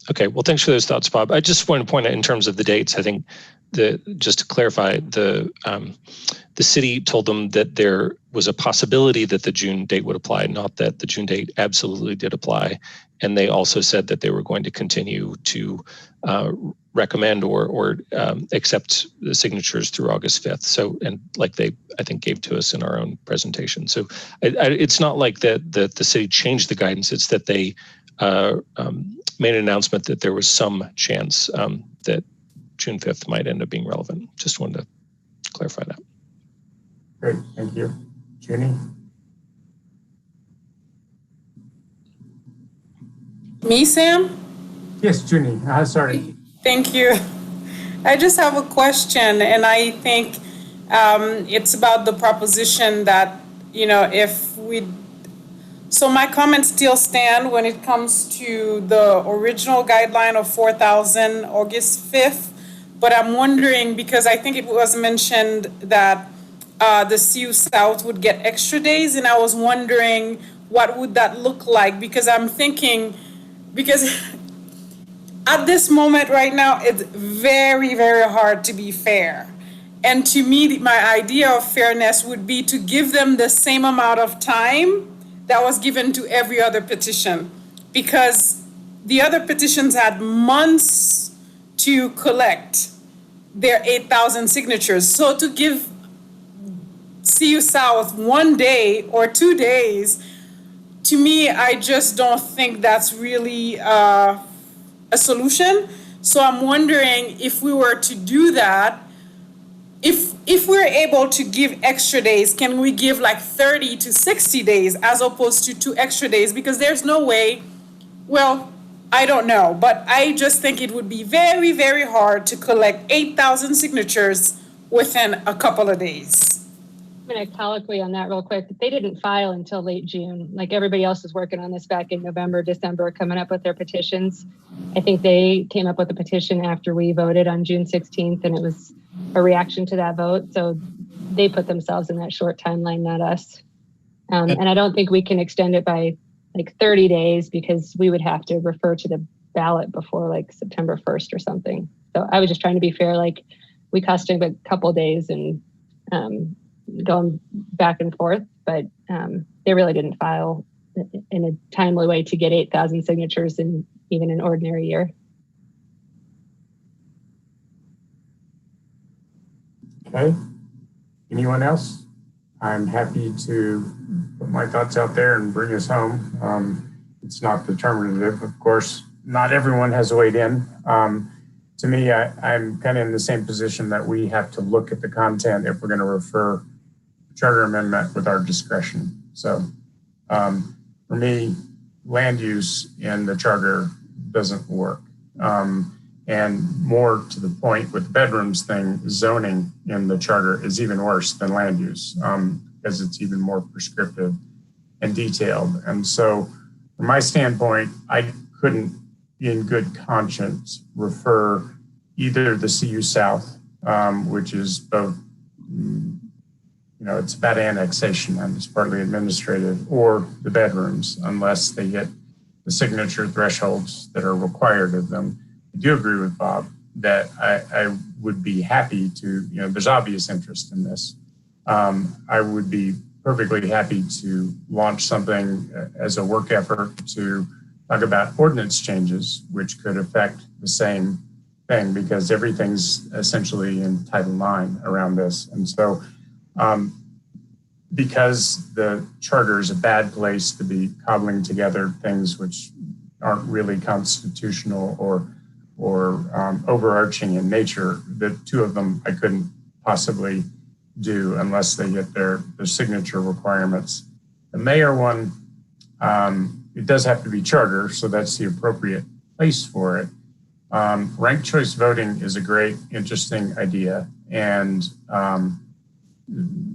Okay, well, thanks for those thoughts, Bob. I just want to point out in terms of the dates, I think just to clarify, the city told them that there was a possibility that the June date would apply, not that the June date absolutely did apply. And they also said that they were going to continue to recommend or accept the signatures through August 5th. So, and like they, I think, gave to us in our own presentation. So it's not like that the city changed the guidance, it's that they made an announcement that there was some chance that June 5th might end up being relevant. Just wanted to clarify that. Great, thank you. Jenny? Me, Sam? Yes, Jenny. Sorry. Thank you. I just have a question, and I think it's about the proposition that, if we... So my comments still stand when it comes to the original guideline of 4,000 August 5th, but I'm wondering, because I think it was mentioned that the CU South would get extra days, and I was wondering what would that look like, because I'm thinking, because at this moment right now, it's very, very hard to be fair. And to me, my idea of fairness would be to give them the same amount of time that was given to every other petition, because the other petitions had months to collect their 8,000 signatures. So to give CU South 1 day or 2 days, to me, I just don't think that's really a solution. So I'm wondering if we were to do that, if we're able to give extra days, can we give like 30 to 60 days as opposed to 2 extra days? Because there's no way, well, I don't know, but I just think it would be very, very hard to collect 8,000 signatures within a couple of days. I'm going to colloquy on that real quick. They didn't file until late June. Like everybody else is working on this back in November, December, coming up with their petitions. I think they came up with a petition after we voted on June 16th, and it was a reaction to that vote. So they put themselves in that short timeline, not us. And I don't think we can extend it by like 30 days because we would have to refer to the ballot before like September 1st or something. So I was just trying to be fair. Like we cost him a couple days and going back and forth, but they really didn't file in a timely way to get 8,000 signatures in even an ordinary year. Okay. Anyone else? I'm happy to put my thoughts out there and bring us home. It's not determinative, of course. Not everyone has weighed in. To me, I'm kind of in the same position that we have to look at the content if we're going to refer charter amendment with our discretion. So for me, land use in the charter doesn't work. And more to the point with the bedrooms thing, zoning in the charter is even worse than land use because it's even more prescriptive and detailed. And so from my standpoint, I couldn't in good conscience refer either the CU South, which is both it's about annexation and it's partly administrative, or the bedrooms, unless they hit the signature thresholds that are required of them. I do agree with Bob that I would be happy to, there's obvious interest in this. I would be perfectly happy to launch something as a work effort to talk about ordinance changes, which could affect the same thing because everything's essentially in Title IX around this. And so, because the charter is a bad place to be cobbling together things which aren't really constitutional or overarching in nature, the two of them I couldn't possibly do unless they get their signature requirements. The mayor one, it does have to be charter, so that's the appropriate place for it. Ranked choice voting is a great, interesting idea. And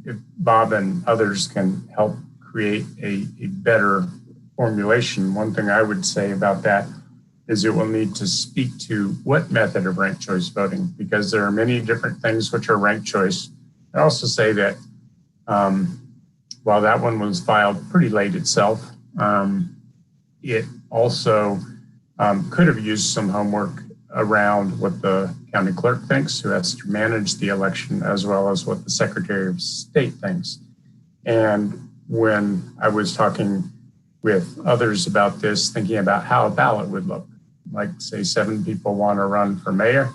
if Bob and others can help create a better formulation, one thing I would say about that is it will need to speak to what method of ranked choice voting, because there are many different things which are ranked choice. I also say that while that one was filed pretty late itself, it also could have used some homework around what the county clerk thinks, who has to manage the election, as well as what the Secretary of State thinks. And when I was talking with others about this, thinking about how a ballot would look, like say 7 people want to run for mayor,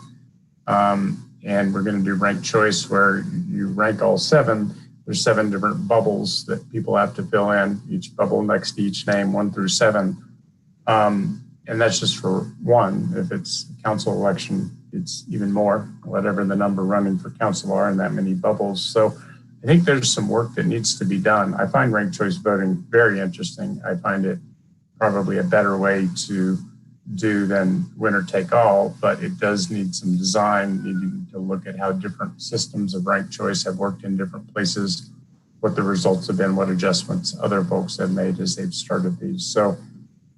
and we're going to do ranked choice where you rank all 7. There's 7 different bubbles that people have to fill in, each bubble next to each name, 1 through 7. And that's just for one. If it's a council election, it's even more, whatever the number running for council are in that many bubbles. So I think there's some work that needs to be done. I find ranked choice voting very interesting. I find it probably a better way to do than winner take all, but it does need some design, needing to look at how different systems of ranked choice have worked in different places, what the results have been, what adjustments other folks have made as they've started these. So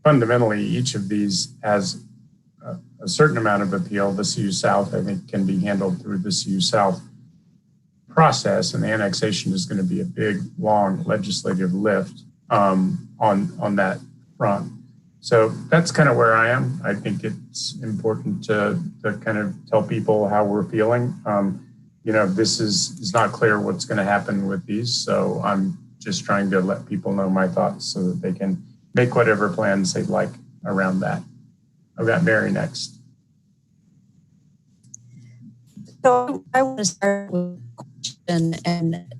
fundamentally, each of these has a certain amount of appeal. The CU South, I think, can be handled through the CU South process, and the annexation is going to be a big, long legislative lift on that front. So that's kind of where I am. I think it's important to kind of tell people how we're feeling. This is not clear what's going to happen with these, so I'm just trying to let people know my thoughts so that they can make whatever plans they'd like around that. I've got Mary next. So I want to start with a question, and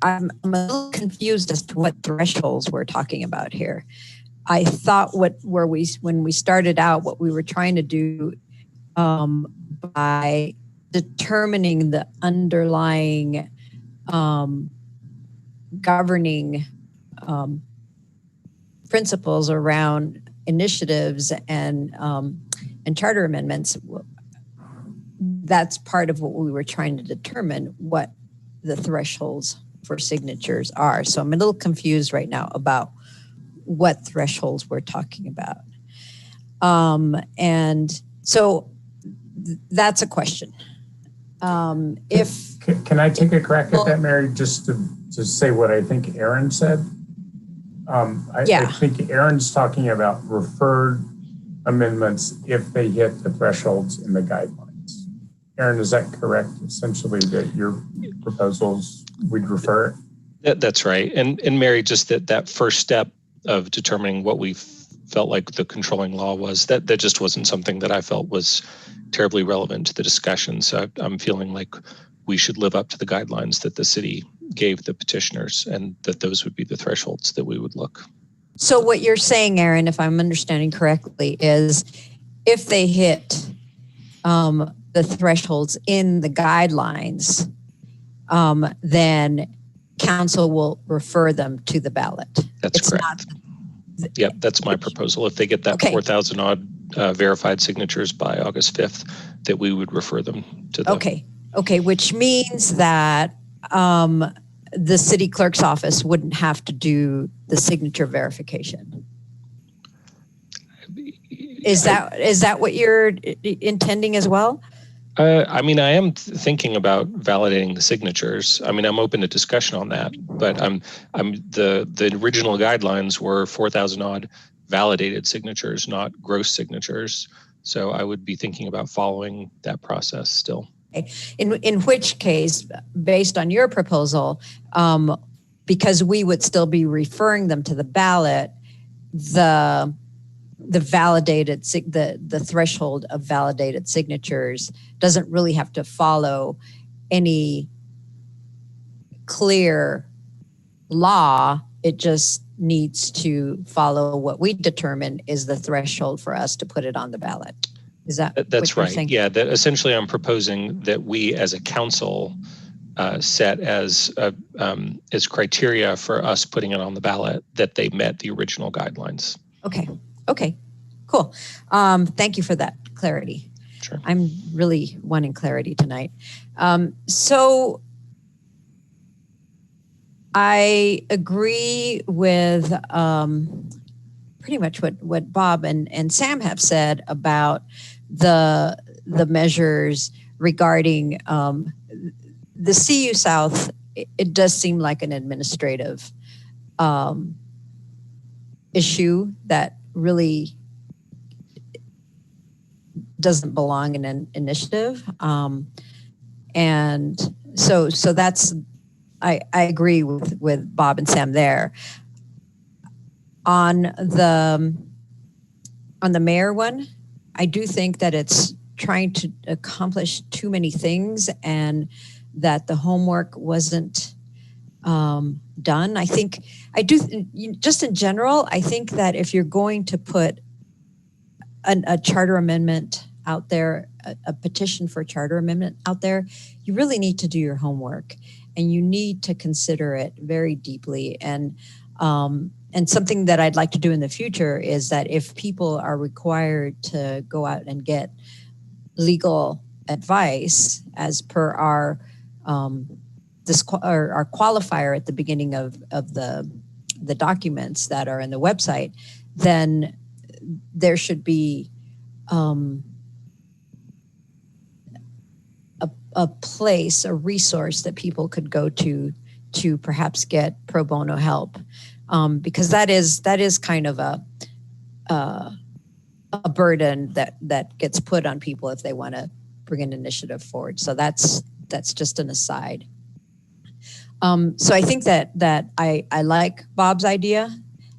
I'm a little confused as to what thresholds we're talking about here. I thought when we started out, what we were trying to do by determining the underlying governing principles around initiatives and charter amendments. That's part of what we were trying to determine, what the thresholds for signatures are. So I'm a little confused right now about what thresholds we're talking about. And so that's a question. Can I take a crack at that, Mary, just to say what I think Aaron said? I think Aaron's talking about referred amendments if they hit the thresholds in the guidelines. Aaron, is that correct? Essentially, that your proposals we'd refer it? That's right. And Mary, just that first step of determining what we felt like the controlling law was, that just wasn't something that I felt was terribly relevant to the discussion. So I'm feeling like we should live up to the guidelines that the city gave the petitioners, and that those would be the thresholds that we would look. So what you're saying, Aaron, if I'm understanding correctly, is if they hit the thresholds in the guidelines, then council will refer them to the ballot. That's correct. Yep, that's my proposal. If they get that 4,000 odd verified signatures by August 5th, that we would refer them to the... Okay, which means that the city clerk's office wouldn't have to do the signature verification. Is that what you're intending as well? I mean, I am thinking about validating the signatures. I mean, I'm open to discussion on that, but the original guidelines were 4,000 odd validated signatures, not gross signatures. So I would be thinking about following that process still. In which case, based on your proposal, because we would still be referring them to the ballot, the validated the threshold of validated signatures doesn't really have to follow any clear law. It just needs to follow what we determine is the threshold for us to put it on the ballot. Is that's right? Saying? Yeah, that essentially I'm proposing that we as a council set as criteria for us putting it on the ballot that they met the original guidelines. Okay, cool. Thank you for that clarity. Sure. I'm really wanting clarity tonight. So I agree with pretty much what Bob and Sam have said about the measures regarding the CU South. It does seem like an administrative issue that really doesn't belong in an initiative. And so that's, I agree with Bob and Sam there. On the mayor one, I do think that it's trying to accomplish too many things and that the homework wasn't done. Just in general, I think that if you're going to put a charter amendment out there, a petition for a charter amendment out there, you really need to do your homework and you need to consider it very deeply. And something that I'd like to do in the future is that if people are required to go out and get legal advice as per our qualifier at the beginning of the documents that are in the website, then there should be a place, a resource that people could go to perhaps get pro bono help, because that is kind of a burden that gets put on people if they want to bring an initiative forward. So that's just an aside. So I think that I like Bob's idea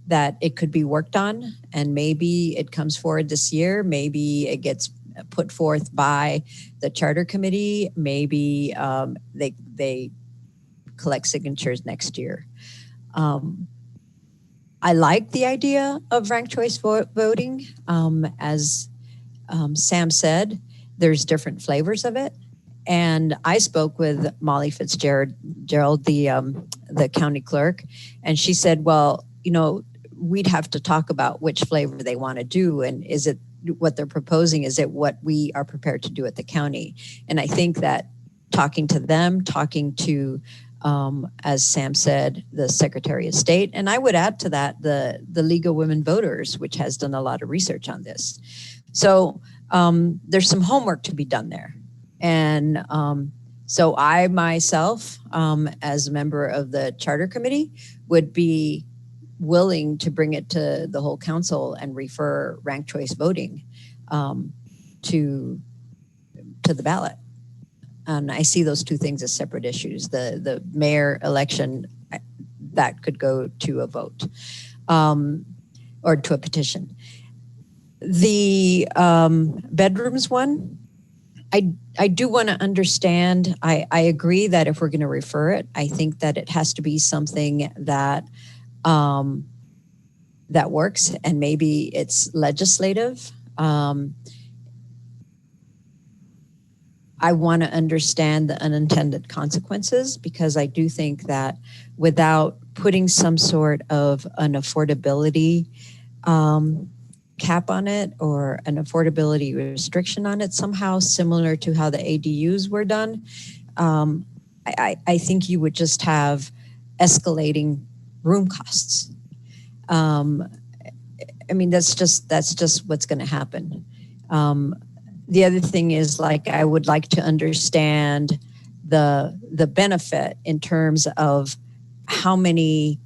that it could be worked on, and maybe it comes forward this year. Maybe it gets put forth by the charter committee. Maybe they collect signatures next year. I like the idea of ranked choice voting. As Sam said, there's different flavors of it. And I spoke with Molly Fitzgerald, the county clerk, and she said, well, we'd have to talk about which flavor they want to do, and is it what they're proposing, is it what we are prepared to do at the county? And I think that talking to them, talking to, as Sam said, the Secretary of State, and I would add to that the League of Women Voters, which has done a lot of research on this. So there's some homework to be done there. And so I myself, as a member of the Charter Committee, would be willing to bring it to the whole council and refer ranked choice voting to the ballot. And I see those two things as separate issues. The mayor election, that could go to a vote or to a petition. The bedrooms one, I do want to understand. I agree that if we're going to refer it, I think that it has to be something that that works, and maybe it's legislative. I want to understand the unintended consequences, because I do think that without putting some sort of an affordability cap on it, or an affordability restriction on it, somehow similar to how the ADUs were done, I think you would just have escalating room costs. I mean, that's just what's going to happen. The other thing is, like, I would like to understand the benefit in terms of how many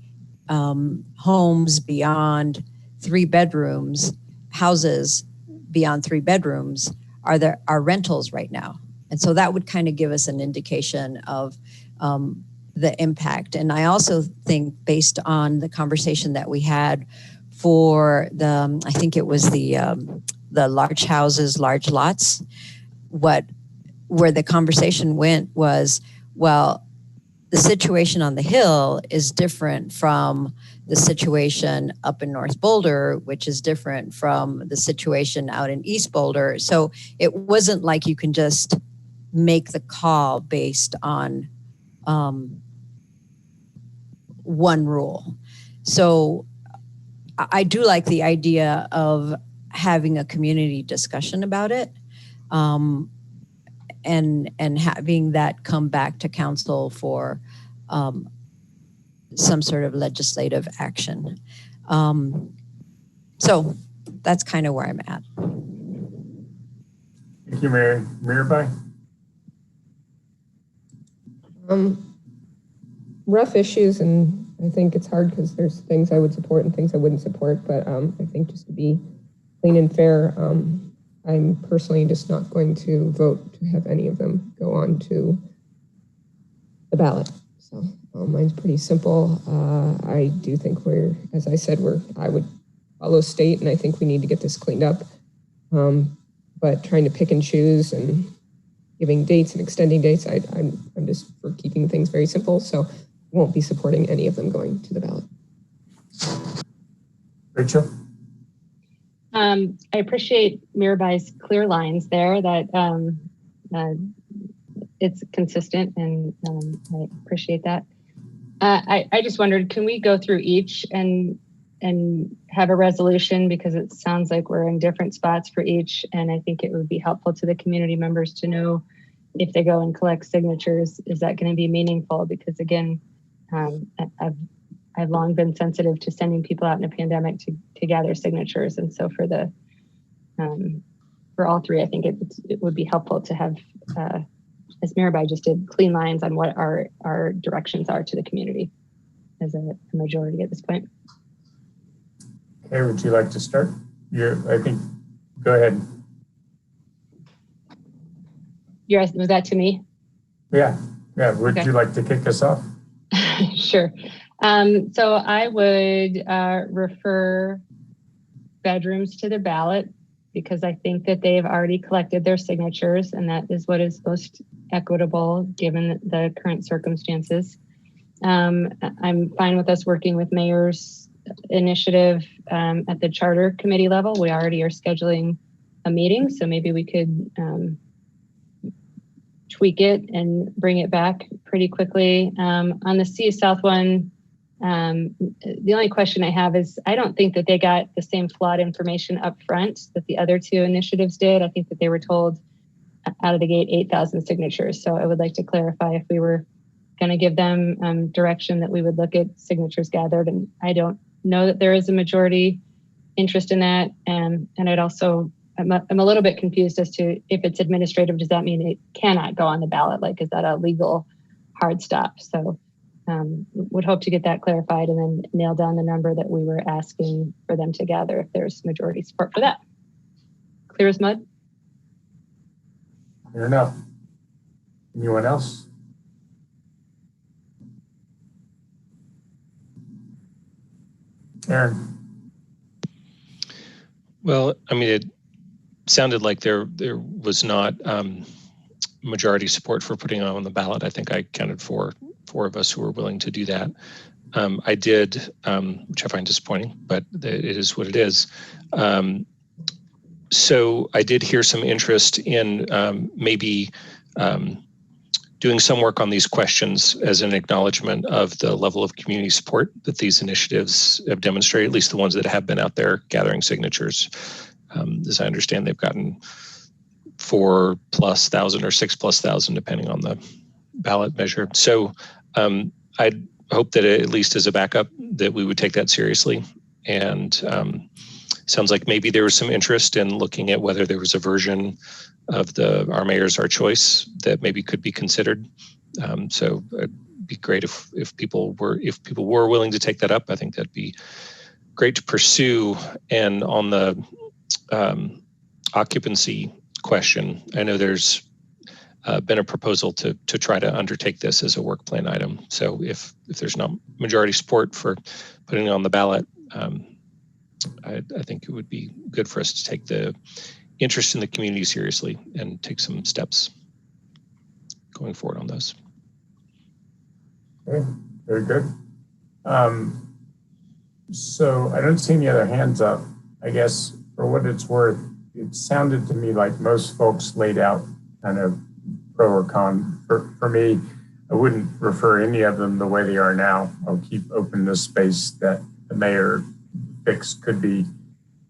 homes beyond 3 bedrooms, houses beyond 3 bedrooms are rentals right now. And so that would kind of give us an indication of the impact. And I also think, based on the conversation that we had for I think it was the large houses, large lots, where the conversation went was, well, the situation on the Hill is different from the situation up in North Boulder, which is different from the situation out in East Boulder. So it wasn't like you can just make the call based on one rule. So I do like the idea of having a community discussion about it, and having that come back to council for some sort of legislative action. So that's kind of where I'm at. Thank you, Mary. Mirabai? Rough issues, and I think it's hard because there's things I would support and things I wouldn't support, but I think just to be clean and fair, I'm personally just not going to vote to have any of them go on to the ballot. So mine's pretty simple. I do think as I said, I would follow state, and I think we need to get this cleaned up. But trying to pick and choose and giving dates and extending dates, I'm just for keeping things very simple. So won't be supporting any of them going to the ballot. Rachel? I appreciate Mirabai's clear lines there, that it's consistent, and I appreciate that. I just wondered, can we go through each and have a resolution, because it sounds like we're in different spots for each, and I think it would be helpful to the community members to know if they go and collect signatures, is that going to be meaningful? Because again, I've long been sensitive to sending people out in a pandemic to gather signatures, and so for all three, I think it would be helpful to have, as Mirabai just did, clean lines on what our directions are to the community as a majority at this point. Okay, would you like to start? I think, go ahead. Was that to me? Yeah. Would you like to kick us off? Sure. So I would refer bedrooms to the ballot, because I think that they've already collected their signatures, and that is what is most equitable given the current circumstances. I'm fine with us working with mayor's initiative at the charter committee level. We already are scheduling a meeting, so maybe we could tweak it and bring it back pretty quickly. On the C South one, the only question I have is I don't think that they got the same flawed information up front that the other two initiatives did. I think that they were told out of the gate 8,000 signatures. So I would like to clarify if we were going to give them direction that we would look at signatures gathered. And I don't know that there is a majority interest in that. And I'd also, I'm a little bit confused as to if it's administrative, does that mean it cannot go on the ballot? Like, is that a legal hard stop? So would hope to get that clarified and then nail down the number that we were asking for them to gather if there's majority support for that. Clear as mud? Fair enough. Anyone else? Aaron. Well, I mean, it sounded like there was not majority support for putting it on the ballot. I think I counted four of us who were willing to do that. I did, which I find disappointing, but it is what it is. So I did hear some interest in maybe doing some work on these questions as an acknowledgement of the level of community support that these initiatives have demonstrated, at least the ones that have been out there gathering signatures. As I understand, they've gotten 4,000+ or 6,000+, depending on the ballot measure. So I'd hope that at least as a backup that we would take that seriously. And sounds like maybe there was some interest in looking at whether there was a version of the Our Mayor's Our Choice that maybe could be considered. So it'd be great if people were willing to take that up. I think that'd be great to pursue. And on the occupancy question, I know there's been a proposal to try to undertake this as a work plan item. So if there's not majority support for putting it on the ballot, I think it would be good for us to take the interest in the community seriously and take some steps going forward on those. Okay, very good. So I don't see any other hands up. I guess for what it's worth, it sounded to me like most folks laid out kind of pro or con. For me, I wouldn't refer any of them the way they are now. I'll keep open the space that the mayor fix could be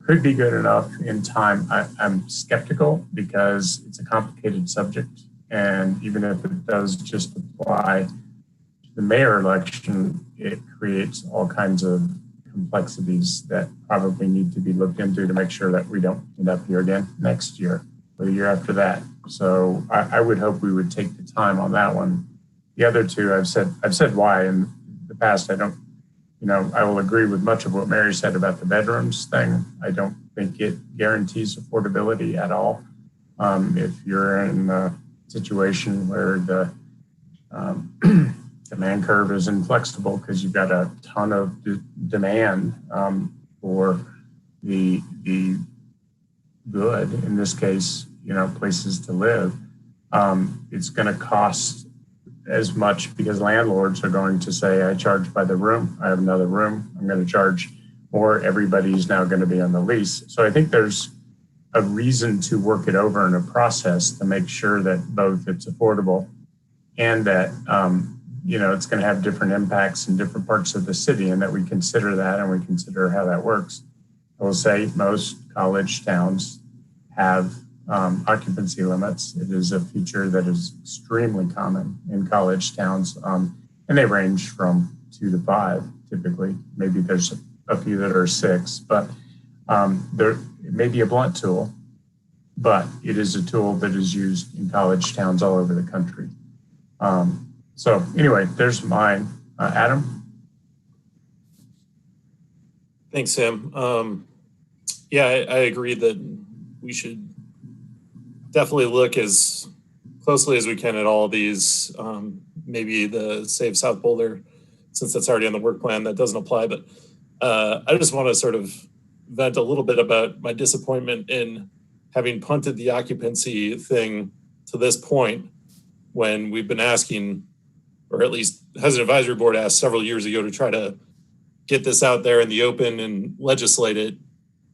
good enough in time. I'm skeptical because it's a complicated subject. And even if it does just apply to the mayor election, it creates all kinds of complexities that probably need to be looked into to make sure that we don't end up here again next year or the year after that. So I would hope we would take the time on that one. The other two, I've said why in the past. I will agree with much of what Mary said about the bedrooms thing. I don't think it guarantees affordability at all. If you're in a situation where the demand curve is inflexible because you've got a ton of demand for the good, in this case, places to live, it's going to cost as much because landlords are going to say, I charge by the room. I have another room. I'm going to charge more. Everybody's now going to be on the lease. So I think there's a reason to work it over in a process to make sure that both it's affordable and that, it's going to have different impacts in different parts of the city and that we consider that and we consider how that works. I will say most college towns have occupancy limits. It is a feature that is extremely common in college towns, and they range from 2 to 5 typically. Maybe there's a few that are 6, but it may be a blunt tool, but it is a tool that is used in college towns all over the country. So anyway, there's mine. Adam? Thanks, Sam. I agree that we should definitely look as closely as we can at all of these. Maybe the Save South Boulder, since that's already on the work plan, that doesn't apply. But I just want to sort of vent a little bit about my disappointment in having punted the occupancy thing to this point when we've been asking, or at least Housing Advisory Board asked several years ago to try to get this out there in the open and legislate it.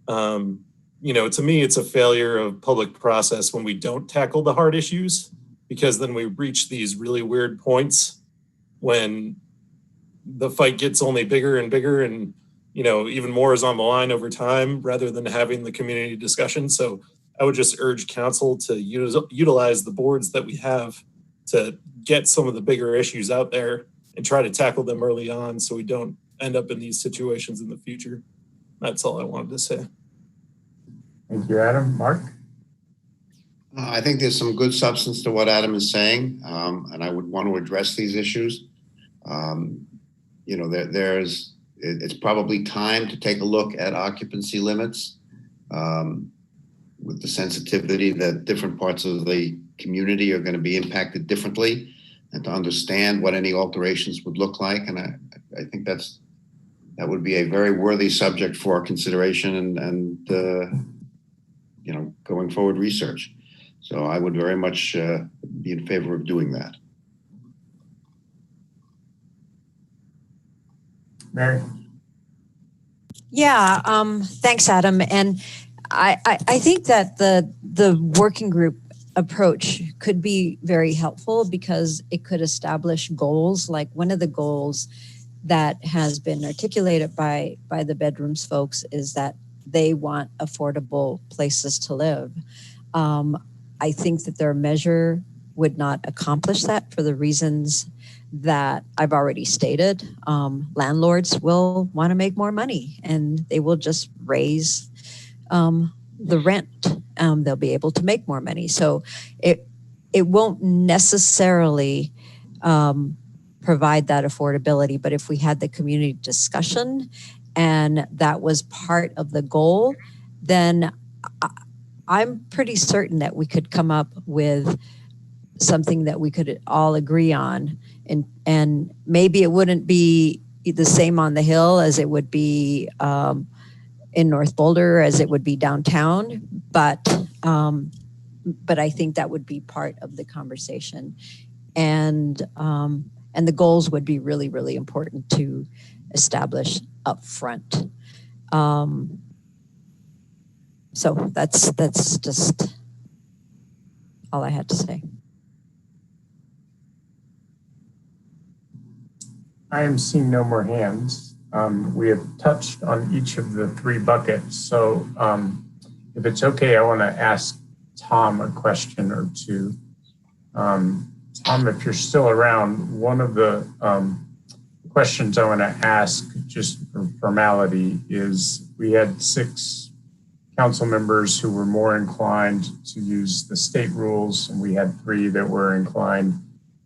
To me, it's a failure of public process when we don't tackle the hard issues, because then we reach these really weird points when the fight gets only bigger and bigger, and even more is on the line over time rather than having the community discussion. So I would just urge council to utilize the boards that we have to get some of the bigger issues out there and try to tackle them early on so we don't end up in these situations in the future. That's all I wanted to say. Thank you, Adam. Mark? I think there's some good substance to what Adam is saying, and I would want to address these issues. It's probably time to take a look at occupancy limits with the sensitivity that different parts of the community are going to be impacted differently, and to understand what any alterations would look like. And I think that would be a very worthy subject for consideration and going forward research. So I would very much be in favor of doing that. Mary? Yeah, thanks, Adam. And I think that the working group approach could be very helpful because it could establish goals. Like one of the goals that has been articulated by the bedrooms folks is that they want affordable places to live. I think that their measure would not accomplish that for the reasons that I've already stated. Landlords will want to make more money and they will just raise the rent. They'll be able to make more money. So it won't necessarily provide that affordability, but if we had the community discussion and that was part of the goal, then I'm pretty certain that we could come up with something that we could all agree on. And maybe it wouldn't be the same on the Hill as it would be in North Boulder, as it would be downtown, but I think that would be part of the conversation. And the goals would be really, really important to establish up front. So that's just all I had to say. I am seeing no more hands. We have touched on each of the three buckets. So if it's okay, I want to ask Tom a question or two. Tom, if you're still around, one of the questions I want to ask just for formality is we had 6 council members who were more inclined to use the state rules, and we had 3 that were inclined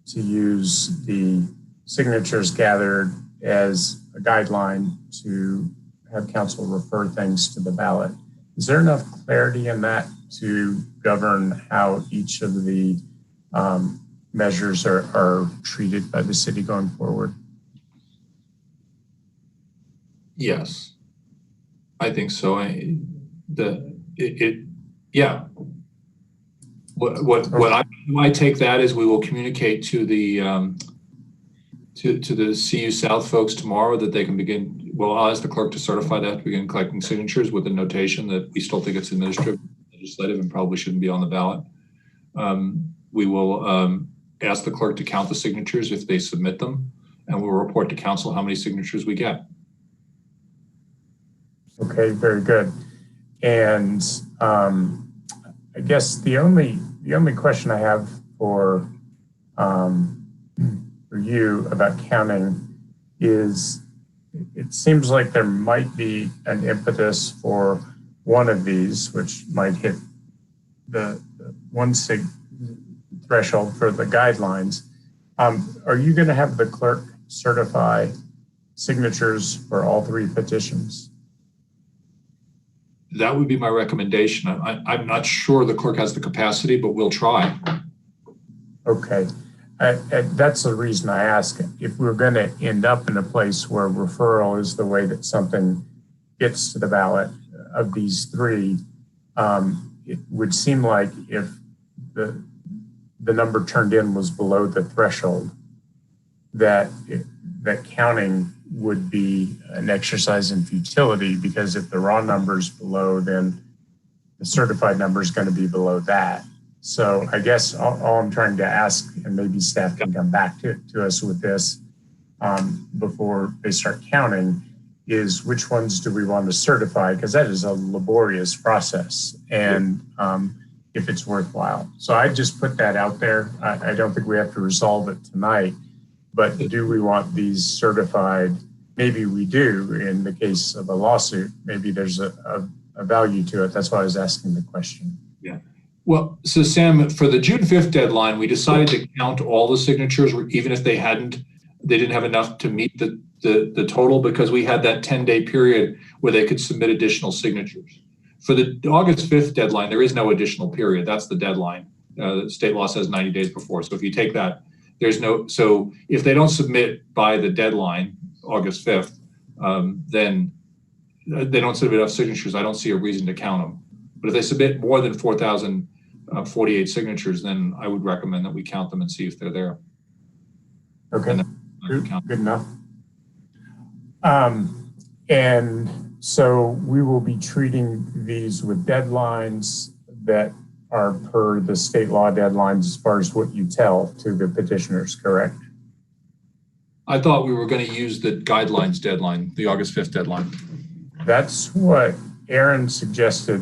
to use the signatures gathered as a guideline to have council refer things to the ballot. Is there enough clarity in that to govern how each of the measures are treated by the city going forward? Yes, I think so. Yeah. What I take that is we will communicate to the to the CU South folks tomorrow that they can begin. Well, I'll ask the clerk to certify that to begin collecting signatures with a notation that we still think it's administrative, legislative, and probably shouldn't be on the ballot. We will ask the clerk to count the signatures if they submit them, and we'll report to council how many signatures we get. Okay, very good. And I guess the only question I have for you about counting is, it seems like there might be an impetus for one of these, which might hit the 1 sig threshold for the guidelines. Are you going to have the clerk certify signatures for all 3 petitions? That would be my recommendation. I'm not sure the clerk has the capacity, but we'll try. Okay. That's the reason I ask. If we're going to end up in a place where referral is the way that something gets to the ballot of these 3, it would seem like if the number turned in was below the threshold, that counting would be an exercise in futility, because if the raw number is below, then the certified number is going to be below that. So I guess all I'm trying to ask, and maybe staff can come back to us with this before they start counting, is which ones do we want to certify? Because that is a laborious process, and if it's worthwhile. So I just put that out there. I don't think we have to resolve it tonight, but do we want these certified? Maybe we do in the case of a lawsuit. Maybe there's a value to it. That's why I was asking the question. Yeah. Well, so Sam, for the June 5th deadline, we decided to count all the signatures, even if they didn't have enough to meet the total, because we had that 10-day period where they could submit additional signatures. For the August 5th deadline, there is no additional period. That's the deadline. State law says 90 days before. So if you take that, so if they don't submit by the deadline, August 5th, then they don't submit enough signatures. I don't see a reason to count them. But if they submit more than 4,048 signatures, then I would recommend that we count them and see if they're there. Okay, good enough. And so we will be treating these with deadlines that are per the state law deadlines as far as what you tell to the petitioners, correct? I thought we were going to use the guidelines deadline, the August 5th deadline. That's what Aaron suggested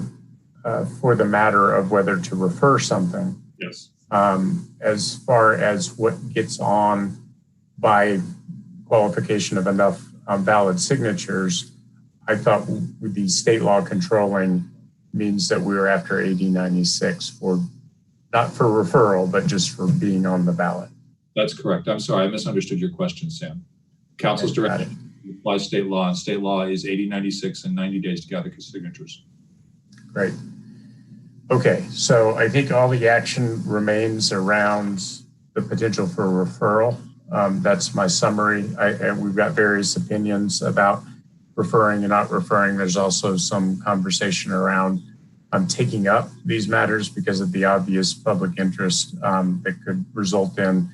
for the matter of whether to refer something. Yes. As far as what gets on by qualification of enough valid signatures, I thought the state law controlling means that we were after AD 96 for, not for referral, but just for being on the ballot. That's correct. I'm sorry, I misunderstood your question, Sam. Council's direction applies state law, and state law is 8096 and 90 days to gather signatures. Great. Okay, so I think all the action remains around the potential for referral. That's my summary. We've got various opinions about referring and not referring. There's also some conversation around taking up these matters because of the obvious public interest that could result in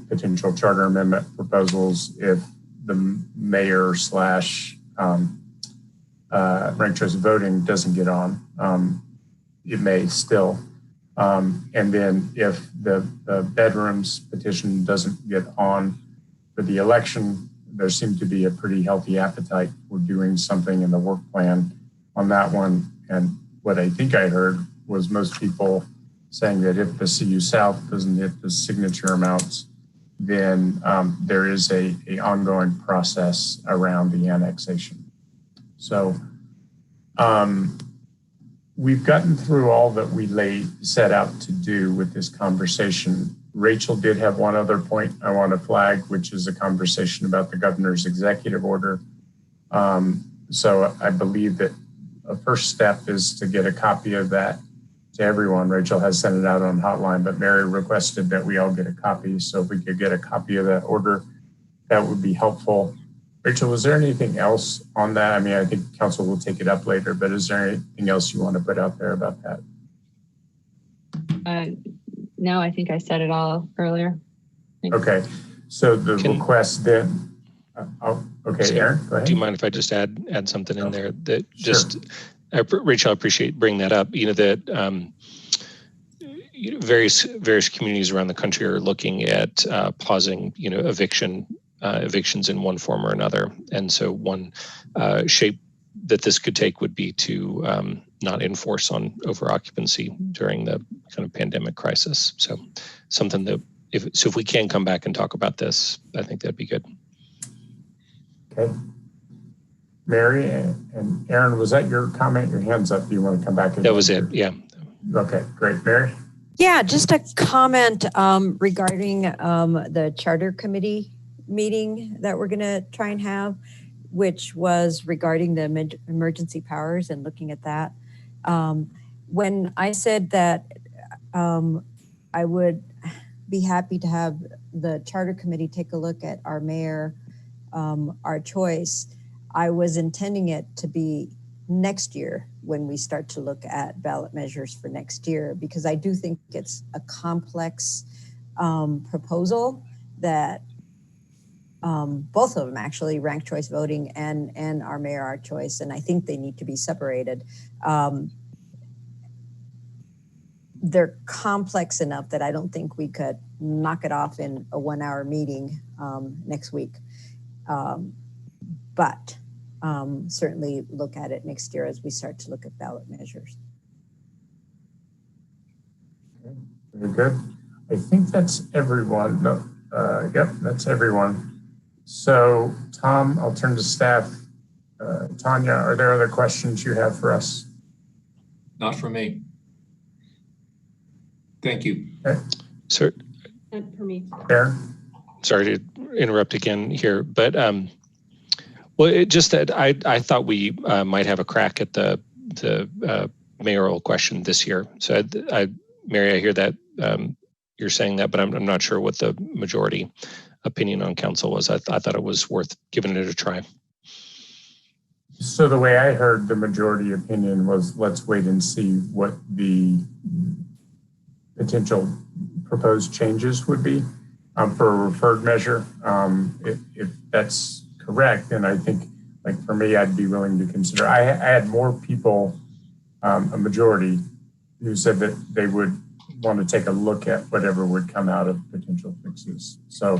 potential charter amendment proposals if the mayor / ranked choice voting doesn't get on. It may still. And then if the bedrooms petition doesn't get on for the election, there seemed to be a pretty healthy appetite for doing something in the work plan on that one. And what I think I heard was most people saying that if the CU South doesn't hit the signature amounts, then there is a ongoing process around the annexation. So we've gotten through all that we set out to do with this conversation. Rachel did have one other point I want to flag, which is a conversation about the governor's executive order. So I believe that a first step is to get a copy of that to everyone. Rachel has sent it out on hotline, but Mary requested that we all get a copy. So if we could get a copy of that order, that would be helpful. Rachel, was there anything else on that? I mean, I think council will take it up later, but is there anything else you want to put out there about that? No, I think I said it all earlier. Thanks. Okay, so the request then, okay, Aaron, go ahead. Do you mind if I just add something in there that just, Rachel, I appreciate bringing that up. You know, that various communities around the country are looking at pausing, evictions in one form or another. And so one shape that this could take would be to not enforce on over occupancy during the kind of pandemic crisis. So something that if we can come back and talk about this, I think that'd be good. Okay. Mary and Aaron, was that your comment? Your hand's up. Do you want to come back? That was it. Yeah. Okay, great. Mary? Yeah, just a comment regarding the charter committee meeting that we're going to try and have, which was regarding the emergency powers and looking at that. When I said that I would be happy to have the charter committee take a look at our mayor, our choice, I was intending it to be next year when we start to look at ballot measures for next year, because I do think it's a complex proposal that both of them actually, ranked choice voting and our mayor, our choice, and I think they need to be separated. they're complex enough that I don't think we could knock it off in a 1-hour meeting next week. But certainly look at it next year as we start to look at ballot measures. Very good. I think that's everyone. No, yep, that's everyone. So, Tom, I'll turn to staff. Tanya, are there other questions you have for us? Not for me. Thank you. Okay. Sir, For me. Aaron? Sorry to interrupt again here, but well, it just that I thought we might have a crack at the mayoral question this year. So, Mary, I hear that you're saying that, but I'm not sure what the majority opinion on council was. I thought it was worth giving it a try. So the way I heard the majority opinion was, let's wait and see what the potential proposed changes would be for a referred measure. If that's correct, then I think, like for me, I'd be willing to consider. I had more people, a majority, who said that they would want to take a look at whatever would come out of potential fixes. So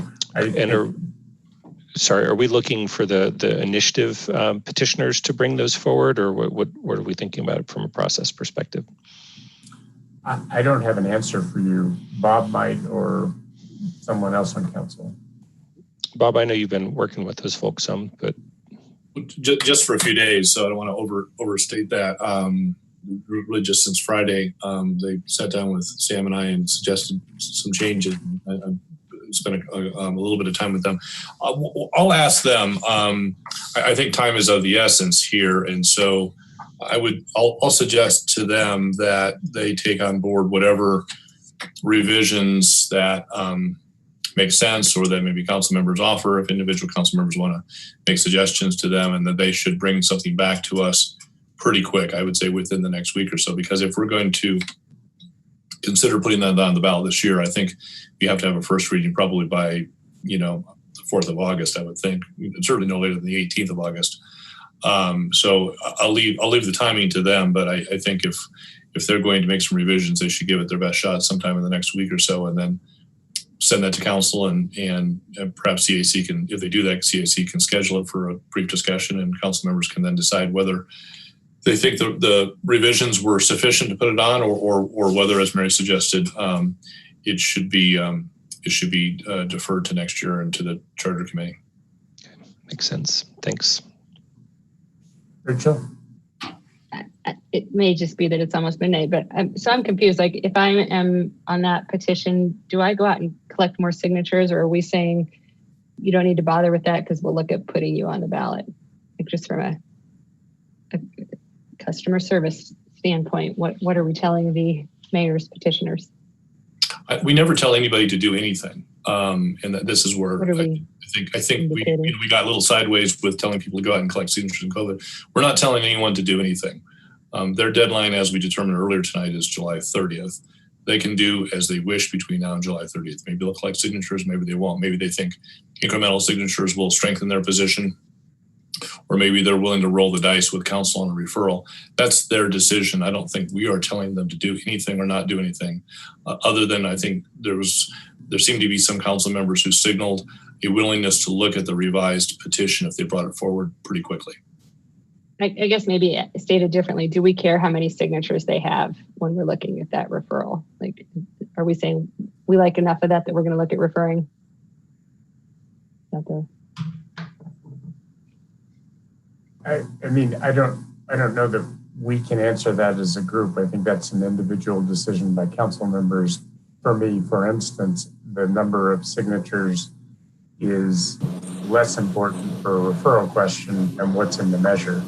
sorry, are we looking for the initiative petitioners to bring those forward, or what are we thinking about it from a process perspective? I don't have an answer for you. Bob might, or someone else on council. Bob, I know you've been working with those folks some, but just for a few days, so I don't want to overstate that. Really, just since Friday, they sat down with Sam and I and suggested some changes. I spent a little bit of time with them. I'll ask them. I think time is of the essence here, and so I'll suggest to them that they take on board whatever revisions that make sense, or that maybe council members offer if individual council members want to make suggestions to them, and that they should bring something back to us pretty quick. I would say within the next week or so, because if we're going to consider putting that on the ballot this year, I think we have to have a first reading probably by, the 4th of August, I would think. Certainly no later than the 18th of August. So I'll leave the timing to them, but I think if they're going to make some revisions, they should give it their best shot sometime in the next week or so, and then send that to council, and perhaps CAC can, if they do that, CAC can schedule it for a brief discussion, and council members can then decide whether they think the revisions were sufficient to put it on, or whether, as Mary suggested, it should be deferred to next year and to the charter committee. Makes sense. Thanks. Rachel? It may just be that it's almost midnight, but I'm confused. Like, if I am on that petition, do I go out and collect more signatures, or are we saying you don't need to bother with that because we'll look at putting you on the ballot? Like, just from a customer service standpoint, what are we telling the mayor's petitioners? We never tell anybody to do anything, and this is where I think we got a little sideways with telling people to go out and collect signatures in COVID. We're not telling anyone to do anything. Their deadline, as we determined earlier tonight, is July 30th. They can do as they wish between now and July 30th. Maybe they'll collect signatures, maybe they won't. Maybe they think incremental signatures will strengthen their position, or maybe they're willing to roll the dice with council on a referral. That's their decision. I don't think we are telling them to do anything or not do anything, other than I think there seemed to be some council members who signaled a willingness to look at the revised petition if they brought it forward pretty quickly. I guess maybe stated differently, do we care how many signatures they have when we're looking at that referral? Like, are we saying we like enough of that we're going to look at referring? I mean, I don't know that we can answer that as a group. I think that's an individual decision by council members. For me, for instance, the number of signatures is less important for a referral question than what's in the measure.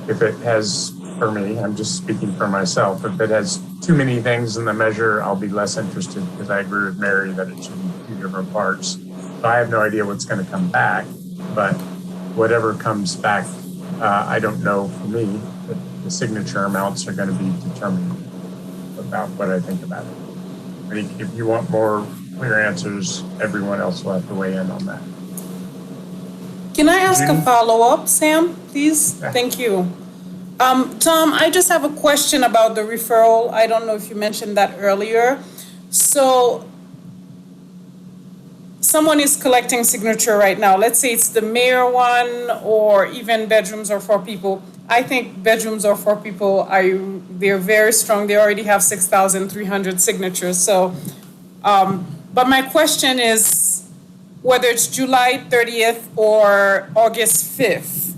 If it has, for me, I'm just speaking for myself, if it has too many things in the measure, I'll be less interested, because I agree with Mary that it should be 2 different parts. So I have no idea what's going to come back, but whatever comes back, I don't know for me, but the signature amounts are going to be determined about what I think about it. I think if you want more clear answers, everyone else will have to weigh in on that. Can I ask a follow-up, Sam, please? Thank you. Tom, I just have a question about the referral. I don't know if you mentioned that earlier. So someone is collecting signature right now. Let's say it's the mayor one, or even bedrooms are for people. I think bedrooms are for people. They're very strong. They already have 6,300 signatures. So, but my question is whether it's July 30th or August 5th,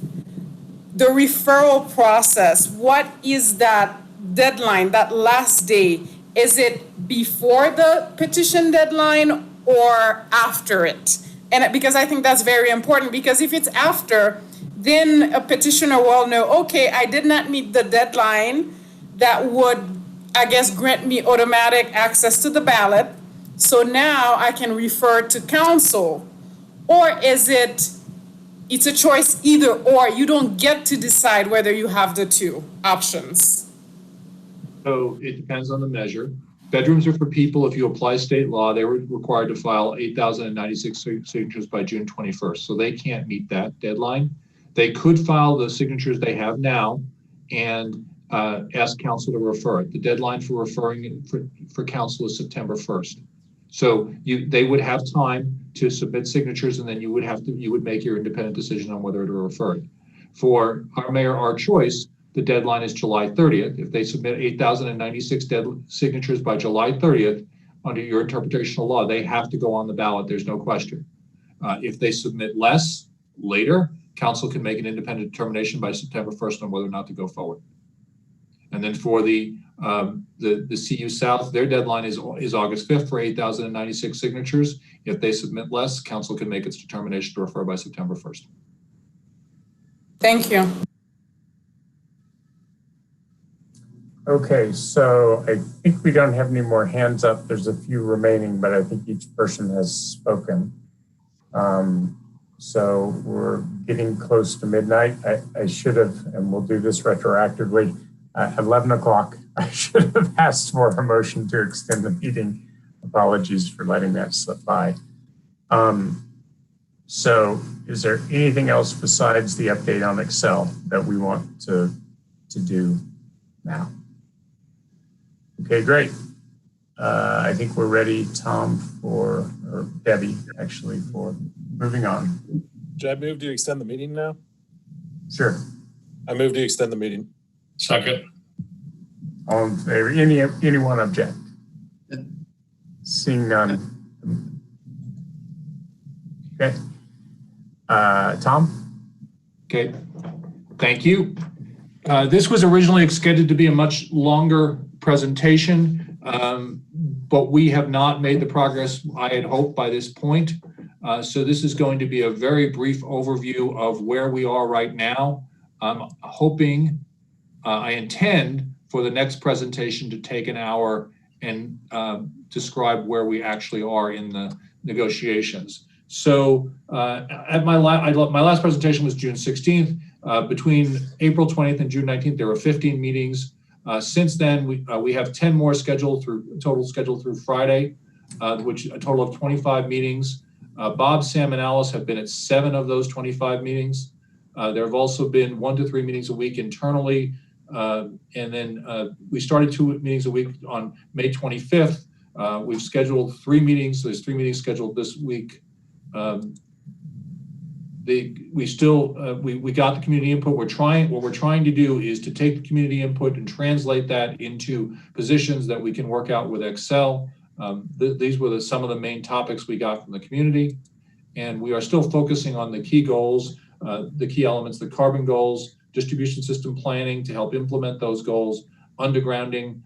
the referral process, what is that deadline, that last day? Is it before the petition deadline or after it? And because I think that's very important, because if it's after, then a petitioner will know, okay, I did not meet the deadline that would, I guess, grant me automatic access to the ballot. So now I can refer to council. Or is it's a choice either or? You don't get to decide whether you have the two options. So it depends on the measure. Bedrooms are for people, if you apply state law, they were required to file 8,096 signatures by June 21st. So they can't meet that deadline. They could file the signatures they have now and ask council to refer it. The deadline for referring for council is September 1st. So they would have time to submit signatures, and then you would make your independent decision on whether to refer it. For our mayor, our choice, the deadline is July 30th. If they submit 8,096 signatures by July 30th, under your interpretation of law, they have to go on the ballot. There's no question. If they submit less later, council can make an independent determination by September 1st on whether or not to go forward. And then for the CU South, their deadline is August 5th for 8,096 signatures. If they submit less, council can make its determination to refer by September 1st. Thank you. Okay, so I think we don't have any more hands up. There's a few remaining, but I think each person has spoken. So we're getting close to midnight. I should have, and we'll do this retroactively, 11 o'clock, I should have asked for a motion to extend the meeting. Apologies for letting that slip by. So is there anything else besides the update on Excel that we want to do now? Okay, great. I think we're ready, Tom, or Debbie, actually, for moving on. Should I move to extend the meeting now? Sure. I move to extend the meeting. Second. All in favor? Anyone object? Seeing none. Okay. Tom? Okay. Thank you. This was originally scheduled to be a much longer presentation, but we have not made the progress I had hoped by this point. So this is going to be a very brief overview of where we are right now. I'm hoping, I intend for the next presentation to take an hour and describe where we actually are in the negotiations. So at my last presentation was June 16th. Between April 20th and June 19th, there were 15 meetings. Since then, we have 10 more scheduled through Friday, which a total of 25 meetings. Bob, Sam, and Alice have been at 7 of those 25 meetings. There have also been 1 to 3 meetings a week internally. And then we started 2 meetings a week on May 25th. We've scheduled 3 meetings. So there's 3 meetings scheduled this week. We got the community input. What we're trying to do is to take the community input and translate that into positions that we can work out with Excel. These were some of the main topics we got from the community. And we are still focusing on the key goals, the key elements, the carbon goals, distribution system planning to help implement those goals, undergrounding,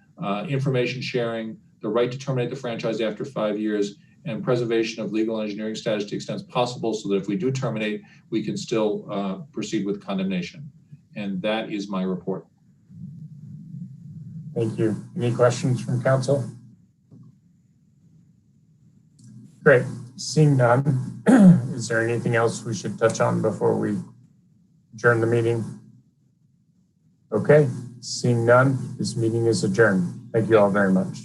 information sharing, the right to terminate the franchise after 5 years, and preservation of legal engineering status to the extent possible so that if we do terminate, we can still proceed with condemnation. And that is my report. Thank you. Any questions from council? Great. Seeing none, is there anything else we should touch on before we adjourn the meeting? Okay. Seeing none, this meeting is adjourned. Thank you all very much.